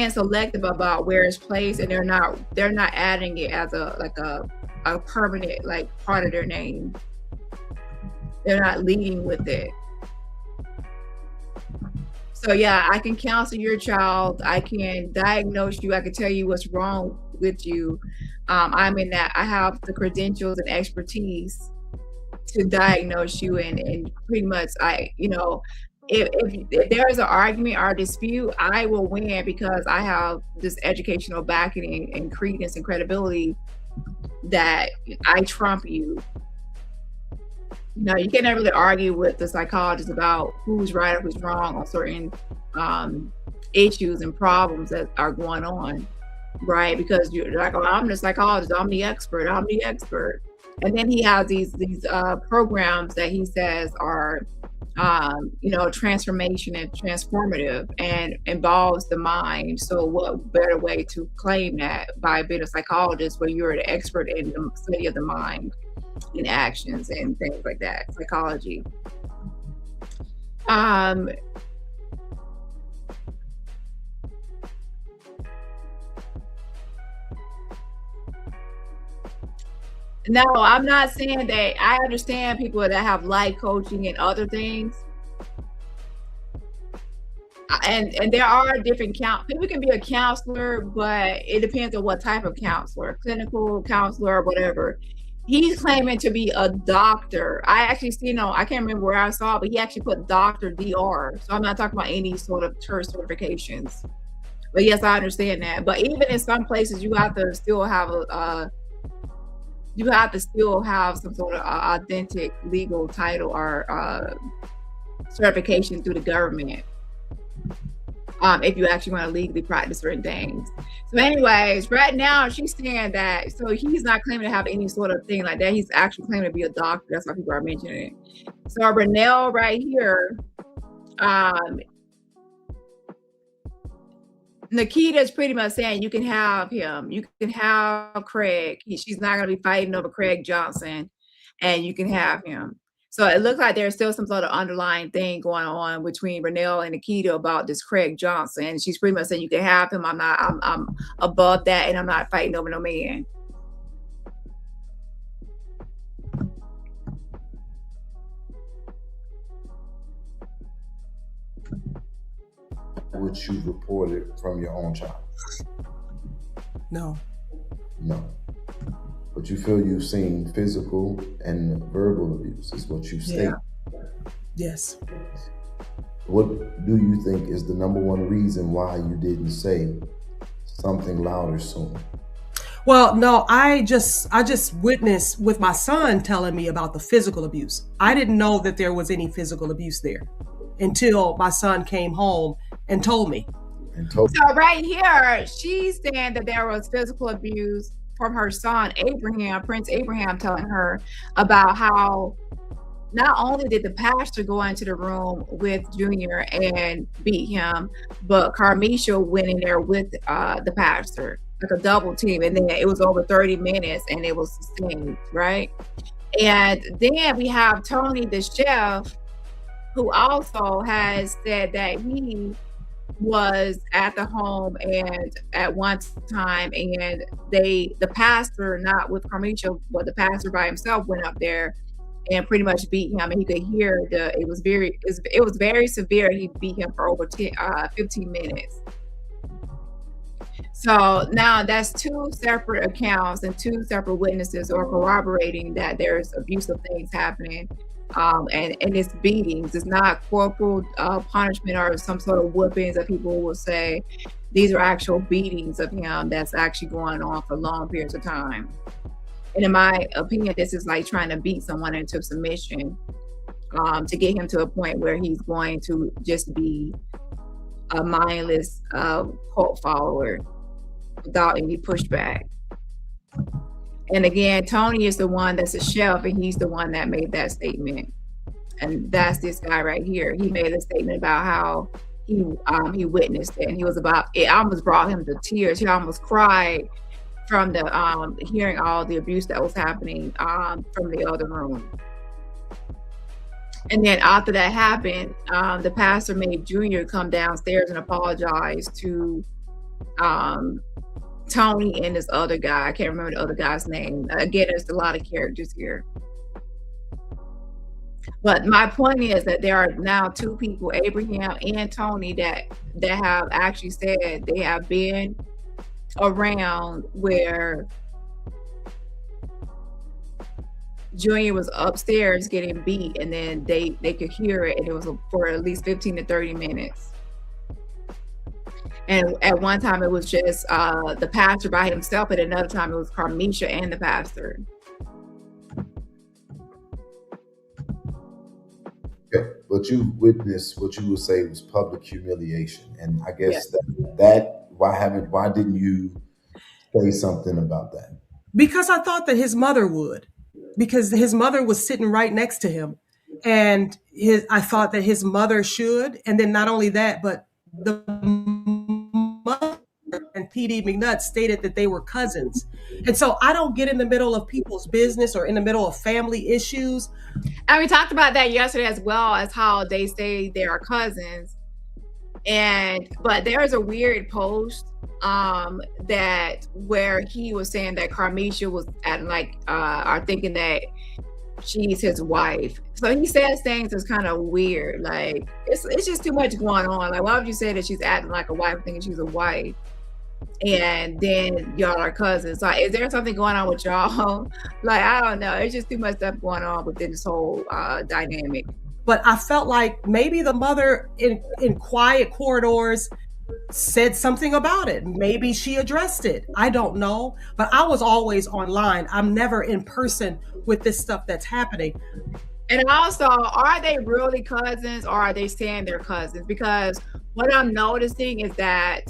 selective about where it's placed, and they're not adding it as a permanent part of their name. They're not leading with it. So yeah, I can counsel your child. I can diagnose you. I can tell you what's wrong with you. I'm in that. I have the credentials and expertise to diagnose you, and pretty much if there is an argument or dispute, I will win because I have this educational backing and credence and credibility that I trump you. You can't really argue with the psychologist about who's right or who's wrong on certain issues and problems that are going on, right? Because you're like, oh, I'm the psychologist, I'm the expert. And then he has these programs that he says are transformation and transformative and involves the mind. So what better way to claim that by being a psychologist where you're the expert in the study of the mind and actions and things like that, psychology. No, I'm not saying that. I understand people that have life coaching and other things. And there are different people can be a counselor, but it depends on what type of counselor, clinical counselor or whatever. He's claiming to be a doctor. I actually I can't remember where I saw it, but he actually put Dr. DR. So I'm not talking about any sort of church certifications. But yes, I understand that. But even in some places, you have to still have some sort of authentic legal title or certification through the government. if you actually want to legally practice certain things. So anyways, right now she's saying that, so he's not claiming to have any sort of thing like that. He's actually claiming to be a doctor. That's why people are mentioning it. So Renell right here, Nikita's pretty much saying you can have him. You can have Craig. She's not going to be fighting over Craig Johnson, and you can have him. So it looks like there's still some sort of underlying thing going on between Renell and Nikita about this Craig Johnson. And she's pretty much saying you can have him. I'm above that, and I'm not fighting over no man.
What you reported from your own child?
No.
But you feel you've seen physical and verbal abuse is what you state.
Yeah. Yes.
What do you think is the number one reason why you didn't say something louder sooner?
Well, no, I just witnessed with my son telling me about the physical abuse. I didn't know that there was any physical abuse there until my son came home and told me.
So right here, she's saying that there was physical abuse from her son, Abraham, Prince Abraham, telling her about how not only did the pastor go into the room with Junior and beat him, but Carmisha went in there with the pastor, like a double team. And then it was over 30 minutes and it was sustained, right? And then we have Tony, the chef, who also has said that he was at the home and at one time, and the pastor, not with Carmisha, but the pastor by himself, went up there and pretty much beat him, and he could hear it was very severe. He beat him for over 15 minutes. So now that's two separate accounts and two separate witnesses are corroborating that there's abusive things happening. And it's beatings. It's not corporal punishment or some sort of whoopings that people will say. These are actual beatings of him that's actually going on for long periods of time. And in my opinion, this is like trying to beat someone into submission to get him to a point where he's going to just be a mindless cult follower without any pushback. And again, Tony is the one that's a chef, and he's the one that made that statement. And that's this guy right here. He made a statement about how he witnessed it, and he was it almost brought him to tears. He almost cried from the hearing all the abuse that was happening from the other room. And then after that happened, the pastor made Junior come downstairs and apologize to Tony and this other guy. I can't remember the other guy's name. Again, there's a lot of characters here. But my point is that there are now two people, Abraham and Tony, that have actually said they have been around where Junior was upstairs getting beat, and then they could hear it, and it was for at least 15 to 30 minutes. And at one time it was just the pastor by himself, and another time it was Carmisha and the pastor.
Okay, but you witnessed what you would say was public humiliation, and I guess that why didn't you say something about that?
Because I thought that his mother would, because his mother was sitting right next to him, and I thought that his mother should, and then not only that, but the mother and PD McNutt stated that they were cousins. And so I don't get in the middle of people's business or in the middle of family issues.
And we talked about that yesterday, as well as how they say they are cousins. But there's a weird post that where he was saying that Carmisha was are thinking that she's his wife. So he says things that's kind of weird. Like it's just too much going on. Like, why would you say that she's acting like a wife, thinking she's a wife, and then y'all are cousins? Like, is there something going on with y'all? Like, I don't know. It's just too much stuff going on within this whole dynamic.
But I felt like maybe the mother in quiet corridors said something about it. Maybe she addressed it. I don't know. But I was always online. I'm never in person with this stuff that's happening.
And also, are they really cousins, or are they saying they're cousins? Because what I'm noticing is that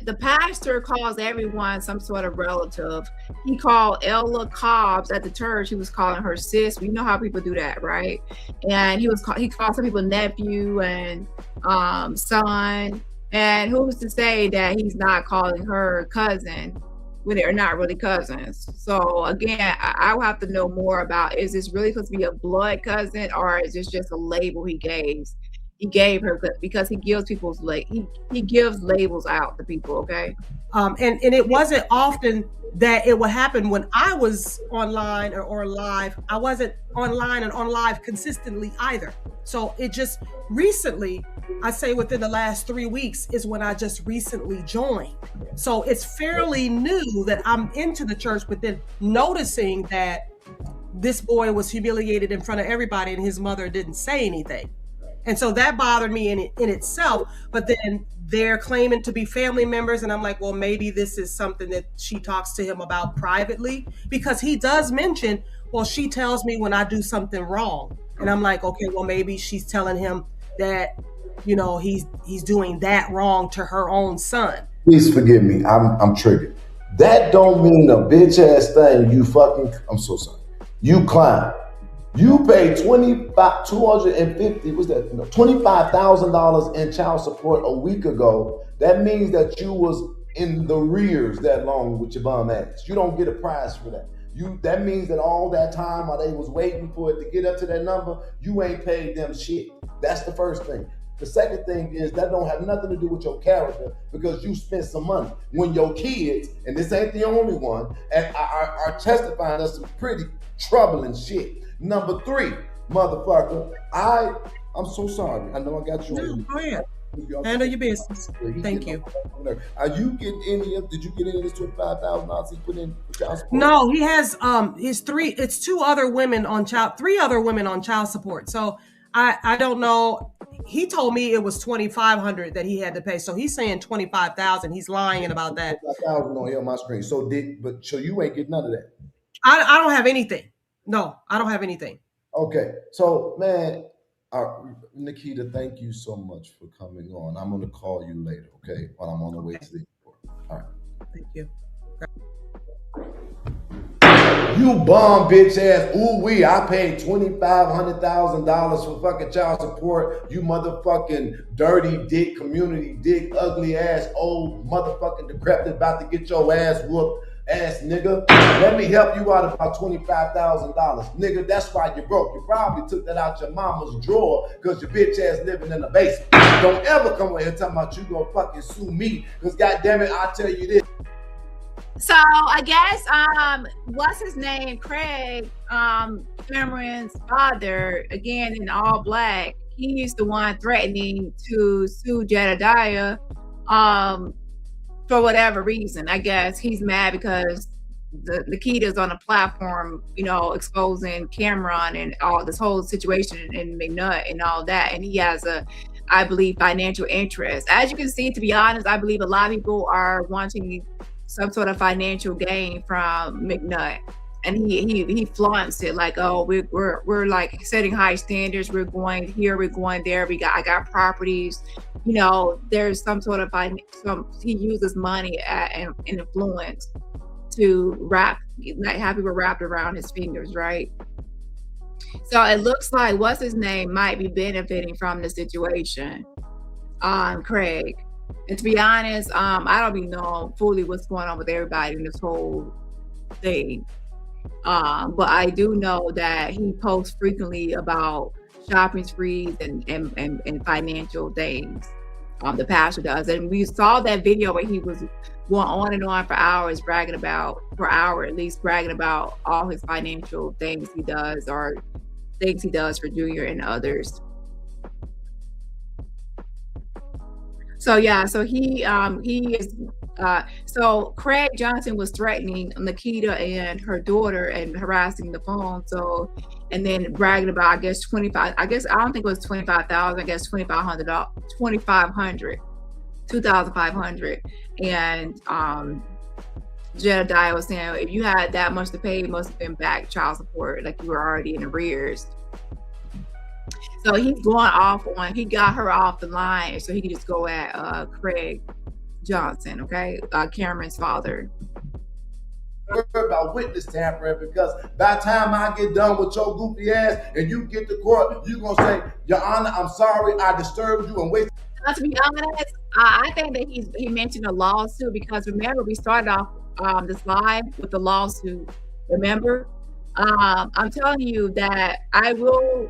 the pastor calls everyone some sort of relative. He called Ella Cobbs at the church. He was calling her sis. We know how people do that, right? And he called some people nephew and son. And who's to say that he's not calling her cousin when they're not really cousins? So again, I will have to know more about, is this really supposed to be a blood cousin, or is this just a label he gave her, because he gives he gives labels out to people, okay?
And it wasn't often that it would happen when I was online or live. I wasn't online and on live consistently either. So it just recently, I say within the last 3 weeks, is when I just recently joined. So it's fairly new that I'm into the church, but then noticing that this boy was humiliated in front of everybody and his mother didn't say anything. And so that bothered me in itself. But then they're claiming to be family members. And I'm like, well, maybe this is something that she talks to him about privately, because he does mention, well, she tells me when I do something wrong. And I'm like, okay, well, maybe she's telling him that, you know, he's doing that wrong to her own son.
Please forgive me. I'm triggered. That don't mean a bitch ass thing. I'm so sorry. You clown. You paid $25,000 in child support a week ago. That means that you was in the rears that long with your bum ass. You don't get a prize for that. That means that all that time while they was waiting for it to get up to that number, you ain't paid them shit. That's the first thing. The second thing is that don't have nothing to do with your character, because you spent some money. When your kids, and this ain't the only one, are testifying of some pretty troubling shit. Number 3, motherfucker, I'm so sorry. I know I got you.
No, go ahead. Handle your business. Thank you.
Did you get any of this $25,000 he put in for child support?
No, he has it's 3 other women on child support. So I don't know. He told me it was $2,500 that he had to pay. So he's saying $25,000. He's lying about that.
$25,000 on here on my screen. So you ain't get none of that.
I don't have anything. No, I don't have anything.
Okay. So man, Nikita, thank you so much for coming on. I'm gonna call you later, okay? While I'm on the way to the airport. All right.
Thank you.
You bum bitch ass. I paid $2,500,000 for fucking child support. You motherfucking dirty dick, community dick, ugly ass, old motherfucking decrepit, about to get your ass whooped ass nigga. Let me help you out about $25,000. Nigga, that's why you broke. You probably took that out your mama's drawer because your bitch ass living in the basement. Don't ever come over here talking about you gonna fucking sue me, because goddamn it, I'll tell you this.
So I guess what's his name? Craig, Cameron's father, again in all black, he's the one threatening to sue Jedediah for whatever reason. I guess he's mad because Nikita's on a platform, you know, exposing Cameron and all this whole situation in McNutt and all that, and he has I believe, financial interest. As you can see, to be honest, I believe a lot of people are wanting some sort of financial gain from McNutt, and he flaunts it like, oh, we're like setting high standards. We're going here, we're going there. I got properties. You know, there's some sort of he uses money and influence to have people wrapped around his fingers, right? So it looks like what's his name might be benefiting from the situation, Craig. And to be honest, I don't even know fully what's going on with everybody in this whole thing. But I do know that he posts frequently about shopping sprees and financial things. The pastor does. And we saw that video where he was going on and on for hours, bragging about all his financial things he does, or things he does for Junior and others. So yeah, so he is so Craig Johnson was threatening Nikita and her daughter and harassing the phone. So, and then bragging about, I guess I don't think it was 25,000, I guess $2,500. And Jedediah was saying, if you had that much to pay, it must have been back child support, like you were already in arrears. So he's going off on, he got her off the line so he could just go at Craig Johnson, okay? Cameron's father.
About witness tampering, because by the time I get done with your goofy ass and you get to court, you gonna say, Your Honor, I'm sorry I disturbed you and wasted.
To be honest, I think that he mentioned a lawsuit, because remember, we started off this live with the lawsuit. Remember? I'm telling you that I do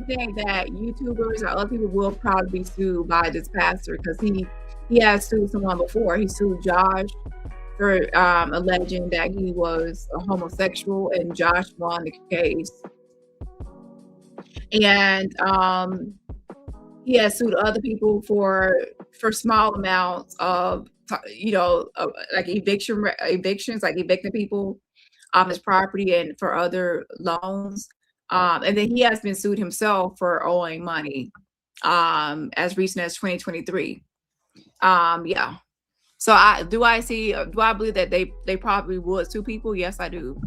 think that YouTubers or other people will probably be sued by this pastor, because he has sued someone before. He sued Josh for alleging that he was a homosexual, and Josh won the case. And he has sued other people for small amounts of, like evictions, like evicting people off his property, and for other loans. And then he has been sued himself for owing money as recent as 2023. Yeah. So I believe that they probably would sue people? Yes, I do.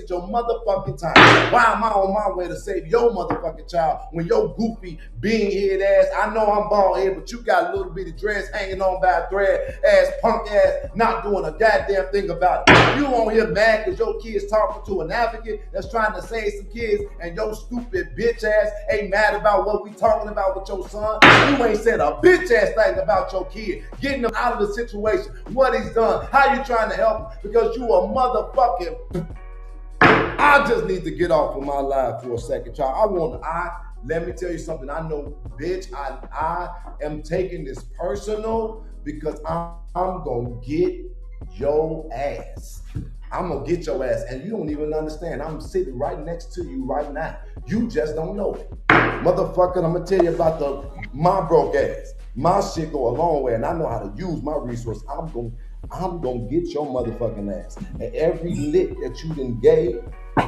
Your motherfucking time. Why am I on my way to save your motherfucking child when your goofy being head ass? I know I'm bald head, but you got a little bitty dress hanging on by a thread, ass punk ass, not doing a goddamn thing about it. You on here mad because your kid's talking to an advocate that's trying to save some kids, and your stupid bitch ass ain't mad about what we talking about with your son. You ain't said a bitch ass thing about your kid, getting him out of the situation, what he's done, how you trying to help him, because you a motherfucking. I just need to get off of my life for a second, child. Let me tell you something. I know, bitch, I am taking this personal, because I'm gonna get your ass. I'm gonna get your ass, and you don't even understand. I'm sitting right next to you right now. You just don't know it. Motherfucker, I'm gonna tell you about my broke ass. My shit go a long way, and I know how to use my resource. I'm gonna get your motherfucking ass. And every lick that you done gave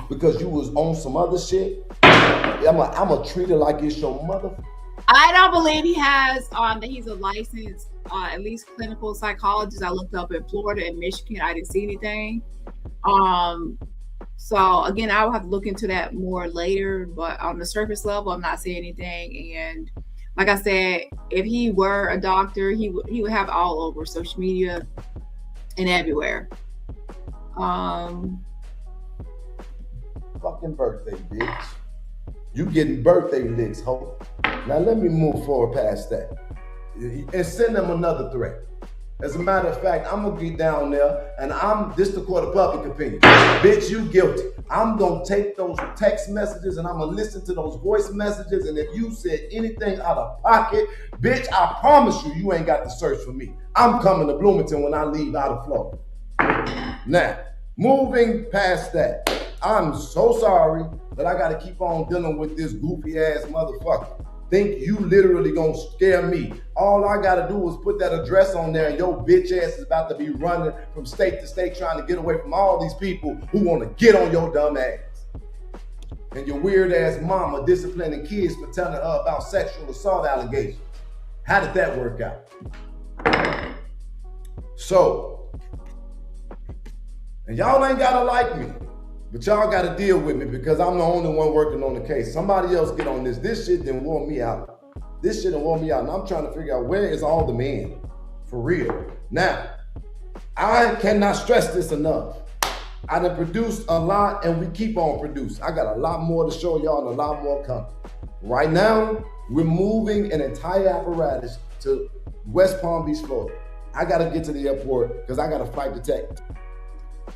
because you was on some other shit, I'm gonna treat it like it's your mother.
I don't believe he has that he's a licensed at least clinical psychologist. I looked up in Florida and Michigan. I didn't see anything. So again, I will have to look into that more later, but on the surface level, I'm not seeing anything. And like I said, if he were a doctor, he would have all over social media and everywhere.
Fucking birthday, bitch. You getting birthday licks, ho. Now let me move forward past that and send them another threat. As a matter of fact, I'm gonna get down there, and this the court of public opinion. Bitch, you guilty. I'm gonna take those text messages and I'm gonna listen to those voice messages, and if you said anything out of pocket, bitch, I promise you ain't got to search for me. I'm coming to Bloomington when I leave out of Florida. Now, moving past that, I'm so sorry that I gotta keep on dealing with this goofy ass motherfucker. Think you literally gonna scare me. All I gotta do is put that address on there, and your bitch ass is about to be running from state to state trying to get away from all these people who wanna get on your dumb ass. And your weird ass mama disciplining kids for telling her about sexual assault allegations. How did that work out? So, and y'all ain't gotta like me, but y'all gotta deal with me because I'm the only one working on the case. Somebody else get on this. This shit done wore me out. This shit done wore me out, and I'm trying to figure out where is all the men, for real. Now, I cannot stress this enough. I done produced a lot, and we keep on producing. I got a lot more to show y'all and a lot more coming. Right now, we're moving an entire apparatus to West Palm Beach, Florida. I gotta get to the airport because I got a flight to take.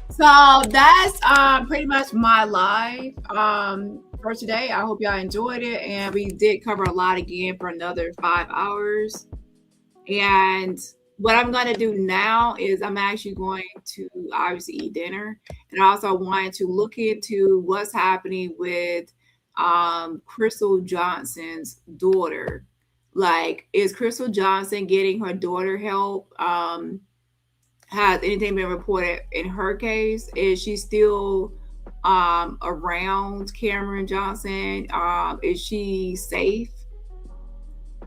So that's pretty much my live for today. I hope y'all enjoyed it, and we did cover a lot again for another 5 hours. And what I'm going to do now is I'm actually going to obviously eat dinner, and I also wanted to look into what's happening with Crystal Johnson's daughter. Like, is Crystal Johnson getting her daughter help? Has anything been reported in her case? Is she still around Cameron Johnson? Is she safe?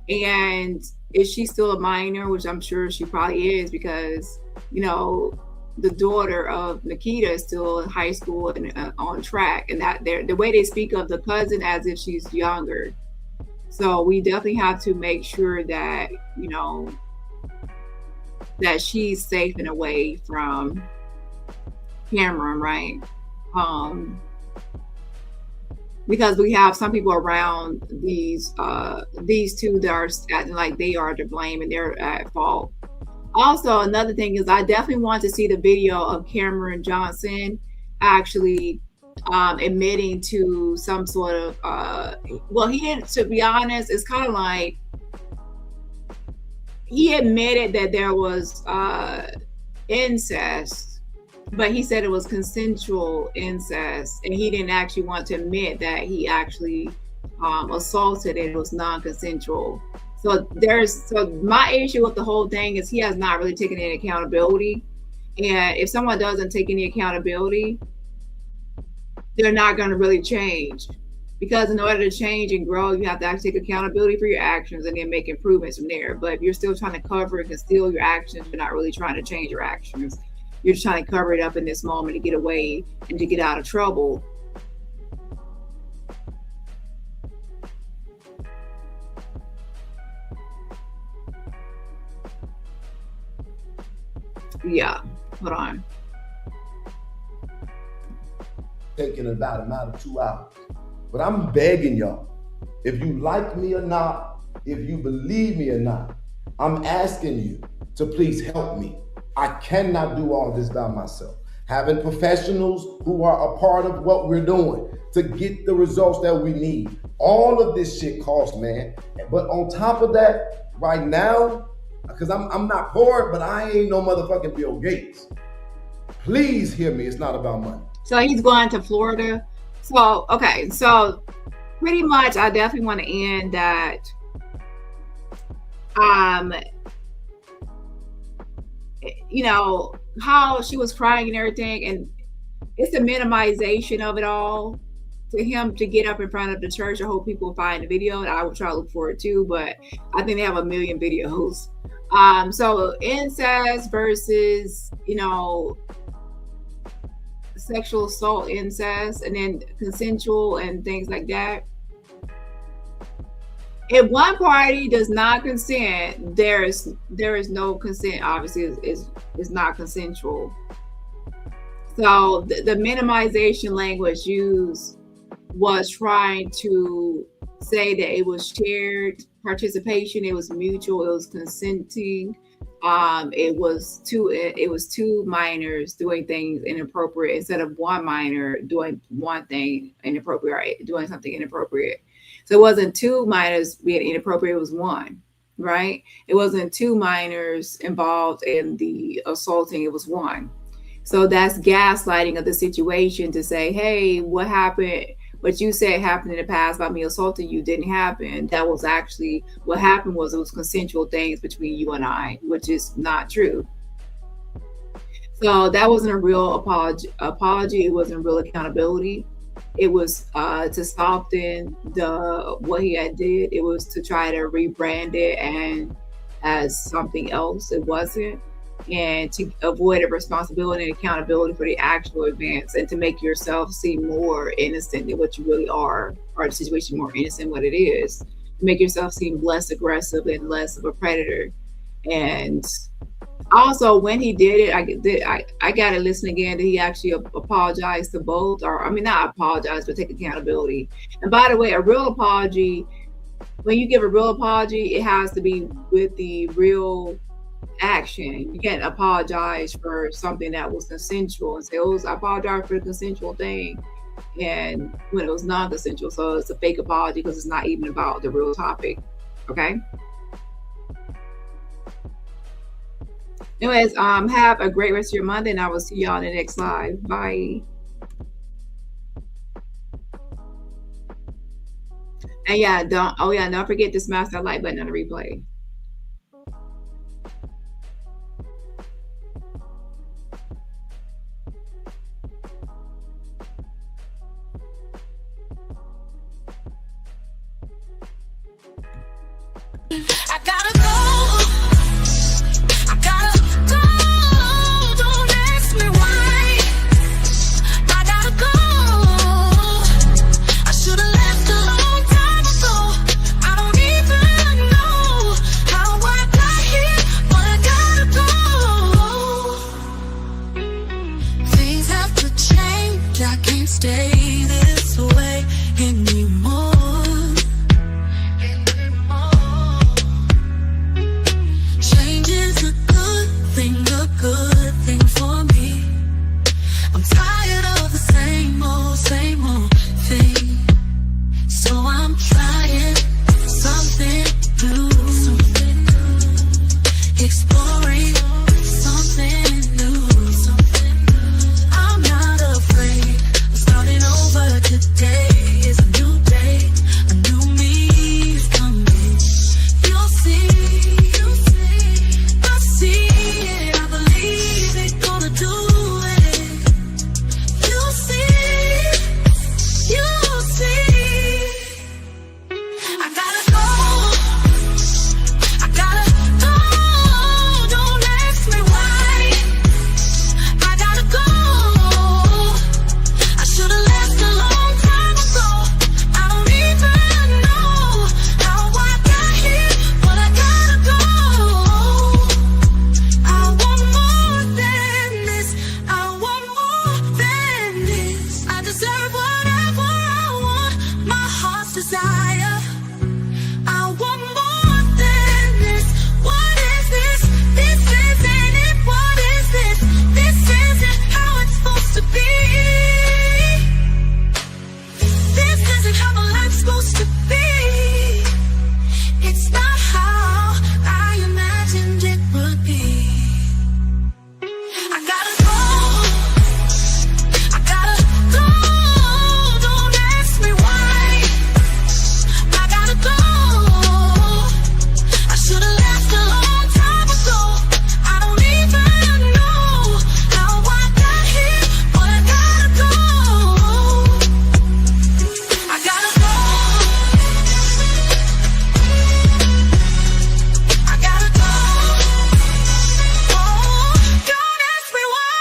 And is she still a minor? Which I'm sure she probably is, because, you know, the daughter of Nikita is still in high school and on track, and that the way they speak of the cousin as if she's younger. So we definitely have to make sure that, you know, that she's safe and away from Cameron, right? Because we have some people around these two that are acting like they are to blame and they're at fault. Also, another thing is I definitely want to see the video of Cameron Johnson actually admitting to some sort of well, he didn't, to be honest. It's kind of like he admitted that there was incest, but he said it was consensual incest, and he didn't actually want to admit that he actually assaulted and it was non-consensual. So my issue with the whole thing is he has not really taken any accountability, and if someone doesn't take any accountability, they're not going to really change, because in order to change and grow, you have to actually take accountability for your actions and then make improvements from there. But if you're still trying to cover and conceal your actions, you're not really trying to change your actions. You're just trying to cover it up in this moment to get away and to get out of trouble. Yeah, hold on.
Taking about a matter of 2 hours. But I'm begging y'all, if you like me or not, if you believe me or not, I'm asking you to please help me. I cannot do all this by myself. Having professionals who are a part of what we're doing to get the results that we need. All of this shit costs, man. But on top of that, right now, because I'm not poor, but I ain't no motherfucking Bill Gates. Please hear me, it's not about money.
So he's going to Florida. So, okay, so pretty much I definitely want to end that. You know, how she was crying and everything, and it's a minimization of it all. To him to get up in front of the church, I hope people find the video, and I will try to look for it too, but I think they have 1 million videos. So incest versus, you know, sexual assault, incest, and then consensual and things like that. If one party does not consent, there is no consent. Obviously, is not consensual. So the minimization language used was trying to say that it was shared participation, it was mutual, it was consenting. It was two minors doing things inappropriate instead of one minor doing one thing inappropriate, doing something inappropriate. So it wasn't two minors being inappropriate, it was one, right? It wasn't two minors involved in the assaulting, it was one. So that's gaslighting of the situation to say, hey, what happened? What you said happened in the past about me assaulting you didn't happen. That was actually what happened. Was it was consensual things between you and I, which is not true. So that wasn't a real apology. It wasn't real accountability. It was to soften what he had did. It was to try to rebrand it and as something else. It wasn't. And to avoid a responsibility and accountability for the actual events, and to make yourself seem more innocent than what you really are, or the situation more innocent than what it is. To make yourself seem less aggressive and less of a predator. And also, when he did it, I got to listen again that he actually apologized to both, or I mean, not apologize, but take accountability. And by the way, a real apology, when you give a real apology, it has to be with the real action. You can't apologize for something that was consensual and say, oh, I apologize for the consensual thing, and when it was non-consensual. So it's a fake apology because it's not even about the real topic. Okay. Anyways, have a great rest of your Monday, and I will see y'all in the next live. Bye. And yeah, don't forget to smash that like button on the replay.
I